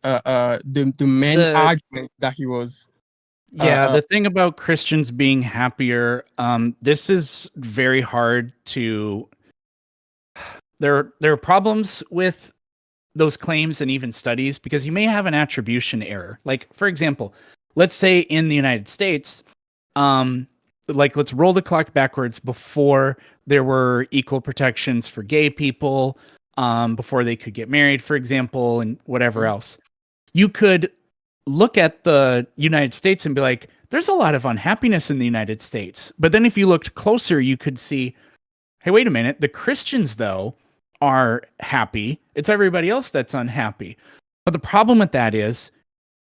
the main argument that he was Yeah, the thing about Christians being happier, this is very hard to. There are problems with those claims and even studies because you may have an attribution error. Like, for example, let's say in the United States, like let's roll the clock backwards before there were equal protections for gay people, before they could get married, for example, and whatever else. You could look at the United States and be like, there's a lot of unhappiness in the United States. But then if you looked closer, you could see, hey, wait a minute, the Christians, though, are happy. It's everybody else that's unhappy. But the problem with that is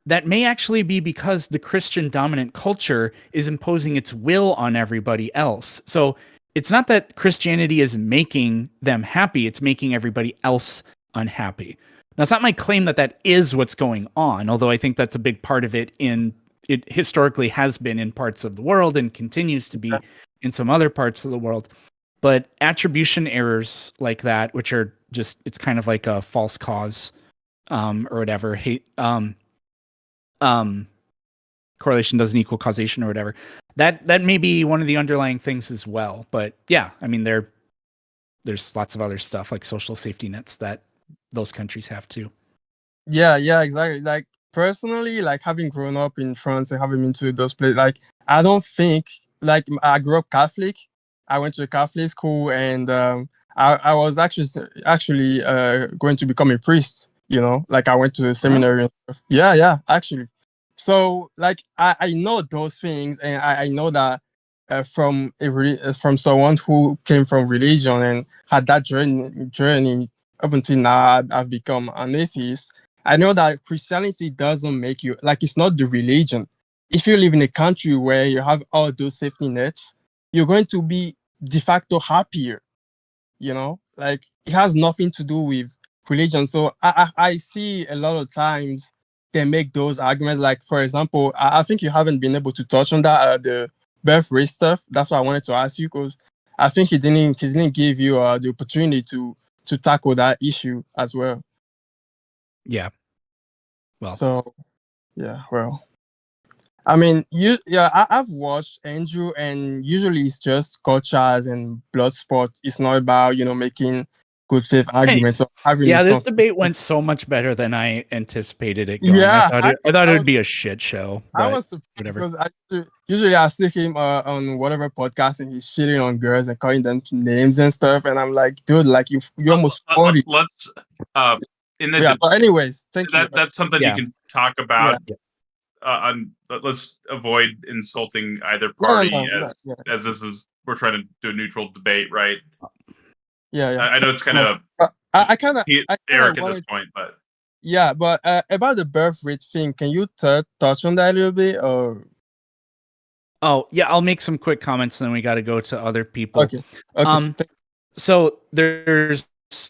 that may actually be because the Christian dominant culture is imposing its will on everybody else. So it's not that Christianity is making them happy, it's making everybody else unhappy. Now, it's not my claim that that is what's going on, although I think that's a big part of it. It historically has been in parts of the world and continues to be in some other parts of the world. But attribution errors like that, which are just, it's kind of like a false cause, or whatever, correlation doesn't equal causation or whatever. That may be one of the underlying things as well. But yeah, I mean, there's lots of other stuff like social safety nets that those countries have too. Yeah, exactly. Like personally, like having grown up in France and having been to those places, like I don't think, like I grew up Catholic. I went to a Catholic school, and I was actually going to become a priest. You know, like I went to a seminary. And stuff. Yeah, actually. So like I know those things, and I know that from someone who came from religion and had that journey up until now, I've become an atheist. I know that Christianity doesn't make you, like, it's not the religion. If you live in a country where you have all those safety nets, you're going to be de facto happier. You know, like it has nothing to do with religion. So I see a lot of times they make those arguments. Like, for example, I think you haven't been able to touch on that, the birth rate stuff. That's why I wanted to ask you, because I think he didn't give you the opportunity to tackle that issue as well. Yeah. Well. So yeah, well, I mean, I've watched Andrew, and usually it's just cultures and blood sport. It's not about making good faith arguments or having Yeah, this something. debate went so much better than I anticipated it going. Yeah, I thought it would be a shit show, I but was surprised whatever. because usually I see him on whatever podcast and he's shitting on girls and calling them names and stuff, and I'm like, dude, like you're almost 40. Let's in the Yeah, but anyways, thank you. that's something you can talk about let's avoid insulting either No, party no, yeah, as this is we're trying to do a neutral debate, right? yeah. I know it's kind of I kind of Eric at this wanted. point, but Yeah, but about the birth rate thing, can you touch on that a little bit, or? Oh, yeah, I'll make some quick comments, and then we got to go to other people. Okay. Okay. So there's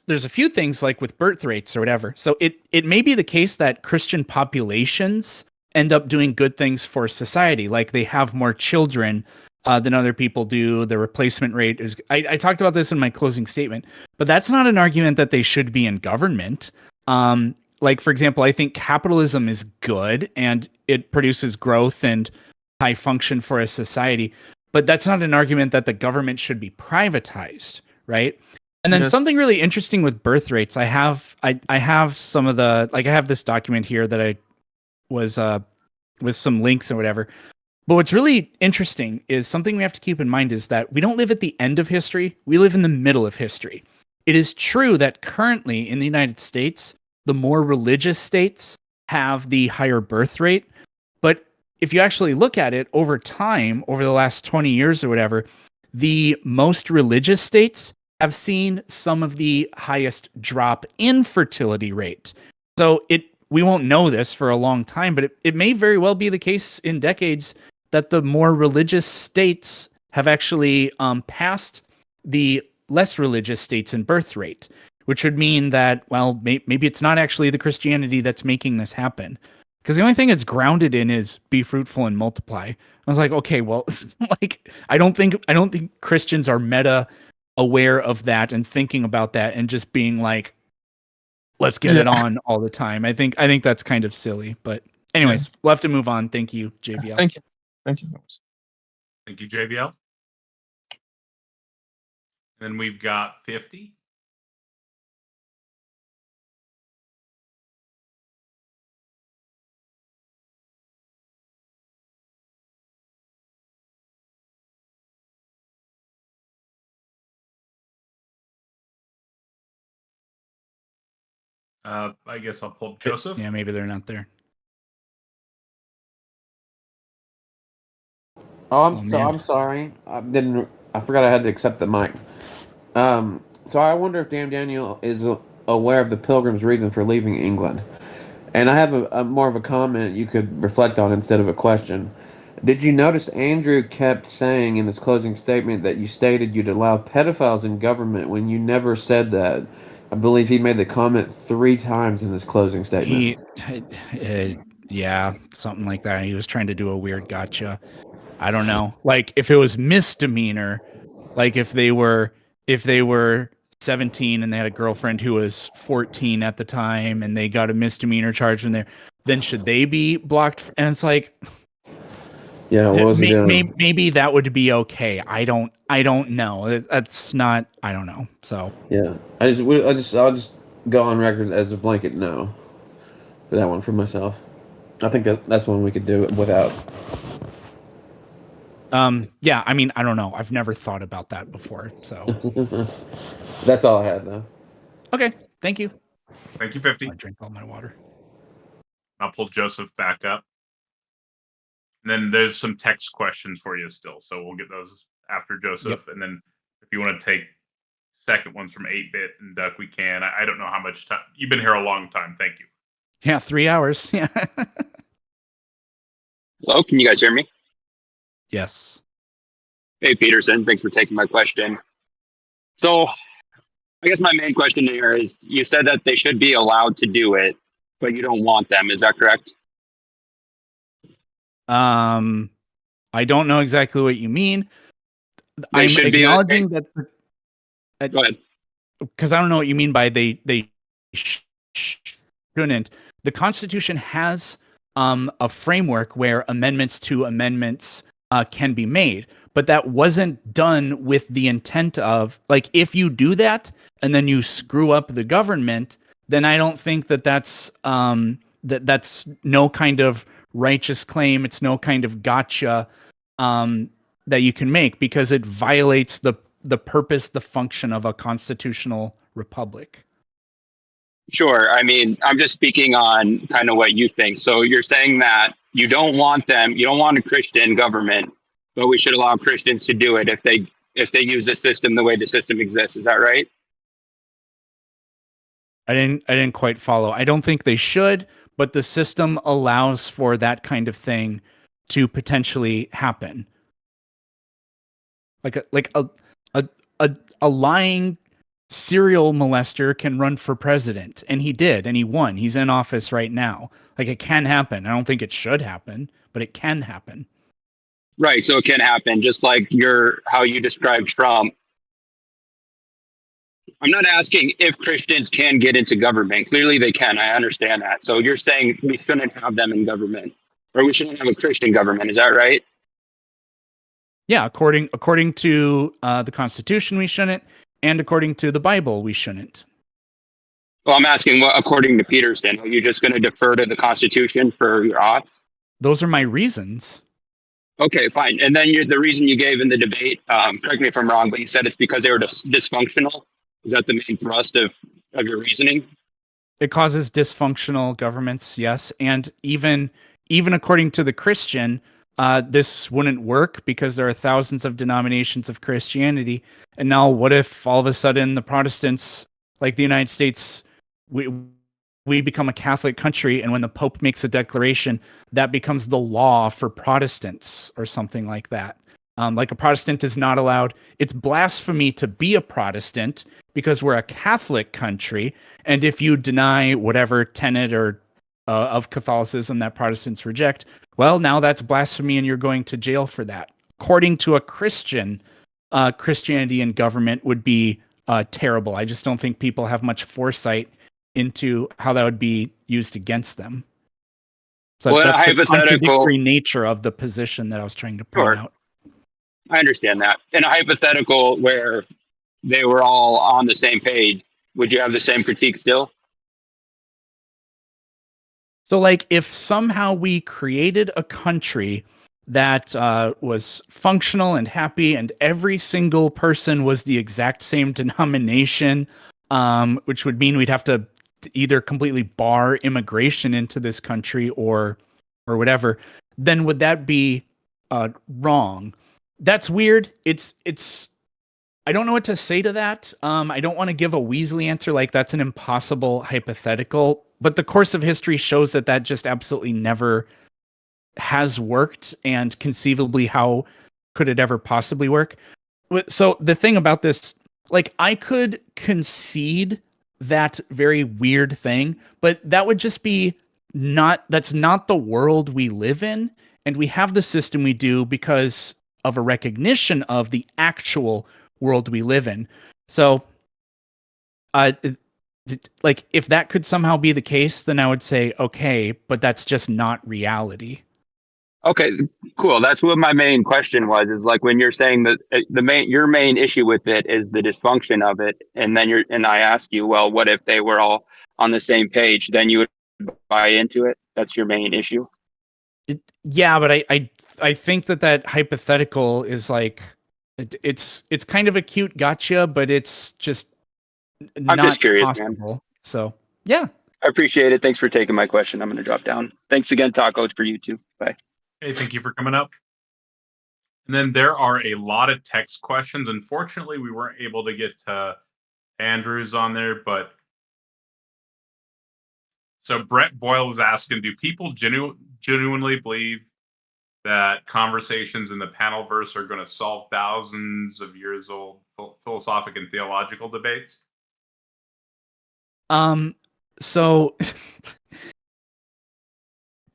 a few things like with birth rates or whatever. So it may be the case that Christian populations end up doing good things for society, like they have more children than other people do. The replacement rate is. I talked about this in my closing statement, but that's not an argument that they should be in government. Like for example, I think capitalism is good and it produces growth and high function for a society, but that's not an argument that the government should be privatized, right? And then Yes. something really interesting with birth rates, I have some of the, like I have this document here that I was with some links and whatever. But what's really interesting is something we have to keep in mind is that we don't live at the end of history, we live in the middle of history. It is true that currently in the United States, the more religious states have the higher birth rate, but if you actually look at it over time, over the last 20 years or whatever, the most religious states have seen some of the highest drop in fertility rate. So we won't know this for a long time, but it may very well be the case in decades that the more religious states have actually passed the less religious states in birth rate, which would mean that, well, maybe it's not actually the Christianity that's making this happen. Because the only thing it's grounded in is be fruitful and multiply. I was like, okay, well, like I don't think Christians are meta aware of that and thinking about that and just being like, let's get it on all the time. I think that's kind of silly. But anyways, we'll have to move on. Thank you, JVL. Thank you. Thank you. thank you, JVL. Then we've got 50. I guess I'll pull Joseph. Yeah, maybe they're not there. Oh, Oh, man. I'm sorry. I forgot I had to accept the mic. So I wonder if Daniel is aware of the Pilgrim's reason for leaving England. And I have a more of a comment you could reflect on instead of a question. Did you notice Andrew kept saying in his closing statement that you stated you'd allow pedophiles in government when you never said that? I believe he made the comment 3 times in his closing statement. Yeah, something like that. He was trying to do a weird gotcha. I don't know. Like if it was misdemeanor, like if they were 17 and they had a girlfriend who was 14 at the time and they got a misdemeanor charge in there, then should they be blocked? And it's like, yeah, what was he doing? Maybe that would be okay. I don't know. That's not. I don't know. So Yeah, I'll just go on record as a blanket no for that one for myself. I think that's one we could do it without. yeah. I mean, I don't know. I've never thought about that before. So that's all I had though. Okay, thank you. Thank you, 50. I drink all my water. I'll pull Joseph back up. And then there's some text questions for you still, so we'll get those after Joseph. Yep. And then if you want to take second ones from 8-Bit and Duck, we can. I don't know how much time. You've been here a long time. Thank you. Yeah, 3 hours. Yeah. Hello, can you guys hear me? Yes. Hey, Peterson, thanks for taking my question. So, I guess my main question here is, you said that they should be allowed to do it, but you don't want them. Is that correct? I don't know exactly what you mean. They I'm should acknowledging be, that. Go ahead. Because I don't know what you mean by they shouldn't. The Constitution has a framework where amendments to amendments can be made, but that wasn't done with the intent of, like, if you do that and then you screw up the government, then I don't think that that's no kind of righteous claim. It's no kind of gotcha that you can make, because it violates the purpose, the function of a constitutional republic. Sure. I mean, I'm just speaking on kind of what you think. So you're saying that you don't want them, you don't want a Christian government, but we should allow Christians to do it if they use the system the way the system exists. Is that right? I didn't quite follow. I don't think they should, but the system allows for that kind of thing to potentially happen. Like a lying serial molester can run for president, and he did, and he won. He's in office right now. Like, it can happen. I don't think it should happen, but it can happen. Right. So it can happen, just like how you described Trump. I'm not asking if Christians can get into government. Clearly they can. I understand that. So you're saying we shouldn't have them in government, or we shouldn't have a Christian government. Is that right? Yeah, according to the Constitution, we shouldn't, and according to the Bible, we shouldn't. Well, I'm asking what, according to Peterson, are you just going to defer to the Constitution for your odds? Those are my reasons. Okay, fine. And then the reason you gave in the debate, correct me if I'm wrong, but you said it's because they were dysfunctional. Is that the main thrust of your reasoning? It causes dysfunctional governments, yes, and even according to the Christian, this wouldn't work because there are thousands of denominations of Christianity. And now, what if all of a sudden the Protestants, like the United States, we become a Catholic country, and when the Pope makes a declaration, that becomes the law for Protestants or something like that. Like, a Protestant is not allowed. It's blasphemy to be a Protestant because we're a Catholic country, and if you deny whatever tenet or of Catholicism that Protestants reject, well, now that's blasphemy, and you're going to jail for that. According to a Christian, Christianity and government would be terrible. I just don't think people have much foresight into how that would be used against them. So well, that's the contradictory nature of the position that I was trying to point out. I understand that. In a hypothetical where they were all on the same page, would you have the same critique still? So, like, if somehow we created a country that was functional and happy, and every single person was the exact same denomination, which would mean we'd have to either completely bar immigration into this country or whatever, then would that be wrong? That's weird. It's I don't know what to say to that. I don't want to give a Weasley answer, like that's an impossible hypothetical, but the course of history shows that just absolutely never has worked, and conceivably, how could it ever possibly work? So the thing about this, like, I could concede that very weird thing, but that would just be that's not the world we live in, and we have the system we do because of a recognition of the actual world we live in. So, like, if that could somehow be the case, then I would say, okay, but that's just not reality. Okay, cool. That's what my main question was, is like when you're saying that your main issue with it is the dysfunction of it, and then I ask you, well, what if they were all on the same page? Then you would buy into it. That's your main issue. Yeah, but I think that hypothetical is like, it's kind of a cute gotcha, but it's just I'm not just curious, possible. man. So yeah, I appreciate it. Thanks for taking my question. I'm going to drop down. Thanks again, Taco, for you too. Bye. Hey, thank you for coming up. And then there are a lot of text questions. Unfortunately, we weren't able to get to Andrew's on there, but so Brett Boyle was asking, do people genuinely believe that conversations in the panel verse are going to solve thousands of years old philosophic and theological debates? So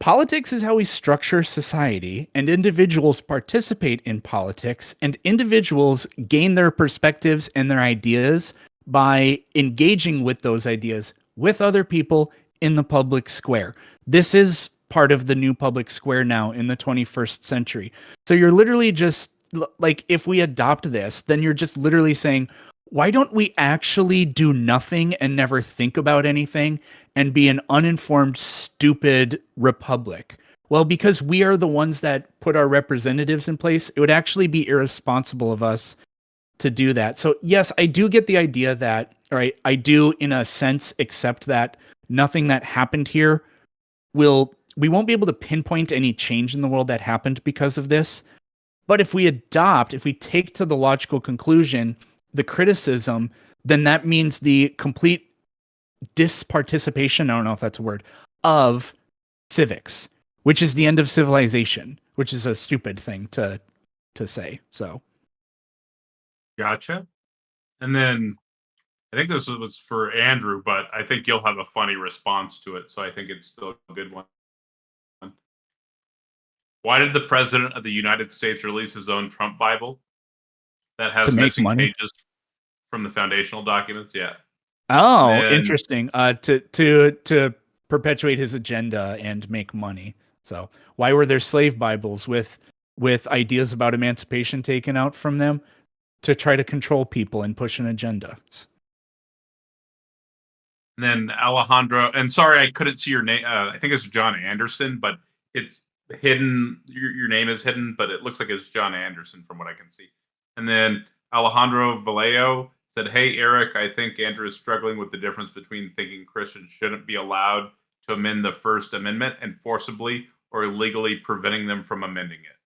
politics is how we structure society, and individuals participate in politics, and individuals gain their perspectives and their ideas by engaging with those ideas with other people in the public square. This is part of the new public square now in the 21st century. So you're literally just, like, if we adopt this, then you're just literally saying, why don't we actually do nothing and never think about anything and be an uninformed, stupid republic? Well, because we are the ones that put our representatives in place, it would actually be irresponsible of us to do that. So yes, I do get the idea that, right, I do in a sense accept that nothing that happened here we won't be able to pinpoint any change in the world that happened because of this. But if we take to the logical conclusion the criticism, then that means the complete disparticipation, I don't know if that's a word, of civics, which is the end of civilization, which is a stupid thing to say. So Gotcha. And then I think this was for Andrew, but I think you'll have a funny response to it, so I think it's still a good one. Why did the President of the United States release his own Trump Bible that has to make missing money. pages from the foundational documents? Yeah. Oh, then- interesting. To perpetuate his agenda and make money. So why were there slave Bibles with ideas about emancipation taken out from them? To try to control people and push an agenda. And then Alejandro, and sorry I couldn't see your name. I think it's John Anderson, but it's hidden. Your name is hidden, but it looks like it's John Anderson from what I can see. And then Alejandro Vallejo said, "Hey Eric, I think Andrew is struggling with the difference between thinking Christians shouldn't be allowed to amend the First Amendment and forcibly or illegally preventing them from amending it."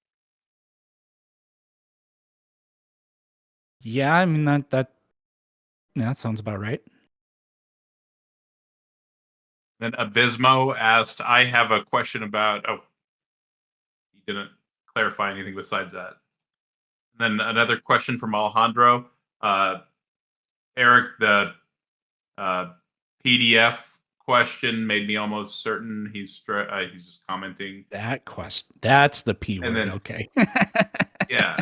Yeah, I mean that sounds about right. Then Abismo asked, "I have a question about." Oh, he didn't clarify anything besides that. And then another question from Alejandro. Eric, the PDF question made me almost certain he's just commenting. That question. That's the P word. And then- Okay. Yeah.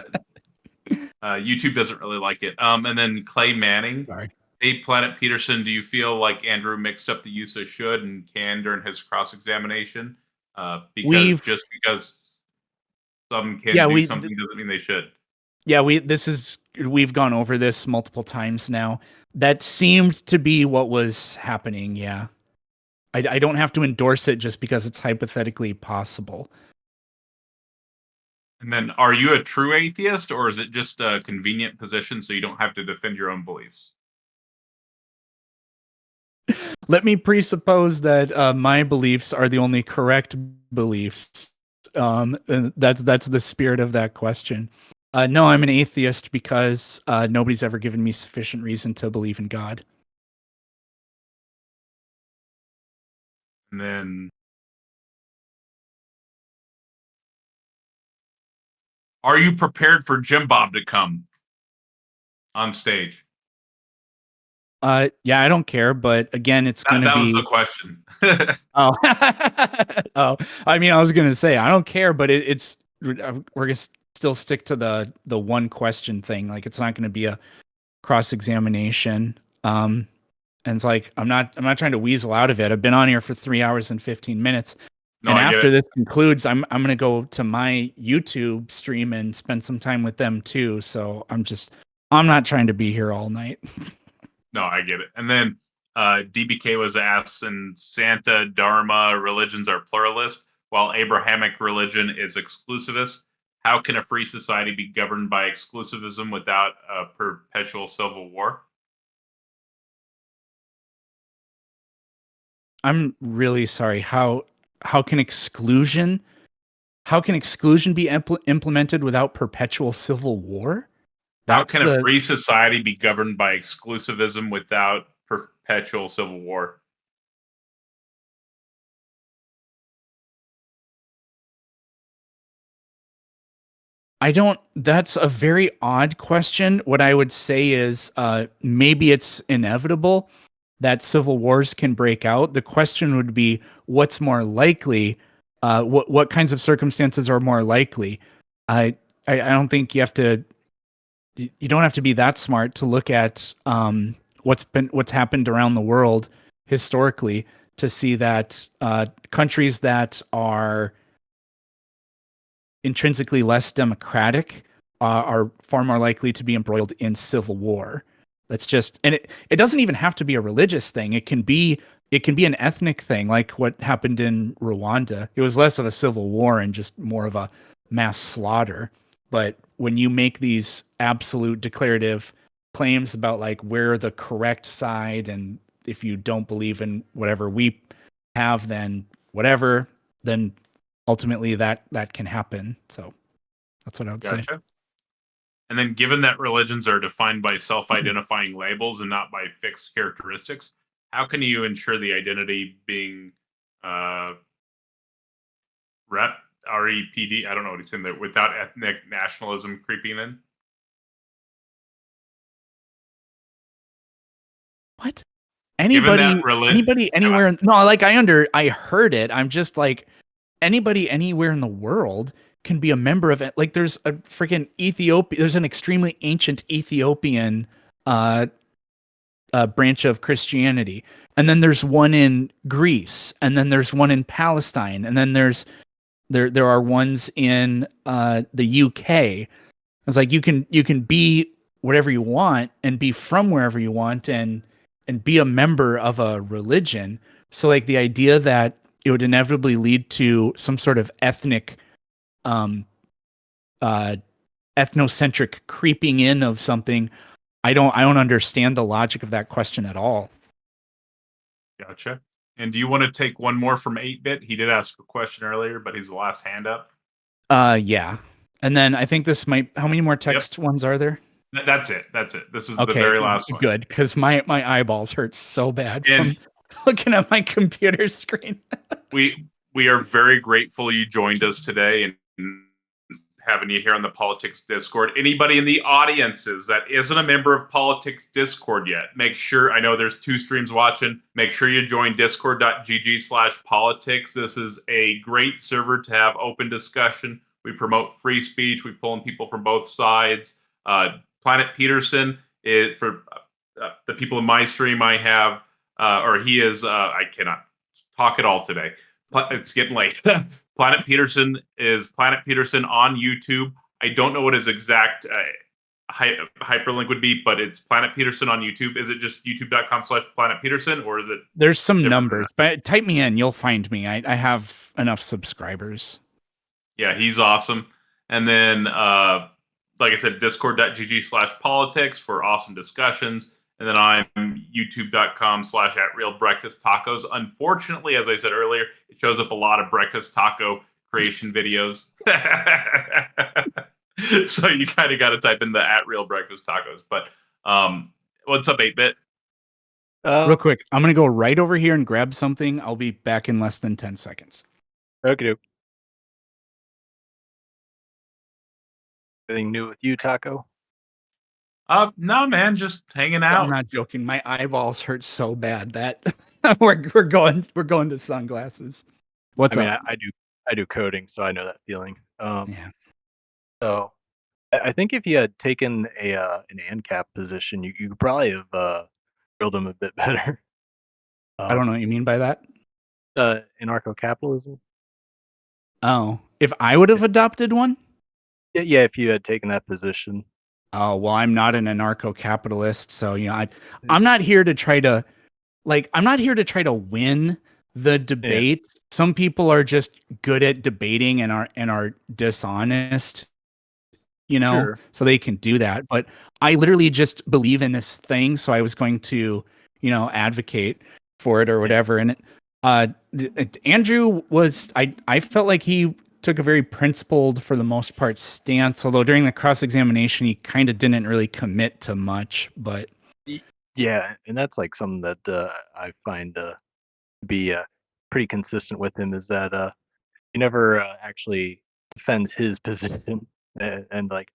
YouTube doesn't really like it. And then Clay Manning. Sorry. Hey, Planet Peterson, do you feel like Andrew mixed up the use of should and can during his cross-examination? Because just because some can do something doesn't mean they should. Yeah, we've gone over this multiple times now. That seemed to be what was happening. Yeah, I don't have to endorse it just because it's hypothetically possible. And then, are you a true atheist, or is it just a convenient position so you don't have to defend your own beliefs? Let me presuppose that my beliefs are the only correct beliefs. And that's the spirit of that question. No, I'm an atheist because nobody's ever given me sufficient reason to believe in God. And then, are you prepared for Jim Bob to come on stage? Yeah, I don't care, but again, it's going to be. That was the question. Oh, oh. I mean, I was going to say I don't care, but it's we're going to still stick to the one question thing. Like, it's not going to be a cross examination. And it's like I'm not trying to weasel out of it. I've been on here for 3 hours and 15 minutes. No, and I get after it. this concludes, I'm going to go to my YouTube stream and spend some time with them too. So I'm not trying to be here all night. No, I get it. And then DBK was asked, and Santa Dharma religions are pluralist, while Abrahamic religion is exclusivist. How can a free society be governed by exclusivism without a perpetual civil war? I'm really sorry. How can exclusion be implemented without perpetual civil war? How can a free society be governed by exclusivism without perpetual civil war? That's a very odd question. What I would say is maybe it's inevitable that civil wars can break out. The question would be what's more likely? What kinds of circumstances are more likely? I don't think you don't have to be that smart to look at what's happened around the world historically to see that countries that are intrinsically less democratic are far more likely to be embroiled in civil war. That's just, and it doesn't even have to be a religious thing. It can be an ethnic thing, like what happened in Rwanda. It was less of a civil war and just more of a mass slaughter. But when you make these absolute declarative claims about like we're the correct side, and if you don't believe in whatever we have, then whatever, then ultimately that can happen. So that's what I would say. Gotcha. And then, given that religions are defined by self-identifying labels and not by fixed characteristics, how can you ensure the identity being REPD? I don't know what he's saying there. Without ethnic nationalism creeping in. What? Given Anybody, that anybody, anywhere? No, like I heard it. I'm just like anybody, anywhere in the world can be a member of it. Like there's a freaking Ethiopia. There's an extremely ancient Ethiopian branch of Christianity, and then there's one in Greece, and then there's one in Palestine, and then there are ones in the UK. It's like you can be whatever you want and be from wherever you want and be a member of a religion. So like the idea that it would inevitably lead to some sort of ethnic ethnocentric creeping in of something, I don't understand the logic of that question at all. Gotcha. And do you want to take one more from 8-Bit? He did ask a question earlier, but he's the last hand up. Yeah. And then I think this might. How many more text ones are there? That's it. That's it. This is the Okay, very last one. good, because my eyeballs hurt so bad And- from looking at my computer screen. We are very grateful you joined us today and having you here on the Politics Discord. Anybody in the audiences that isn't a member of Politics Discord yet, make sure, I know there's 2 streams watching, make sure you join discord.gg/politics. This is a great server to have open discussion. We promote free speech. We pull in people from both sides. Planet Peterson, for the people in my stream, I have, or he is, I cannot talk at all today. It's getting late. Planet Peterson is Planet Peterson on YouTube. I don't know what his exact hyperlink would be, but it's Planet Peterson on YouTube. Is it just youtube.com/Planet Peterson, or is it? There's some numbers, but type me in, you'll find me. I have enough subscribers. Yeah, he's awesome. And then, like I said, discord.gg/politics for awesome discussions. And then I'm youtube.com/@realbreakfasttacos. Unfortunately, as I said earlier, it shows up a lot of breakfast taco creation videos. So you kind of got to type in the @realbreakfasttacos. But what's up, 8-Bit? Real quick, I'm going to go right over here and grab something. I'll be back in less than 10 seconds. Okay. Anything new with you, Taco? No, man, just hanging out. I'm not joking. My eyeballs hurt so bad that we're going to sunglasses. What's I mean, up? I do coding, so I know that feeling. Yeah. So I think if you had taken an ANCAP position, you could probably have drilled them a bit better. I don't know what you mean by that. Anarcho-capitalism. Oh, if I would have adopted one? Yeah, if you had taken that position. Oh, well, I'm not an anarcho-capitalist, so I'm not here to try to win the debate. Yeah. Some people are just good at debating and are dishonest, Sure. so they can do that. But I literally just believe in this thing, so I was going to, advocate for it or whatever. And Andrew was, I felt like he took a very principled, for the most part, stance. Although during the cross-examination, he kind of didn't really commit to much. But yeah, and that's like something that I find to be pretty consistent with him, is that he never actually defends his position. And like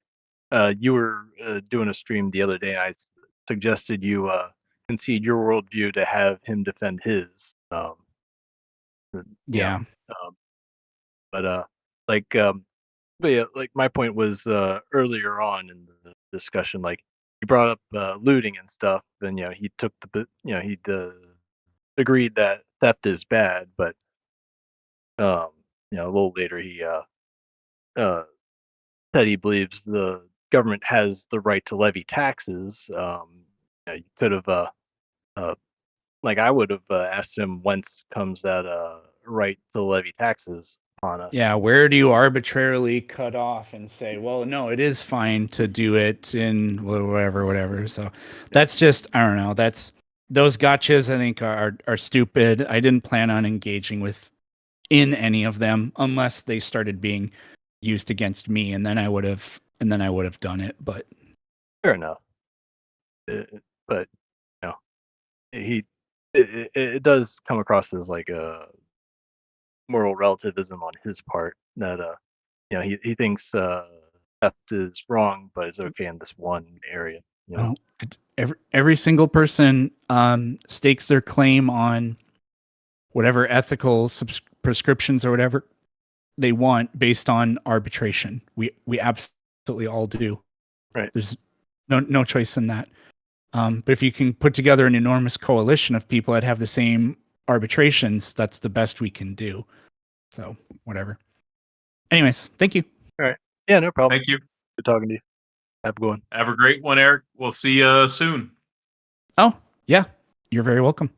you were doing a stream the other day, I suggested you concede your worldview to have him defend his. Yeah. But yeah, like my point was earlier on in the discussion, like he brought up looting and stuff, and he took he agreed that theft is bad, but a little later he said he believes the government has the right to levy taxes. You could have like I would have asked him whence comes that right to levy taxes. on us. Yeah, where do you arbitrarily cut off and say, well, no, it is fine to do it in whatever. So that's just, I don't know. That's those gotchas I think are stupid. I didn't plan on engaging with in any of them unless they started being used against me, and then I would have done it. But Fair enough. But you know, it does come across as like a moral relativism on his part that you know he thinks theft is wrong, but it's okay in this one area. You know, every single person stakes their claim on whatever ethical prescriptions or whatever they want based on arbitration. We absolutely all do. Right. There's no choice in that. But if you can put together an enormous coalition of people that have the same arbitrations, that's the best we can do. So whatever. Anyways, thank you. All right. Yeah, no problem. Thank you. Good talking to you. Have a good one. Have a great one, Eric. We'll see you soon. Oh, yeah. You're very welcome.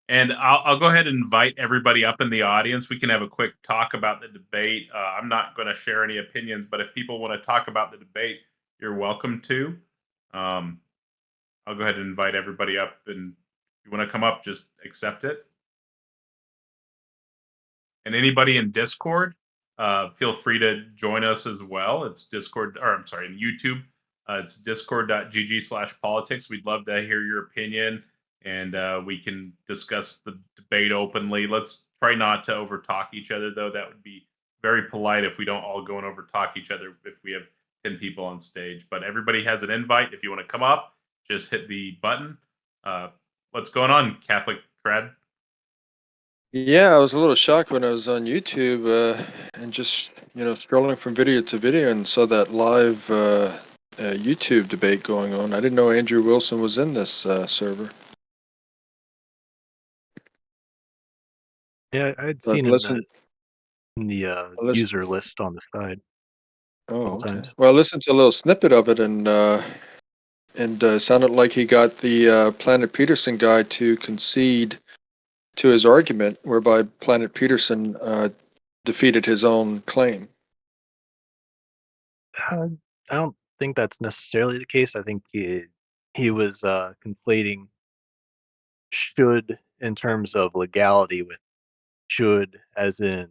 And I'll go ahead and invite everybody up in the audience. We can have a quick talk about the debate. I'm not going to share any opinions, but if people want to talk about the debate, you're welcome to. I'll go ahead and invite everybody up, and if you want to come up, just accept it. And anybody in Discord, feel free to join us as well. It's Discord, or I'm sorry, in YouTube. It's discord.gg/politics. We'd love to hear your opinion, and we can discuss the debate openly. Let's try not to overtalk each other, though. That would be very polite if we don't all go and overtalk each other if we have 10 people on stage. But everybody has an invite. If you want to come up, just hit the button. What's going on, Catholic Trad? Yeah, I was a little shocked when I was on YouTube and just, scrolling from video to video and saw that live YouTube debate going on. I didn't know Andrew Wilson was in this server. Yeah, I'd So I was seen listening. in the listen- user list on the side. Oh, couple okay. times. Well, I listened to a little snippet of it and sounded like he got the Planet Peterson guy to concede to his argument, whereby Planet Peterson defeated his own claim. I don't think that's necessarily the case. I think he was conflating should in terms of legality with should as in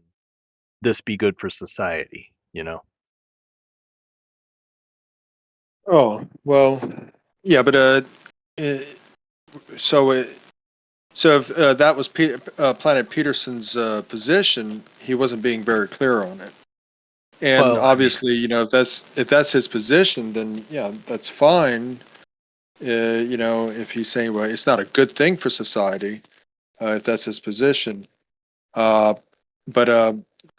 this be good for society, you know? Oh, well, yeah, but so if that was Planet Peterson's position, he wasn't being very clear on it. And Well, I mean, obviously, if that's his position, then yeah, that's fine. If he's saying, well, it's not a good thing for society, if that's his position. But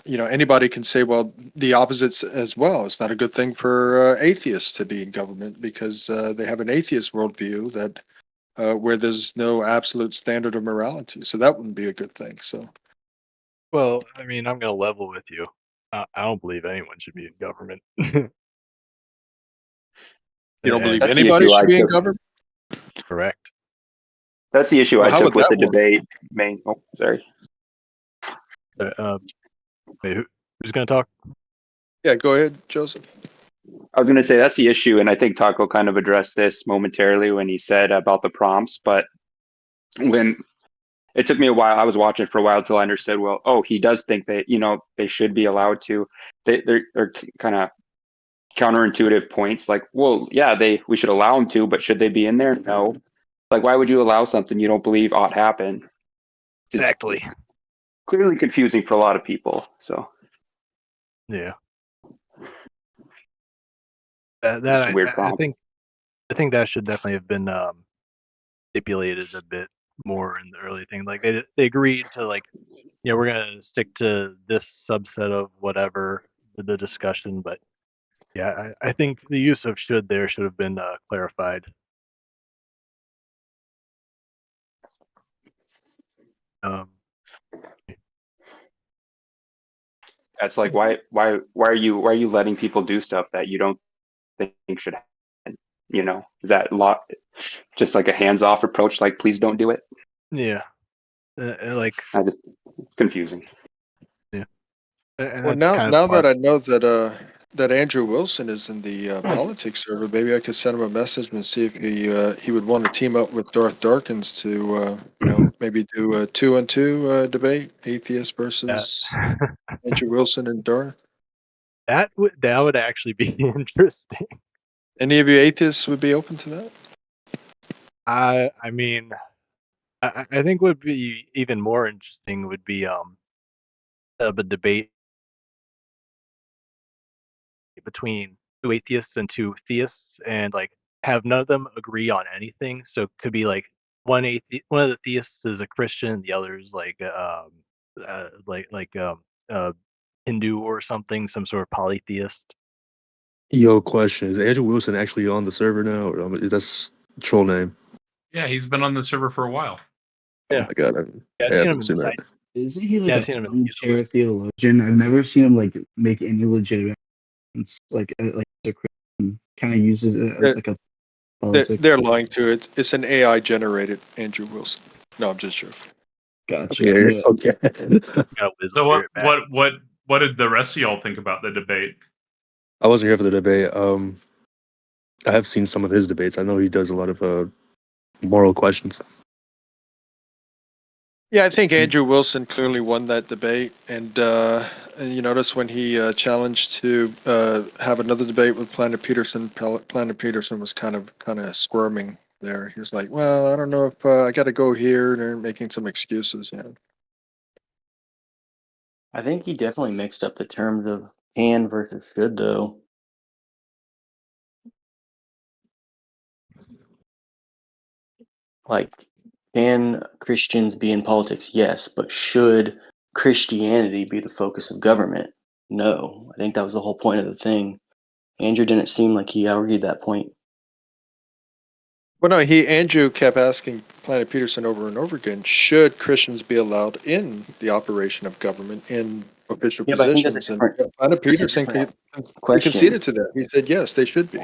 anybody can say, well, the opposites as well. It's not a good thing for atheists to be in government because they have an atheist worldview that where there's no absolute standard of morality. So that wouldn't be a good thing. So well, I mean, I'm gonna level with you. I don't believe anyone should be in government. you don't believe That's the anybody issue I should be in took. government? Correct. That's the issue Well, I how took would with that the work? debate. Sorry. Wait, who's gonna talk? Yeah, go ahead, Joseph. I was going to say that's the issue, and I think Taco kind of addressed this momentarily when he said about the prompts. But when it took me a while, I was watching for a while till I understood. Well, oh, he does think that they should be allowed to. They're kind of counterintuitive points. Like, well, yeah, we should allow them to, but should they be in there? No. Like, why would you allow something you don't believe ought happen? Just Exactly. clearly confusing for a lot of people. So Yeah. just a weird I prompt. think that should definitely have been stipulated a bit more in the early thing. Like they agreed to like, we're gonna stick to this subset of whatever the discussion, but yeah, I think the use of should there should have been clarified. That's like why are you letting people do stuff that you don't think should happen? Is that just like a hands off approach? Like, please don't do it. Yeah, like It's confusing. And Well, that's now kind of now part. that I know that Andrew Wilson is in the politics server, maybe I could send him a message and see if he would want to team up with Darth Darkins to maybe do a 2-on-2 debate, atheist versus Andrew Wilson and Darth. That would actually be interesting. Any of you atheists would be open to that? I mean, I think would be even more interesting would be a debate between two atheists and two theists, and like have none of them agree on anything. So it could be like one of the theists is a Christian, the other is like Hindu or something, some sort of polytheist. Yo, question: is Andrew Wilson actually on the server now, or that's troll name? Yeah, he's been on the server for a while. Oh Yeah. my god, Yeah, I've I seen him haven't in seen the that. site. Isn't he Yeah, like I've an seen him in the armchair theologian? I've never seen him like make any legitimate like a Christian kind of uses it as They're, like a they're, politics. they're lying to it. It's an AI generated Andrew Wilson. No, I'm just joking. Gotcha. Okay, Yeah. okay. So what did the rest of y'all think about the debate? I wasn't here for the debate. I have seen some of his debates. I know he does a lot of moral questions. Yeah, I think Andrew Wilson clearly won that debate, and you notice when he challenged to have another debate with Planet Peterson, Planet Peterson was kind of squirming there. He was like, "Well, I don't know if I got to go here," and they're making some excuses. Yeah. I think he definitely mixed up the terms of can versus should, though. Like, can Christians be in politics? Yes, but should Christianity be the focus of government? No. I think that was the whole point of the thing. Andrew didn't seem like he argued that point. Well, no, Andrew kept asking Planet Peterson over and over again, should Christians be allowed in the operation of government in official Yeah, but I think that's a positions? And different. Planet That's a Peterson different he question. conceded to that. He said yes, they should be.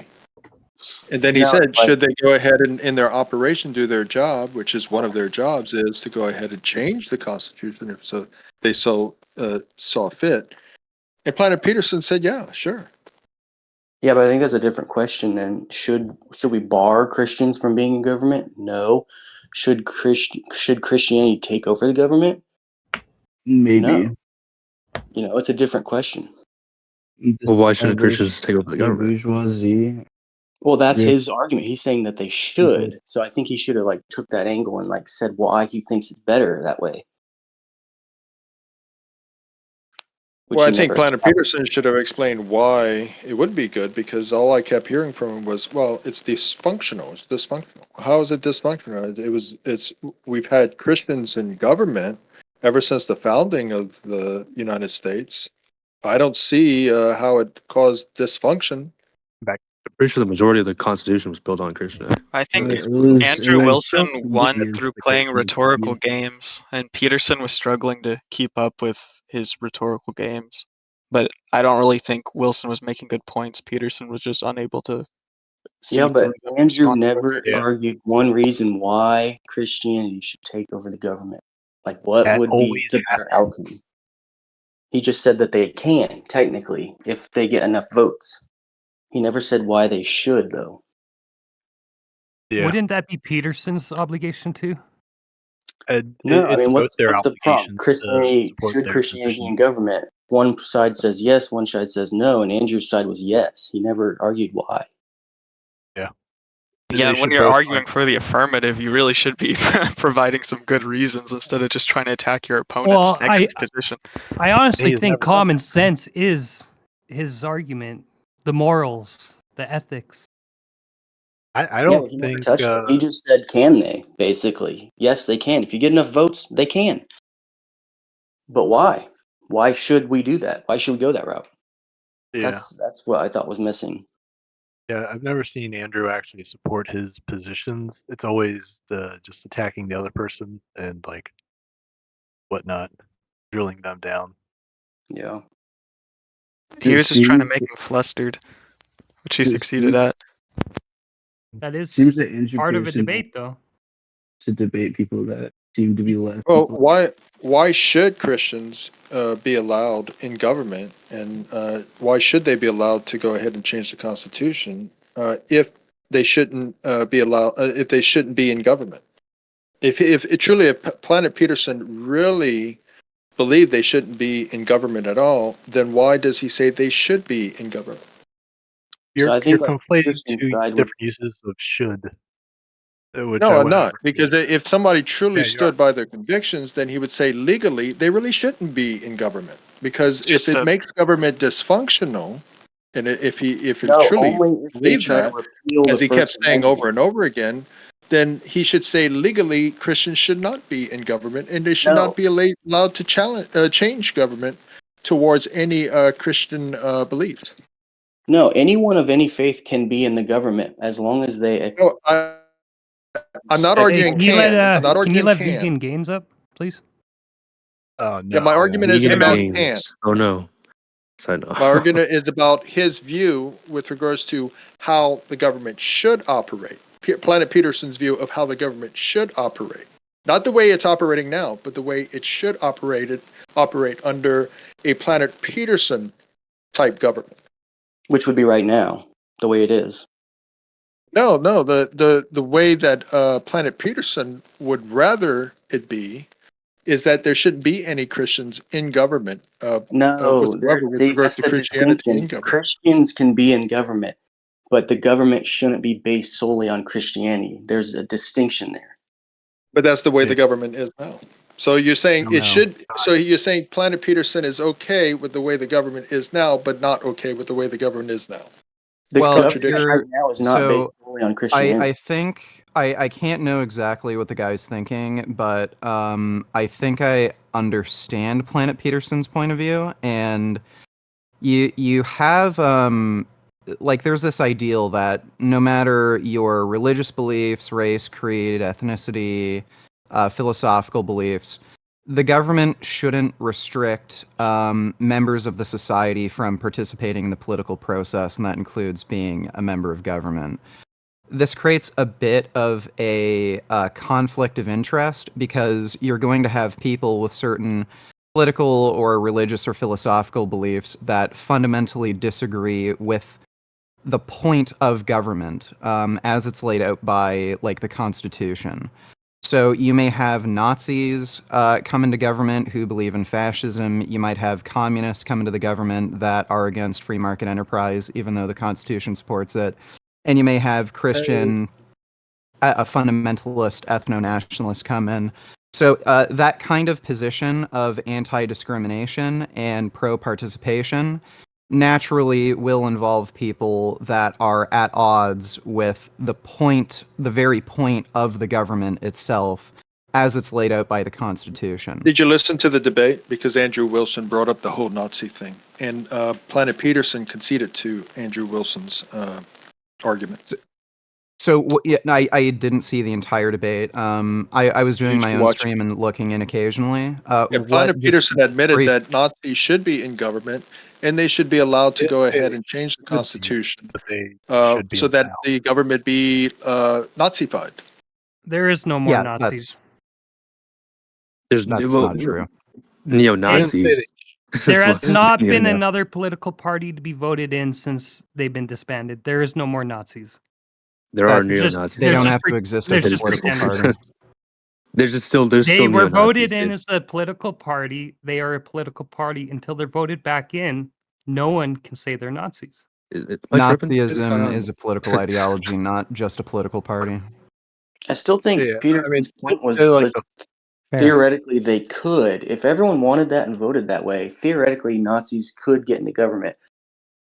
And then he No, it's said, like should they go ahead and in their operation do their job, which is one of their jobs, is to go ahead and change the Constitution if so they saw fit. And Planet Peterson said, yeah, sure. yeah, but I think that's a different question. And should we bar Christians from being in government? No. Should Christianity take over the government? Maybe. No. It's a different question. Well, why shouldn't Christians take over the government? Bourgeoisie. Well, that's Yeah. his argument. He's saying that they should. So I think he should have took that angle and said why he thinks it's better that way. Which Well, I he think never Planet established. Peterson should have explained why it would be good, because all I kept hearing from him was, well, it's dysfunctional. It's dysfunctional. How is it dysfunctional? We've had Christians in government ever since the founding of the United States. I don't see how it caused dysfunction. I'm pretty sure the majority of the Constitution was built on Christianity. I think It was Andrew Wilson built to won be through like playing a rhetorical games, and Peterson was struggling to keep up with his rhetorical games. But I don't really think Wilson was making good points. Peterson was just unable to see Yeah, through but them. Andrew Respond never quickly. argued one reason why Christianity should take over the government. What That would be always the better outcome? He just said that they can, technically, if they get enough votes. He never said why they should, though. Yeah. Wouldn't that be Peterson's obligation too? No, I It's mean, both what's their the problem? obligations to support Should their Christianity be position. in government? One side says yes, one side says no, and Andrew's side was yes. He never argued why. Yeah. Yeah, and when you're arguing for the affirmative, you really should be providing some good reasons instead of just trying to attack your opponent's Well, negative position. I honestly He's think never done common sense is his argument, the morals, the ethics. I Yeah, don't but he never think touched it. He just said, can they, basically. Yes, they can. If you get enough votes, they can. But why? Why should we do that? Why should we go that route? Yeah. That's what I thought was missing. Yeah, I've never seen Andrew actually support his positions. It's always just attacking the other person and whatnot, drilling them down. Yeah. He was just trying to make him flustered, which he succeeded at. That is Seems that Andrew part of a Peterson debate, though. to debate people that seem to be less. Well, why should Christians be allowed in government, and why should they be allowed to go ahead and change the Constitution if they shouldn't be allowed if they shouldn't be in government? If it truly, if Planet Peterson really believed they shouldn't be in government at all, then why does he say they should be in government? You're I think on conflating Peterson's two side, which different uses of should, which No, I I'm wouldn't not. agree with. Because if somebody truly Yeah, you are. stood by their convictions, then he would say legally they really shouldn't be in government. Because if Just it a makes government dysfunctional, and if it no, truly only if they believed try to that, repeal the as he kept First saying Amendment, over and over again, then he should say legally Christians should not be in government, and they should not no, be allowed to change government towards any Christian beliefs. no, anyone of any faith can be in the government as long as they. No, I'm not Hey, arguing can you let can. I'm not can you arguing let can. Vegan Gains up, please? Oh Yeah, my no. argument is Vegan about and can. gains. Oh no. Yes, I know. My argument is about his view with regards to how the government should operate. Planet Peterson's view of how the government should operate. Not the way it's operating now, but the way it should operate under a Planet Peterson type government. Which would be right now, the way it is. No, the way that Planet Peterson would rather it be is that there shouldn't be any Christians in government No, whatsoever with see, regards that's to the Christianity in distinction. government. Christians can be in government, but the government shouldn't be based solely on Christianity. There's a distinction there. But that's the way Yeah, the government is now. So you're saying it No. should. So you're saying Planet Peterson is okay with the way the government is now, but not okay with the way the government is now. This Well, government right now is not based solely on I Christianity. think I can't know exactly what the guy's thinking, but I think I understand Planet Peterson's point of view, and you have like there's this ideal that no matter your religious beliefs, race, creed, ethnicity, philosophical beliefs, the government shouldn't restrict members of the society from participating in the political process, and that includes being a member of government. This creates a bit of a conflict of interest because you're going to have people with certain political or religious or philosophical beliefs that fundamentally disagree with the point of government as it's laid out by like the Constitution. So you may have Nazis come into government who believe in fascism. You might have communists come into the government that are against free market enterprise, even though the Constitution supports it. And you may have Christian, a fundamentalist, ethno-nationalist come in. So that kind of position of anti-discrimination and pro-participation naturally will involve people that are at odds with the very point of the government itself as it's laid out by the Constitution. Did you listen to the debate? Because Andrew Wilson brought up the whole Nazi thing, and Planet Peterson conceded to Andrew Wilson's argument. So yeah, I didn't see the entire debate. I was doing You my should own watch stream and looking in occasionally. Yeah, What Planet just Peterson admitted brief? that Nazis should be in government, and they should be allowed to didn't go say ahead they and change the should be, Constitution but they should be so that allowed. the government be Nazified. There is no more Yeah, Nazis. There's That's well, not true. I didn't say they. neo-Nazis. There Well, has not yeah, been yeah. another political party to be voted in since they've been disbanded. There is no more Nazis. There That are There's just neo-Nazis. they there's don't just have to exist as there's a just political pretenders. party. there's They still were neo-Nazis, voted in dude. as a political party. They are a political party until they're voted back in. No one can say they're Nazis. Am I tripping? What's going Nazism on? is a political ideology, not just a political party. I still think Yeah, I mean, Peterson's point they're like was the theoretically they could, if everyone wanted that and voted that way, theoretically Nazis could get into government.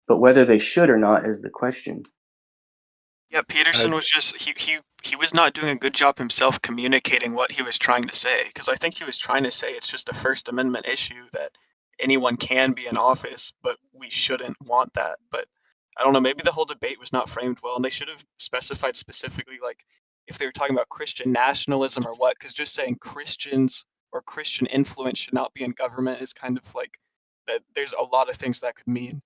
But whether they should or not is the question. Yeah, Peterson was just he was not doing a good job himself communicating what he was trying to say, because I think he was trying to say it's just a First Amendment issue that anyone can be in office, but we shouldn't want that. But I don't know, maybe the whole debate was not framed well, and they should have specified specifically like if they were talking about Christian nationalism or what, because just saying Christians or Christian influence should not be in government is kind of like that. There's a lot of things that could mean.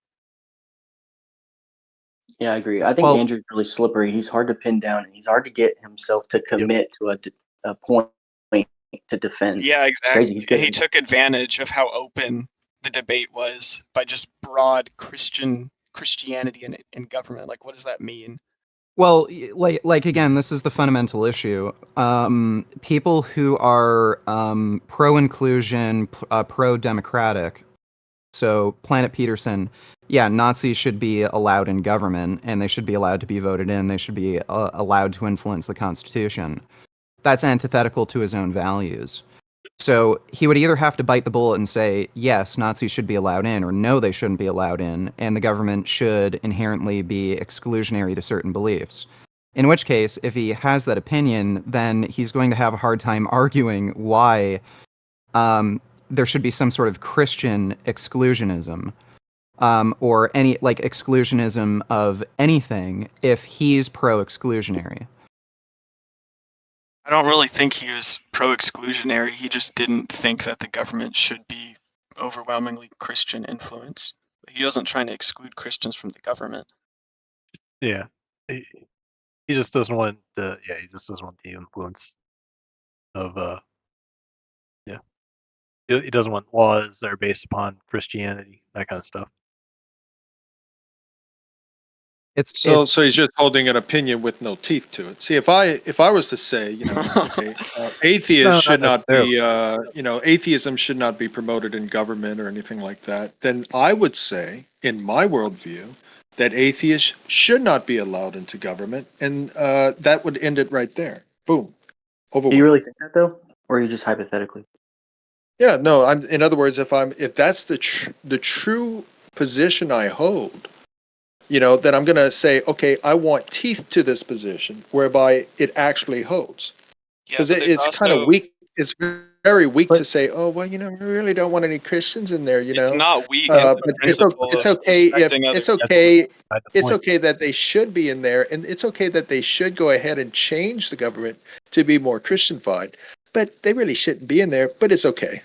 Yeah, I agree. I think Well, Andrew's really slippery. He's hard to pin down, and he's hard to get himself to commit to a point to defend. Yeah, It's crazy. exactly. He's And he good. took advantage of how open the debate was by just broad Christianity in government. Like, what does that mean? Well, like again, this is the fundamental issue. People who are pro-inclusion, pro-democratic. So Planet Peterson, yeah, Nazis should be allowed in government, and they should be allowed to be voted in. They should be allowed to influence the Constitution. That's antithetical to his own values. So he would either have to bite the bullet and say, yes, Nazis should be allowed in, or no, they shouldn't be allowed in, and the government should inherently be exclusionary to certain beliefs. In which case, if he has that opinion, then he's going to have a hard time arguing why there should be some sort of Christian exclusionism, or any like exclusionism of anything if he's pro-exclusionary. I don't really think he was pro-exclusionary. He just didn't think that the government should be overwhelmingly Christian influence. He wasn't trying to exclude Christians from the government. Yeah, he just doesn't want the he just doesn't want the influence of yeah. He doesn't want laws that are based upon Christianity, that kind of stuff. So he's just holding an opinion with no teeth to it. See, if I was to say, okay, atheists should not be, atheism should not be promoted in government or anything like that, then I would say, in my worldview, that atheists should not be allowed into government, and that would end it right there. Boom, over. Do you really think that though, or are you just hypothetically? Yeah, no. In other words, if that's the true position I hold, then I'm going to say, okay, I want teeth to this position whereby it actually holds. Because it's kind of weak. It's very weak to say, oh, well, we really don't want any Christians in there, It's not weak. But It's it's okay if it's okay that they should be in there, and it's okay that they should go ahead and change the government to be more Christianified. But they really shouldn't be in there. But it's okay.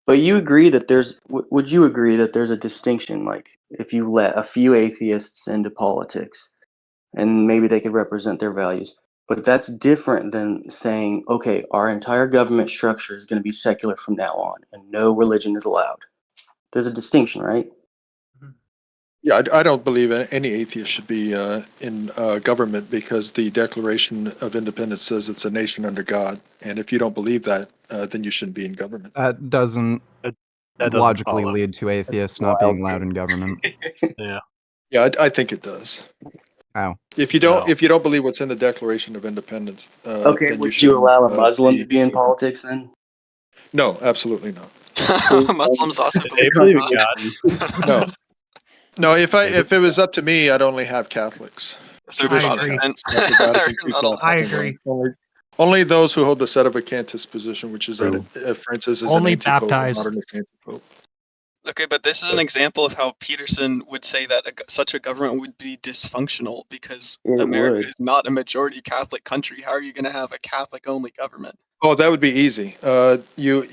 But you agree that would you agree that there's a distinction, like if you let a few atheists into politics and maybe they could represent their values, but that's different than saying, okay, our entire government structure is going to be secular from now on and no religion is allowed. There's a distinction, right? Yeah, I don't believe any atheist should be in government because the Declaration of Independence says it's a nation under God. And if you don't believe that, then you shouldn't be in government. That doesn't logically lead to atheists not being allowed in government. Yeah. Yeah, I think it does. How? If you don't believe what's in the Declaration of Independence, Okay, then would you shouldn't, allow a Muslim to be in politics then? No, absolutely not. Muslims also They believe believe in God. No, no. If it was up to me, I'd only have Catholics. So Traditional Protestant. Catholics, Vatican II Not allowed. Catholics, only those who hold the sedevacantist position, which is that Francis is Only an antipope, a baptized. modernist antipope. Okay, but this is an example of how Peterson would say that such a government would be dysfunctional because It America would. is not a majority Catholic country. How are you going to have a Catholic-only government? Oh, that would be easy. You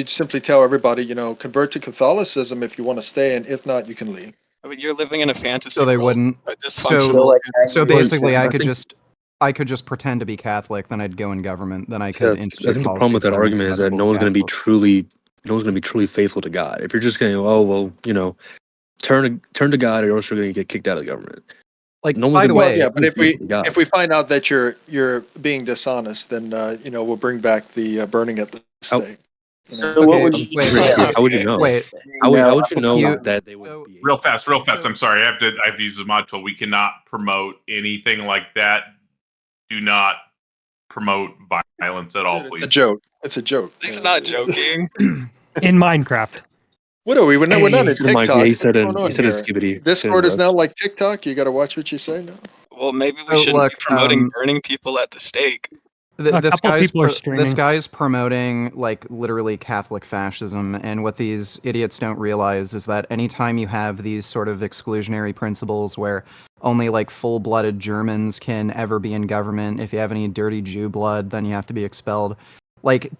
simply tell everybody, convert to Catholicism if you want to stay, and if not, you can leave. I mean, you're living in a fantasy So they world. wouldn't. A dysfunctional. So basically, I could just pretend to be Catholic, then I'd go in government, then I could I institute think the problem with policies that are argument is that no one's going to be truly faithful to God. If you're just going, oh well, turn to God, or else you're going to get kicked out of the government. Like, no one's by the gonna be way, Yeah, but faithful to God. if we find out that you're being dishonest, then we'll bring back the burning at the stake. So what would you How would you know? Wait. How would you know that they would be? Real fast. I'm sorry. I have to use the mod tool. We cannot promote anything like that. Do not promote violence at all, please. It's a joke. It's a joke. He's not joking. In Minecraft. What are we? We're not in TikTok. Yeah, he What's said going on he said here? Skibbity. Discord is now like TikTok. You got to watch what you say now. Well, maybe we So, shouldn't look, be promoting burning people at the stake. This guy's promoting like literally Catholic fascism, and what these idiots don't realize is that anytime you have these sort of exclusionary principles where only like full-blooded Germans can ever be in government, if you have any dirty Jew blood, then you have to be expelled. Like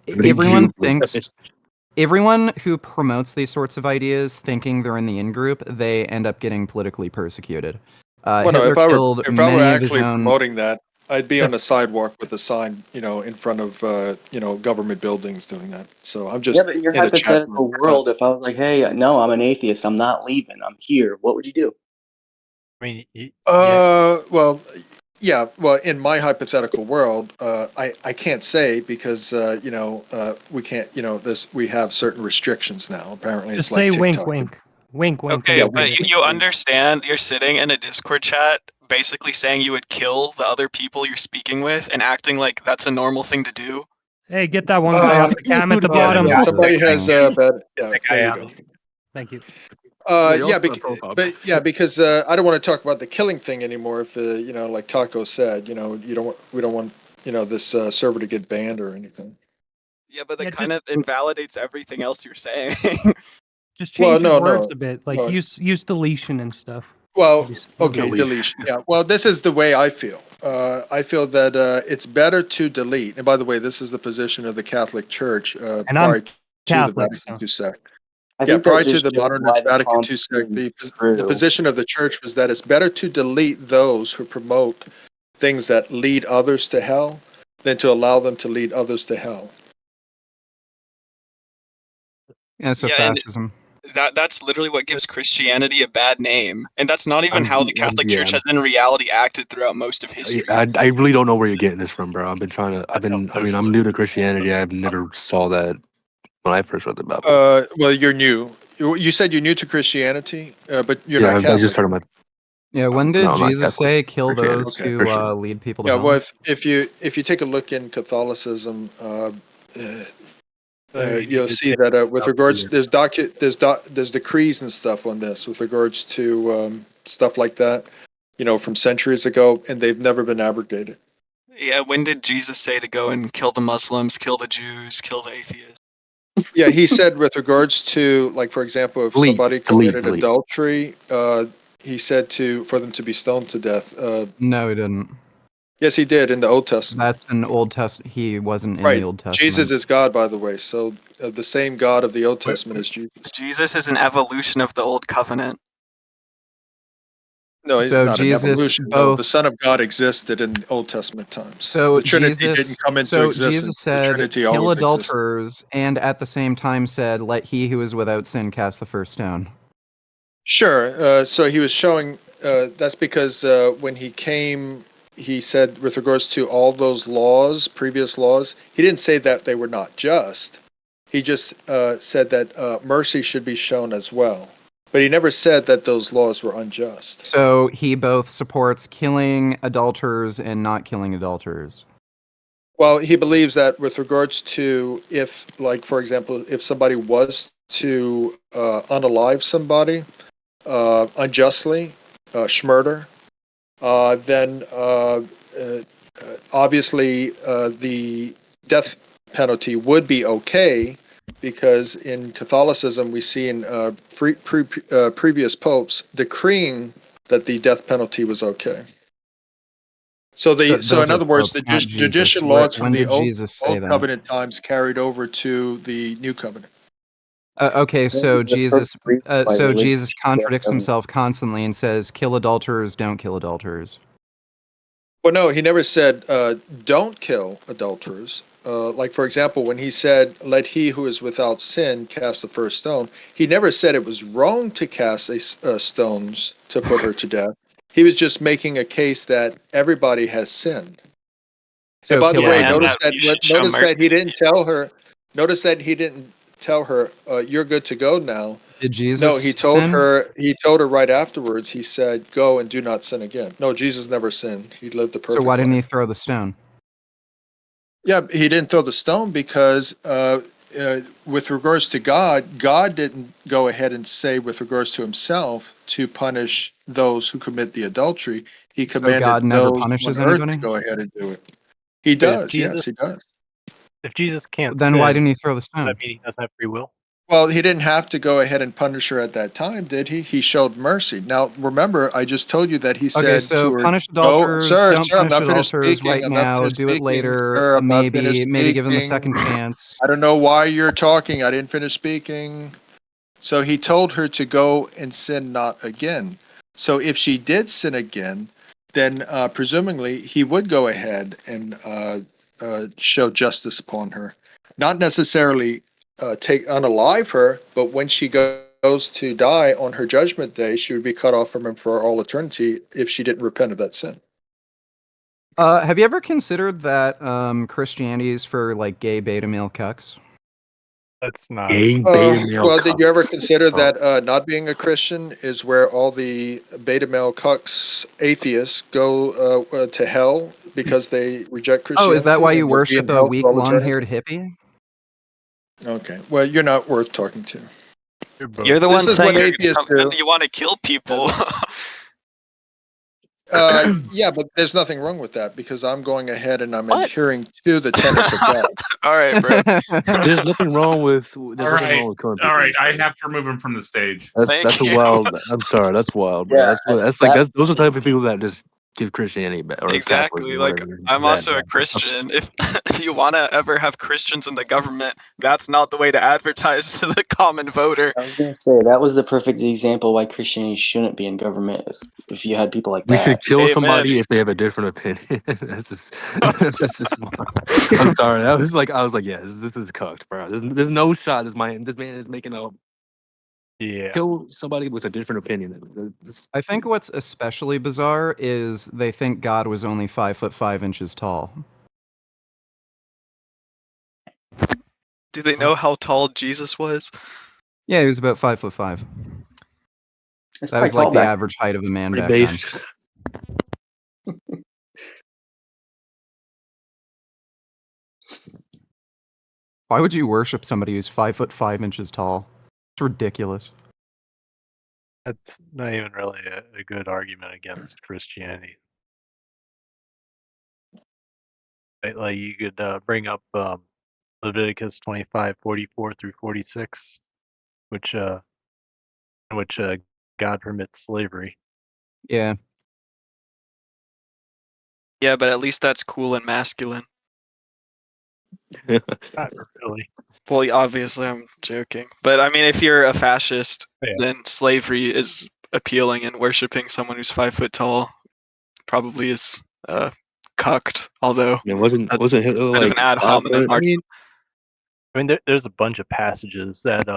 everyone who promotes these sorts of ideas thinking they're in the in-group, they end up getting politically persecuted. Well, no, Hitler if I killed were many of his actually own. promoting that, I'd be on the sidewalk with a sign, in front of, government buildings doing that. So I'm just Yeah, but in your in a chat room. hypothetical world, if I was like, "Hey, no, I'm an atheist. I'm not leaving. I'm here," what would you do? I mean, Well, yeah. Well, in my hypothetical world, I can't say because we can't. We have certain restrictions now. Apparently, Just it's like say wink, TikTok. wink, wink, wink. Okay, Yeah, but wink, wink, you wink. understand you're sitting in a Discord chat basically saying you would kill the other people you're speaking with and acting like that's a normal thing to do. Hey, get that one guy off the cam at the bottom. Yeah, somebody has bad. Yeah, there you go. Thank you. Yeah, because I don't want to talk about the killing thing anymore. If like Taco said, we don't want this server to get banned or anything. Yeah, but that kind of invalidates everything else you're saying. Just Well, change your no, words no. a bit, like Well, use deletion and stuff. Well, More okay, basic. deletion. Yeah. Well, this is the way I feel. I feel that it's better to delete. And by the way, this is the position of the Catholic Church And prior I'm to the Catholic, Vatican so. II sect. I Yeah, think that prior to just the shows modern why the Vatican comment II sect, is the true. position of the Church was that it's better to delete those who promote things that lead others to hell than to allow them to lead others to hell. Yeah, so Yeah, and fascism. that's literally what gives Christianity a bad name. And that's not even how the Catholic Church yeah. has in reality acted throughout most of history. I really don't know where you're getting this from, bro. I'm new to Christianity. I've never saw that when I first read the Bible. Well, you're new. You said you're new to Christianity, but you're Yeah, not I just Catholic. started my. Yeah, when No, did I'm not Jesus Catholic. say kill Christianity. those Okay. who Christian. lead people to Yeah, hell? well, if you take a look in Catholicism, you'll see that with regards there's decrees and stuff on this with regards to stuff like that, from centuries ago, and they've never been abrogated. Yeah, when did Jesus say to go and kill the Muslims, kill the Jews, kill the atheists? Yeah, he said with regards to, like, for example, if somebody committed delete. adultery, he said for them to be stoned to death. No, he didn't. Yes, he did in the Old Testament. That's an Old Testament. He wasn't in the Right. Old Testament. Jesus is God, by the way. So the same God of the Old Testament is Jesus. Jesus is an evolution of the old covenant. No, So not an Jesus evolution. No, the both. Son of God existed in Old Testament times. So The Trinity didn't come into Jesus existence. The said, Trinity "Kill always existed. adulterers," and at the same time said, "Let he who is without sin cast the first stone." Sure. So he was showing. That's because when he came, he said with regards to all those laws, previous laws, he didn't say that they were not just. He just said that mercy should be shown as well. But he never said that those laws were unjust. So he both supports killing adulterers and not killing adulterers. Well, he believes that with regards to if, like, for example, if somebody was to unalive somebody unjustly, schmurder, then obviously the death penalty would be okay because in Catholicism we see in previous popes decreeing that the death penalty was okay. So Those in are other words, popes, the not Jesus. judicial laws from When the did Jesus say old that? covenant times carried over to the new covenant. Okay, so It's the first Jesus, reason why religion Jesus should be contradicts government. himself constantly and says, "Kill adulterers, don't kill adulterers." Well, no, he never said don't kill adulterers. Like, for example, when he said, let he who is without sin cast the first stone, he never said it was wrong to cast stones to put her to death. He was just making a case that everybody has sinned. And So by the kill way, And others. that you should show notice mercy. that he didn't tell her. Notice that he didn't tell her you're good to go now. Did No, Jesus he told sin? her. He told her right afterwards. He said, "Go and do not sin again." No, Jesus never sinned. He lived a So why perfect didn't he life. throw the stone? Yeah, he didn't throw the stone because, with regards to God, God didn't go ahead and say, with regards to himself, to punish those who commit the adultery. He So commanded God never those on punishes earth to anybody? go ahead and do it. He Wait, if does. Jesus Yes, he does. if Jesus can't Then why sin, didn't he throw the does that stone? mean he doesn't have free will? Well, he didn't have to go ahead and punish her at that time, did he? He showed mercy. Now, remember, I just told you that he Okay, said so to her, punish "Go, adulterers, sir, don't sir, I'm punish not finished adulterers speaking. right I'm not now, finished do it speaking, later, sir. I'm not finished maybe give them a second speaking. chance. I don't know why you're talking. I didn't finish speaking." So he told her to go and sin not again. So if she did sin again, then presumably he would go ahead and show justice upon her. Not necessarily unalive her, but when she goes to die on her judgment day, she would be cut off from him for all eternity if she didn't repent of that sin. Have you ever considered that Christianity is for like gay beta male cucks? That's not. Gay beta male Well, did you ever consider Oh. that not being a Christian is where all the beta male cucks, atheists, go to hell because they reject Christianity? Oh, is that why you and they'll be in worship a hell for weak, all eternity? long-haired hippie? Okay. Well, you're not worth talking to. You're the one This is saying what you're atheists gonna come, do. you want to kill people. Yeah, but there's nothing wrong with that because I'm going ahead and I'm adhering to the tenets of God. All right, bro. There's nothing wrong with All there's nothing right, wrong with killing all people. right. I have to remove him from the stage. That's a you. wild. I'm sorry, that's wild, bro. Yeah, That's like those are the type of people that just give Christianity or Exactly. Catholicism, Like whatever. I'm Bad, also a bad. Christian. If you want to ever have Christians in the government, that's not the way to advertise to the common voter. I was gonna say that was the perfect example why Christianity shouldn't be in government if you had people like We should that. kill Amen. somebody if they have a different opinion. That's just I'm sorry. I was like, yeah, this is cooked, bro. There's no shot. This man is making a kill somebody with a different opinion. I think what's especially bizarre is they think God was only 5'5" tall. Do they know how tall Jesus was? Yeah, he was about 5'5". It's That quite was like tall the back. average height of a man Pretty back then. base. Why would you worship somebody who's 5'5" tall? It's ridiculous. That's not even really a good argument against Christianity. Like you could bring up Leviticus 25:44 through 46, which God permits slavery. Yeah. Yeah, but at least that's cool and masculine. Not really. Well, obviously I'm joking, but I mean, if you're a fascist, Yeah. then slavery is appealing, and worshiping someone who's 5 foot tall probably is cucked. Although It wasn't that's a Hitler bit of like an ad hominem Catholic? argument. I mean, there's a bunch of passages that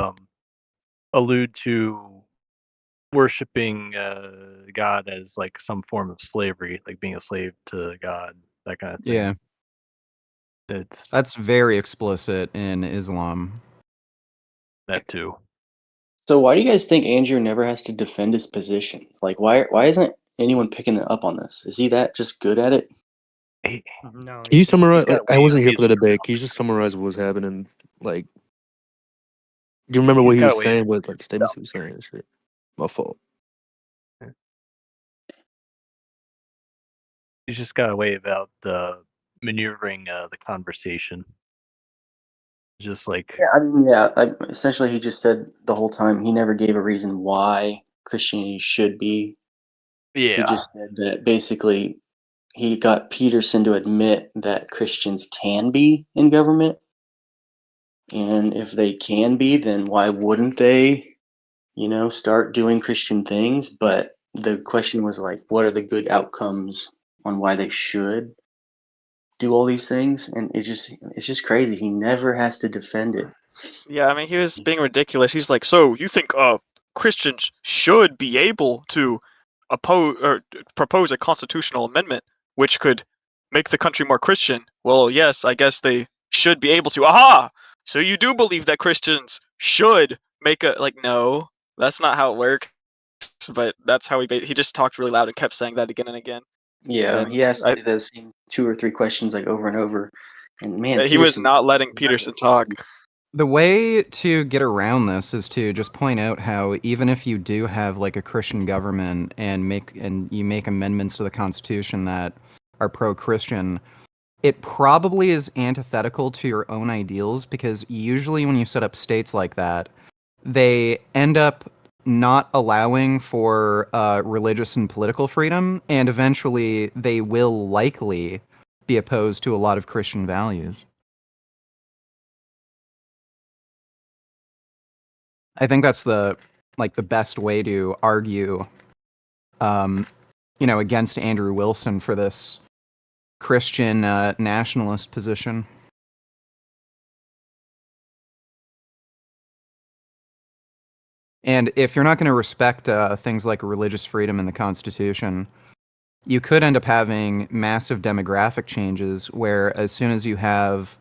allude to worshiping God as like some form of slavery, like being a slave to God, that kind of thing. Yeah. That's very explicit in Islam. That too. So why do you guys think Andrew never has to defend his positions? Like, why isn't anyone picking up on this? Is he that just good at it? No. Can you summarize? got Like, I way wasn't here he's for the debate. Can you just summarize what was happening? Like, do you remember what he got was away saying? What like statements he was saying and shit? My fault. He's just got a way about maneuvering the conversation. Just like Yeah, I mean, yeah. Essentially, he just said the whole time he never gave a reason why Christianity should be. He yeah. just said that basically he got Peterson to admit that Christians can be in government, and if they can be, then why wouldn't they, start doing Christian things? But the question was like, what are the good outcomes on why they should do all these things? And it's just crazy. He never has to defend it. Yeah, I mean, he was being ridiculous. He's like, so you think Christians should be able to oppose or propose a constitutional amendment which could make the country more Christian? Well, yes, I guess they should be able to. Aha! So you do believe that Christians should make a no, that's not how it works. But that's how he just talked really loud and kept saying that again and again. Yeah, And he asked the same 2 or 3 questions like over and over, and man, he was Peterson not letting Peterson talk. The way to get around this is to just point out how even if you do have like a Christian government and you make amendments to the Constitution that are pro-Christian, it probably is antithetical to your own ideals, because usually when you set up states like that, they end up not allowing for religious and political freedom, and eventually they will likely be opposed to a lot of Christian values. I think that's the best way to argue against Andrew Wilson for this Christian nationalist position. And if you're not going to respect things like religious freedom in the Constitution, you could end up having massive demographic changes where as soon as you have,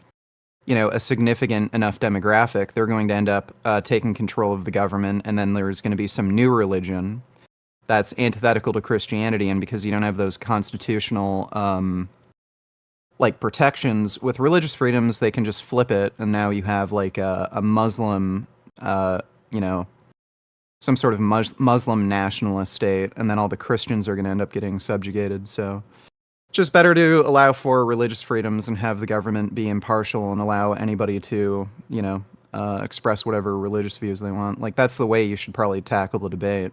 a significant enough demographic, they're going to end up taking control of the government, and then there's going to be some new religion that's antithetical to Christianity, and because you don't have those constitutional protections with religious freedoms, they can just flip it, and now you have like a Muslim, some sort of Muslim nationalist state, and then all the Christians are going to end up getting subjugated. So it's just better to allow for religious freedoms and have the government be impartial and allow anybody to, express whatever religious views they want. Like, that's the way you should probably tackle the debate.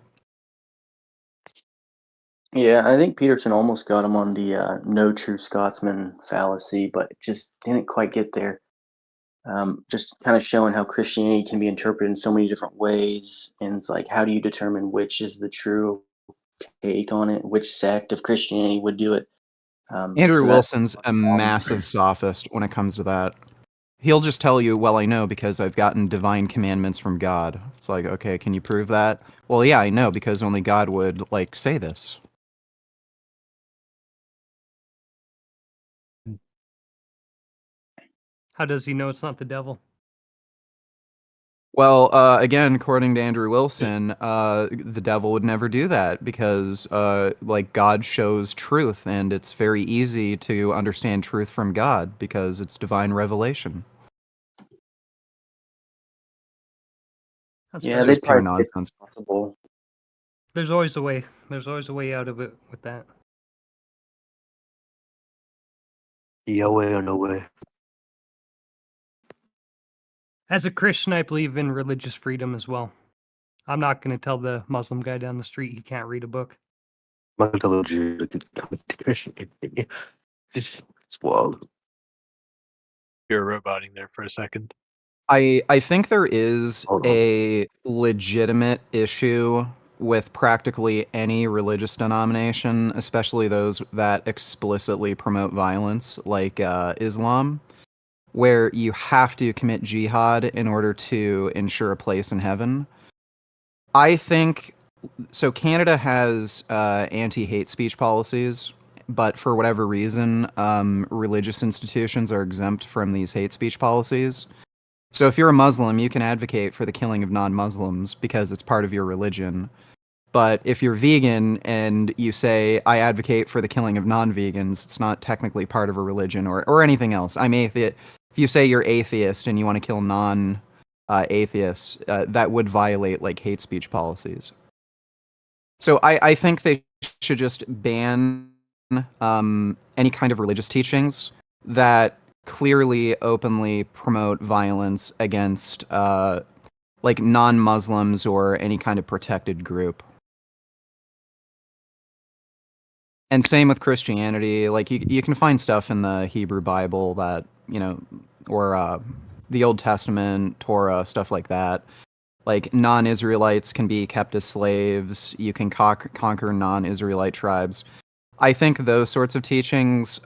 Yeah, I think Peterson almost got him on the no true Scotsman fallacy, but just didn't quite get there. Just kind of showing how Christianity can be interpreted in so many different ways. And it's like, how do you determine which is the true take on it? Which sect of Christianity would do it? Andrew So Wilson's a massive sophist when it comes to that. He'll just tell you, well, I know because I've gotten divine commandments from God. It's like, okay, can you prove that? Well, yeah, I know because only God would, say this. How does he know it's not the devil? Well, again, according to Andrew Wilson, the devil would never do that because, God shows truth, and it's very easy to understand truth from God because it's divine revelation. That's yeah, fair. they'd Just pure probably say it's nonsense. possible. There's always a way. There's always a way out of it with that. Yeah way or no way. As a Christian, I believe in religious freedom as well. I'm not going to tell the Muslim guy down the street he can't read a book. I'm not gonna tell a Jew to get it's wild. You're roboting there for a second. I think there is Hold on. a legitimate issue with practically any religious denomination, especially those that explicitly promote violence, like Islam, where you have to commit jihad in order to ensure a place in heaven. I think so. Canada has anti-hate speech policies, but for whatever reason, religious institutions are exempt from these hate speech policies. So if you're a Muslim, you can advocate for the killing of non-Muslims because it's part of your religion. But if you're vegan and you say, I advocate for the killing of non-vegans, it's not technically part of a religion or anything else. I'm atheist. If you say you're atheist and you want to kill non-atheists, that would violate hate speech policies. So I think they should just ban any kind of religious teachings that clearly openly promote violence against non-Muslims or any kind of protected group. And same with Christianity. You can find stuff in the Hebrew Bible that, or the Old Testament, Torah, stuff like that. Non-Israelites can be kept as slaves. You can conquer non-Israelite tribes. I think those sorts of teachings,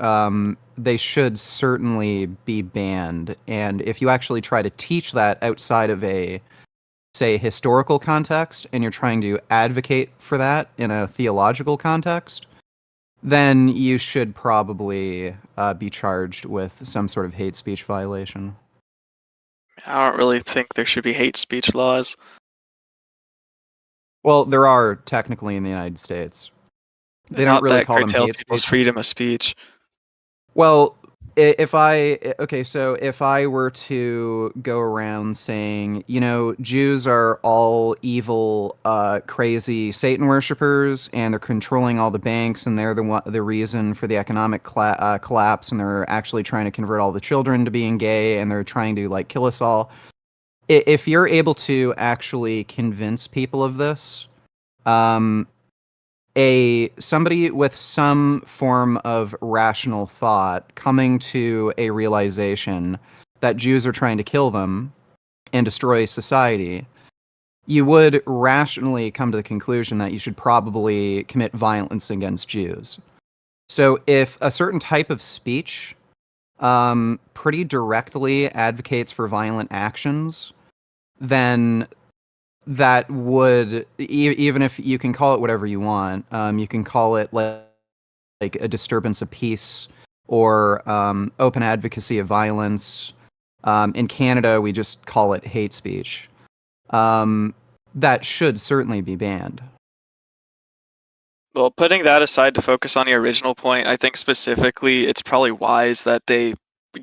they should certainly be banned. And if you actually try to teach that outside of a, say, historical context, and you're trying to advocate for that in a theological context, then you should probably be charged with some sort of hate speech violation. I don't really think there should be hate speech laws. Well, there are technically in the United States. They don't Not really that call them curtail hate people's speech. freedom of speech. Well, if I were to go around saying, Jews are all evil, crazy Satan worshippers, and they're controlling all the banks, and they're the reason for the economic collapse, and they're actually trying to convert all the children to being gay, and they're trying to kill us all. If you're able to actually convince people of this, somebody with some form of rational thought coming to a realization that Jews are trying to kill them and destroy society, you would rationally come to the conclusion that you should probably commit violence against Jews. So if a certain type of speech pretty directly advocates for violent actions, then that would, even if you can call it whatever you want, you can call it like a disturbance of peace or open advocacy of violence. In Canada, we just call it hate speech. That should certainly be banned. Well, putting that aside to focus on your original point, I think specifically it's probably wise that they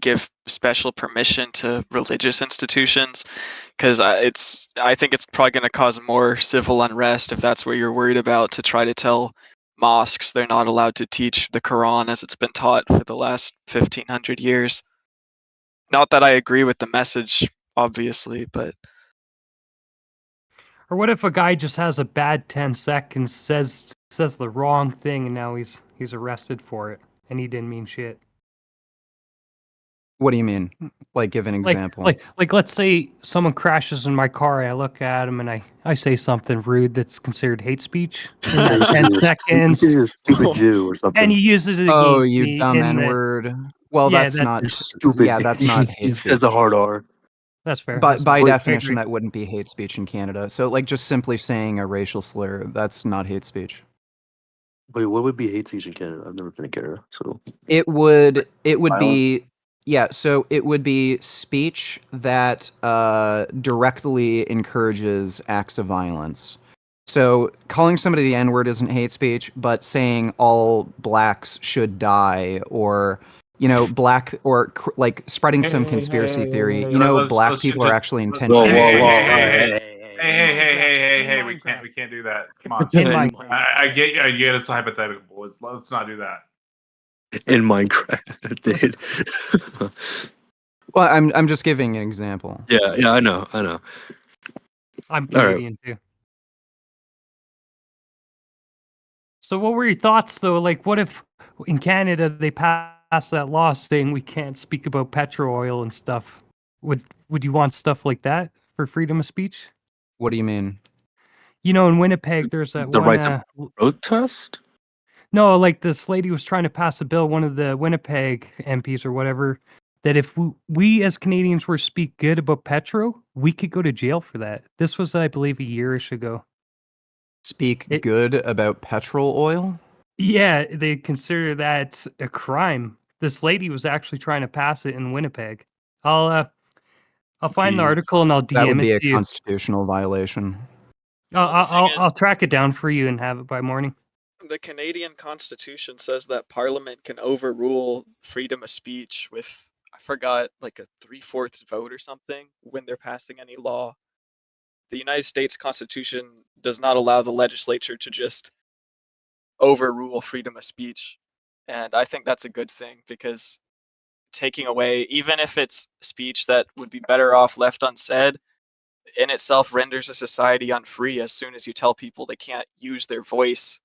give special permission to religious institutions, because I think it's probably going to cause more civil unrest if that's what you're worried about, to try to tell mosques they're not allowed to teach the Quran as it's been taught for the last 1500 years. Not that I agree with the message, obviously, but Or what if a guy just has a bad 10 seconds, says the wrong thing, and now he's arrested for it, and he didn't mean shit? What do you mean? Like, give an example. Like let's say someone crashes in my car, I look at him and I say something rude that's considered hate speech in that 10 seconds. You're a stupid Jew or something. And he uses it Oh, against you me dumb in the N-word. Well, Yeah, that's that- not. You're stupid. Yeah, that's not hate speech. Says the hard R. That's fair. By I definition, agree. that wouldn't be hate speech in Canada. So, like, just simply saying a racial slur, that's not hate speech. Wait, what would be hate speech in Canada? I've never been to Canada, so It would Violence? be, yeah, so it would be speech that directly encourages acts of violence. So calling somebody the N-word isn't hate speech, but saying all blacks should die, or black, or like spreading some conspiracy theory. Black people are actually intentionally Hey, we can't do that. Come on. In Minecraft. I get it's hypothetical. Let's not do that. in Minecraft, dude. Well, I'm just giving an example. yeah, I know. I'm All right. Canadian too. So what were your thoughts though? Like, what if in Canada they pass that law saying we can't speak about petrol oil and stuff? Would you want stuff like that for freedom of speech? What do you mean? In Winnipeg, there's that The one. right to protest? No, like this lady was trying to pass a bill, one of the Winnipeg MPs or whatever, that if we as Canadians were to speak good about Petro, we could go to jail for that. This was, I believe, a yearish ago. Speak good about petrol oil? Yeah, they consider that a crime. This lady was actually trying to pass it in Winnipeg. I'll find the article and I'll DM That would be it a to you. constitutional violation. I'll track it down for you and have it by morning. the Canadian Constitution says that Parliament can overrule freedom of speech with, I forgot, like a 3/4 vote or something when they're passing any law. The United States Constitution does not allow the legislature to just overrule freedom of speech. And I think that's a good thing, because taking away, even if it's speech that would be better off left unsaid, in itself renders a society unfree as soon as you tell people they can't use their voice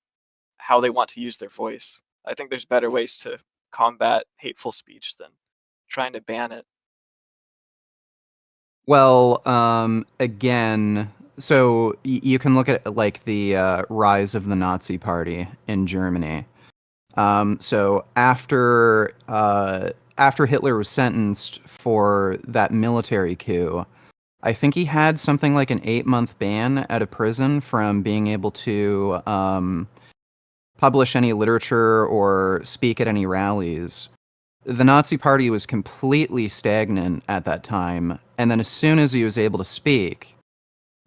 how they want to use their voice. I think there's better ways to combat hateful speech than trying to ban it. Well, again, so you can look at like the rise of the Nazi Party in Germany. So after Hitler was sentenced for that military coup, I think he had something like an 8-month ban out of prison from being able to publish any literature or speak at any rallies. The Nazi Party was completely stagnant at that time, and then as soon as he was able to speak,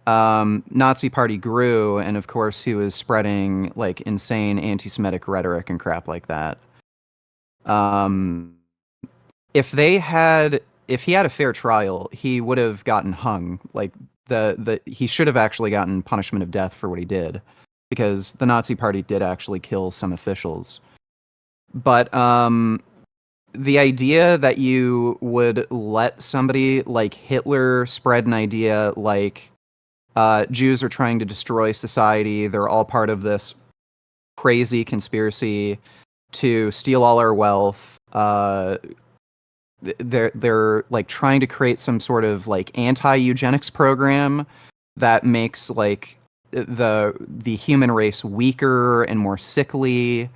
Nazi Party grew, and of course he was spreading like insane anti-Semitic rhetoric and crap like that. If he had a fair trial, he would have gotten hung. Like he should have actually gotten punishment of death for what he did, because the Nazi Party did actually kill some officials. But the idea that you would let somebody like Hitler spread an idea like Jews are trying to destroy society, they're all part of this crazy conspiracy to steal all our wealth, they're like trying to create some sort of like anti-eugenics program that makes like the human race weaker and more sickly.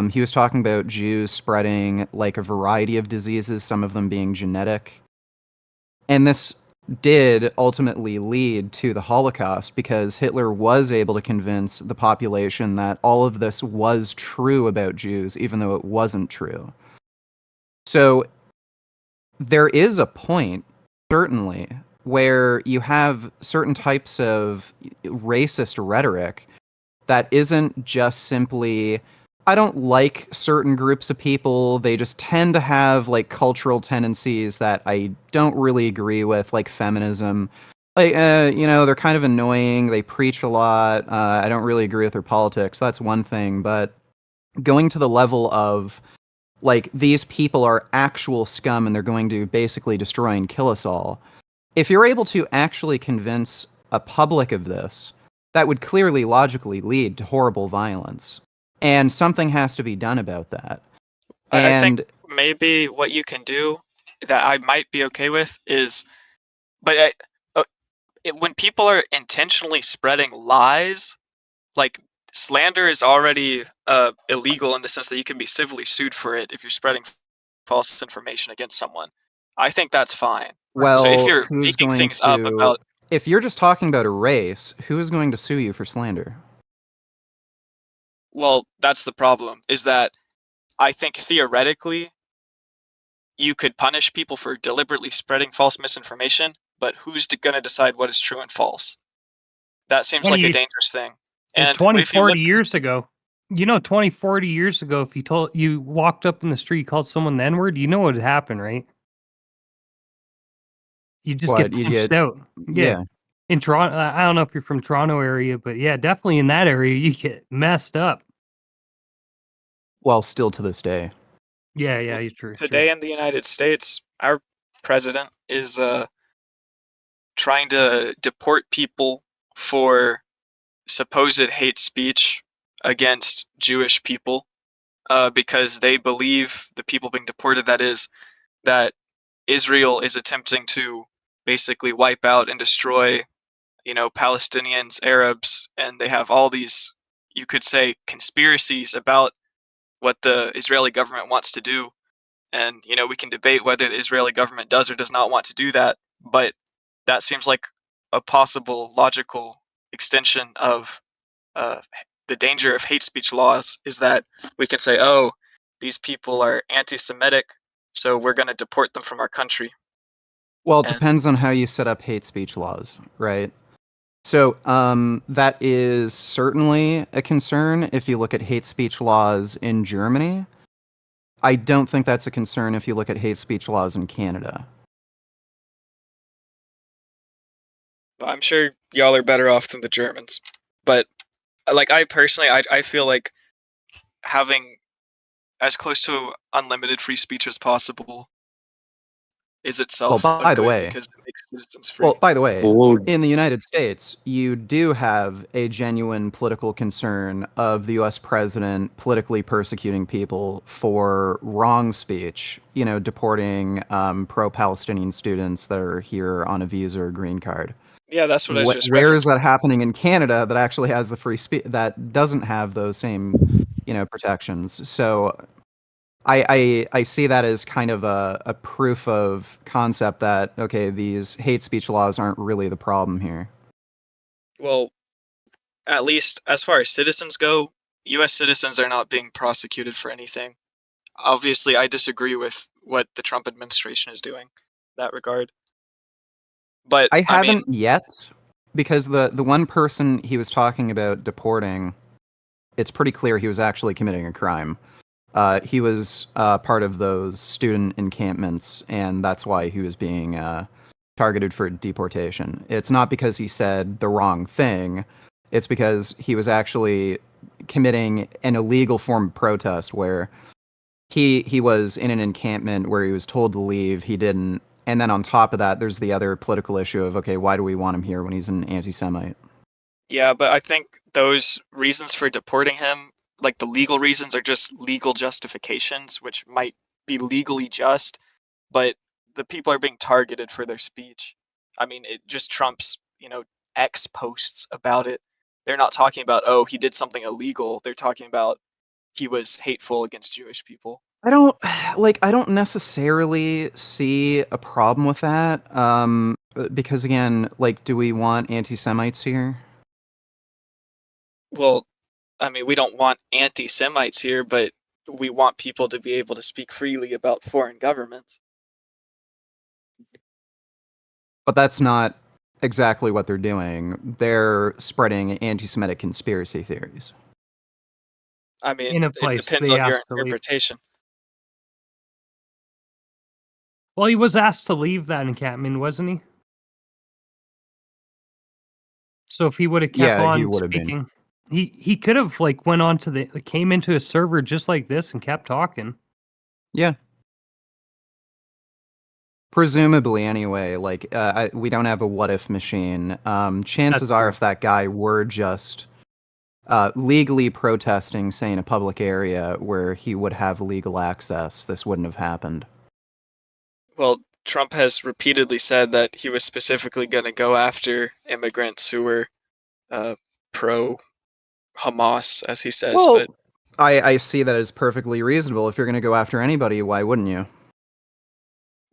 He was talking about Jews spreading like a variety of diseases, some of them being genetic. And this did ultimately lead to the Holocaust because Hitler was able to convince the population that all of this was true about Jews, even though it wasn't true. So there is a point, certainly, where you have certain types of racist rhetoric that isn't just simply, I don't like certain groups of people. They just tend to have like cultural tendencies that I don't really agree with, like feminism. Like, they're kind of annoying. They preach a lot. I don't really agree with their politics. That's one thing. But going to the level of like these people are actual scum and they're going to basically destroy and kill us all. If you're able to actually convince a public of this, that would clearly logically lead to horrible violence. And something has to be done about that. I think And maybe what you can do that I might be okay with is, but when people are intentionally spreading lies, like slander is already illegal in the sense that you can be civilly sued for it if you're spreading false information against someone. I think that's fine. So if well, you're who's making going things up to about, if you're just talking about a race, who is going to sue you for slander? well, that's the problem, is that I think theoretically you could punish people for deliberately spreading false misinformation, but who's going to decide what is true and false? That seems like a 20 dangerous thing. Well, And 20, if you 40 look, years ago, 20, 40 years ago, if you walked up in the street, called someone the N-word, you know what would happen, right? You just get What you punched get? out. Yeah. Yeah. In Toronto, I don't know if you're from Toronto area, but yeah, definitely in that area, you get messed up. Well, still to this day. Yeah, yeah, you're true. today in the United States, our president is trying to deport people for supposed hate speech against Jewish people because they believe, the people being deported, that is, that Israel is attempting to basically wipe out and destroy, Palestinians, Arabs, and they have all these, you could say, conspiracies about what the Israeli government wants to do. And, we can debate whether the Israeli government does or does not want to do that, but that seems like a possible logical extension of uh, the danger of hate speech laws, is that we can say, oh, these people are anti Semitic, so we're going to deport them from our country. Well, it And depends on how you set up hate speech laws, right? So, that is certainly a concern if you look at hate speech laws in Germany. I don't think that's a concern if you look at hate speech laws in Canada. I'm sure y'all are better off than the Germans. But like I personally, I feel like having as close to unlimited free speech as possible is Well, itself a by the good way, because it makes citizens well, free. by the way, Oh, in the United States, you do have a genuine political concern of the US president politically persecuting people for wrong speech, deporting pro-Palestinian students that are here on a visa or green card. Yeah, that's what I was just Where is referencing. that happening in Canada that actually has the free speech that doesn't have those same, protections? So I see that as kind of a proof of concept that, okay, these hate speech laws aren't really the problem here. Well, at least as far as citizens go, U.S. citizens are not being prosecuted for anything. Obviously, I disagree with what the Trump administration is doing in that regard. But I I mean, haven't yet, because the one person he was talking about deporting, it's pretty clear he was actually committing a crime. He was part of those student encampments, and that's why he was being targeted for deportation. It's not because he said the wrong thing. It's because he was actually committing an illegal form of protest where he was in an encampment where he was told to leave, he didn't. And then on top of that, there's the other political issue of, okay, why do we want him here when he's an anti-Semite? yeah, but I think those reasons for deporting him, like the legal reasons, are just legal justifications, which might be legally just, but the people are being targeted for their speech. I mean, it just trumps, X posts about it. They're not talking about, oh, he did something illegal. They're talking about he was hateful against Jewish people. I don't necessarily see a problem with that. Because again, like, do we want anti-Semites here? Well, I mean, we don't want anti-Semites here, but we want people to be able to speak freely about foreign governments. But that's not exactly what they're doing. They're spreading anti-Semitic conspiracy theories. I mean, In a it place depends they on your asked to leave. interpretation. Well, he was asked to leave that encampment, wasn't he? So if he would have kept Yeah, he on would have been. speaking, he could have like went on to the came into a server just like this and kept talking. Yeah. Presumably, anyway. Like, we don't have a what-if machine. Chances are, if that guy were just legally protesting, say, in a public area where he would have legal access, this wouldn't have happened. Well, Trump has repeatedly said that he was specifically going to go after immigrants who were pro Hamas, as he says. Well, But I see that as perfectly reasonable. If you're going to go after anybody, why wouldn't you?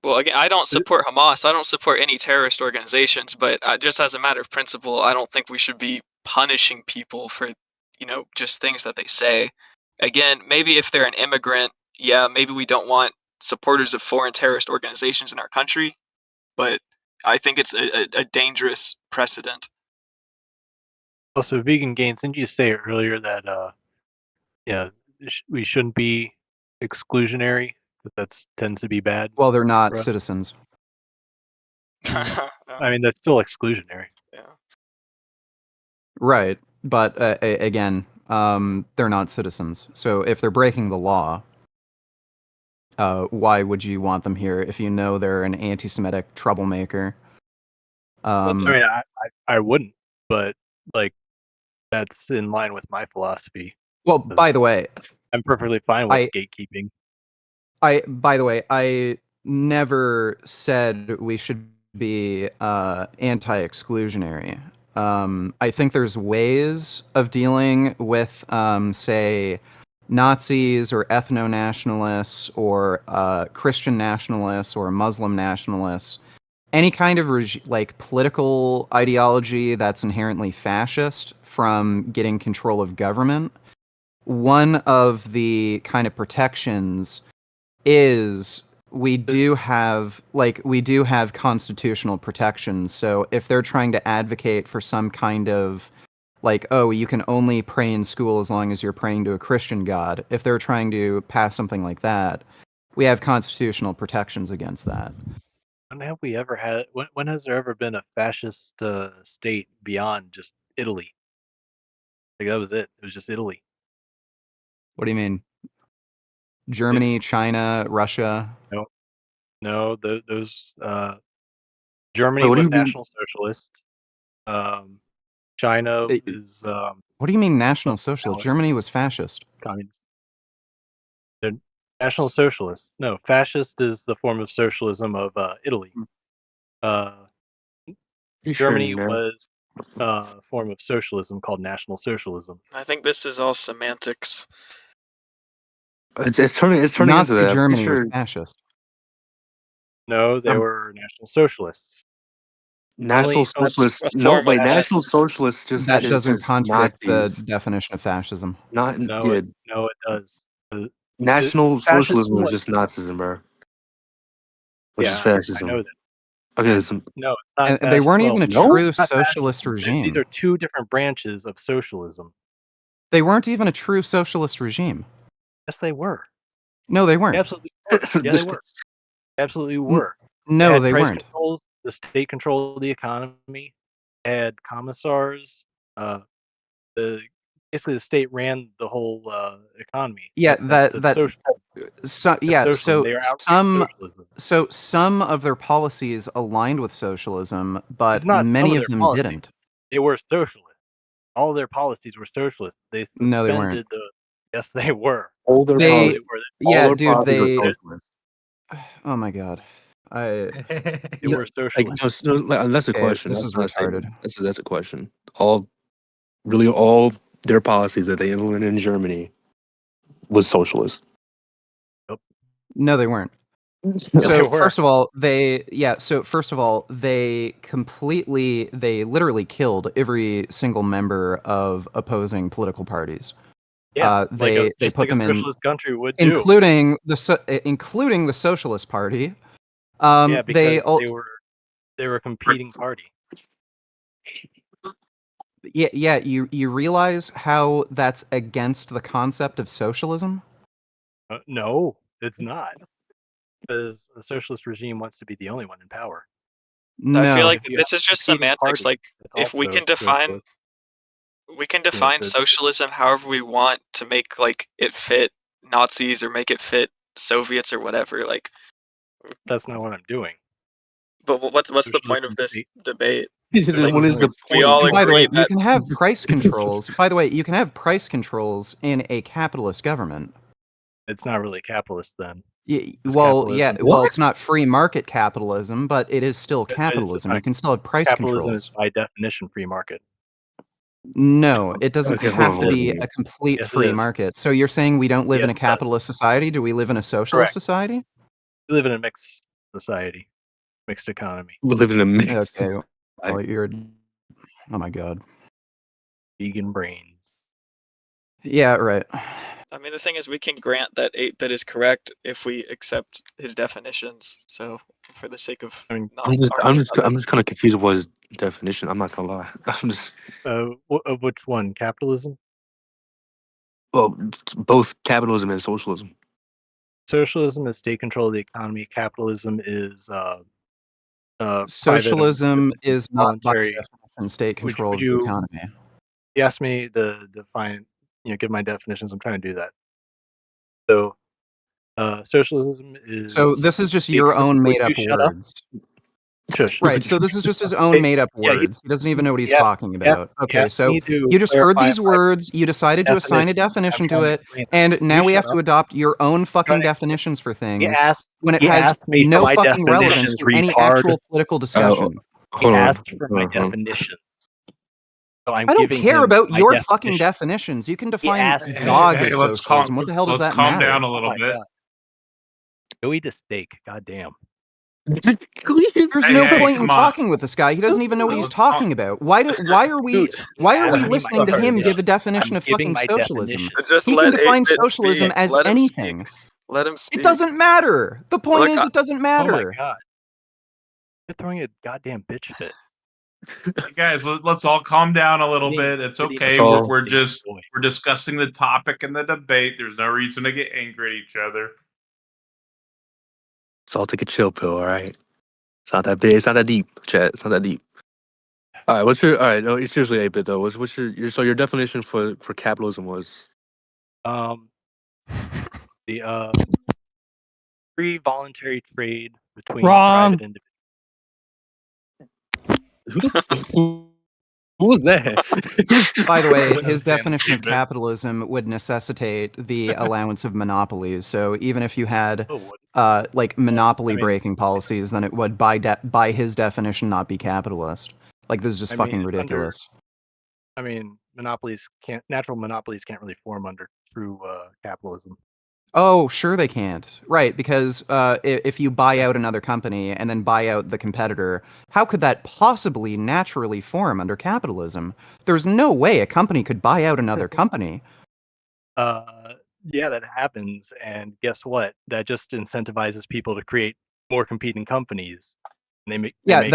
well, again, I don't support Hamas. I don't support any terrorist organizations. But just as a matter of principle, I don't think we should be punishing people for, just things that they say. Again, maybe if they're an immigrant, yeah, maybe we don't want supporters of foreign terrorist organizations in our country. But I think it's a dangerous precedent. Also, Vegan Gains, didn't you say earlier that we shouldn't be exclusionary? That tends to be bad. Well, they're not for us? citizens. I mean, that's still exclusionary. Right. But again, they're not citizens. So if they're breaking the law, why would you want them here if you know they're an anti-Semitic troublemaker? I mean, I wouldn't, but like that's in line with my philosophy. Well, by the way, I'm perfectly fine with gatekeeping. By the way, I never said we should be anti-exclusionary. I think there's ways of dealing with, say, Nazis or ethno-nationalists or Christian nationalists or Muslim nationalists. Any kind of political ideology that's inherently fascist from getting control of government. One of the kind of protections is we do have constitutional protections. So if they're trying to advocate for some kind of you can only pray in school as long as you're praying to a Christian God, if they're trying to pass something like that, we have constitutional protections against that. When have we ever had? When has there ever been a fascist state beyond just Italy? Like that was it. It was just Italy. What do you mean? Germany, China, Russia? No. Those Germany What do was you mean? National Socialist. China is. What do you mean National Socialist? Germany was fascist. Communist. They're National Socialist. No, fascist is the form of socialism of Italy. Germany was a form of socialism called National Socialism. I think this is all semantics. It's turning into Nazi that. Germany was fascist. No, they were National Socialists. National Socialists. No, wait. National Socialists is doesn't just contradict Nazis. the definition of fascism. No, it does. National Fascism Socialism is was- just Nazism, bro. Which is Yeah, fascism. I know that. Okay, No, it's not. And they weren't even a true it's not socialist fascism. regime. These are two different branches of socialism. They weren't even a true socialist regime. Yes, they were. No, they weren't. They absolutely were. Yeah, they were. They absolutely were. No, had they price weren't. Controls, the state controlled the economy. Had commissars. Basically the state ran the whole economy. Yeah, Socialism. They are so some of their policies aligned with socialism, but It's not some many of of their them policies. didn't. They were socialist. All their policies were socialist. They No, they weren't. suspended the. Yes, they were. They, Absolutely were. yeah, All their dude, policies were they. socialist. Oh my god. They No, were like, socialists. that's a Okay, question. this That's is not a retarded. statement. That's a question. All their policies that they implemented in Germany was socialist. No, they weren't. They So were. first of all, they literally killed every single member of opposing political parties. Yeah, They just put like a them in, socialist country would do. including the Socialist Party. Yeah, because they were a competing party. Yeah. You realize how that's against the concept of socialism? No, it's not. Because the socialist regime wants to be the only one in power. I feel No. like If you have this is a just competing semantics. party Like, that's if we also can define socialist, the socialism however we want to make like it fit Nazis or make it fit Soviets or whatever. Like, that's not what I'm doing. but what's the point Socialism of this state. debate? Then what is the We point? all And by the way, agree you that can have price controls. By the way, you can have price controls in a capitalist government. It's not really capitalist then. Well, Capitalism. it's not free market capitalism, but it is still capitalism. You can still have price Capitalism is controls. by definition free market. No, it doesn't Okay, hold have on, to hold be on. a complete Yes, it free is. market. So you're saying we don't live in Yes, a it does. capitalist society? Do we live in a socialist Correct. society? We live in a mixed society, mixed economy. We live in a mix. Okay. Well, you're. Oh my god. Vegan brains. Yeah. Right. I mean, the thing is, we can grant that that is correct if we accept his definitions. So, for the sake of not arguing about I'm this, just kind of confused with his definition. I'm not gonna lie. I'm just Of which one? Capitalism? well, it's both capitalism and socialism. Socialism is state control of the economy. Capitalism is private Socialism is not by voluntary. definition state Would control of the you? economy. You asked me to define, give my definitions. I'm trying to do that. So, socialism is. So this is just your own made up words. Shush. Right. So this is just his own made up words. He doesn't even know what he's talking about. Okay. So you just heard these words. You decided to assign a definition to it, and now we have to adopt your own fucking definitions for things when it has no fucking relevance to any actual political discussion. He asked for my definitions. So I'm I don't giving care him about my your fucking definition. definitions. You can define asked dog Hey, as let's socialism. What the hell does that calm matter? down a Oh little my bit. God. Go eat a steak. Goddamn. There's Hey, no hey, point in come on. talking with this guy. He doesn't even know what he's talking about. Why are we ask me listening my to him give definition. a definition I'm of giving fucking my socialism? definition. just He let can define 8-bit socialism speak. as Let him anything. speak. Let him speak. It doesn't matter. The point Look, is, it doesn't Oh my matter. God. You're throwing a goddamn bitch fit. Hey guys, let's all calm down a little bit. It's okay. We're discussing the topic and the debate. There's no reason to get angry at each other. So I'll take a chill pill. All right. It's not that big. It's not that deep, chat. It's not that deep. All right. What's your all right? No, it's seriously 8-bit though. What's your definition for capitalism was? The free voluntary trade between Wrong. private individuals. Who was that? By the way, his Damn definition of 8-bit. capitalism would necessitate the allowance of monopolies. So even if you had Oh, like monopoly breaking policies, then it would by his definition not be capitalist. Like this is just fucking ridiculous. Natural monopolies can't really form under true capitalism. Oh, sure they can't. Right, because if you buy out another company and then buy out the competitor, how could that possibly naturally form under capitalism? There's no way a company could buy out another company. Yeah, that happens, and guess what? That just incentivizes people to create more competing companies. And they make that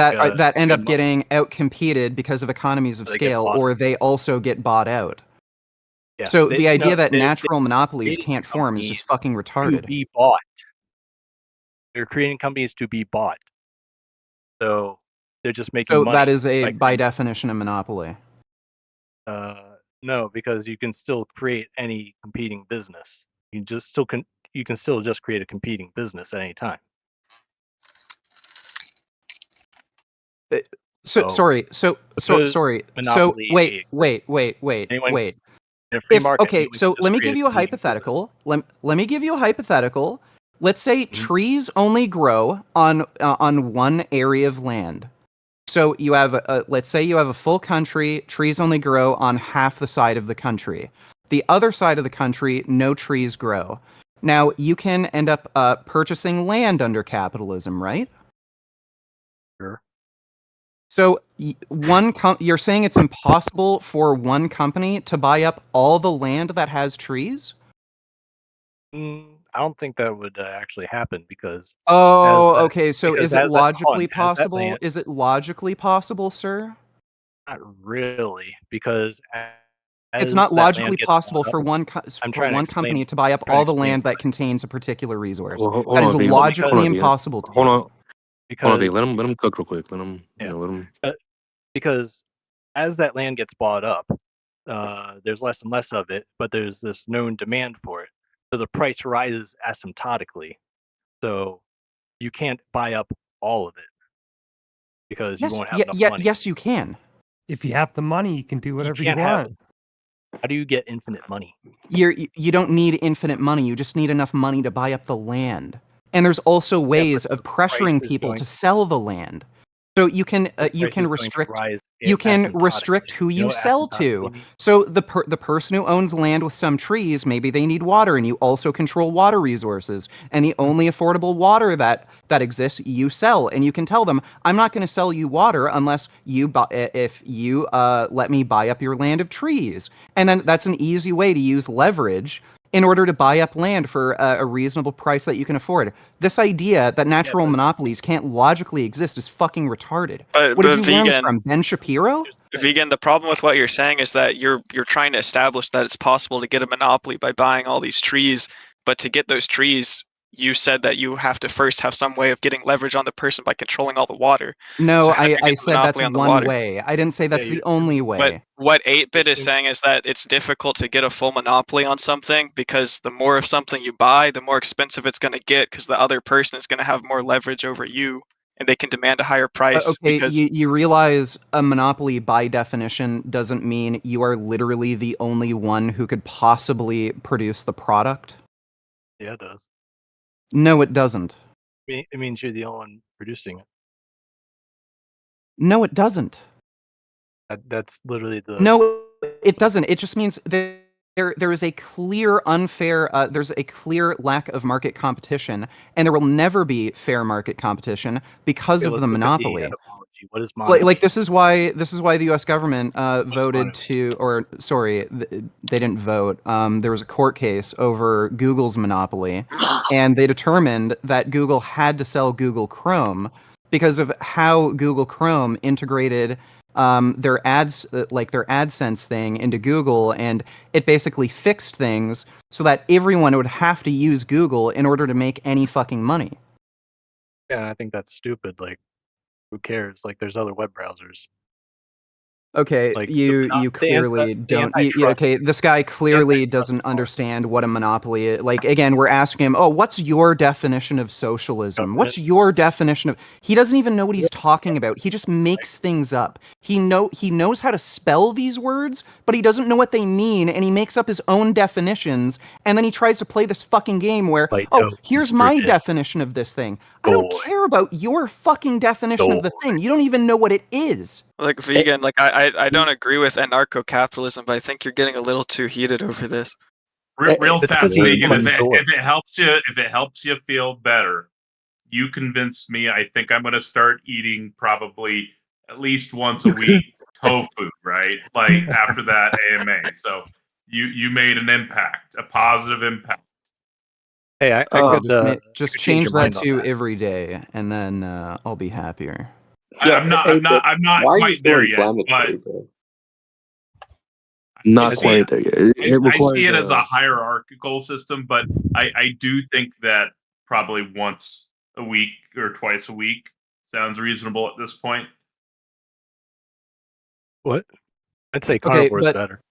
end good up getting outcompeted because of economies of They get scale, bought. or they also get bought out. Yeah, So the idea that they natural monopolies create can't form is just fucking to retarded. be bought. They're creating companies to be bought. So they're just making So money. that is by definition a monopoly. No, because you can still create any competing business. You can still just create a competing business at any time. Sorry. So wait. Anyone in a free market, Okay, anyone so can let just me create give a you a competing business. hypothetical. Let me give you a hypothetical Let's say trees only grow on one area of land. So you have let's say you have a full country, trees only grow on half the side of the country. The other side of the country, no trees grow. Now you can end up purchasing land under capitalism, right? Sure. So you're saying it's impossible for one company to buy up all the land that has trees? I don't think that would actually happen because Oh, okay. So is it as that logically as that possible? land, Is it logically possible, sir? not really, because It's as not that land logically gets possible bought up, I'm for trying to one explain. company to buy up I'm trying all to the explain land that why. contains a particular resource. Well, That is V. logically Hold on, V. impossible to Hold do. on. Hold on, Because V. Let him cook real quick. Let him, yeah, let him. because as that land gets bought up, there's less and less of it, but there's this known demand for it, so the price rises asymptotically. So you can't buy up all of it because you Yes, won't have enough money. yes, you can. If you have the money, you can do whatever you can't have. want. How do you get infinite money? You don't need infinite money. You just need enough money to buy up the land. And there's also ways of pressuring people to sell the land. So you can restrict who you sell to. So the person who owns land with some trees, maybe they need water, and you also control water resources. And the only affordable water that exists, you sell, and you can tell them, I'm not going to sell you water unless if you let me buy up your land of trees. And then that's an easy way to use leverage in order to buy up land for a reasonable price that you can afford. This idea that natural monopolies can't logically exist is fucking retarded. What did you learn this from, Ben Shapiro? Vegan, the problem with what you're saying is that you're trying to establish that it's possible to get a monopoly by buying all these trees, but to get those trees, you said that you have to first have some way of getting leverage on the person by controlling all the water. No, So how do you I get the said that's monopoly on the one water? way. I didn't say that's the only But way. what 8-bit is saying is that it's difficult to get a full monopoly on something because the more of something you buy, the more expensive it's going to get because the other person is going to have more leverage over you and they can demand a higher price Okay, because you realize a monopoly by definition doesn't mean you are literally the only one who could possibly produce the product? Yeah, it does. No, it doesn't. It means you're the only one producing it. No, it doesn't. That's literally the. No, it doesn't. It just means there is a clear unfair. There's a clear lack of market competition, and there will never be fair market competition because of let's the look at the monopoly. etymology. What is monopoly? Like this is why the U.S. government voted to, or sorry, they didn't vote. There was a court case over Google's monopoly, and they determined that Google had to sell Google Chrome because of how Google Chrome integrated their ads, like their AdSense thing, into Google, and it basically fixed things so that everyone would have to use Google in order to make any fucking money. Yeah, I think that's stupid. Like, who cares? Like, there's other web browsers. Okay, Like, you clearly don't. Okay, this guy clearly doesn't understand what a monopoly is. Like, again, we're asking him, "Oh, what's your definition of socialism? What's your definition of?" He doesn't even know what he's talking about. He just makes things up. He knows how to spell these words, but he doesn't know what they mean, and he makes up his own definitions. And then he tries to play this fucking game where, "Oh, here's my definition of this thing." I don't care about your fucking definition of the thing. You don't even know what it is. like vegan, like I don't agree with anarcho-capitalism, but I think you're getting a little too heated over this. Real fast, vegan. If it helps you feel better, you convinced me. I think I'm going to start eating probably at least once a week tofu. Right, like after that AMA. So you made an impact, a positive impact. Hey, I could just could change change your that mind on to every day, and then I'll be happier. I'm not quite there yet, but Not I see quite it, there yet. I see it as a hierarchical system, but I do think that probably once a week or twice a week sounds reasonable at this point. What? I'd say Okay, carnivore is but better.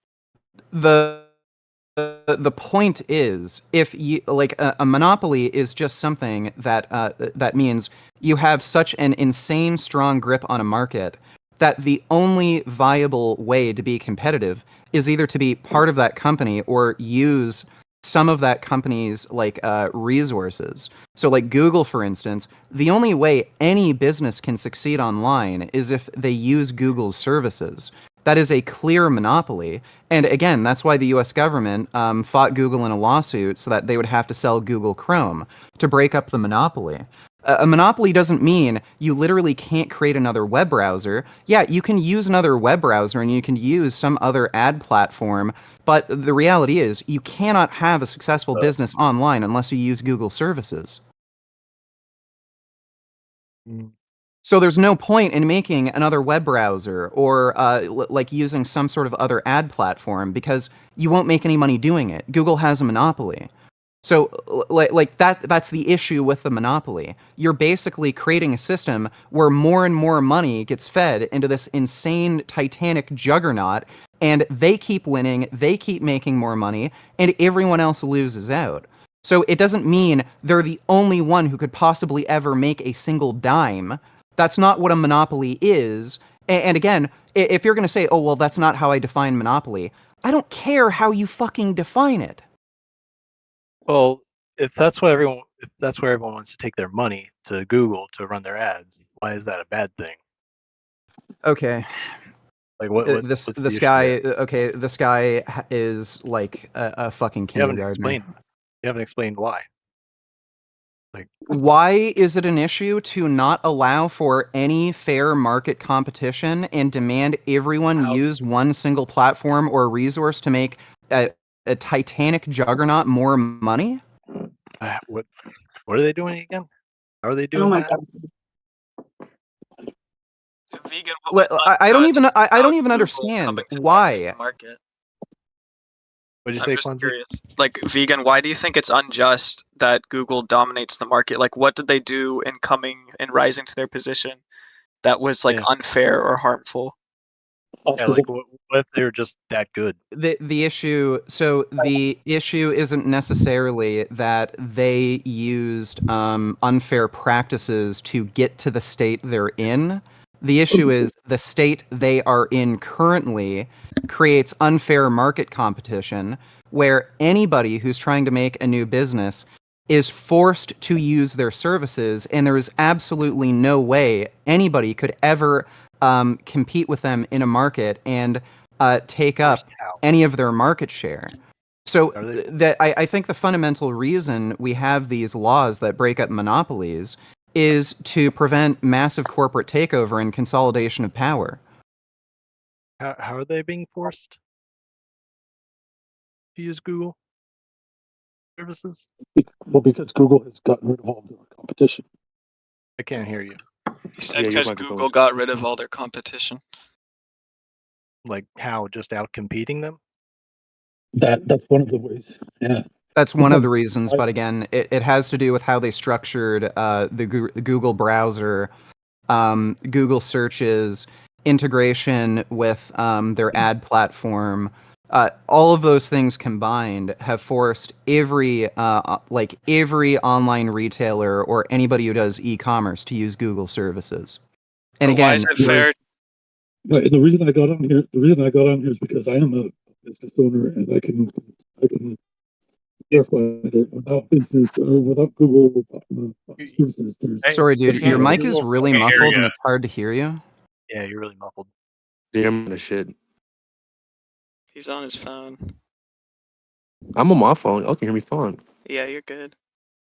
the point is, if you like a monopoly is just something that that means you have such an insane strong grip on a market that the only viable way to be competitive is either to be part of that company or use some of that company's like resources. So like Google, for instance, the only way any business can succeed online is if they use Google's services. That is a clear monopoly. And again, that's why the US government fought Google in a lawsuit so that they would have to sell Google Chrome to break up the monopoly. A monopoly doesn't mean you literally can't create another web browser. Yeah, you can use another web browser and you can use some other ad platform, but the reality is you cannot have a successful business online unless you use Google services. So there's no point in making another web browser or like using some sort of other ad platform because you won't make any money doing it. Google has a monopoly. So like that's the issue with the monopoly. You're basically creating a system where more and more money gets fed into this insane titanic juggernaut, and they keep winning, they keep making more money, and everyone else loses out. So it doesn't mean they're the only one who could possibly ever make a single dime. That's not what a monopoly is. And again, if you're going to say, "Oh, well, that's not how I define monopoly," I don't care how you fucking define it. Well, if that's where everyone wants to take their money to Google to run their ads, why is that a bad thing? Okay. Like this what's the this issue guy there? okay, this guy is like a fucking You haven't kindergartner. explained why. Like Why is it an issue to not allow for any fair market competition and demand everyone use one single platform or resource to make a titanic juggernaut more money? what are they doing again? How are they Oh doing my that? god. Vegan, what was I don't even I don't about even Google understand coming to why. the market? What'd you I'm say, just Fonzie? curious. Like, Vegan, why do you think it's unjust that Google dominates the market? Like, what did they do in coming and rising to their position that was like Yeah. unfair or harmful? Yeah, like what if they're just that good? The issue isn't necessarily that they used unfair practices to get to the state they're in. The issue is the state they are in currently creates unfair market competition where anybody who's trying to make a new business is forced to use their services, and there is absolutely no way anybody could ever compete with them in a market and take up any of their market share. So I think the fundamental reason we have these laws that break up monopolies is to prevent massive corporate takeover and consolidation of power. How are they being forced to use Google services? Well, because Google has gotten rid of all their competition. I can't hear you. You said because Google got rid of all their competition. Like how? Just out competing them? That's one of the ways. Yeah. That's one of the reasons, but again, it has to do with how they structured the Google browser, Google searches, integration with their ad platform. All of those things combined have forced every online retailer or anybody who does e-commerce to use Google services. And But why again, is it fair? Right, and the reason I got on here is because I am a business owner and I can clarify that without business or without Google services, there's sorry, dude, your mic is really muffled and it's hard to hear you. Yeah, you're really muffled. Yeah, I'm gonna shit. He's on his phone. I'm on my phone. Y'all can hear me fine. Yeah, you're good.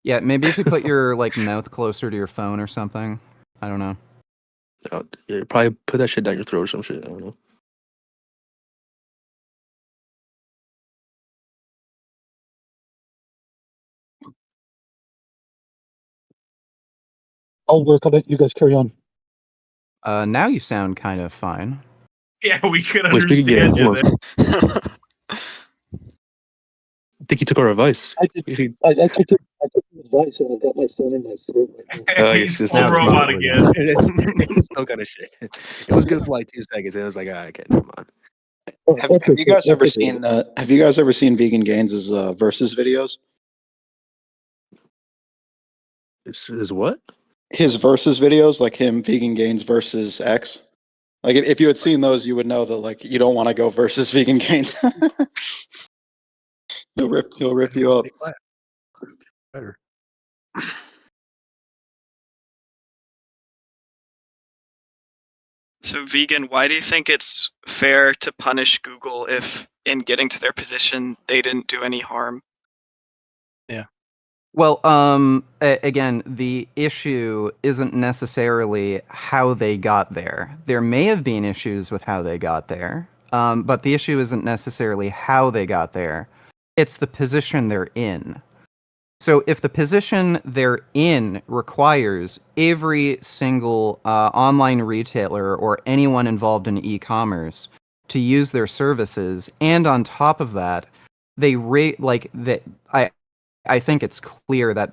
Yeah, maybe if you put your like mouth closer to your phone or something. I don't know. Yeah, probably put that shit down your throat or some shit. I don't know. I'll work on it. You guys carry on. Now you sound kind of fine. Yeah, we could Wait, speak again. understand you Hold on. there. I think you took our advice. I took your advice and I got my phone in my throat right now. I He's guess full that's robot fine. again. It's still kind of shit. It was good for like 2 seconds. And it was like, okay, never mind. Have you guys ever seen? Have you guys ever seen Vegan Gaines' versus videos? Is what? His versus videos, like him, Vegan Gaines versus X. Like if you had seen those, you would know that like you don't want to go versus Vegan Gaines. He'll rip you up. Better. So, Vegan, why do you think it's fair to punish Google if, in getting to their position, they didn't do any harm? Yeah. Well, again, the issue isn't necessarily how they got there. There may have been issues with how they got there, but the issue isn't necessarily how they got there. It's the position they're in. So if the position they're in requires every single online retailer or anyone involved in e-commerce to use their services, and on top of that, they I think it's clear that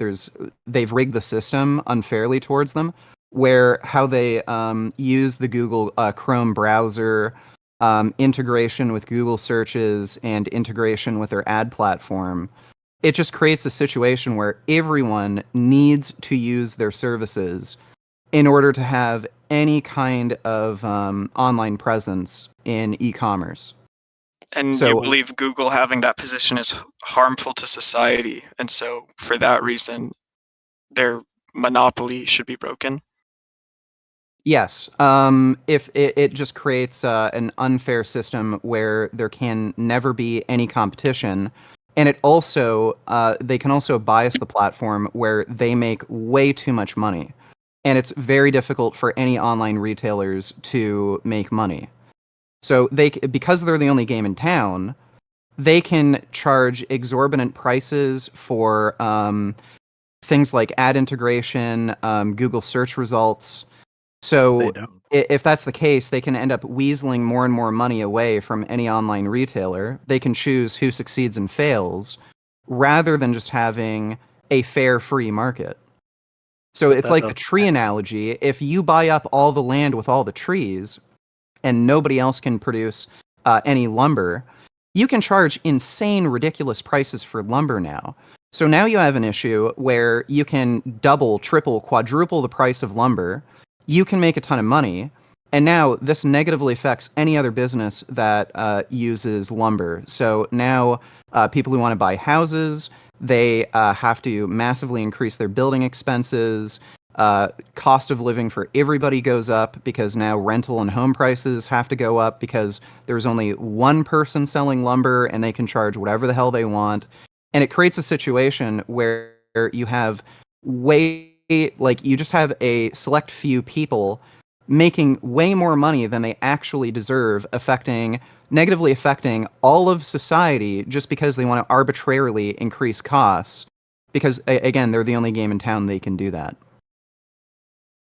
they've rigged the system unfairly towards them, where how they use the Google Chrome browser, integration with Google searches, and integration with their ad platform. It just creates a situation where everyone needs to use their services in order to have any kind of online presence in e-commerce. And you believe Google having that position is harmful to society, and so for that reason, their monopoly should be broken? Yes. If it just creates an unfair system where there can never be any competition, and it also they can also bias the platform where they make way too much money, and it's very difficult for any online retailers to make money. So because they're the only game in town, they can charge exorbitant prices for things like ad integration, Google search results. So if that's the case, they can end up weaseling more and more money away from any online retailer. They can choose who succeeds and fails rather than just having a fair, free market. So it's like the tree analogy. If you buy up all the land with all the trees and nobody else can produce any lumber, you can charge insane, ridiculous prices for lumber now. So now you have an issue where you can double, triple, quadruple the price of lumber. You can make a ton of money. And now this negatively affects any other business that uses lumber. So now people who want to buy houses, they have to massively increase their building expenses. Cost of living for everybody goes up because now rental and home prices have to go up because there's only one person selling lumber and they can charge whatever the hell they want. And it creates a situation where you have you just have a select few people making way more money than they actually deserve, negatively affecting all of society just because they want to arbitrarily increase costs. Because again, they're the only game in town they can do that.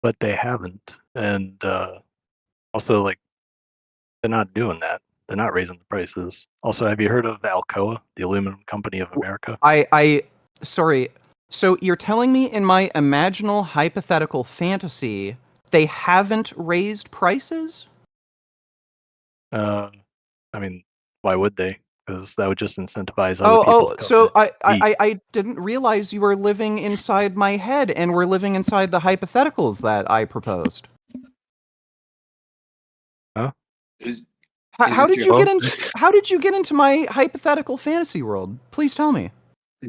But they haven't, and also like they're not doing that. They're not raising the prices. Also, have you heard of Alcoa, the aluminum company of America? Sorry. So you're telling me in my imaginal hypothetical fantasy they haven't raised prices? I mean, why would they? Because that would just incentivize other people to come So in. I didn't realize you were living inside my head and were living inside the hypotheticals that I proposed. Huh? How did you get into my hypothetical fantasy world? Please tell me.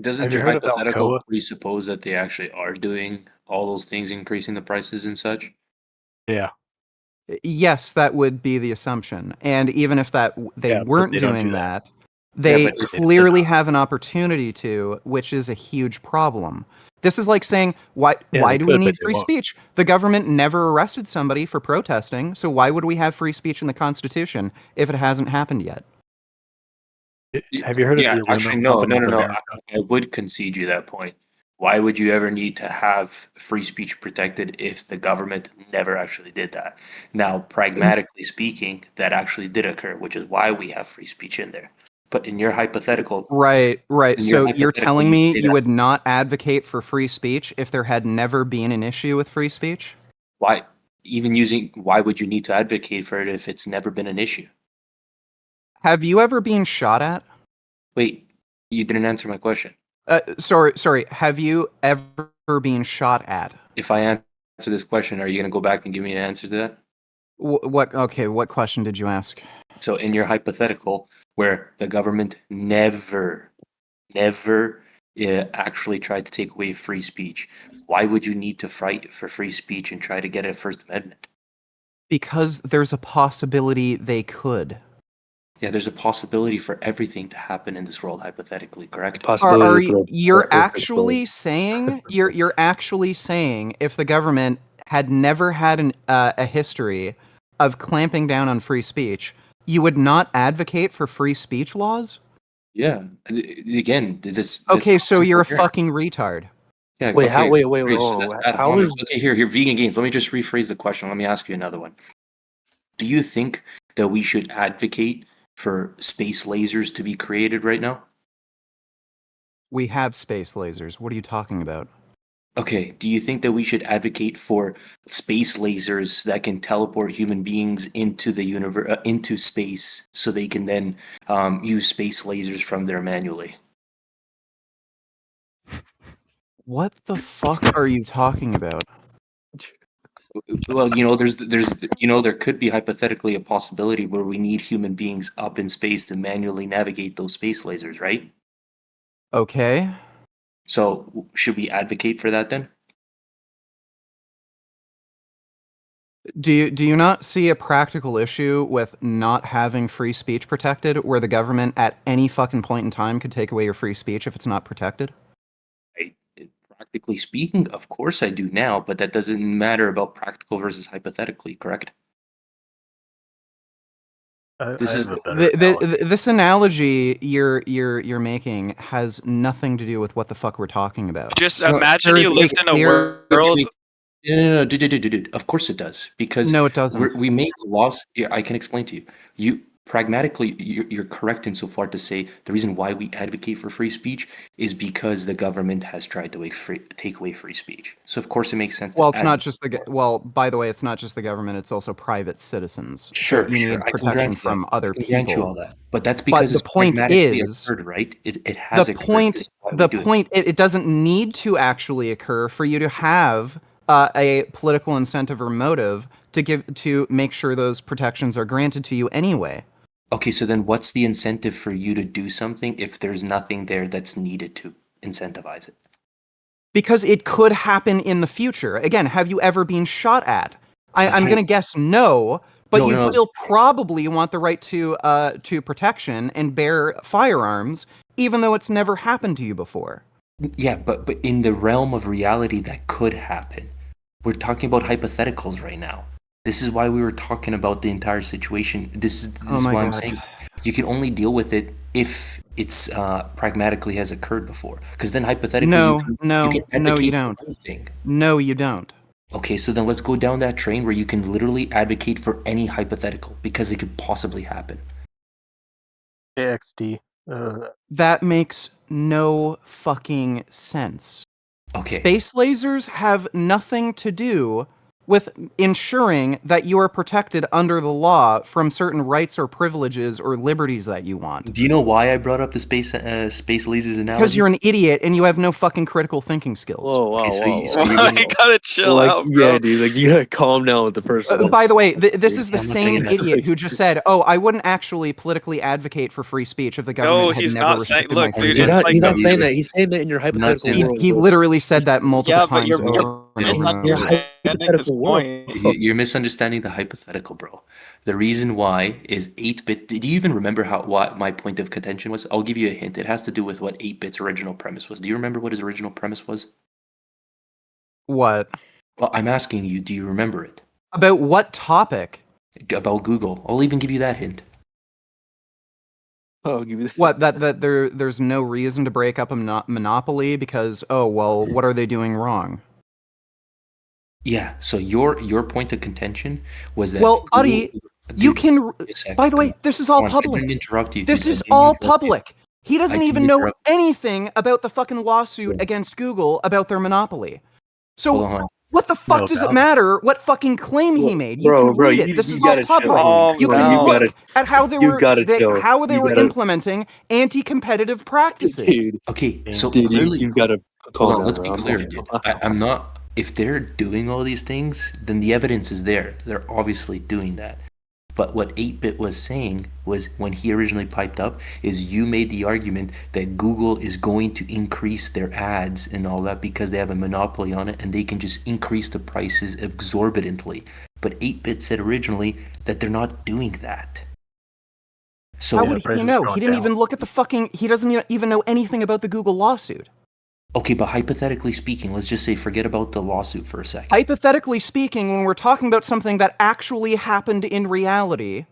Doesn't your hypothetical presuppose that they actually are doing all those things, increasing the prices and such? Yeah. Yes, that would be the assumption. And even if they weren't they don't doing do that, they but if- clearly have an opportunity to, which is a huge problem. This is like saying, why they do we could, need but they free won't. speech? The government never arrested somebody for protesting, so why would we have free speech in the Constitution if it hasn't happened yet? Have you heard of the aluminum actually, company of no. America? I would concede you that point. Why would you ever need to have free speech protected if the government never actually did that? Now, pragmatically speaking, that actually did occur, which is why we have free speech in there. But in your hypothetical, Right. So you're telling me say you that- would not advocate for free speech if there had never been an issue with free speech? why would you need to advocate for it if it's never been an issue? Have you ever been shot at? Wait, you didn't answer my question. Sorry. Have you ever been shot at? If I answer this question, are you going to go back and give me an answer to that? What question did you ask? So in your hypothetical, where the government never never actually tried to take away free speech. Why would you need to fight for free speech and try to get a First Amendment? Because there's a possibility they could. Yeah, there's a possibility for everything to happen in this world, hypothetically, correct? You're actually saying you're actually saying if the government had never had a history of clamping down on free speech, you would not advocate for free speech laws? Yeah. Again, this. Okay, so you're a fucking retard. Yeah. Wait, okay, wait, great, hold so on. that's ad How hominem. is Okay, here, vegan gains. Let me just rephrase the question. Let me ask you another one. Do you think that we should advocate for space lasers to be created right now? We have space lasers. What are you talking about? Okay, do you think that we should advocate for space lasers that can teleport human beings into the universe, into space, so they can then use space lasers from there manually? What the fuck are you talking about? Well, there could be hypothetically a possibility where we need human beings up in space to manually navigate those space lasers, right? Okay. So, should we advocate for that then? Do you not see a practical issue with not having free speech protected where the government at any fucking point in time could take away your free speech if it's not protected? Practically speaking, of course I do now, but that doesn't matter about practical versus hypothetically, correct? This analogy you're making has nothing to do with what the fuck we're talking about. Just imagine you lived in a world. No, dude. Of course it does, because no, it doesn't. We make laws. Yeah, I can explain to you. You pragmatically, you're correct insofar to say the reason why we advocate for free speech is because the government has tried to take away free speech. So of course it makes sense. Well, it's not just well. By the way, it's not just the government; it's also private citizens. Sure, so you need protection from other people. All that, but that's because the point is, occurred, right? It has occurred. The point. It doesn't need to actually occur for you to have a political incentive or motive to make sure those protections are granted to you anyway. Okay, so then what's the incentive for you to do something if there's nothing there that's needed to incentivize it? Because it could happen in the future. Again, have you ever been shot at? I'm going to guess no, but you'd still probably want the right to protection and bear firearms, even though it's never happened to you before. Yeah, but in the realm of reality, that could happen. We're talking about hypotheticals right now. This is why we were talking about the entire situation. This is why I'm saying you can only deal with it if it's pragmatically has occurred before. Because then hypothetically, you don't. No, you don't. Okay, so then let's go down that train where you can literally advocate for any hypothetical because it could possibly happen. AXD. That makes no fucking sense. Okay. Space lasers have nothing to do with ensuring that you are protected under the law from certain rights or privileges or liberties that you want. Do you know why I brought up the space lasers analogy? Because you're an idiot and you have no fucking critical thinking skills. Whoa, wow, You gotta chill out, bro. Yeah, dude, like you gotta calm down with the first one. By the way, this is the same idiot who just said, "Oh, I wouldn't actually politically advocate for free speech if the government had never restricted my free speech." He's not saying that. He's saying that in your hypothetical world. He literally said that multiple times. You're misunderstanding the hypothetical, bro. The reason why is 8-bit. Do you even remember what my point of contention was? I'll give you a hint. It has to do with what 8-bit's original premise was. Do you remember what his original premise was? What? Well, I'm asking you, do you remember it? About what topic? About Google. I'll even give you that hint. Oh, give me what? That there's no reason to break up a monopoly because, oh, well, what are they doing wrong? Yeah, so your point of contention was that... Well, buddy, you can... By the way, this is all public. I didn't interrupt you. This is all public. He doesn't even know anything about the fucking lawsuit against Google about their monopoly. So what the fuck does it matter what fucking claim he made? You can read it. This is all public. You can look at how they were implementing anti-competitive practices. Okay, so clearly... You've got to... Hold on, let's be clear, dude. I'm not... If they're doing all these things, then the evidence is there. They're obviously doing that. But what 8-Bit was saying was, when he originally piped up, is you made the argument that Google is going to increase their ads and all that because they have a monopoly on it and they can just increase the prices exorbitantly. But 8-Bit said originally that they're not doing that. So How would he know? He didn't even look at the fucking. He doesn't even know anything about the Google lawsuit. Okay, but hypothetically speaking, let's just say forget about the lawsuit for a second. Hypothetically speaking, when we're talking about something that actually happened in reality.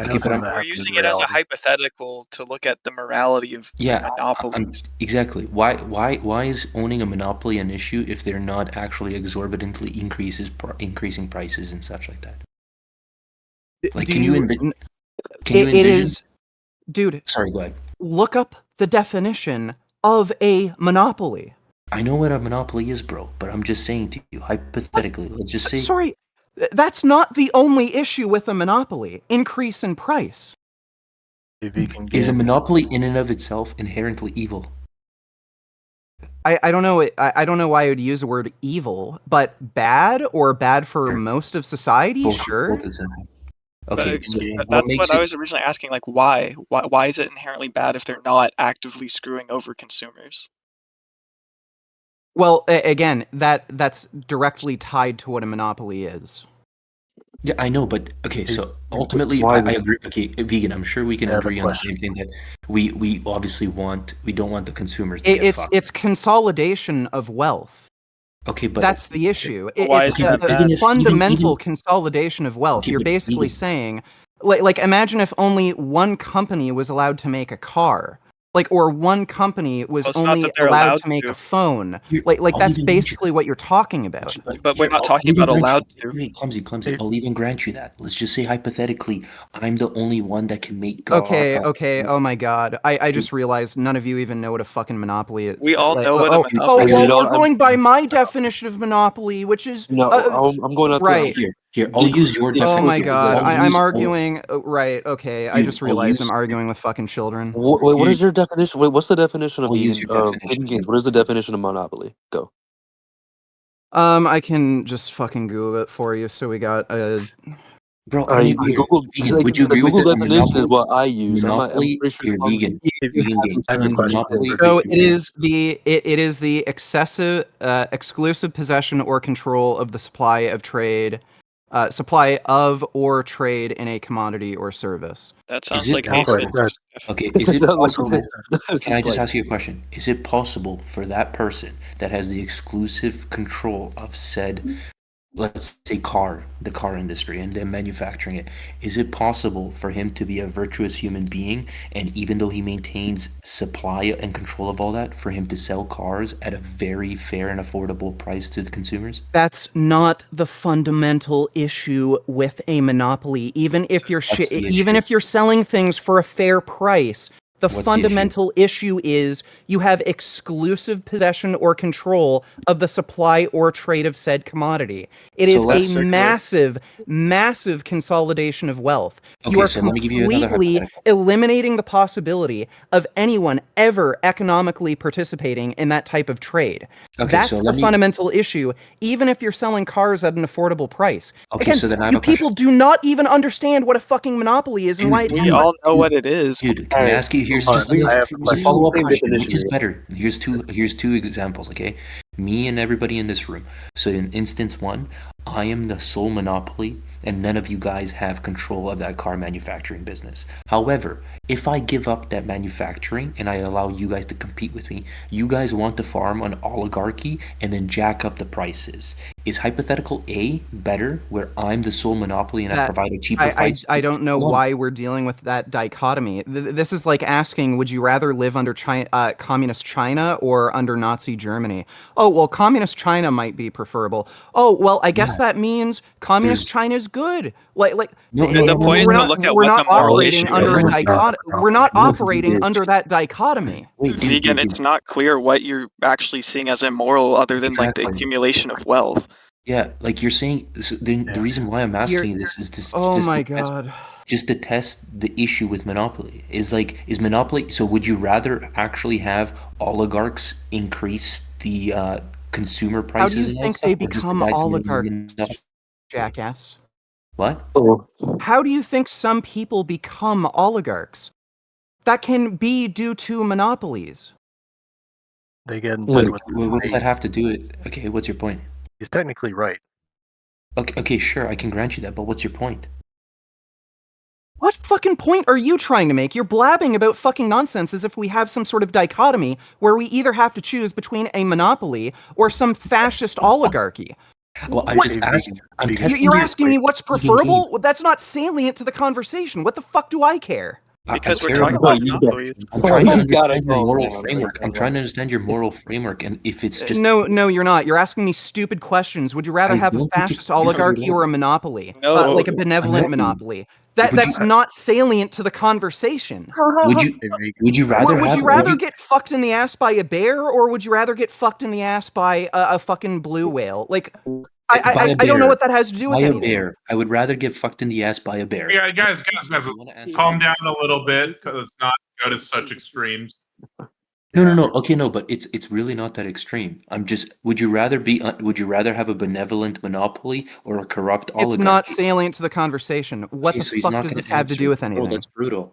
Okay, but We're using it as a hypothetical to look at the morality of monopolies. Exactly. Why is owning a monopoly an issue if they're not actually exorbitantly increasing prices and such like that? Like, can you envision? It is, dude. Sorry, go ahead. Look up the definition of a monopoly. I know what a monopoly is, bro, but I'm just saying to you, hypothetically, let's just say. Sorry, that's not the only issue with a monopoly. Increase in price. Is a monopoly in and of itself inherently evil? I don't know. I don't know why I would use the word evil, but bad or bad for most of society. Sure. Okay, That's what I was originally asking. Like, why? Why is it inherently bad if they're not actively screwing over consumers? Well, again, that's directly tied to what a monopoly is. Yeah, I know, but okay, so ultimately, I agree. Okay, vegan, I'm sure we can agree on the same thing, that we obviously we don't want the consumers to get fucked. It's consolidation of wealth. Okay, but that's the issue. Why It's is that bad? the fundamental consolidation of wealth. You're basically saying, like, imagine if only one company was allowed to make a car. Like, or one company was only allowed to make a phone. Like that's basically what you're talking about. But we're not talking about allowed to. Wait, clumsy. I'll even grant you that. Let's just say hypothetically, I'm the only one that can make cars. Okay. Oh my god. I just realized none of you even know what a fucking monopoly is. We all know what a monopoly is. Well, we're going by my definition of monopoly, which is I'm going out right. Here, I'll use your definition. Oh my god, I'm arguing. Right, okay. I just realized I'm arguing with fucking children. What is your definition? What's the definition of vegan games? What is the definition of monopoly? Go. I can just fucking Google it for you. So we got a. Bro, Google. Would you agree with Google it? definition is what I use. Monopoly, you're vegan. Vegan games. So it is the excessive, exclusive possession or control of the supply of or trade in a commodity or service. That sounds like hatred. Okay, is it possible? Can I just ask you a question? Is it possible for that person that has the exclusive control of said, let's say, the car industry and then manufacturing it, is it possible for him to be a virtuous human being, and even though he maintains supply and control of all that, for him to sell cars at a very fair and affordable price to the consumers? That's not the fundamental issue with a monopoly. Even if you're selling things for a fair price, the fundamental issue is you have exclusive possession or control of the supply or trade of said commodity. It is a massive consolidation of wealth. You are completely eliminating the possibility of anyone ever economically participating in that type of trade. That's the fundamental issue, even if you're selling cars at an affordable price. Again, you people do not even understand what a fucking monopoly is and why it's. We all know what it is. Dude, can I ask you? Here's just a follow-up question. Which is better? Here's two examples. Okay, me and everybody in this room. So in instance one, I am the sole monopoly, and none of you guys have control of that car manufacturing business. However, if I give up that manufacturing and I allow you guys to compete with me, you guys want to farm an oligarchy and then jack up the prices. Is hypothetical A better, where I'm the sole monopoly and I provide a cheaper price? I don't know why we're dealing with that dichotomy. This is like asking, would you rather live under communist China or under Nazi Germany? Oh, well, communist China might be preferable. Oh, well, I guess that means communist China is good. The point is to look at what the moral issue is. We're not operating under that dichotomy. Vegan, it's not clear what you're actually seeing as immoral other than like the accumulation of wealth. Yeah, like you're saying, the reason why I'm asking you this is just to test the issue with monopoly. Is monopoly, so would you rather actually have oligarchs increase the consumer prices? How do you think they become oligarchs, jackass? What? Oh, How do you think some people become oligarchs? That can be due to monopolies. They get in Wait, bed with the What does state. that have to do with? Okay, what's your point? He's technically right. Okay, sure, I can grant you that, but what's your point? What fucking point are you trying to make? You're blabbing about fucking nonsense as if we have some sort of dichotomy where we either have to choose between a monopoly or some fascist oligarchy. Well, I'm What? just asking. I'm testing You're your asking me what's vegan gains. preferable? Well, that's not salient to the conversation. What the fuck do I care? Because I we're care talking about about monopolies. I'm trying to You understand your moral framework. I'm trying to understand your moral framework, and if it's just No, you're not. You're asking me stupid questions. Would you rather I have a don't think it's fascist stupid at oligarchy all. or a monopoly? No. Like a benevolent monopoly? That's not salient to the conversation. Would you rather Would have? you rather get fucked in the ass by a bear, or would you rather get fucked in the ass by a fucking blue whale? Like, by a I don't know bear? what that has to do with By a anything. bear. I would rather get fucked in the ass by a bear. Yeah, guys, let's calm down a little bit because let's not go to such extremes. No. Okay, no, but it's really not that extreme. I'm just. Would you rather have a benevolent monopoly or a corrupt oligarchy? It's not salient to the conversation. What Okay, the so he's fuck not does gonna this have to answer. do with Oh, anything? that's brutal.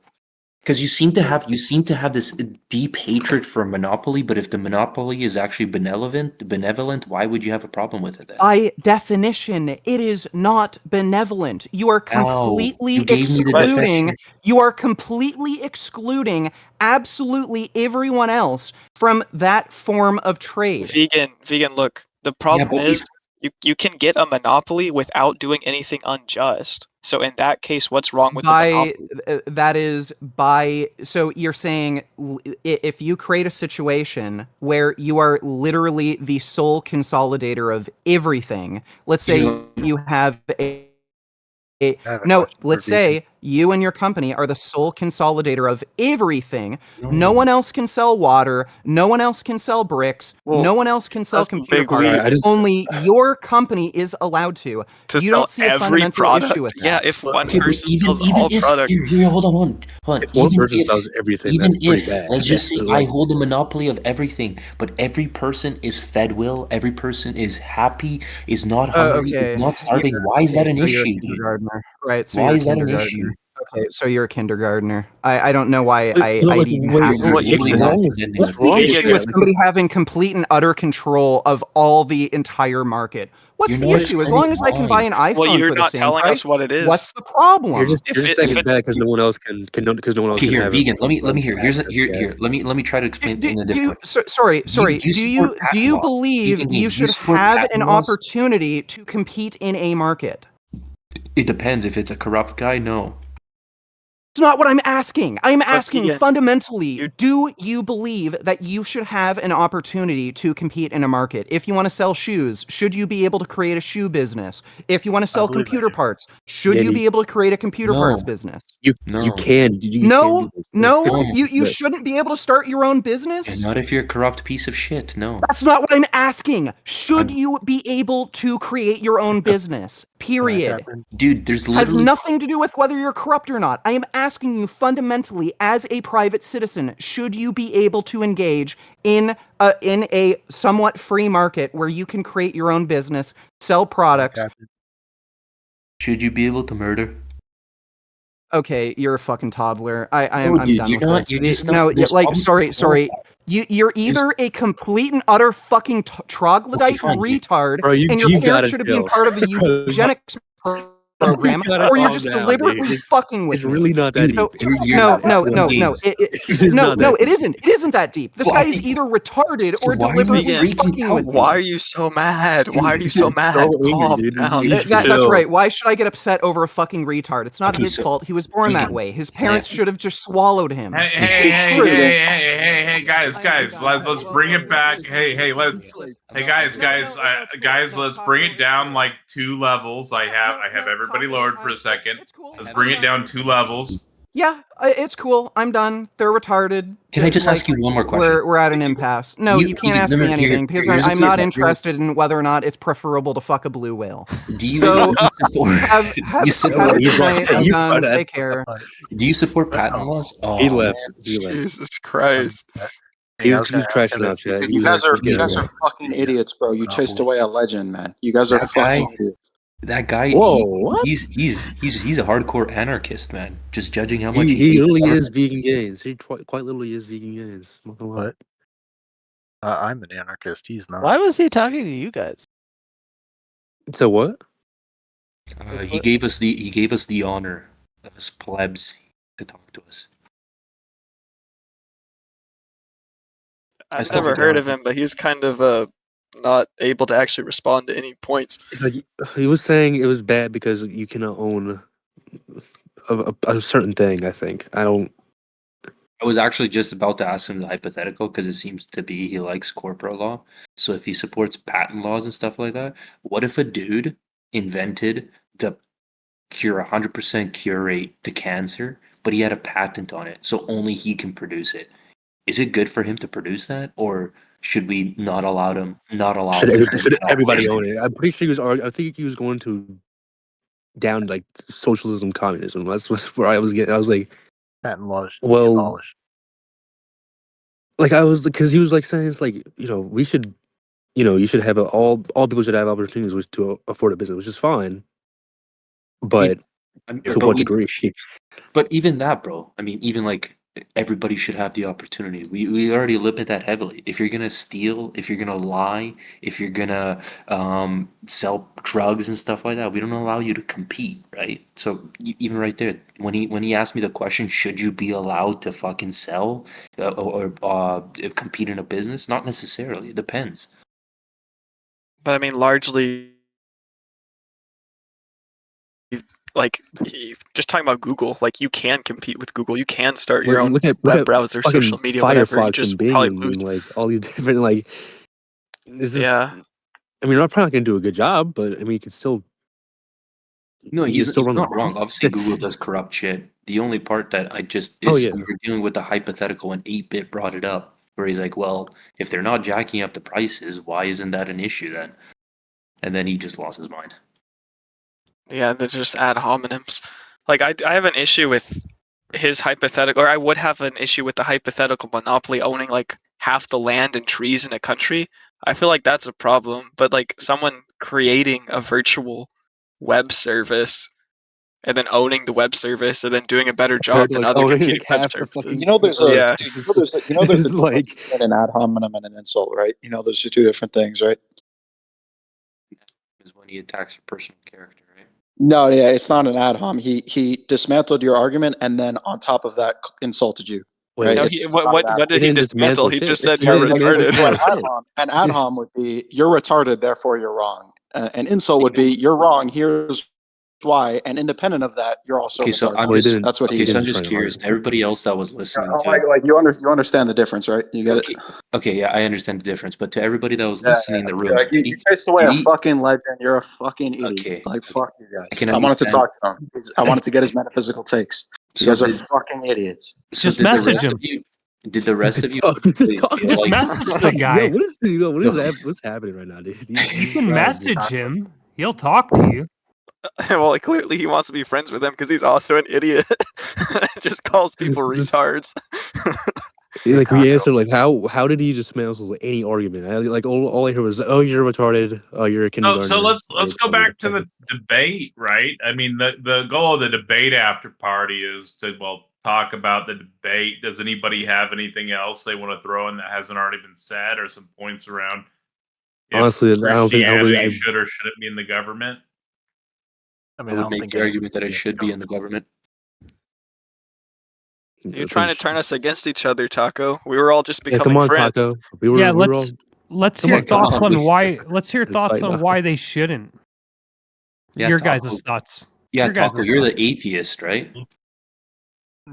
Because you seem to have this deep hatred for monopoly, but if the monopoly is actually benevolent, why would you have a problem with it then? By definition, it is not benevolent. You are completely you gave me the excluding. definition. You are completely excluding absolutely everyone else from that form of trade. Vegan, look, the problem is you can get a monopoly without doing anything unjust. So in that case, what's wrong with the monopoly? So you're saying if you create a situation where you are literally the sole consolidator of everything, let's say you have let's say you and your company are the sole consolidator of everything. No one else can sell water. No one else can sell bricks. No one else can sell that's the computer big parts. leap. Only your company is allowed to. To You sell don't see a every fundamental product? issue with Yeah, that. if one Okay, but person even sells all if products. here, hold on. If one person sells everything, that's pretty bad. Let's just say Like- I hold a monopoly of everything, but every person is fed well, every person is happy, is not hungry, Okay. is not starving. Why is that an So you're a issue, dude? kindergartner, right? So Why you're a is that an kindergartner. issue? Okay, so you're a kindergartner. I don't know why I'd even have You're totally not condemning What's the the issue with somebody having complete and utter control of all the entire market? What's You're the not issue? As spending long as I can buy an time. iPhone Well, you're for the not same telling price, us what it is. what's the problem? You're just saying it's bad because no one else can Okay, here, have vegan. it. Let me hear. Here. Let me try to explain in a different. Sorry. Do you Do you support believe vegan you gains? Do you should support have patent an laws? opportunity to compete in a market? It depends. If it's a corrupt guy, no. It's not what I'm asking. I'm asking vegan, fundamentally, do you believe that you should have an opportunity to compete in a market? If you want to sell shoes, should you be able to create a shoe business? If you want to sell computer parts, should you be able to create a computer parts business? You can. No, No. you shouldn't be able to start your own business. And not if you're a corrupt piece of shit. No. That's not what I'm asking. Should you be able to create your own business? Period. Dude, there's Has literally nothing to do with whether you're corrupt or not. I am asking you fundamentally, as a private citizen, should you be able to engage in a somewhat free market where you can create your own business, sell products? Should you be able to murder? Okay, you're a fucking toddler. No, I'm dude, done you're with not. this. You're just No, not. There's like obviously sorry. You're either a complete and utter fucking troglodyte fine, retard, Bro, and your you gotta parents should have been chill. part of the eugenics program, gotta or you're calm just down, deliberately dude. fucking with It's me. really not that So- deep. No. It's not that It deep. isn't. It isn't that deep. This Well, guy I is think- either retarded So or why are you deliberately freaking fucking out? with me. Why are you so mad? Why are you so mad? Calm down. That's right. Why should I get upset over a fucking retard? It's not Okay, his so- fault. He was born that way. His parents should have just swallowed him. Hey, guys, let's bring it back. Hey, guys, let's bring it down like 2 levels. I have everybody lowered for a second. Let's bring it down 2 levels. Yeah, it's cool. I'm done. They're retarded. Can I just ask you one more question? We're at an impasse. No, you can't ask me anything because I'm not interested in whether or not it's preferable to fuck a blue whale. Do you So support? have a good night. I'm done. Take care. Do you support patent laws? Oh, He left. Jesus Christ. He's crashing out, chat. You guys are fucking idiots, bro. You chased away a legend, man. You guys are That guy- fucking idiots. That guy, Whoa, what? he's a hardcore anarchist, man. Just judging how much He he hates literally is government. vegan gains. He quite literally is vegan gains. I'm not gonna lie. But I'm an anarchist. He's not. Why was he talking to you guys? So what? He gave us the honor as plebs to talk to us. I I've still never think heard of him, but he's kind of not able to actually respond to any points. It's like he was saying it was bad because you cannot own a certain thing. I think I don't. I was actually just about to ask him the hypothetical because it seems to be he likes corporate law. So if he supports patent laws and stuff like that, what if a dude invented the cure 100% cure rate to cancer, but he had a patent on it, so only he can produce it? Is it good for him to produce that, or should we not allow him? Not allow Should, him? should everybody own it? I'm pretty sure he was. I think he was going to down like socialism, communism. That's where I was getting. I was like, Patent laws should be well, abolished. like I was because he was like saying it's like we should you should have all people should have opportunities to afford a business, which is fine, but to but what degree? But even that, bro. I mean, even like everybody should have the opportunity. We already limit that heavily. If you're gonna steal, if you're gonna lie, if you're gonna sell drugs and stuff like that, we don't allow you to compete, right? So even right there, when he asked me the question, should you be allowed to fucking sell or compete in a business? Not necessarily. It depends. But I mean, largely, like, just talking about Google, like, you can compete with Google. You can start your own Look at web browser, social fucking media, whatever. You Firefox and just Bing probably and lose. like all these different like. This is. Yeah. I mean, I'm probably not gonna do a good job, but I mean, you can still. No, You can still he's run the not wrong. business. Obviously, Google does corrupt shit. The only part that I just Oh is yeah. we were dealing with the hypothetical and 8-bit brought it up, where he's like, "Well, if they're not jacking up the prices, why isn't that an issue then?" And then he just lost his mind. Yeah, they're just ad hominems. Like, I have an issue with his hypothetical, or I would have an issue with the hypothetical monopoly owning like half the land and trees in a country. I feel like that's a problem. But like someone creating a virtual web service and then owning the web service and then doing a better job Compared to than like other owning competing like web half the services. You fucking know, there's a earth. Yeah. dude, you know, there's a difference Like between an ad hominem and an insult, right? You know, those are two different things, right? Is when he attacks your personal character, right? No, yeah, it's not an ad hom. He dismantled your argument and then on top of that insulted you, wait, right? No, what? he It's not an ad what He did he didn't dismantle? dismantle He shit. just said He you're didn't retarded. dismantle shit. an ad hom would be you're retarded, therefore you're wrong. An insult would be you're wrong. Here's why, and independent of that, you're also Okay, so retarded. I'm Well, he just didn't. That's what He he. so didn't I'm destroy just an curious. argument. To everybody else that was listening Like, to, you understand the difference, right? You get okay, it? okay, yeah, I understand the difference. But to everybody that was Yeah, listening in the yeah. room, Like, you chased away did a he? fucking legend. You're a fucking idiot. Okay, Like, fuck you I guys. can I wanted to understand. talk to him. I wanted to get his metaphysical takes. You So guys are did fucking idiots. so Just did the message rest of him. you? Did the rest of you Talk, actually talk, feel Just like? message the yo, guy. what is Yo, that? What's happening right now, dude? You These can guys just. message him. He'll talk to you. Well, clearly he wants to be friends with him because he's also an idiot. Just calls people Just, retards. like we Taco. answered like how did he just dismantle any argument? Like all I heard was oh you're retarded, oh you're a So kindergartner. let's go back to the debate, right? I mean, the goal of the debate after party is to talk about the debate. Does anybody have anything else they want to throw in that hasn't already been said, or some points around if Honestly, I don't think Christianity should or shouldn't be in the government? I I mean, I would don't make think the anyone argument that it should be in the government. You're trying to turn us against each other, Taco. We were all just Yeah, come becoming on, friends. Taco. We were all. Let's Come hear on, thoughts Taco. on why. Let's hear Let's thoughts fight on now. why they shouldn't. Yeah, Your Taco. guys' thoughts. Yeah, Your guys' Taco, you're the thoughts. atheist, right?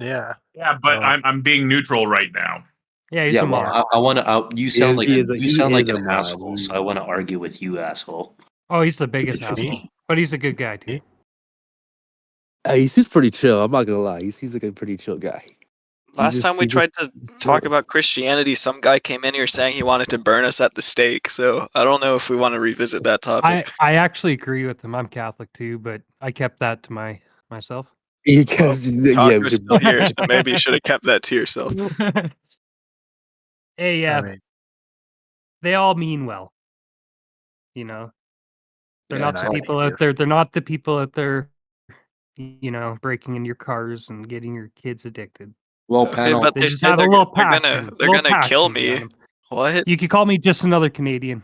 Yeah. Yeah, but I'm being neutral right now. Yeah, he's Yeah, a well, mod. I want to. You sound like He you sound like is a an mod. asshole, so I want to argue with you, asshole. Oh, he's the biggest asshole. But he's a good guy too. He's pretty chill. I'm not gonna lie. He's like a pretty chill guy. Last time we tried to talk north. about Christianity, some guy came in here saying he wanted to burn us at the stake. So I don't know if we want to revisit that topic. I actually agree with him. I'm Catholic too, but I kept that to myself. Because yeah, we Taco's should. still here, so maybe you should have kept that to yourself. Hey, I mean, they all mean well. You know. They're Yeah, not the it's people not. out there. They're not the people out there, you know, breaking in your cars and getting your kids addicted. Well, Okay, panel. but They they just say have a they're little they're passion, gonna they're little gonna kill passion behind me. them. What? You could call me just another Canadian.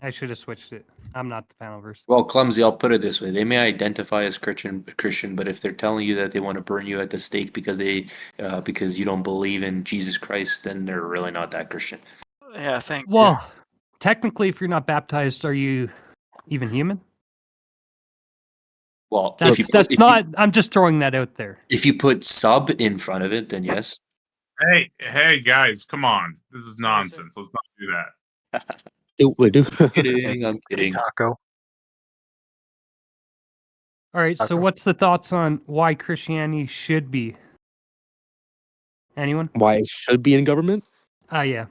I should have switched it. I'm not the panelverse. Well, clumsy. I'll put it this way: they may identify as Christian, but if they're telling you that they want to burn you at the stake because you don't believe in Jesus Christ, then they're really not that Christian. Yeah, thank you. Well, technically, if you're not baptized, are you even human? Well, That's not. I'm just throwing that out there. if you put sub in front of it, then yes. Hey, guys, come on! This is nonsense. Let's not do that. We do. I'm kidding. Taco. All right. So, what's the thoughts on why Christianity should be? Anyone? Why it should be in government? Yeah.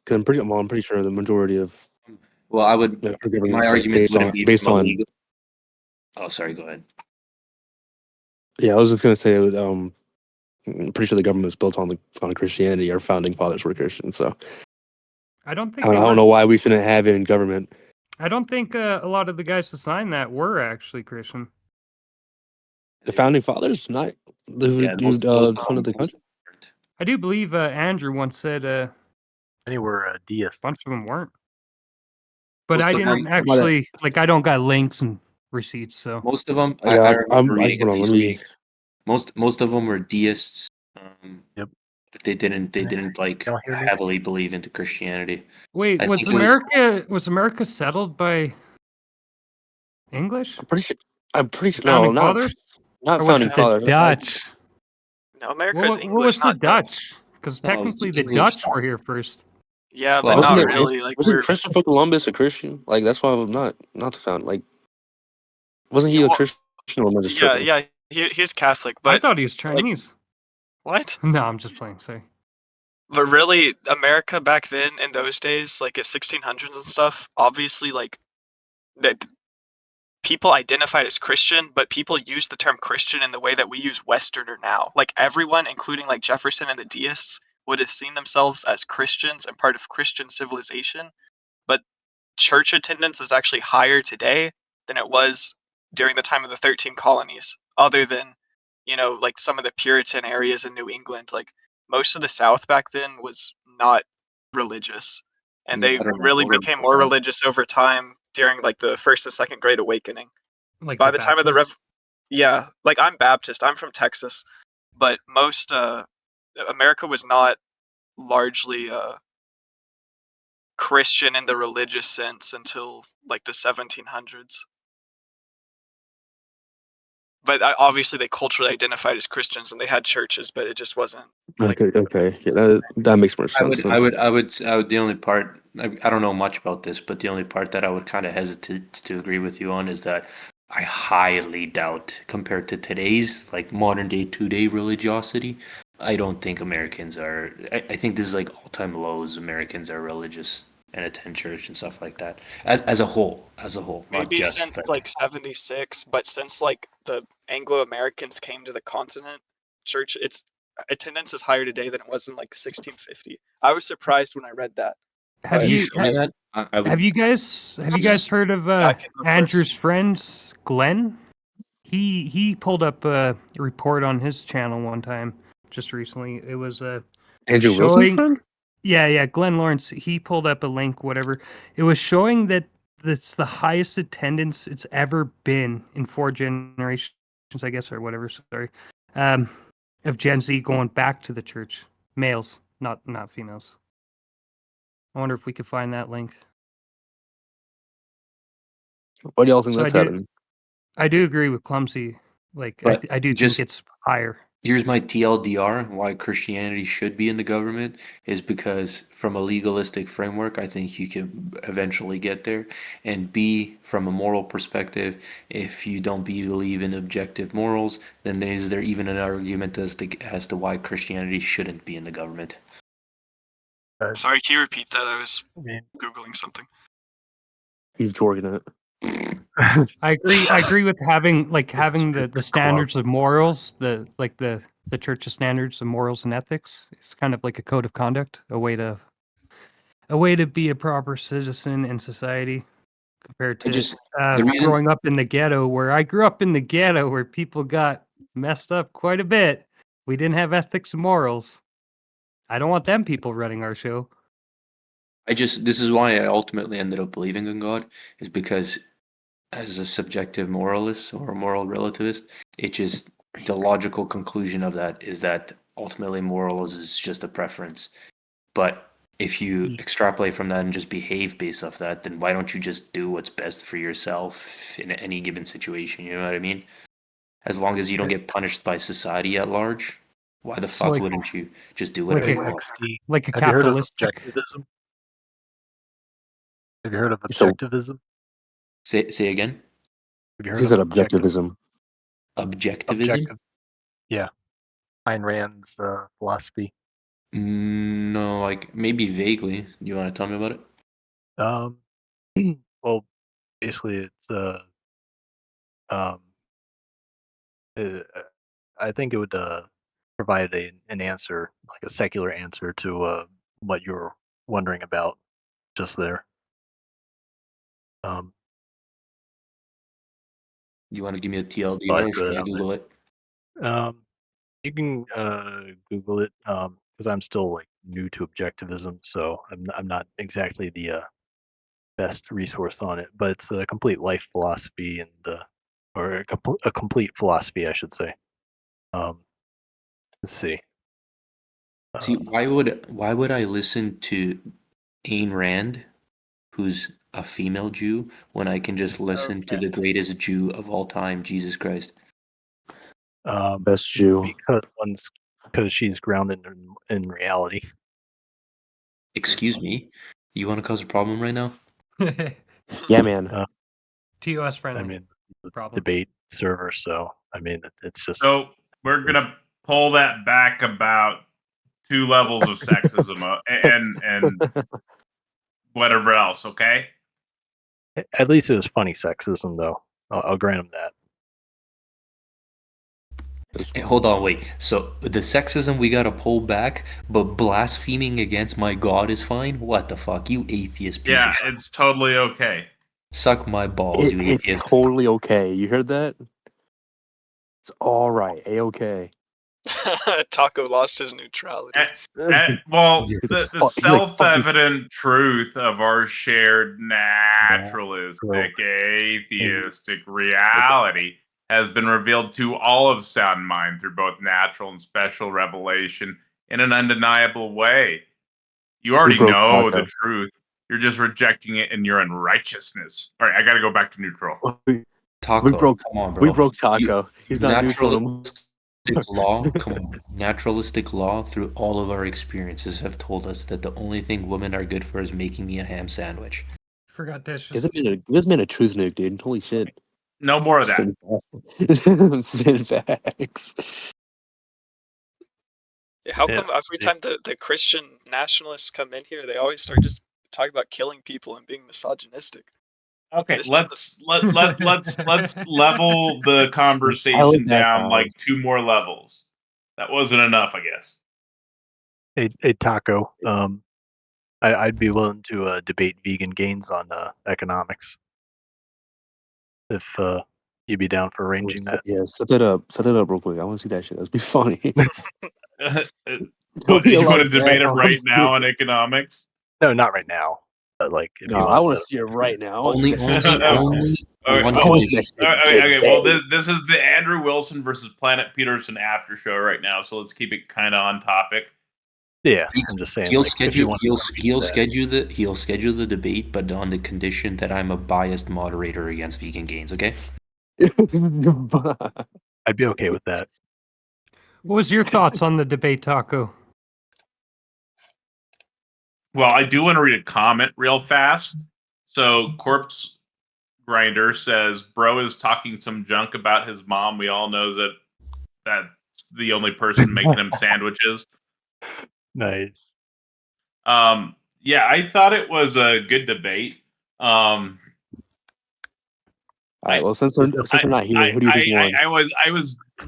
Because I'm pretty sure the majority of Well, I would. our government My is like argument wouldn't be based from a on. legal. Oh, sorry. Go ahead. Yeah, I was just gonna say. I'm pretty sure the government was built on Christianity. Our founding fathers were Christians, so I don't think I they don't were. know why we shouldn't have it in government. I don't think a lot of the guys that signed that were actually Christian. The founding fathers, not Yeah, the most son of the country. I do believe Andrew once said Many were deists. a bunch of them weren't. But Most I of them- didn't actually like. I don't got links and receipts, so Most of them, I I got. remember I'm. reading Hold at on. least. Let me. Most of them were deists. Yep. They didn't like Y'all hear me? heavily believe into Christianity. wait, I was think it America settled by English? I'm pretty sure. No, Founding not fathers? not Or was founding it the fathers. Dutch? No, America's What English, was the not Dutch. Dutch? Because No, it was the technically the English. Dutch were here first. Yeah, but Well, not Wasn't really. Like wasn't we're Christopher Columbus a Christian? Like that's why I'm not the founder. Like wasn't he a well, Christian or am I just tripping? yeah. He's Catholic, I but thought he was like Chinese. what? No, I'm just playing. Sorry. But really, America back then in those days, like at 1600s and stuff, obviously like that people identified as Christian, but people used the term Christian in the way that we use Westerner now. Like everyone, including like Jefferson and the deists, would have seen themselves as Christians and part of Christian civilization. But church attendance is actually higher today than it was during the time of the 13 colonies, other than, like some of the Puritan areas in New England. Like most of the South back then was not religious. And they I don't know. really became more religious over time during like the first and second Great Awakening. Like By the time of the yeah, like I'm Baptist. I'm from Texas, but most America was not largely Christian in the religious sense until like the 1700s. But obviously, they culturally identified as Christians and they had churches, but it just wasn't like. Okay. Yeah, that makes more sense. Then. I would. The only part I don't know much about this, but the only part that I would kind of hesitate to agree with you on is that I highly doubt, compared to today's like modern day, today religiosity, I don't think Americans are. I think this is like all time lows. Americans are religious and attend church and stuff like that. As a whole, not Maybe just since like 76, but since like the Anglo Americans came to the continent, church its attendance is higher today than it was in like 1650. I was surprised when I read that. Have But you show me that? I would. have you guys heard of I can go Andrew's friend Glenn? He pulled up a report on his channel one time just recently. It was Andrew Wilson's showing friend? Yeah, Glenn Lawrence. He pulled up a link, whatever. It was showing that it's the highest attendance it's ever been in 4 generations, I guess, or whatever. Sorry, of Gen Z going back to the church. Males, not females. I wonder if we could find that link. What do y'all think So that's happening? I do agree with Clumsy. Like But I do just- think it's higher. Here's my TLDR why Christianity should be in the government is because from a legalistic framework, I think you can eventually get there. And B, from a moral perspective, if you don't believe in objective morals, then is there even an argument as to why Christianity shouldn't be in the government? Sorry, can you repeat that? I was Googling something. He's jorging it. I agree with having the standards of morals, the church's standards of morals and ethics. It's kind of like a code of conduct, a way to be a proper citizen in society. compared I to just the reason growing up in the ghetto, where I grew up in the ghetto, where people got messed up quite a bit. We didn't have ethics and morals. I don't want them people running our show. this is why I ultimately ended up believing in God, is because as a subjective moralist or a moral relativist, it just the logical conclusion of that is that ultimately morals is just a preference. But if you extrapolate from that and just behave based off that, then why don't you just do what's best for yourself in any given situation? You know what I mean? As long as you don't get punished by society at large, why the So fuck like, wouldn't you just do like whatever you a want? like a Have you heard of capitalistic. objectivism? Have you heard of So objectivism? Say again? Have you he heard of said objectivism. Objectivism? objective? Yeah, Ayn Rand's philosophy. No, like maybe vaguely. You want to tell me about it? Um, well, basically, it's um, uh, I think it would provide an answer, like a secular answer to what you're wondering about just there. Um, You want to give me a TLD but or should I Google it? um, you can Google it because I'm still like new to objectivism, so I'm not exactly the best resource on it. But it's a complete life philosophy and or a complete philosophy, I should say. Let's see. See, why would I listen to Ayn Rand, who's a female Jew, when I can just listen to the greatest Jew of all time, Jesus Christ? Best Jew. Because she's grounded in reality. Excuse me? You want to cause a problem right now? Yeah, man. TOS friendly. I mean, problem. debate server. So I mean, it's just. So we're gonna pull that back about 2 levels of sexism and whatever else. Okay. At least it was funny sexism, though. I'll grant him that. Hey, hold on, wait. So the sexism we gotta pull back, but blaspheming against my God is fine? What the fuck? You atheist piece Yeah, of shit. it's totally okay. Suck my balls, you It's atheist. totally okay. You heard that? It's all right. A-okay. Taco lost his neutrality. Well, the He's like, fuck this. self-evident truth of our shared Bro. naturalistic, atheistic reality has been revealed to all of sound mind through both natural and special revelation in an undeniable way. You We already broke know the Taco. truth. You're just rejecting it in your unrighteousness. All right, I got to go back to neutral. Taco, Come on, We bro. broke Taco. He's not neutral no more. Naturalistic law, come on, bro. Naturalistic law through all of our experiences have told us that the only thing women are good for is making me a ham sandwich. Forgot dishes. Give this man a truth nuke, dude. Holy shit. No more of that. Spin facts. How come every time the Christian nationalists come in here, they always start just talking about killing people and being misogynistic? Okay, This is let's level the conversation down like 2 more levels. That wasn't enough, I guess. Hey, Taco. I'd be willing to debate vegan gains on economics. If you'd be down for arranging that. Yeah, set that up. Set that up real quick. I want to see that shit. That'd be funny. What, be a you lot want to of debate it right ad-homs, now dude. on economics? No, not right now. But like, if No, you I want want to to see it right now. Only Okay, for one I want to see condition. that shit okay, well, today. this is the Andrew Wilson versus Planet Peterson after show right now, so let's keep it kind of on topic. Yeah, I'm just saying. He'll Like, if you schedule want he'll schedule the debate, but on the condition that I'm a biased moderator against vegan gains. Okay. I'd be okay with that. What was your thoughts on the debate, Taco? Well, I do want to read a comment real fast. So, Corpse Grinder says, "Bro is talking some junk about his mom. We all know that that's the only person making him sandwiches." Nice. Yeah, I thought it was a good debate. All right. Well, since we're not here, who do you think won?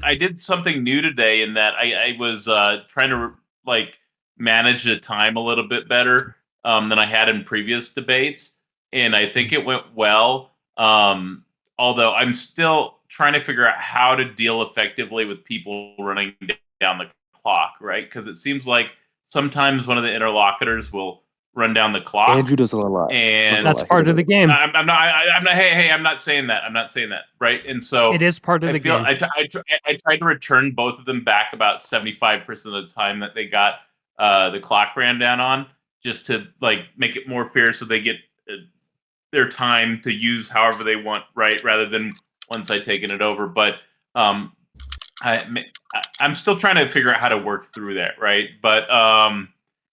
I did something new today in that I was trying to like manage the time a little bit better than I had in previous debates. and I think it went well. Although I'm still trying to figure out how to deal effectively with people running down the clock, right? Because it seems like sometimes one of the interlocutors will run down the clock, Andrew does it a lot. and That's part of the game. I'm not. I'm not. Hey, I'm not saying that. I'm not saying that. Right. And so It is part of I the feel game. I tried to return both of them back about 75% of the time that they got the clock ran down on, just to like make it more fair, so they get their time to use however they want, right? Rather than once I taken it over. But um, I, I'm still trying to figure out how to work through that, right? But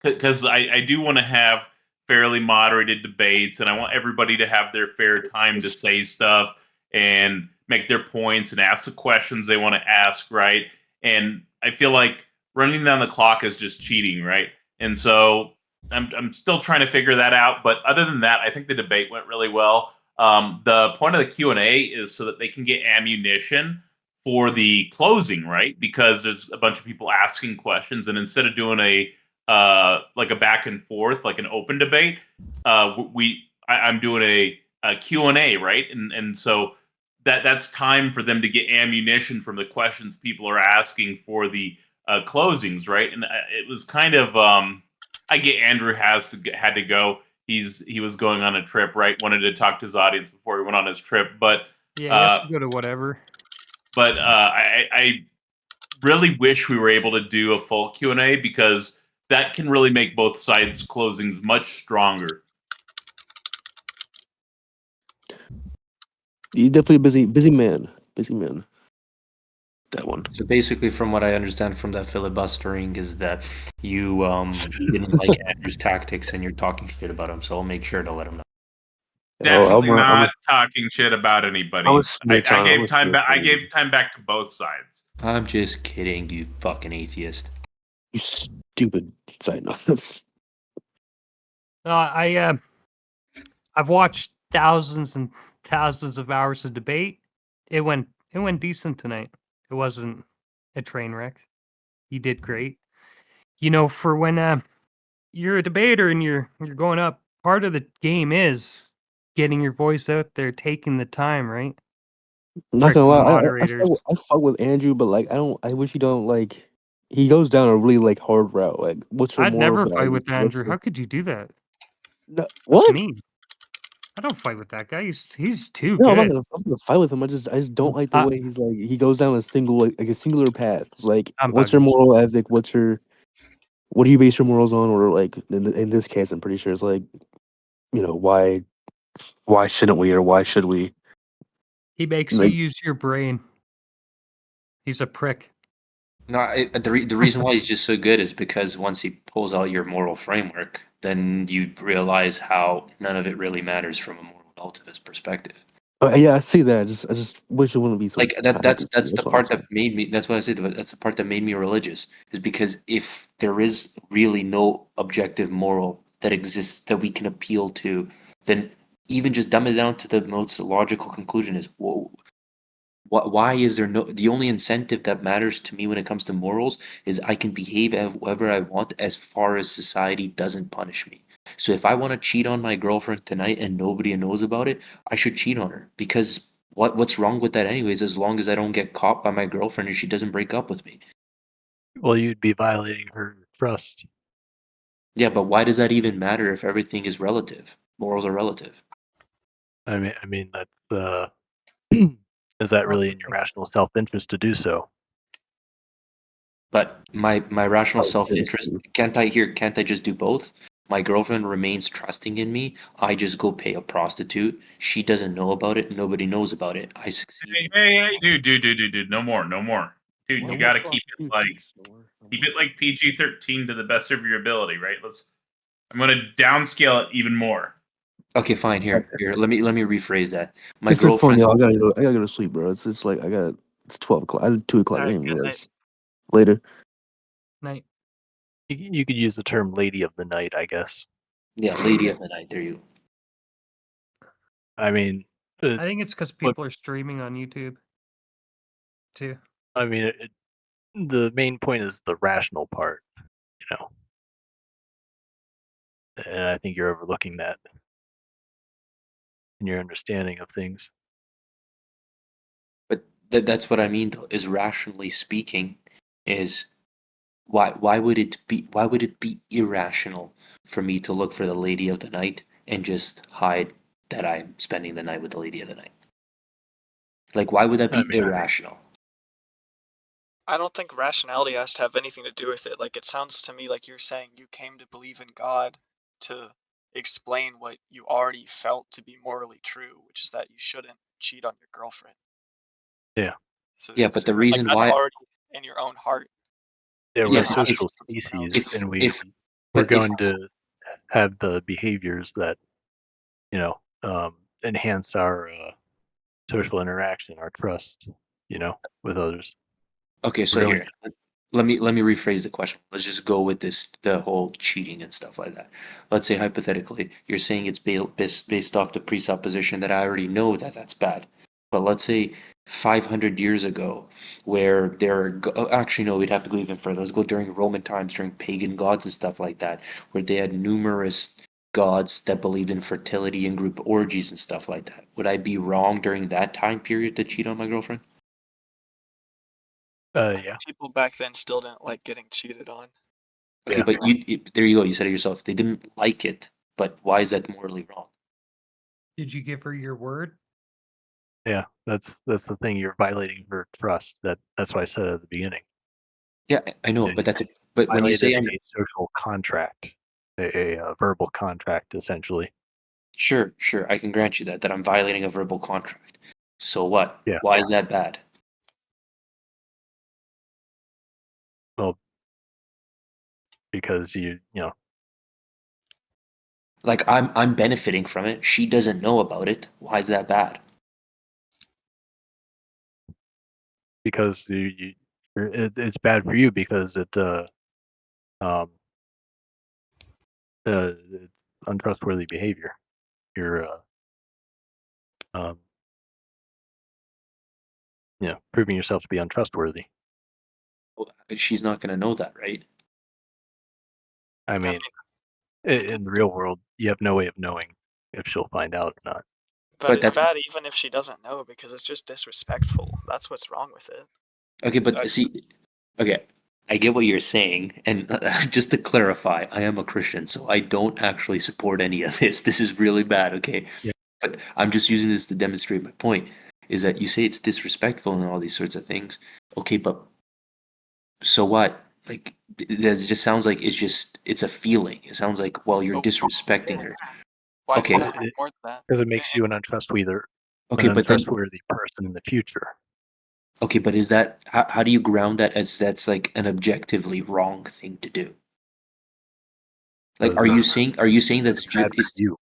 because I do want to have fairly moderated debates, and I want everybody to have their fair time to say stuff and make their points and ask the questions they want to ask, right? And I feel like running down the clock is just cheating, right? And so I'm still trying to figure that out. But other than that, I think the debate went really well. The point of the Q&A is so that they can get ammunition for the closing, right? Because there's a bunch of people asking questions, and instead of doing a like a back and forth, like an open debate, I'm doing a Q&A, right? And so that's time for them to get ammunition from the questions people are asking for the closings, right? And it was kind of I get Andrew had to go. He was going on a trip, right? Wanted to talk to his audience before he went on his trip, but Yeah, he has to go to whatever. but I really wish we were able to do a full Q&A, because that can really make both sides closings much stronger. You're definitely a busy man. Busy man. That one. So basically, from what I understand from that filibustering, is that you didn't like Andrew's tactics and you're talking shit about him. So I'll make sure to let him know. Definitely not talking shit about anybody. I'm a snitch I on- I'm gave a time snitch back. I on gave time back to both sides. I'm just kidding, you fucking atheist. You stupid side note. I've watched thousands and thousands of hours of debate. It went decent tonight. It wasn't a train wreck. You did great. You know, for when you're a debater and you're going up, part of the game is getting your voice out there, taking the time, right? Not Trick gonna the lie, moderators. I fuck with Andrew, but like I wish he don't like. He goes down a really like hard route. Like, what's your I'd moral never fight value? with Andrew. How could you do that? No, That's what? mean. I don't fight with that guy. He's too No, good. I'm not gonna fight with him. I just don't like the way he's like he goes down a single like a singular path. It's like, I'm what's your bugging. moral ethic? What do you base your morals on? Or like in this case, I'm pretty sure it's like, why shouldn't we or why should we? He makes you Like, use your brain. He's a prick. No, the reason why he's just so good is because once he pulls out your moral framework, then you realize how none of it really matters from a moral relativist perspective. yeah, I see that. I just wish it wouldn't be so Like that complicated. that's the That's what I'm part saying. that made me that's why I said that's the part that made me religious, is because if there is really no objective moral that exists that we can appeal to, then even just dumb it down to the most logical conclusion is, whoa, why is there no, the only incentive that matters to me when it comes to morals is I can behave however I want as far as society doesn't punish me. So if I want to cheat on my girlfriend tonight and nobody knows about it, I should cheat on her, because what's wrong with that anyways, as long as I don't get caught by my girlfriend and she doesn't break up with me. Well, you'd be violating her trust. Yeah, but why does that even matter if everything is relative? Morals are relative. I mean that's is that really in your rational self-interest to do so? But my rational Oh, self-interest, can't I just do both? My girlfriend remains trusting in me. I just go pay a prostitute. She doesn't know about it. Nobody knows about it. I succeed. Hey, dude, no more, dude. No You more got to keep it like PG-13 to the best of your ability, right? I'm gonna downscale it even more. Okay, fine. Here. Let me rephrase that. My It's been fun, girlfriend. y'all. I gotta go to sleep, bro. It's like it's 12 o'clock. 2 o'clock. All right, Damn, good you night. guys. Later. Night. You could use the term "lady of the night," I guess. Yeah, lady of the night. There you. I mean, I think it's because look, people are streaming on YouTube too. I mean, the main point is the rational part, you know. And I think you're overlooking that. in your understanding of things. But that's what I mean though, is rationally speaking, is why would it be irrational for me to look for the lady of the night and just hide that I'm spending the night with the lady of the night? Like, why would that be irrational? I don't think rationality has to have anything to do with it. Like, it sounds to me like you're saying you came to believe in God to explain what you already felt to be morally true, which is that you shouldn't cheat on your girlfriend. Yeah. So Yeah, it's but the like reason that's why, already in your own heart. Yeah, It we're a doesn't have to social come from someone species, else. and if we're but if going to have the behaviors that enhance our social interaction, our trust, with others. okay, We're so going here, let me rephrase the question. Let's just go with the whole cheating and stuff like that. Let's say hypothetically, you're saying it's based off the presupposition that I already know that that's bad. But let's say 500 years ago, where actually no, we'd have to go even further. Let's go during Roman times, during pagan gods and stuff like that, where they had numerous gods that believed in fertility and group orgies and stuff like that. Would I be wrong during that time period to cheat on my girlfriend? Yeah. People back then still didn't like getting cheated on. Okay, but there you go. You said it yourself. They didn't like it, but why is that morally wrong? Did you give her your word? Yeah, that's the thing. You're violating her trust. That's what I said at the beginning. Yeah, I know, but but when you Violated say a social contract, a verbal contract, essentially. sure, I can grant you that I'm violating a verbal contract. So what? Yeah. Why is that bad? Well, because you know, Like I'm benefiting from it. She doesn't know about it. Why is that bad? because it's bad for you because um it's untrustworthy behavior. You're um proving yourself to be untrustworthy. Well, she's not going to know that, right? I mean, in the real world, you have no way of knowing if she'll find out or not. But But it's that's bad even if she doesn't know because it's just disrespectful. That's what's wrong with it. okay. So But see, okay, I get what you're saying, and just to clarify, I am a Christian, so I don't actually support any of this. This is really bad, okay? Yeah. But I'm just using this to demonstrate my point. Is that you say it's disrespectful and all these sorts of things? Okay, but so what? Like that just sounds like it's a feeling. It sounds like well you're disrespecting her. why it's Okay, more than that? Because it makes you an okay, but then untrustworthy person in the future. okay, but is that how do you ground that as that's like an objectively wrong thing to do? Like, Because are you saying that's bad for you.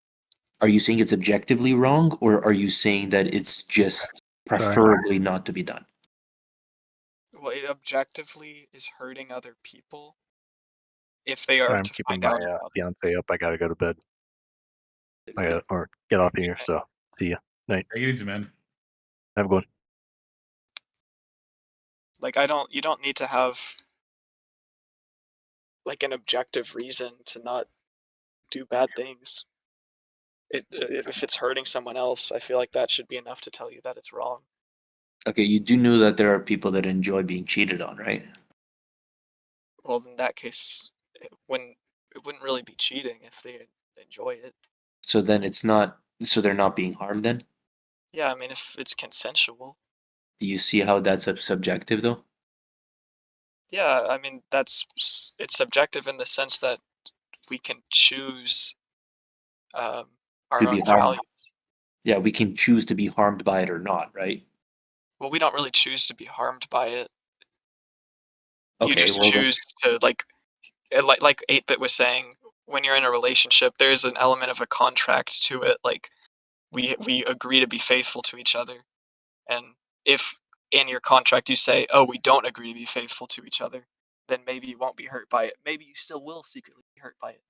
are you saying it's objectively wrong, or are you saying that it's just Sorry. preferably not to be done? Well, it objectively is hurting other people if they are Sorry, I'm to keeping find my out about it. fiance up. I gotta go to bed. Or get off here. So see ya. Night. Take it easy, man. Have a good one. Like you don't need to have like an objective reason to not do bad things. If it's hurting someone else, I feel like that should be enough to tell you that it's wrong. Okay, you do know that there are people that enjoy being cheated on, right? Well, in that case, it wouldn't really be cheating if they enjoy it. So then so they're not being harmed then? Yeah, I mean, if it's consensual. Do you see how that's subjective though? Yeah, I mean, it's subjective in the sense that we can choose To our be own harmed. values. Yeah, we can choose to be harmed by it or not, right? Well, we don't really choose to be harmed by it. You Okay, just well then choose to like 8-Bit was saying, when you're in a relationship, there's an element of a contract to it. Like we agree to be faithful to each other, and if in your contract you say, "Oh, we don't agree to be faithful to each other," then maybe you won't be hurt by it. Maybe you still will secretly be hurt by it.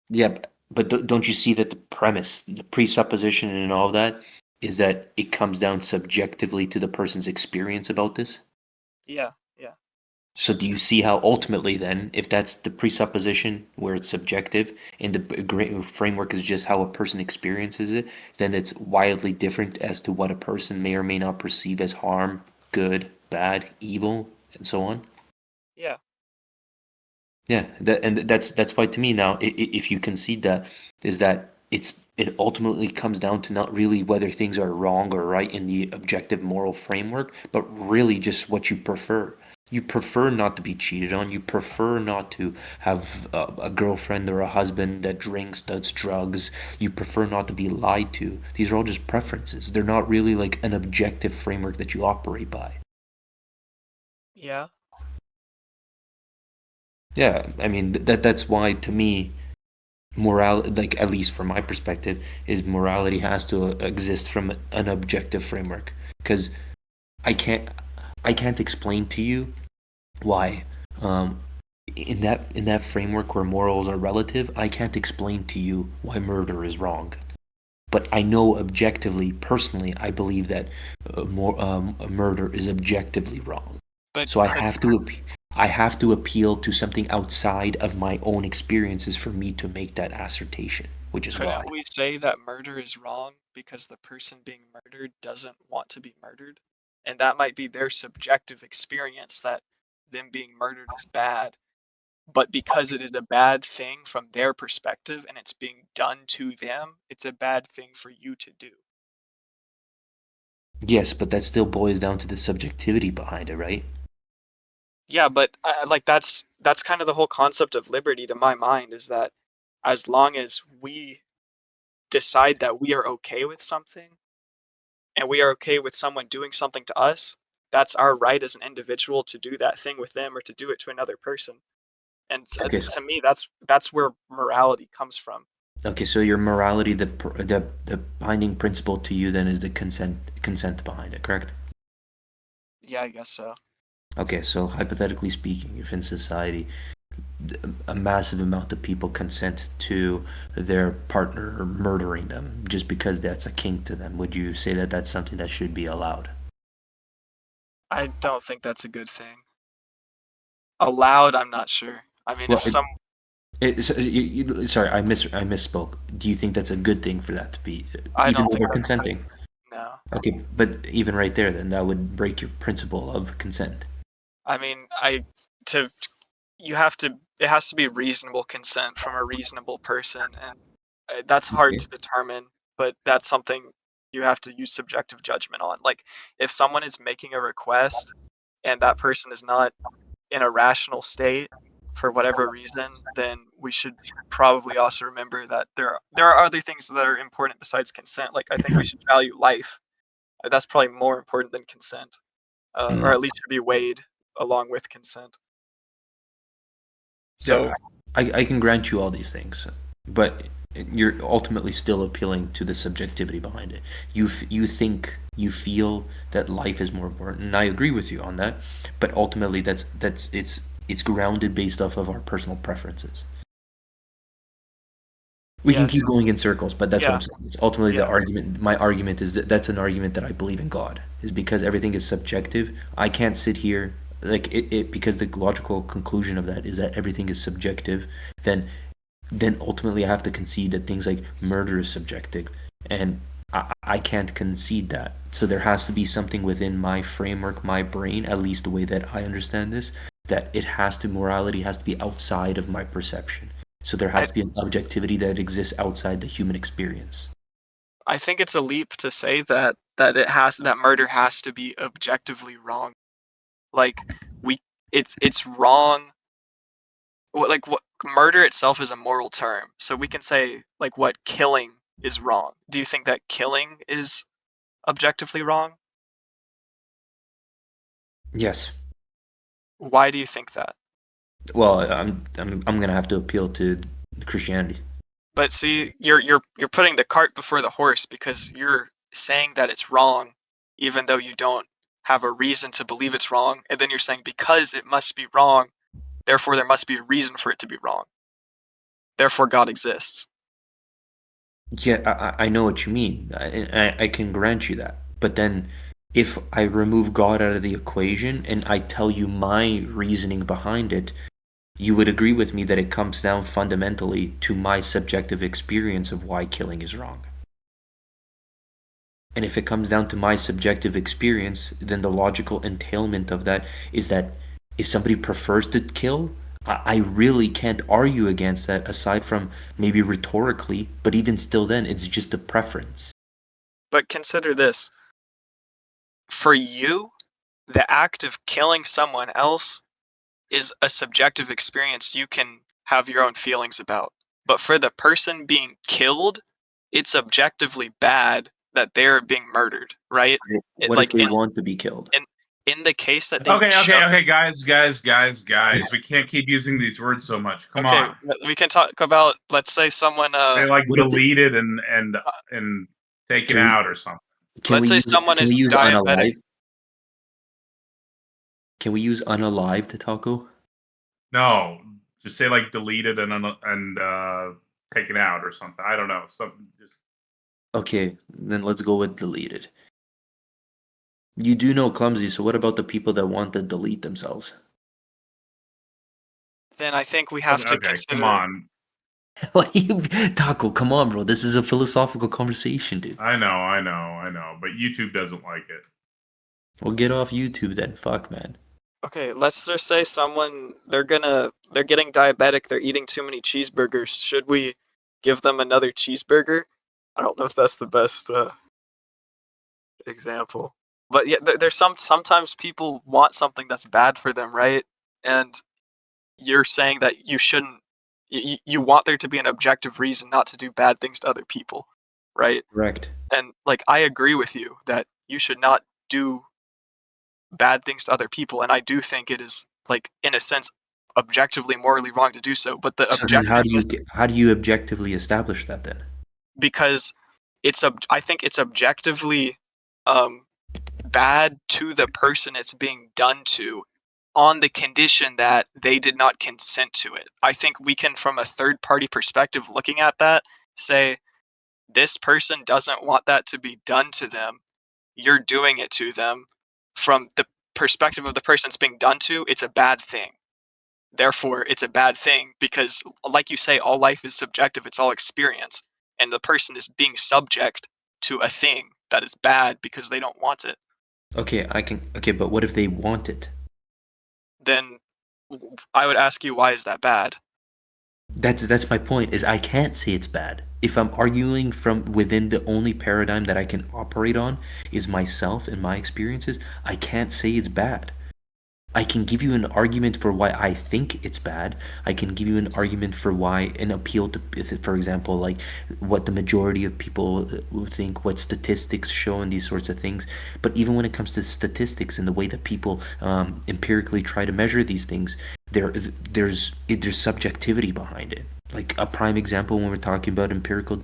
yeah, but don't you see that the premise, the presupposition and all of that is that it comes down subjectively to the person's experience about this? Yeah, yeah. So do you see how ultimately then, if that's the presupposition where it's subjective and the framework is just how a person experiences it, then it's wildly different as to what a person may or may not perceive as harm, good, bad, evil, and so on? Yeah. Yeah, that's why to me now, if you concede that, is that it ultimately comes down to not really whether things are wrong or right in the objective moral framework, but really just what you prefer. You prefer not to be cheated on. You prefer not to have a girlfriend or a husband that drinks, does drugs. You prefer not to be lied to. These are all just preferences. They're not really like an objective framework that you operate by. Yeah. Yeah, I mean that's why to me morality, like at least from my perspective, is morality has to exist from an objective framework, because I can't I can't explain to you why in that framework where morals are relative, I can't explain to you why murder is wrong. But I know objectively, personally, I believe that murder is objectively wrong. But So I have to appeal to something outside of my own experiences for me to make that assertion, which is why. couldn't we say that murder is wrong because the person being murdered doesn't want to be murdered? And that might be their subjective experience that them being murdered is bad. But because it is a bad thing from their perspective and it's being done to them, it's a bad thing for you to do. Yes, but that still boils down to the subjectivity behind it, right? Yeah, but like that's kind of the whole concept of liberty to my mind, is that as long as we decide that we are okay with something and we are okay with someone doing something to us, that's our right as an individual to do that thing with them or to do it to another person. And Okay. to me, that's where morality comes from. Okay, so your morality, the binding principle to you then is the consent behind it, correct? Yeah, I guess so. Okay, so hypothetically speaking, if in society a massive amount of people consent to their partner murdering them just because that's a kink to them, would you say that that's something that should be allowed? I don't think that's a good thing. Allowed, I'm not sure. I mean, Well, if some sorry, I misspoke. Do you think that's a good thing for that to be, I even don't though think they're that's good. consenting? No. Okay, but even right there, then that would break your principle of consent. I mean, I to you have to it has to be reasonable consent from a reasonable person, and that's hard Okay. to determine, but that's something you have to use subjective judgment on. Like, if someone is making a request and that person is not in a rational state for whatever reason, then we should probably also remember that there are other things that are important besides consent. Like, I think we should value life. That's probably more important than consent, or at least should be weighed along with consent. Yeah, So I can grant you all these things, but you're ultimately still appealing to the subjectivity behind it. You think you feel that life is more important, and I agree with you on that. But ultimately, it's grounded based off of our personal preferences. We can yes, keep going in circles, but that's what yeah, I'm saying. It's ultimately the yeah. argument. My argument is that that's an argument that I believe in God, is because everything is subjective. I can't sit here like it because the logical conclusion of that is that everything is subjective. Then then ultimately I have to concede that things like murder is subjective, and I can't concede that. So there has to be something within my framework, my brain, at least the way that I understand this, that morality has to be outside of my perception. So there has I to be an objectivity that exists outside the human experience. I think it's a leap to say that that murder has to be objectively wrong. Like, we it's wrong. What murder itself is a moral term, so we can say like what killing is wrong. Do you think that killing is objectively wrong? Yes. Why do you think that? Well, I'm gonna have to appeal to Christianity. But see, you're putting the cart before the horse because you're saying that it's wrong, even though you don't have a reason to believe it's wrong, and then you're saying because it must be wrong, therefore there must be a reason for it to be wrong. Therefore, God exists. Yeah, I know what you mean. I can grant you that. But then If I remove God out of the equation and I tell you my reasoning behind it, you would agree with me that it comes down fundamentally to my subjective experience of why killing is wrong. And if it comes down to my subjective experience, then the logical entailment of that is that if somebody prefers to kill, I really can't argue against that aside from maybe rhetorically, but even still then, it's just a preference. But consider this. For you, the act of killing someone else is a subjective experience you can have your own feelings about. But for the person being killed, it's objectively bad that they're being murdered, right? It, What if like they want to be killed? in the case that they Okay, guys. We can't keep using these words so much. Come Okay, on. we can talk about, let's say someone They like what if they, deleted and taken Can we out or something. let's say someone can is we use diabetic. unalive? Can we use unalive, Taco? No, just say like deleted and taken out or something. I don't know. Something just Okay, then let's go with deleted. You do know clumsy, so what about the people that want to delete themselves? Then I think we have to okay. consider. Come on. Like, Taco, come on, bro. This is a philosophical conversation, dude. I know. But YouTube doesn't like it. Well, get off YouTube then. Fuck, man. Okay, let's just say someone they're getting diabetic, they're eating too many cheeseburgers. Should we give them another cheeseburger? I don't know if that's the best example. But yeah, there's sometimes people want something that's bad for them, right? And you're saying that you shouldn't you want there to be an objective reason not to do bad things to other people, right? Correct. And like I agree with you that you should not do bad things to other people, and I do think it is like in a sense objectively morally wrong to do so, but the So then objectiveness, how do you objectively establish that then? because I think it's objectively um bad to the person it's being done to on the condition that they did not consent to it. I think we can, from a third party perspective looking at that, say this person doesn't want that to be done to them. You're doing it to them. From the perspective of the person it's being done to, it's a bad thing. Therefore, it's a bad thing because, like you say, all life is subjective, it's all experience. And the person is being subject to a thing that is bad because they don't want it. Okay, but what if they want it? Then I would ask you, why is that bad? That's my point, is I can't say it's bad. If I'm arguing from within the only paradigm that I can operate on is myself and my experiences, I can't say it's bad. I can give you an argument for why I think it's bad. I can give you an argument for why an appeal to, for example, like what the majority of people will think, what statistics show, and these sorts of things. But even when it comes to statistics and the way that people empirically try to measure these things, there's subjectivity behind it. Like a prime example when we're talking about empirical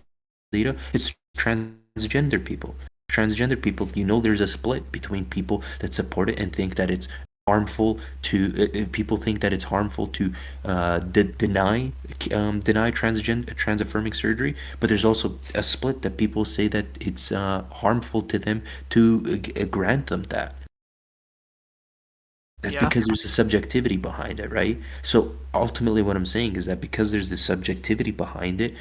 data, it's transgender people. Transgender people, there's a split between people that support it and think that it's harmful to people think that it's harmful to deny trans affirming surgery, but there's also a split that people say that it's harmful to them to grant them that. That's because there's a subjectivity behind it, right? So ultimately what I'm saying is that because there's this subjectivity behind it,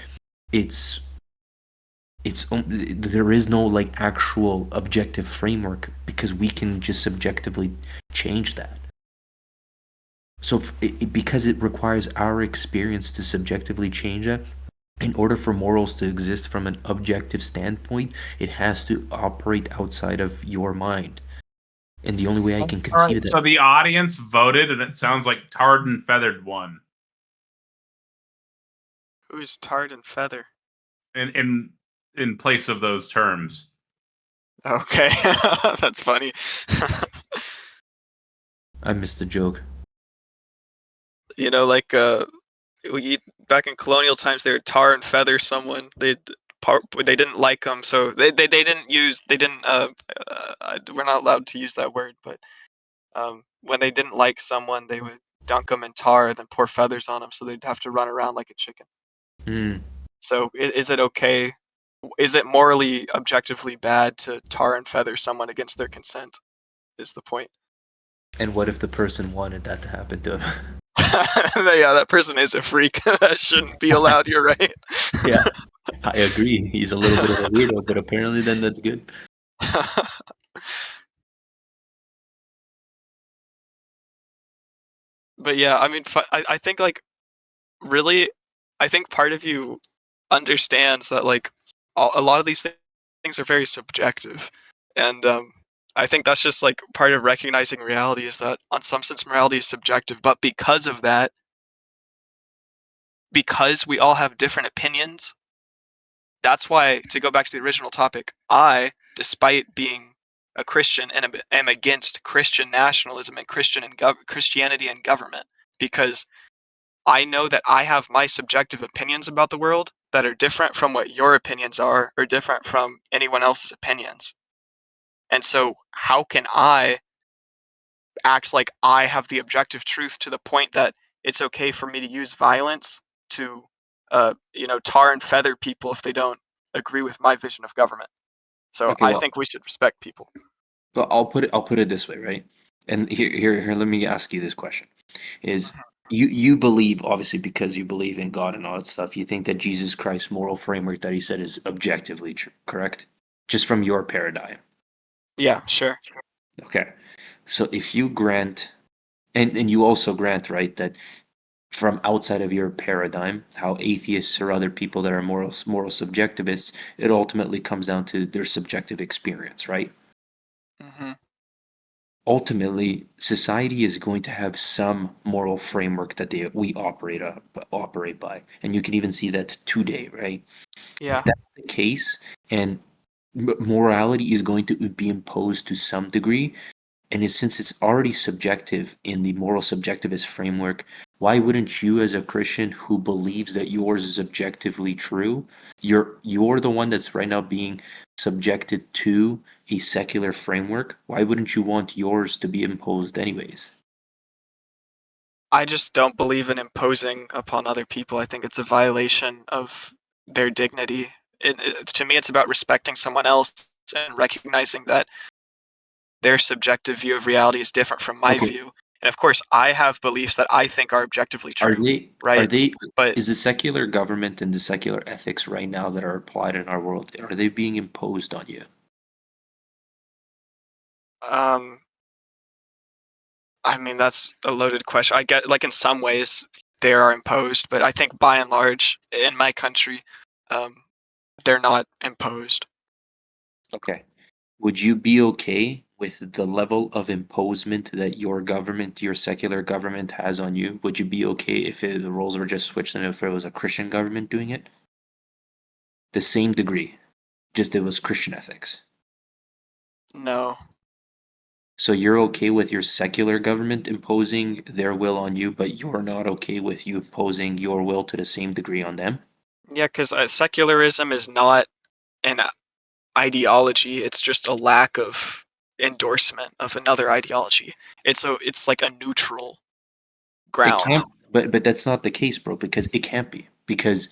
there is no like actual objective framework because we can just subjectively change that. So because it requires our experience to subjectively change that, in order for morals to exist from an objective standpoint, it has to operate outside of your mind. And the only way I can All conceive right. that. So the audience voted, and it sounds like Tarred and Feathered won. Who's tarred and feather? In place of those terms. Okay, that's funny. I missed the joke. Like back in colonial times, they would tar and feather someone. They didn't like them, so they didn't use they didn't we're not allowed to use that word, but when they didn't like someone, they would dunk them in tar and then pour feathers on them, so they'd have to run around like a chicken. Hmm. So is it okay is it morally objectively bad to tar and feather someone against their consent? Is the point. And what if the person wanted that to happen to him? Yeah, that person is a freak. That shouldn't be allowed. You're right. Yeah, I agree. He's a little bit of a weirdo, but apparently then that's good. But yeah, I mean, I think like really, I think part of you understands that like a lot of these things are very subjective, and I think that's just like part of recognizing reality is that on some sense morality is subjective, but because of that, because we all have different opinions, that's why, to go back to the original topic, I, despite being a Christian, and am against Christian nationalism and Christianity and government, because I know that I have my subjective opinions about the world that are different from what your opinions are, or different from anyone else's opinions. And so, how can I act like I have the objective truth to the point that it's okay for me to use violence to, tar and feather people if they don't agree with my vision of government? So Okay, I well, think we should respect people. well, I'll put it this way, right? And here, let me ask you this question: Is you believe, obviously because you believe in God and all that stuff, you think that Jesus Christ's moral framework that he said is objectively true, correct? Just from your paradigm. Yeah, sure. Okay. So if you grant, and you also grant, right, that from outside of your paradigm, how atheists or other people that are moral subjectivists, it ultimately comes down to their subjective experience, right? Hmm. Ultimately, society is going to have some moral framework that we operate by, and you can even see that today, right? Yeah. If that's the case, and morality is going to be imposed to some degree, and since it's already subjective in the moral subjectivist framework, why wouldn't you, as a Christian who believes that yours is objectively true, you're the one that's right now being subjected to a secular framework? Why wouldn't you want yours to be imposed anyways? I just don't believe in imposing upon other people. I think it's a violation of their dignity. To me, it's about respecting someone else and recognizing that their subjective view of reality is different from my Okay, view. And of course, I have beliefs that I think are objectively are true, they are right? they But is the secular government and the secular ethics right now that are applied in our world, are they being imposed on you? um, I mean, that's a loaded question. I get like in some ways they are imposed, but I think by and large in my country, um, they're not imposed. Okay. Would you be okay with the level of imposement that your government, your secular government has on you? Would you be okay if the roles were just switched and if it was a Christian government doing it? The same degree, just it was Christian ethics. No. So you're okay with your secular government imposing their will on you, but you're not okay with you imposing your will to the same degree on them? Yeah, because secularism is not an ideology. It's just a lack of endorsement of another ideology. It's like a neutral It ground. can't, but that's not the case, bro, because it can't be. Because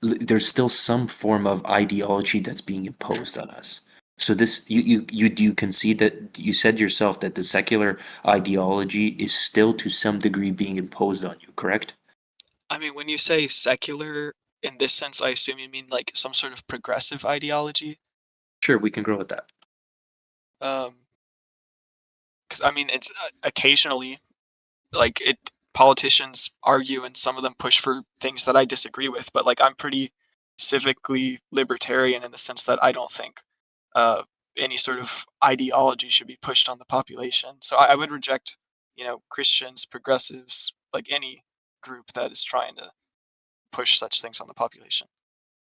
there's still some form of ideology that's being imposed on us. So this, you do you concede that you said yourself that the secular ideology is still to some degree being imposed on you, correct? I mean, when you say secular in this sense, I assume you mean like some sort of progressive ideology. Sure, we can grow with that. Because I mean, it's occasionally like it. Politicians argue, and some of them push for things that I disagree with. But like, I'm pretty civically libertarian in the sense that I don't think uh, any sort of ideology should be pushed on the population. So I would reject, Christians, progressives, like any group that is trying to push such things on the population.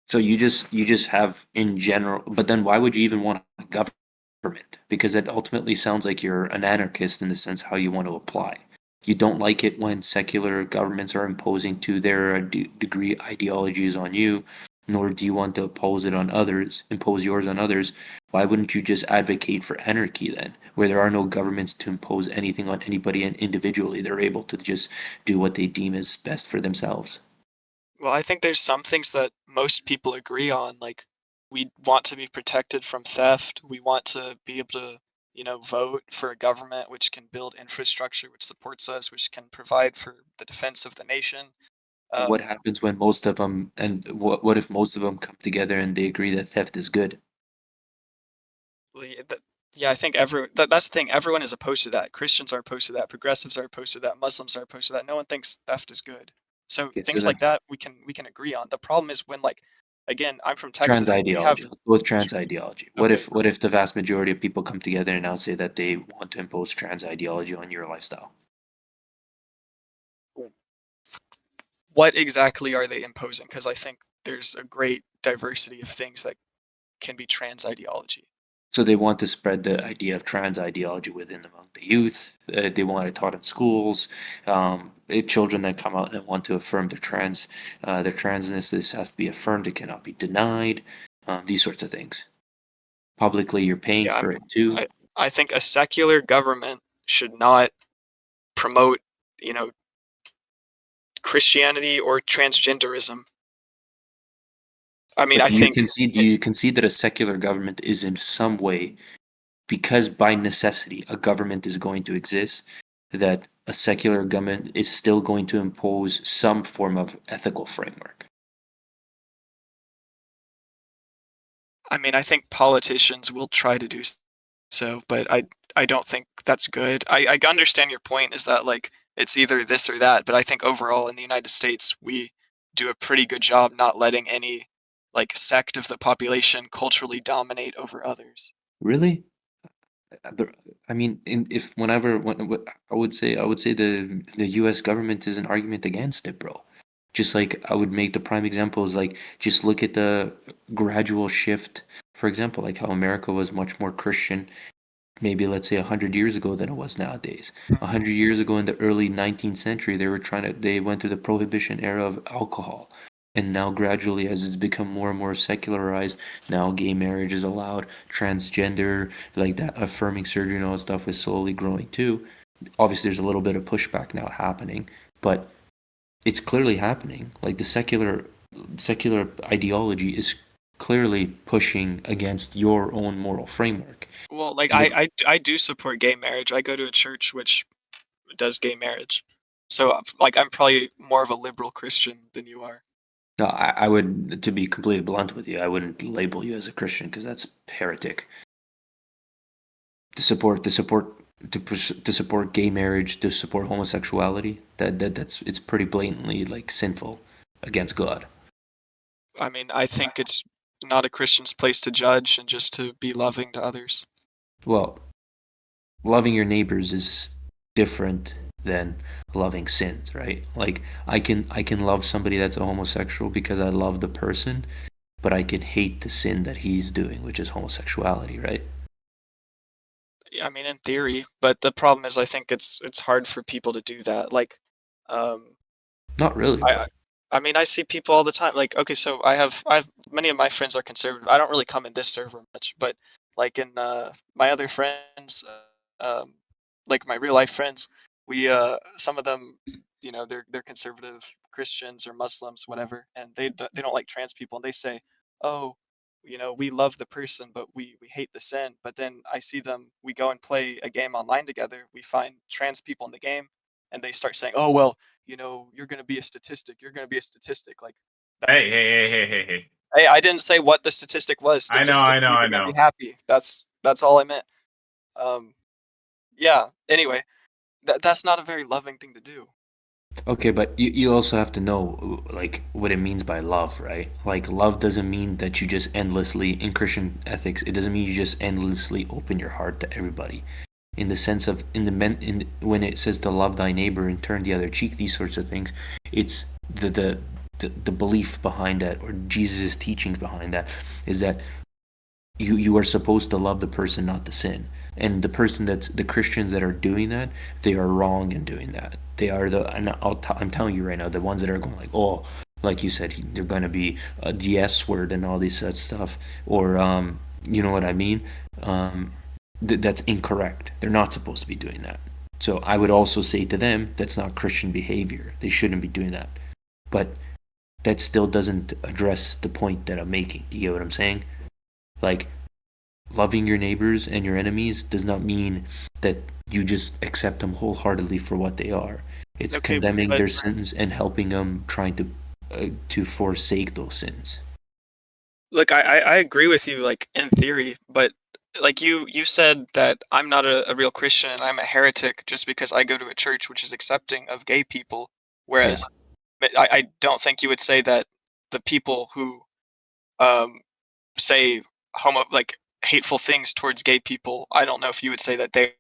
So you just have in general, but then why would you even want a government? Because it ultimately sounds like you're an anarchist in the sense how you want to apply. You don't like it when secular governments are imposing to their degree ideologies on you, nor do you want to impose yours on others. Why wouldn't you just advocate for anarchy then, where there are no governments to impose anything on anybody and individually they're able to just do what they deem is best for themselves? Well, I think there's some things that most people agree on. Like, we want to be protected from theft. We want to be able to, vote for a government which can build infrastructure, which supports us, which can provide for the defense of the nation. And what Um, happens when most of them, and what if most of them come together and they agree that theft is good? well, yeah, I think that's the thing. Everyone is opposed to that. Christians are opposed to that. Progressives are opposed to that. Muslims are opposed to that. No one thinks theft is good. So Okay, so things then like that we can agree on. The problem is when, like, again, I'm from trans Texas. We have ideology. Let's go with trans ideology. okay. What if the vast majority of people come together and now say that they want to impose trans ideology on your lifestyle? What exactly are they imposing? Because I think there's a great diversity of things that can be trans ideology. So they want to spread the idea of trans ideology within among the youth. They want it taught in schools. Children that come out and want to affirm their transness, this has to be affirmed. It cannot be denied. These sorts of things. Publicly, you're paying Yeah, for it too. I think a secular government should not promote, Christianity or transgenderism. I mean, But I think do you concede that a secular government is in some way, because by necessity a government is going to exist, that a secular government is still going to impose some form of ethical framework? I think politicians will try to do so, but I don't think that's good. I understand your point is that, like, it's either this or that, but I think overall in the United States we do a pretty good job not letting any, like, sect of the population culturally dominate over others. Really? I mean, if whenever I would say the U.S. government is an argument against it, bro. Just like I would make the prime example is like just look at the gradual shift. For example, like how America was much more Christian, maybe let's say 100 years ago than it was nowadays. 100 years ago in the early 19th century, they went through the prohibition era of alcohol. And now gradually, as it's become more and more secularized, now gay marriage is allowed, transgender, like that affirming surgery and all that stuff is slowly growing too. Obviously, there's a little bit of pushback now happening, but it's clearly happening. Like the secular ideology is clearly pushing against your own moral framework. Well, like, Look, I do support gay marriage. I go to a church which does gay marriage. So, like, I'm probably more of a liberal Christian than you are. no, I would, to be completely blunt with you, I wouldn't label you as a Christian because that's heretic. To support gay marriage, to support homosexuality, that's it's pretty blatantly like sinful against God. I think it's not a Christian's place to judge and just to be loving to others. Well, loving your neighbors is different than loving sins, right? Like I can love somebody that's a homosexual because I love the person, but I can hate the sin that he's doing, which is homosexuality, right? Yeah, in theory, but the problem is I think it's hard for people to do that. Like, um, Not really, I bro. I I see people all the time. Like, okay, so I have many of my friends are conservative. I don't really come in this server much, but like in my other friends, like my real life friends, we some of them, they're conservative Christians or Muslims, whatever, and they don't like trans people, and they say, oh, we love the person, but we hate the sin. But then I see them, we go and play a game online together. We find trans people in the game, and they start saying, oh well, you're going to be a statistic. You're going to be a statistic. Like, Hey. hey, I didn't say what the statistic was. Statistically, I they're going to know. be happy. That's all I meant. Um, yeah. Anyway, that's not a very loving thing to do. Okay, but you also have to know like what it means by love, right? Like love doesn't mean that you just endlessly in Christian ethics, it doesn't mean you just endlessly open your heart to everybody. In the sense of in when it says to love thy neighbor and turn the other cheek, these sorts of things, it's the belief behind that or Jesus' teachings behind that is that you are supposed to love the person, not the sin. And the Christians that are doing that, they are wrong in doing that. They are I'm telling you right now, the ones that are going like, oh, like you said, they're going to be the S word and all this that stuff, or you know what I mean? That's incorrect. They're not supposed to be doing that. So I would also say to them, that's not Christian behavior. They shouldn't be doing that. But that still doesn't address the point that I'm making. Do you get what I'm saying? Like, loving your neighbors and your enemies does not mean that you just accept them wholeheartedly for what they are. It's Okay, condemning but their sins and helping them trying to forsake those sins. look, I agree with you, like in theory, but like you said that I'm not a real Christian and I'm a heretic just because I go to a church which is accepting of gay people, Yeah. whereas I don't think you would say that the people who um say like hateful things towards gay people, I don't know if you would say that they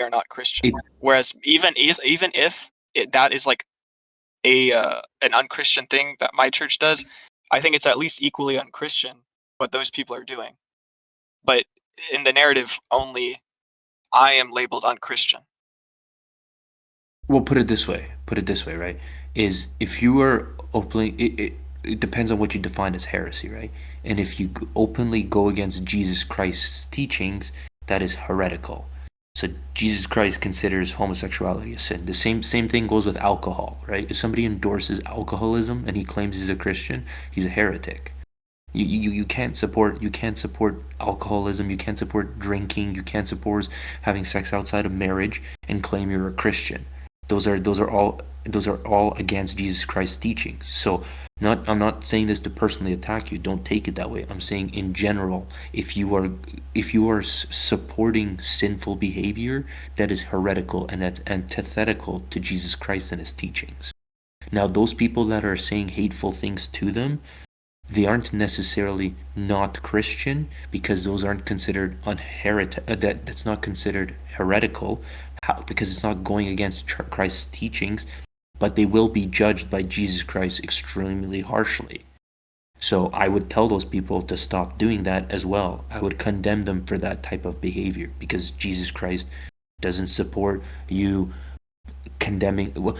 are not Christian. Whereas even if that is like an unchristian thing that my church does, I think it's at least equally unchristian what those people are doing. But in the narrative only, I am labeled unchristian. Well, put it this way. Put it this way, right? Is if you are openly, it depends on what you define as heresy, right? And if you openly go against Jesus Christ's teachings, that is heretical. So Jesus Christ considers homosexuality a sin. The same thing goes with alcohol, right? If somebody endorses alcoholism and he claims he's a Christian, he's a heretic. You can't support alcoholism, you can't support drinking, you can't support having sex outside of marriage and claim you're a Christian. Those are all against Jesus Christ's teachings. So I'm not saying this to personally attack you. Don't take it that way. I'm saying in general, if you are supporting sinful behavior, that is heretical and that's antithetical to Jesus Christ and his teachings. Now, those people that are saying hateful things to them, they aren't necessarily not Christian because those aren't considered that's not considered heretical because it's not going against Christ's teachings, but they will be judged by Jesus Christ extremely harshly. So I would tell those people to stop doing that as well. I would condemn them for that type of behavior because Jesus Christ doesn't support you condemning. Well,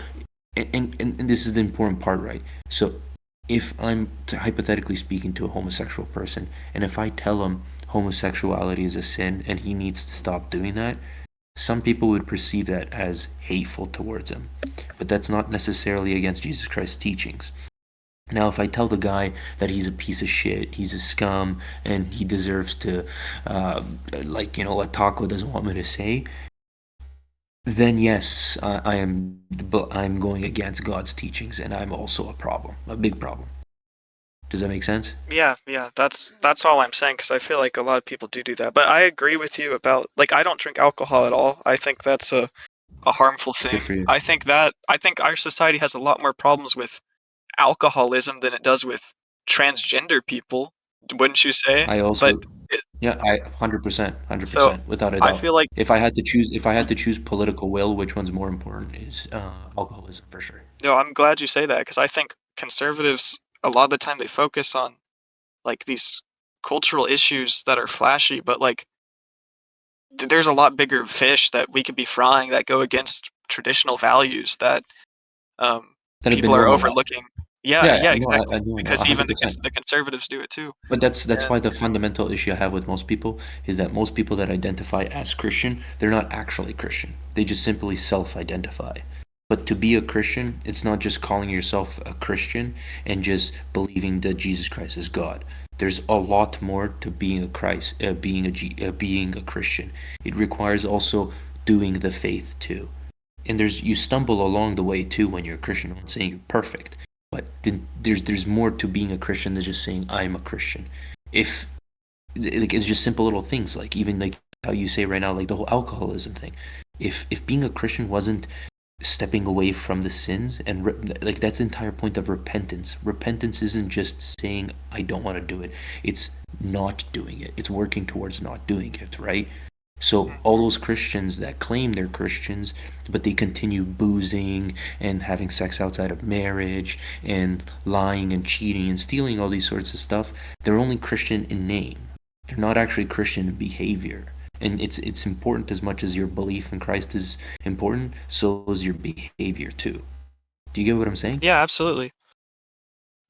and this is the important part, right? So if I'm hypothetically speaking to a homosexual person, and if I tell him homosexuality is a sin and he needs to stop doing that, some people would perceive that as hateful towards him. But that's not necessarily against Jesus Christ's teachings. Now, if I tell the guy that he's a piece of shit, he's a scum, and he deserves to, what Taco doesn't want me to say, then yes, I'm going against God's teachings, and I'm also a problem, a big problem. Does that make sense? Yeah, that's all I'm saying because I feel like a lot of people do that. But I agree with you about like I don't drink alcohol at all. I think that's a harmful thing. Good for you. I think our society has a lot more problems with alcoholism than it does with transgender people. Wouldn't you say? I But also, yeah, I 100%, so 100%, without a I doubt. feel like If I had to choose political will, which one's more important is alcoholism for sure. I'm glad you say that because I think conservatives a lot of the time they focus on like these cultural issues that are flashy, but like there's a lot bigger fish that we could be frying that go against traditional values that That have been people are normalized. overlooking. Yeah, Yeah, yeah, I know, I exactly. know, Because even 100%. the conservatives do it too. But that's And why the fundamental issue I have with most people is that most people that identify as Christian, they're not actually Christian. They just simply self-identify. But to be a Christian, it's not just calling yourself a Christian and just believing that Jesus Christ is God. There's a lot more to being being a Christian. It requires also doing the faith too. And you stumble along the way too when you're a Christian. I'm not saying you're perfect, but then there's more to being a Christian than just saying I'm a Christian. If like it's just simple little things like even like how you say right now like the whole alcoholism thing. If being a Christian wasn't stepping away from the sins and like that's the entire point of repentance. Repentance isn't just saying I don't want to do it. It's not doing it. It's working towards not doing it, right? So all those Christians that claim they're Christians, but they continue boozing and having sex outside of marriage and lying and cheating and stealing all these sorts of stuff, they're only Christian in name. They're not actually Christian in behavior. And it's important as much as your belief in Christ is important, so is your behavior too. Do you get what I'm saying? yeah, absolutely.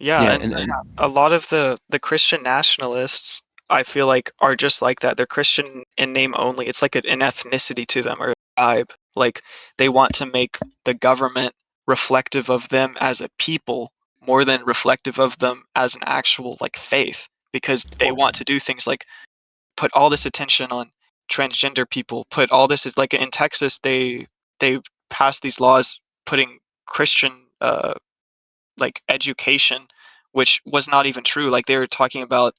Yeah, Yeah, and and a lot of the Christian nationalists, I feel like, are just like that. They're Christian in name only. It's like an ethnicity to them or a tribe. Like they want to make the government reflective of them as a people, more than reflective of them as an actual like faith, because they want to do things like put all this attention on transgender people, put all this like in Texas they passed these laws putting Christian like education, which was not even true. Like they were talking about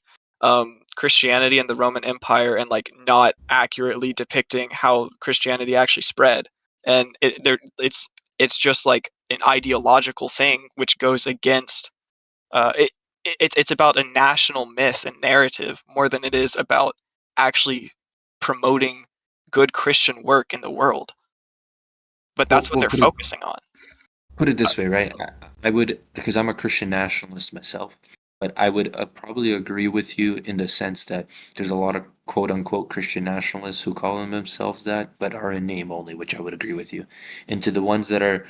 Christianity and the Roman Empire and like not accurately depicting how Christianity actually spread. And it's just like an ideological thing which goes against it's about a national myth and narrative more than it is about actually promoting good Christian work in the world. But that's what they're focusing on. Put it this way, right? I would, because I'm a Christian nationalist myself, but I would probably agree with you in the sense that there's a lot of quote unquote Christian nationalists who call themselves that, but are in name only, which I would agree with you. And to the ones that are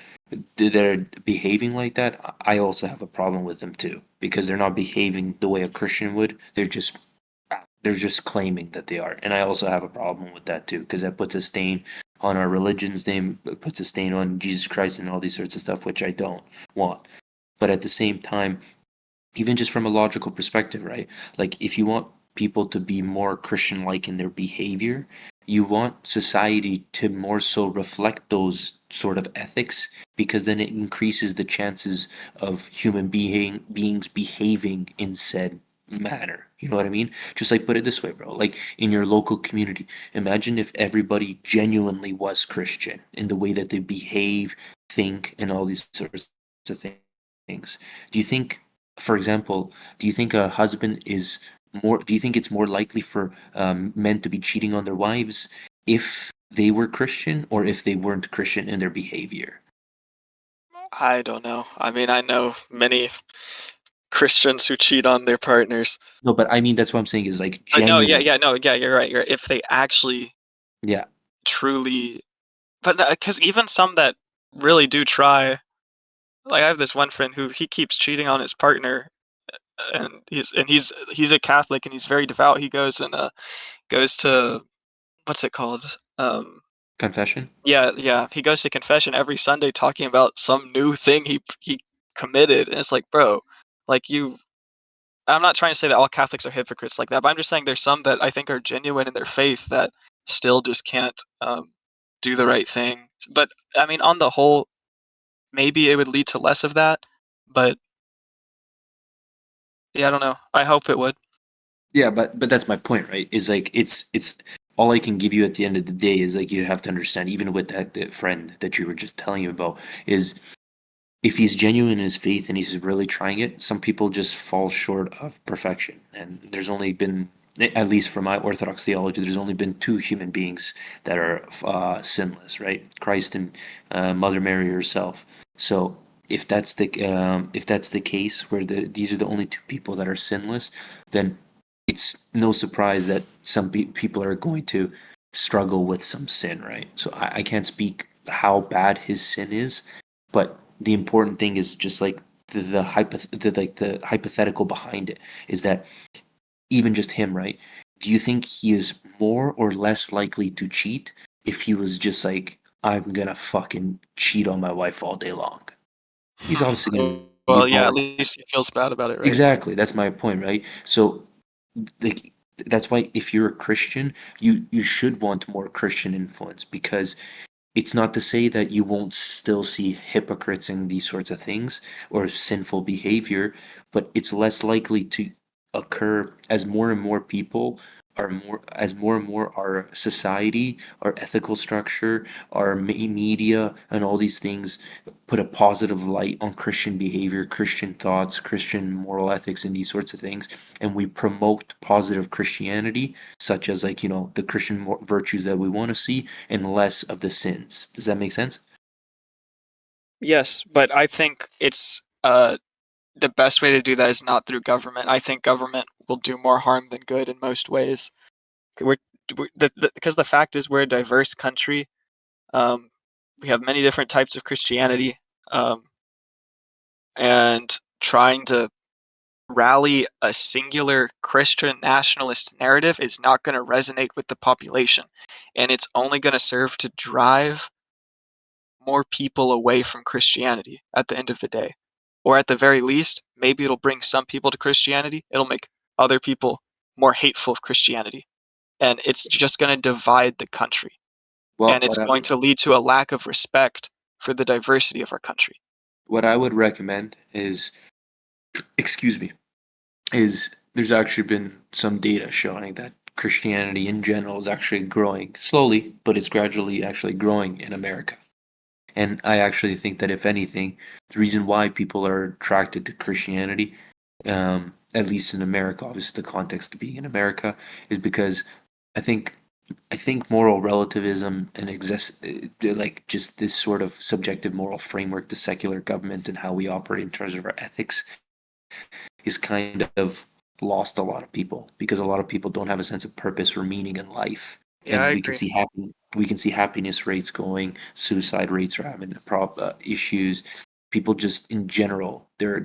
behaving like that, I also have a problem with them too, because they're not behaving the way a Christian would. They're just claiming that they are. And I also have a problem with that too, because that puts a stain on our religion's name, it puts a stain on Jesus Christ and all these sorts of stuff, which I don't want. But at the same time, even just from a logical perspective, right? Like if you want people to be more Christian like in their behavior, you want society to more so reflect those sort of ethics, because then it increases the chances of beings behaving in said manner. You know what I mean? Just like put it this way, bro. Like in your local community, imagine if everybody genuinely was Christian in the way that they behave, think, and all these sorts of things. Do you think, for example, do you think a husband is more? Do you think it's more likely for men to be cheating on their wives if they were Christian or if they weren't Christian in their behavior? I don't know. I mean, I know many Christians who cheat on their partners. No, but I mean that's what I'm saying is like No, yeah, genuine. yeah, no, yeah, you're right. You're if they actually Yeah. truly, but because even some that really do try, like I have this one friend who he keeps cheating on his partner, and he's a Catholic and he's very devout. He goes and goes to what's it called? Confession? Yeah, yeah. He goes to confession every Sunday talking about some new thing he committed, and it's like, bro, like you. I'm not trying to say that all Catholics are hypocrites like that, but I'm just saying there's some that I think are genuine in their faith that still just can't do the right thing. But I mean, on the whole, maybe it would lead to less of that. But yeah, I don't know. I hope it would. Yeah, but that's my point, right? Is like it's all I can give you at the end of the day is like you have to understand, even with that friend that you were just telling me about, is if he's genuine in his faith and he's really trying it, some people just fall short of perfection. And there's only been, at least for my Orthodox theology, there's only been two human beings that are sinless, right? Christ and Mother Mary herself. So if that's the case, where these are the only two people that are sinless, then it's no surprise that some people are going to struggle with some sin, right? So I can't speak how bad his sin is, but the important thing is just like the hypothetical behind it is that even just him, right? Do you think he is more or less likely to cheat if he was just like, I'm gonna fucking cheat on my wife all day long? He's obviously gonna be Well, yeah, more. at least he feels bad about it, right? Exactly, that's my point, right? So like that's why if you're a Christian, you should want more Christian influence, because it's not to say that you won't still see hypocrites in these sorts of things or sinful behavior, but it's less likely to occur as more and more people are more as more and more our society, our ethical structure, our media, and all these things put a positive light on Christian behavior, Christian thoughts, Christian moral ethics, and these sorts of things, and we promote positive Christianity, such as like the Christian virtues that we want to see, and less of the sins. Does that make sense? Yes, but I think it's the best way to do that is not through government. I think government will do more harm than good in most ways. We're, because the fact is we're a diverse country. Um, we have many different types of Christianity, and trying to rally a singular Christian nationalist narrative is not going to resonate with the population, and it's only going to serve to drive more people away from Christianity at the end of the day. or at the very least, maybe it'll bring some people to Christianity. It'll make other people more hateful of Christianity, and it's just going to divide the country, Well, and it's going to lead to a lack of respect for the diversity of our country. what I would recommend is, excuse me, is there's actually been some data showing that Christianity in general is actually growing slowly, but it's gradually actually growing in America. And I actually think that if anything, the reason why people are attracted to Christianity, at least in America, obviously the context of being in America, is because I think I think moral relativism and like just this sort of subjective moral framework, the secular government and how we operate in terms of our ethics, is kind of lost a lot of people because a lot of people don't have a sense of purpose or meaning in life. Yeah, And I we can agree. see happiness rates going, suicide rates are having issues. People just in general, there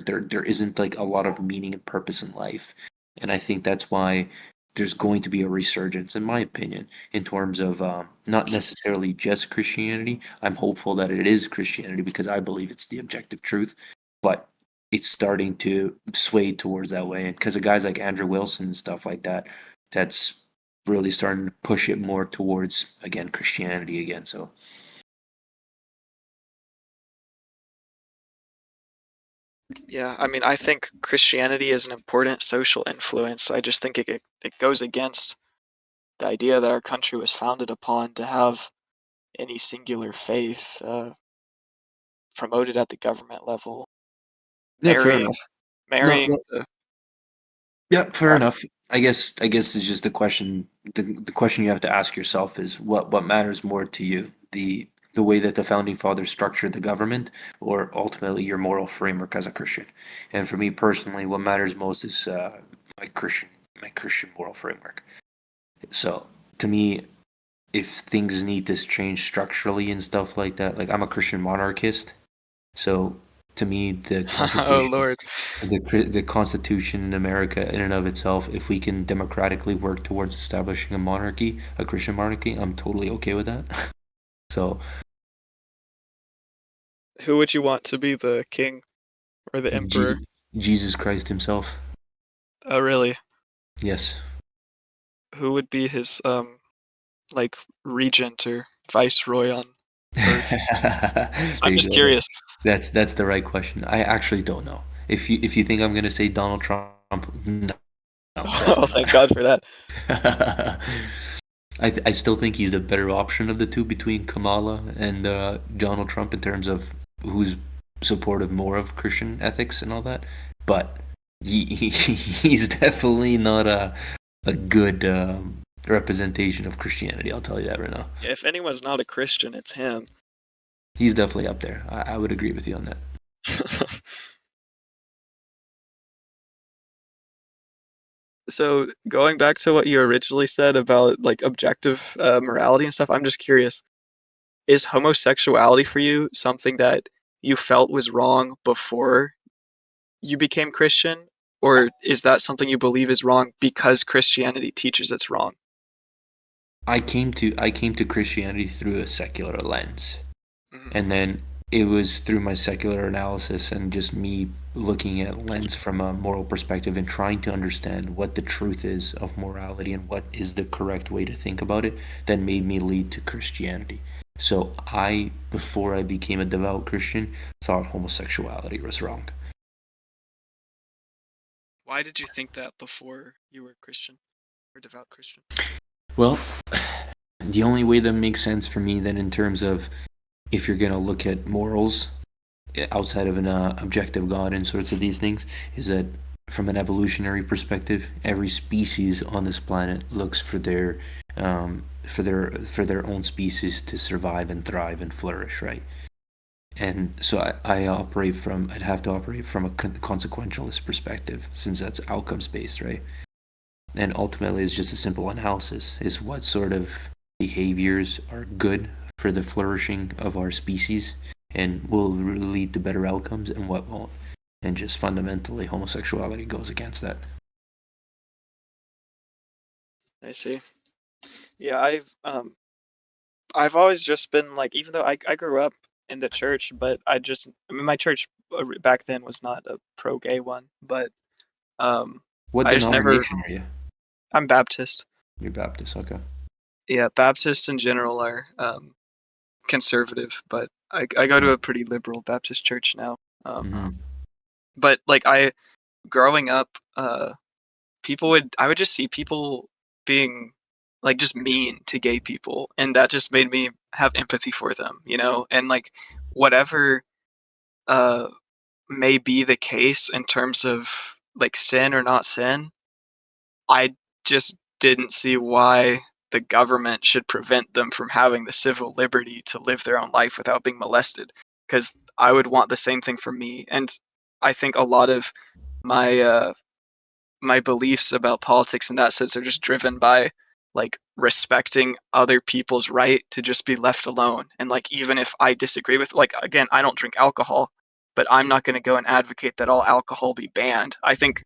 isn't like a lot of meaning and purpose in life, and I think that's why there's going to be a resurgence, in my opinion, in terms of not necessarily just Christianity. I'm hopeful that it is Christianity because I believe it's the objective truth, but it's starting to sway towards that way. And because of guys like Andrew Wilson and stuff like that, that's really starting to push it more towards, again, Christianity again. So Yeah, I mean, I think Christianity is an important social influence. I just think it goes against the idea that our country was founded upon to have any singular faith promoted at the government level. yeah, fair Marrying, enough. No, marrying no, the yeah, fair enough. I guess it's just the question. The question you have to ask yourself is what matters more to you, the way that the founding fathers structured the government, or ultimately your moral framework as a Christian. And for me personally, what matters most is my Christian my Christian moral framework. So to me, if things need to change structurally and stuff like that, like I'm a Christian monarchist, so to me the oh Constitution, Lord. the Constitution in America in and of itself, if we can democratically work towards establishing a monarchy, a Christian monarchy, I'm totally okay with that. So Who would you want to be the king or the emperor? Jesus Christ himself. Oh, really? Yes. Who would be his like regent or viceroy on Earth? There I'm you just go. curious. That's the right question. I actually don't know. If you think I'm gonna say Donald Trump, no, Oh, definitely thank God for that. not. I still think he's the better option of the two between Kamala and Donald Trump in terms of who's supportive more of Christian ethics and all that. But he's definitely not a good representation of Christianity. I'll tell you that right now. Yeah, if anyone's not a Christian, it's him. He's definitely up there. I would agree with you on that. So going back to what you originally said about like objective morality and stuff, I'm just curious. Is homosexuality for you something that you felt was wrong before you became Christian, or is that something you believe is wrong because Christianity teaches it's wrong? I came to Christianity through a secular lens. Mhm. And then it was through my secular analysis and just me looking at lens from a moral perspective and trying to understand what the truth is of morality and what is the correct way to think about it that made me lead to Christianity. So I, before I became a devout Christian, thought homosexuality was wrong. Why did you think that before you were Christian or devout Christian? Well, the only way that makes sense for me then in terms of if you're going to look at morals outside of an objective God and sorts of these things is that from an evolutionary perspective, every species on this planet looks for their own species to survive and thrive and flourish, right? And so I'd have to operate from a consequentialist perspective since that's outcomes based, right? And ultimately, it's just a simple analysis: is what sort of behaviors are good for the flourishing of our species and will lead to better outcomes, and what won't. And just fundamentally, homosexuality goes against that. I see. Yeah, I've always just been like, even though I grew up in the church, but I mean, my church back then was not a pro-gay one, but What I just never. denomination are you? I'm Baptist. You're Baptist, okay. Yeah, Baptists in general are conservative, but I go to a pretty liberal Baptist church now. But like growing up, I would just see people being like just mean to gay people, and that just made me have empathy for them, and like whatever uh may be the case in terms of like sin or not sin, I just didn't see why the government should prevent them from having the civil liberty to live their own life without being molested, because I would want the same thing for me. And I think a lot of my my beliefs about politics in that sense are just driven by like respecting other people's right to just be left alone. And like even if I disagree with, like, again, I don't drink alcohol, but I'm not going to go and advocate that all alcohol be banned. I think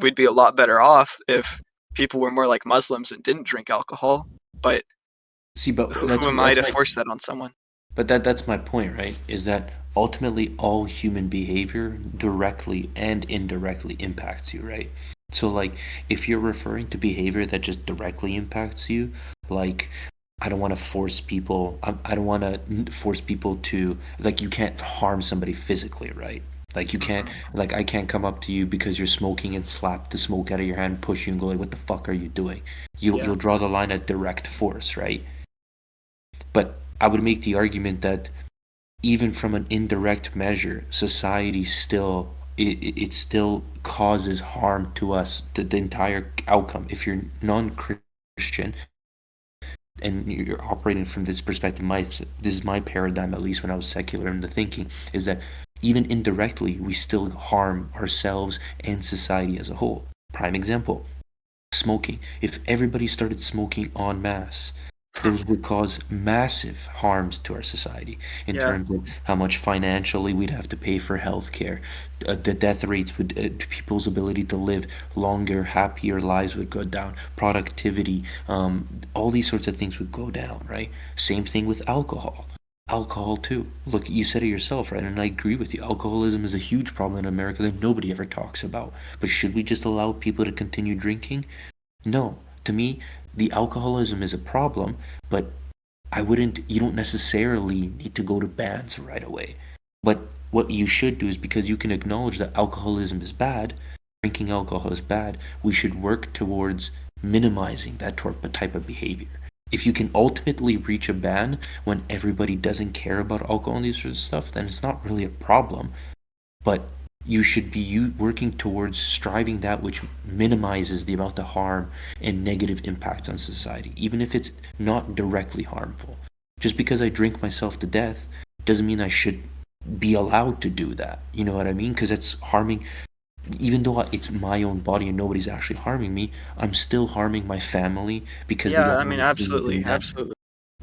we'd be a lot better off if people were more like Muslims and didn't drink alcohol. But See, but who am I to force that on someone? But that's my point, right? Is that ultimately all human behavior directly and indirectly impacts you, right? So like if you're referring to behavior that just directly impacts you, like I don't want to force people I don't want to force people to, like, you can't harm somebody physically, right? Like you can't, like I can't come up to you because you're smoking and slap the smoke out of your hand, push you and go like, what the fuck are you doing? You'll draw the line at direct force, right? But I would make the argument that even from an indirect measure, society still it still causes harm to us. The entire outcome. If you're non-Christian and you're operating from this perspective, this is my paradigm, at least when I was secular in the thinking, is that even indirectly we still harm ourselves and society as a whole. Prime example: smoking. If everybody started smoking en masse, those would cause massive harms to our society in terms of how much financially we'd have to pay for healthcare. The death rates would, people's ability to live longer, happier lives would go down. Productivity, all these sorts of things would go down, right? Same thing with alcohol. Alcohol too. Look, you said it yourself, right? And I agree with you. Alcoholism is a huge problem in America that nobody ever talks about. But should we just allow people to continue drinking? No. To me, the alcoholism is a problem, but you don't necessarily need to go to bans right away. But what you should do is, because you can acknowledge that alcoholism is bad, drinking alcohol is bad, we should work towards minimizing that type of behavior. If you can ultimately reach a ban when everybody doesn't care about alcohol and these sorts of stuff, then it's not really a problem. But you should be working towards striving that which minimizes the amount of harm and negative impacts on society, even if it's not directly harmful. Just because I drink myself to death doesn't mean I should be allowed to do that. You know what I mean? Because it's harming, even though it's my own body and nobody's actually harming me, I'm still harming my family because they Yeah, don't I mean, want to do absolutely, that. absolutely.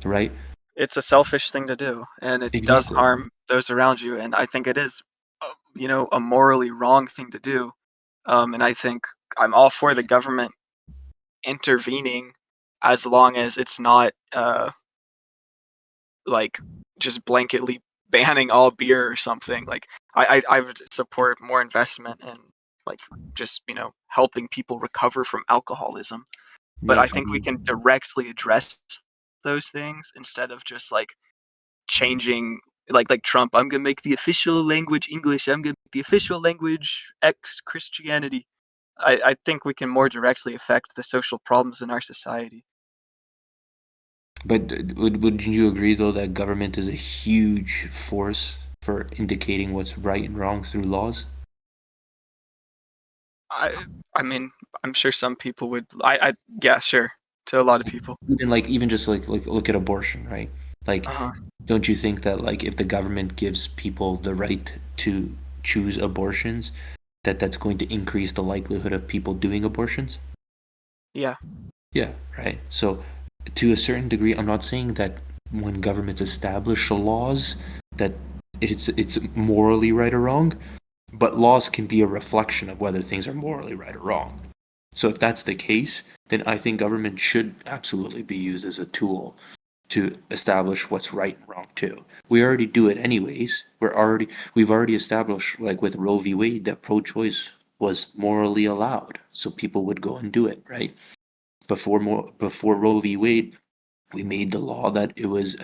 Right? It's a selfish thing to do, and it does Exactly. harm those around you. And I think it is, a morally wrong thing to do. And I think I'm all for the government intervening, as long as it's not like just blanketly banning all beer or something. Like I would support more investment in like just helping people recover from alcoholism. But Yeah, I think we can directly address those things instead of just like changing, like Trump. I'm gonna make the official language English. I'm gonna make the official language X Christianity. I think we can more directly affect the social problems in our society. But would you agree though that government is a huge force for indicating what's right and wrong through laws? I mean, I'm sure some people would. Yeah, sure. To a lot of people. Even just like look at abortion, right? Like, don't you think that like if the government gives people the right to choose abortions, that's going to increase the likelihood of people doing abortions? Yeah. Yeah, right. So to a certain degree, I'm not saying that when governments establish laws that it's morally right or wrong, but laws can be a reflection of whether things are morally right or wrong. So if that's the case, then I think government should absolutely be used as a tool to establish what's right and wrong too. We already do it anyways. We've already established, like with Roe v. Wade, that pro-choice was morally allowed, so people would go and do it, right? Before Roe v. Wade, we made the law that it was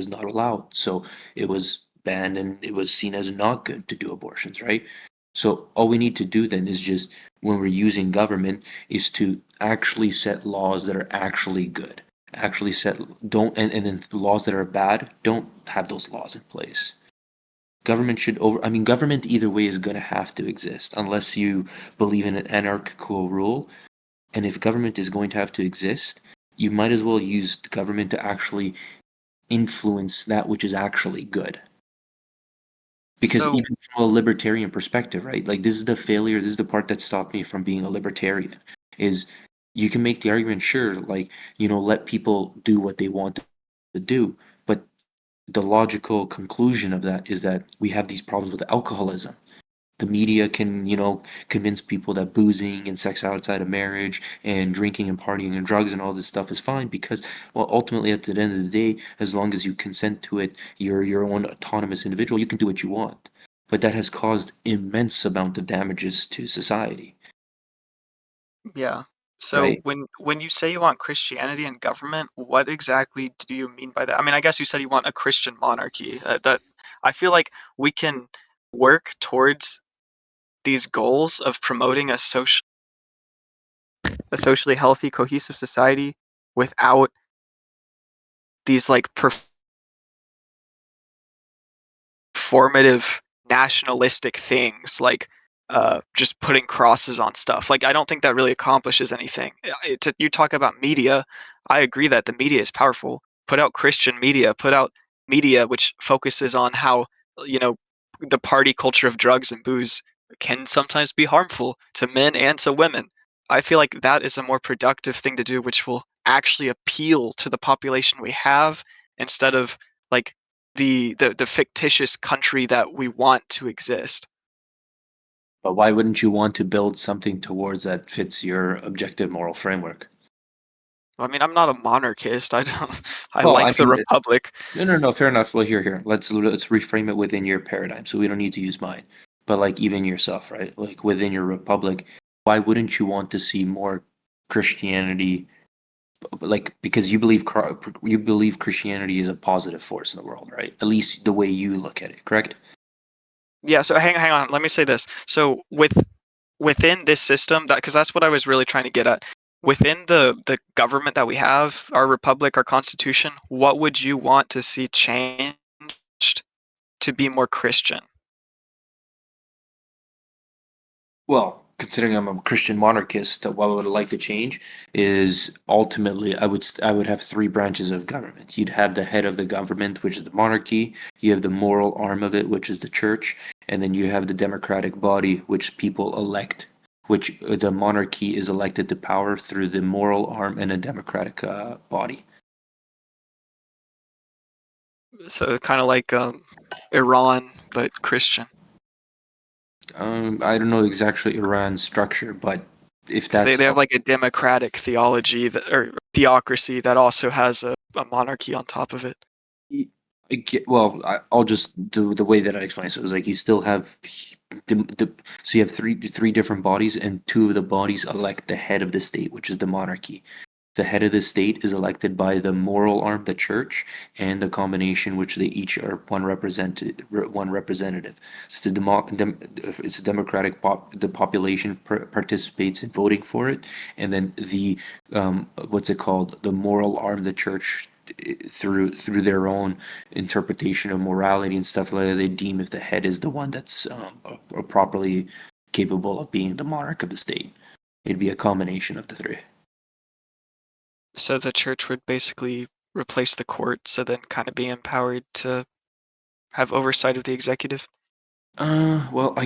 not allowed, so it was banned and it was seen as not good to do abortions, right? So all we need to do then is just, when we're using government, is to actually set laws that are actually good. Actually set don't and then laws that are bad, don't have those laws in place. Government should government either way is going to have to exist unless you believe in an anarchical rule. And if government is going to have to exist, you might as well use the government to actually influence that which is actually good. Because So even from a libertarian perspective, right? Like, this is the failure, this is the part that stopped me from being a libertarian, is you can make the argument, sure, like, let people do what they want to do, but the logical conclusion of that is that we have these problems with alcoholism. The media can, convince people that boozing and sex outside of marriage and drinking and partying and drugs and all this stuff is fine because, well, ultimately at the end of the day, as long as you consent to it, you're your own autonomous individual, you can do what you want. But that has caused immense amount of damages to society, yeah. So right? when you say you want Christianity in government, what exactly do you mean by that? I mean, I guess you said you want a Christian monarchy. That I feel like we can work towards these goals of promoting a socially healthy, cohesive society without these like performative nationalistic things like just putting crosses on stuff. Like I don't think that really accomplishes anything. You talk about media, I agree that the media is powerful. Put out Christian media, put out media which focuses on how you know the party culture of drugs and booze can sometimes be harmful to men and to women. I feel like that is a more productive thing to do, which will actually appeal to the population we have instead of like the fictitious country that we want to exist. But why wouldn't you want to build something towards that fits your objective moral framework? I mean, I'm not a monarchist. I don't. I Well, I like the mean, republic. no, fair enough. Well, here. Let's reframe it within your paradigm, so we don't need to use mine. But like even yourself, right? Like within your republic, why wouldn't you want to see more Christianity? Like because you believe Christianity is a positive force in the world, right? At least the way you look at it, correct? Yeah. So hang on. Let me say this. So within this system, that because that's what I was really trying to get at. Within the government that we have, our republic, our constitution, what would you want to see changed to be more Christian? Well, considering I'm a Christian monarchist, what I would like to change is ultimately I would have three branches of government. You'd have the head of the government, which is the monarchy. You have the moral arm of it, which is the church, and then you have the democratic body, which people elect. Which the monarchy is elected to power through the moral arm and a democratic body. So kind of like Iran, but Christian. I don't know exactly Iran's structure, but if Because that's they have like a democratic theology that, or theocracy that also has a monarchy on top of it. Well, I'll just do the way that I explain it. So it's like you still have so you have three different bodies, and two of the bodies elect the head of the state, which is the monarchy. The head of the state is elected by the moral arm, the church, and the combination, which they each are one representative. So it's a democratic the population participates in voting for it, and then the what's it called? The moral arm, the church, through their own interpretation of morality and stuff like that, they deem if the head is the one that's properly capable of being the monarch of the state. It'd be a combination of the three. So the church would basically replace the court, so then kind of be empowered to have oversight of the executive. Well,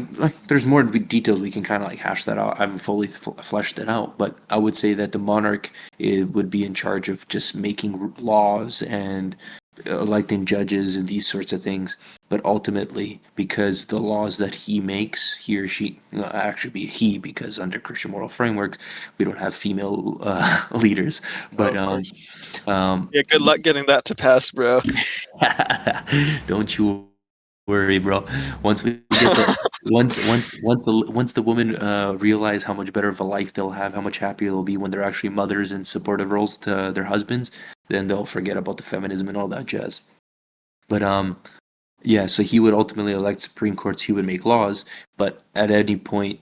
there's more details we can kind of like hash that out. I haven't fully fleshed it out, but I would say that the monarch would be in charge of just making laws and electing judges and these sorts of things. But ultimately, because the laws that he makes, he or she, actually be he, because under Christian moral framework, we don't have female leaders. But of course. Yeah, good luck getting that to pass, bro. don't you worry, bro. Once we get the once the women realize how much better of a life they'll have, how much happier they'll be when they're actually mothers and supportive roles to their husbands, then they'll forget about the feminism and all that jazz. But yeah, so he would ultimately elect Supreme Courts, he would make laws, but at any point,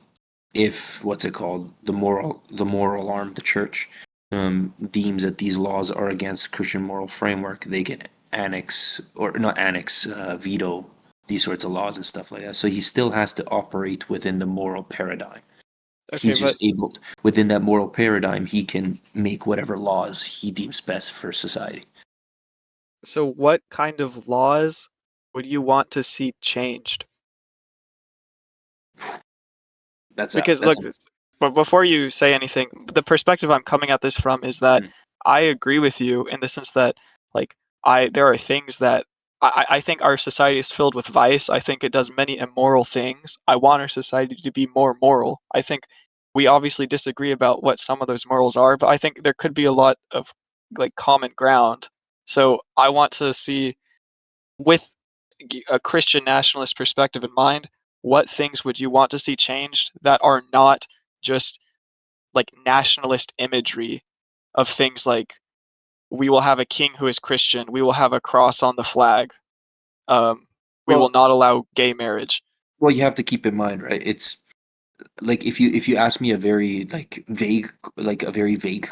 if what's it called, the moral arm, the church, deems that these laws are against Christian moral framework, they can annex or not annex, veto these sorts of laws and stuff like that. So he still has to operate within the moral paradigm. Okay, He's just able within that moral paradigm, he can make whatever laws he deems best for society. so what kind of laws would you want to see changed? Because look, but before you say anything, the perspective I'm coming at this from is that I agree with you in the sense that, like, there are things that I think our society is filled with vice. I think it does many immoral things. I want our society to be more moral. I think we obviously disagree about what some of those morals are, but I think there could be a lot of like common ground. So I want to see, with a Christian nationalist perspective in mind, what things would you want to see changed that are not just like nationalist imagery of things like we will have a king who is Christian, we will have a cross on the flag, we will not allow gay marriage. Well, you have to keep in mind, right? It's like if you ask me a very vague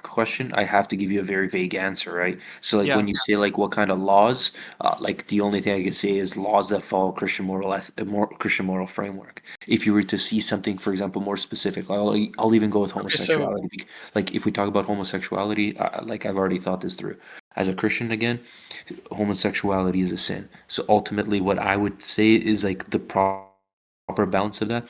question, I have to give you a very vague answer, right? So like Yeah. when you say like what kind of laws, like the only thing I can say is laws that follow Christian moral framework. If you were to see something, for example, more specific, I'll even go with Okay, so homosexuality. Like if we talk about homosexuality, like I've already thought this through. As a Christian, again, homosexuality is a sin. So ultimately, what I would say is like the proper balance of that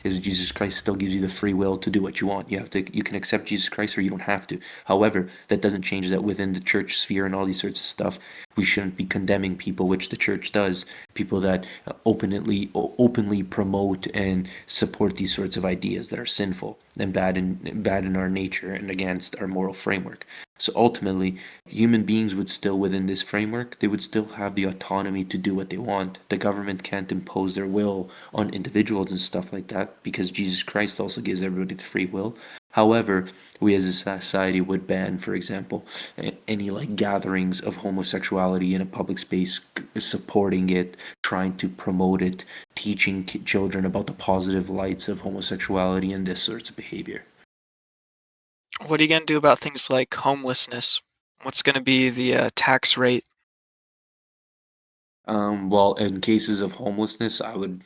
is Jesus Christ still gives you the free will to do what you want. You can accept Jesus Christ or you don't have to. However, that doesn't change that within the church sphere and all these sorts of stuff, we shouldn't be condemning people, which the church does. People that openly promote and support these sorts of ideas that are sinful and bad in our nature and against our moral framework. So ultimately, human beings would still, within this framework, they would still have the autonomy to do what they want. The government can't impose their will on individuals and stuff like that because Jesus Christ also gives everybody the free will. However, we as a society would ban, for example, any like gatherings of homosexuality in a public space, supporting it, trying to promote it, teaching children about the positive lights of homosexuality and this sorts of behavior. what are you going to do about things like homelessness? What's going to be the tax rate? Well, in cases of homelessness, I would,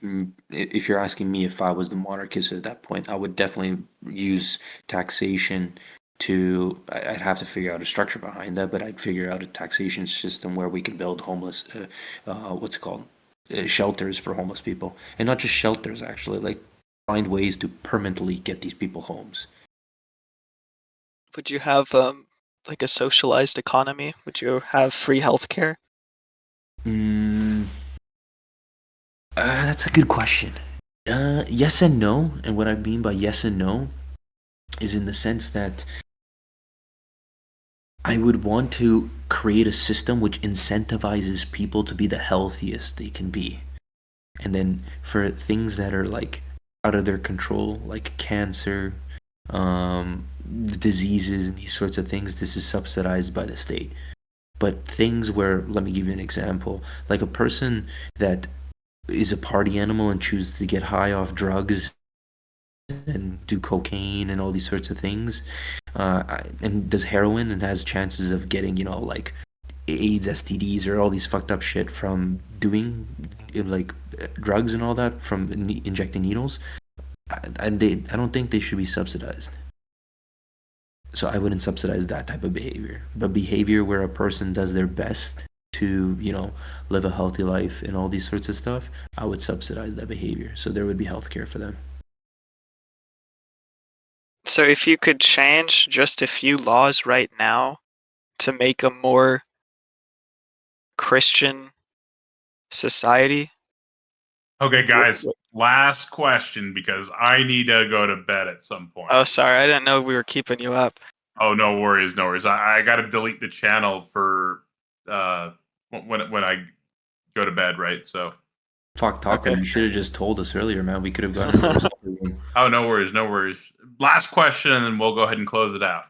if you're asking me if I was the monarchist at that point, I would definitely use taxation to, I'd have to figure out a structure behind that, but I'd figure out a taxation system where we can build what's it called? Shelters for homeless people. And not just shelters, actually, like find ways to permanently get these people homes. Would you have like a socialized economy? Would you have free healthcare? Mm, that's a good question. Yes and no. And what I mean by yes and no is in the sense that I would want to create a system which incentivizes people to be the healthiest they can be. And then for things that are like out of their control, like cancer, diseases, and these sorts of things, this is subsidized by the state. But things where, let me give you an example, like a person that is a party animal and chooses to get high off drugs and do cocaine and all these sorts of things, and does heroin and has chances of getting, like AIDS, STDs, or all these fucked up shit from doing like drugs and all that from injecting needles. I don't think they should be subsidized. So I wouldn't subsidize that type of behavior. But behavior where a person does their best to, live a healthy life and all these sorts of stuff, I would subsidize that behavior. So there would be healthcare for them. So if you could change just a few laws right now to make a more Christian society. Okay, guys, last question because I need to go to bed at some point. Oh, sorry, I didn't know we were keeping you up. Oh, no worries, no worries. I got to delete the channel for when I go to bed, right? So. Fuck, Taco, Okay. you should have just told us earlier, man. We could have gotten into a separate room. Oh, no worries, no worries. Last question, and then we'll go ahead and close it out.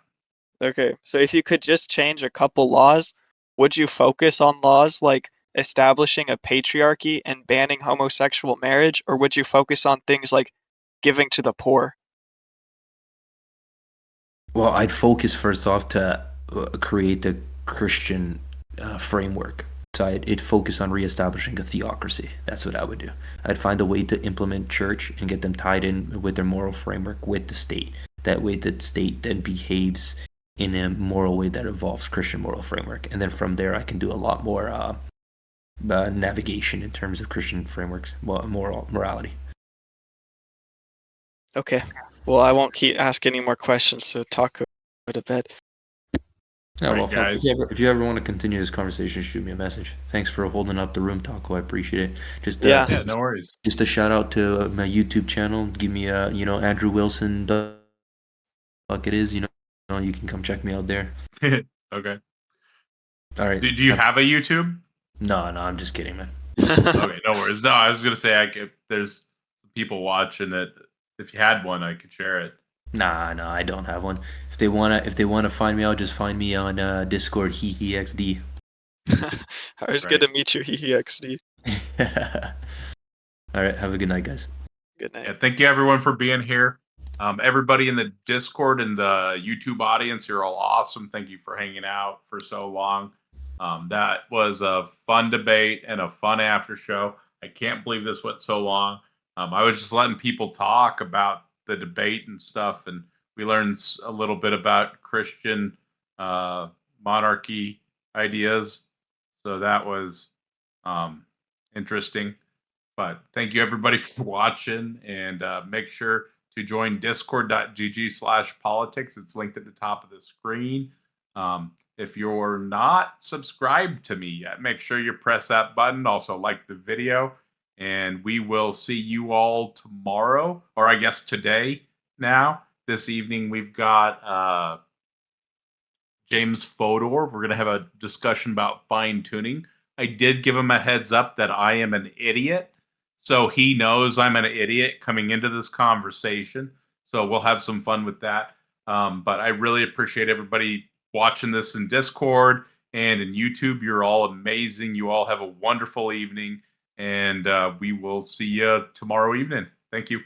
Okay, so if you could just change a couple laws, would you focus on laws like establishing a patriarchy and banning homosexual marriage, or would you focus on things like giving to the poor? Well, I'd focus first off to create the Christian framework. So I'd focus on reestablishing a theocracy. That's what I would do. I'd find a way to implement church and get them tied in with their moral framework with the state. That way, the state then behaves in a moral way that involves Christian moral framework. And then from there, I can do a lot more navigation in terms of Christian frameworks, well, morality. Okay. Well, I won't keep asking any more questions, so Taco, go to bed. Yeah, well, Right, guys. if you ever want to continue this conversation, shoot me a message. Thanks for holding up the room, Taco. I appreciate it. Just Yeah, no worries. Just a shout out to my YouTube channel. Give me a Andrew Wilson. Fuck it is. You can come check me out there. Okay. All right. Do you have a YouTube? No, I'm just kidding, man. Okay, no worries. No, I was gonna say if there's people watching it, if you had one, I could share it. Nah, I don't have one. If they wanna find me out, just find me on Discord. XD. I was good to meet you, XD. All right. Have a good night, guys. Good night. Yeah, thank you everyone for being here. Everybody in the Discord and the YouTube audience, you're all awesome. Thank you for hanging out for so long. That was a fun debate and a fun after show. I can't believe this went so long. I was just letting people talk about the debate and stuff, and we learned a little bit about Christian monarchy ideas. So that was interesting. But thank you everybody for watching, and make sure to join discord.gg/politics. It's linked at the top of the screen. If you're not subscribed to me yet, make sure you press that button. Also, like the video, and we will see you all tomorrow, or I guess today. Now, this evening, we've got James Fodor. We're going to have a discussion about fine tuning. I did give him a heads up that I am an idiot. So he knows I'm an idiot coming into this conversation. So we'll have some fun with that. But I really appreciate everybody watching this in Discord and in YouTube. You're all amazing. You all have a wonderful evening. And we will see you tomorrow evening. Thank you.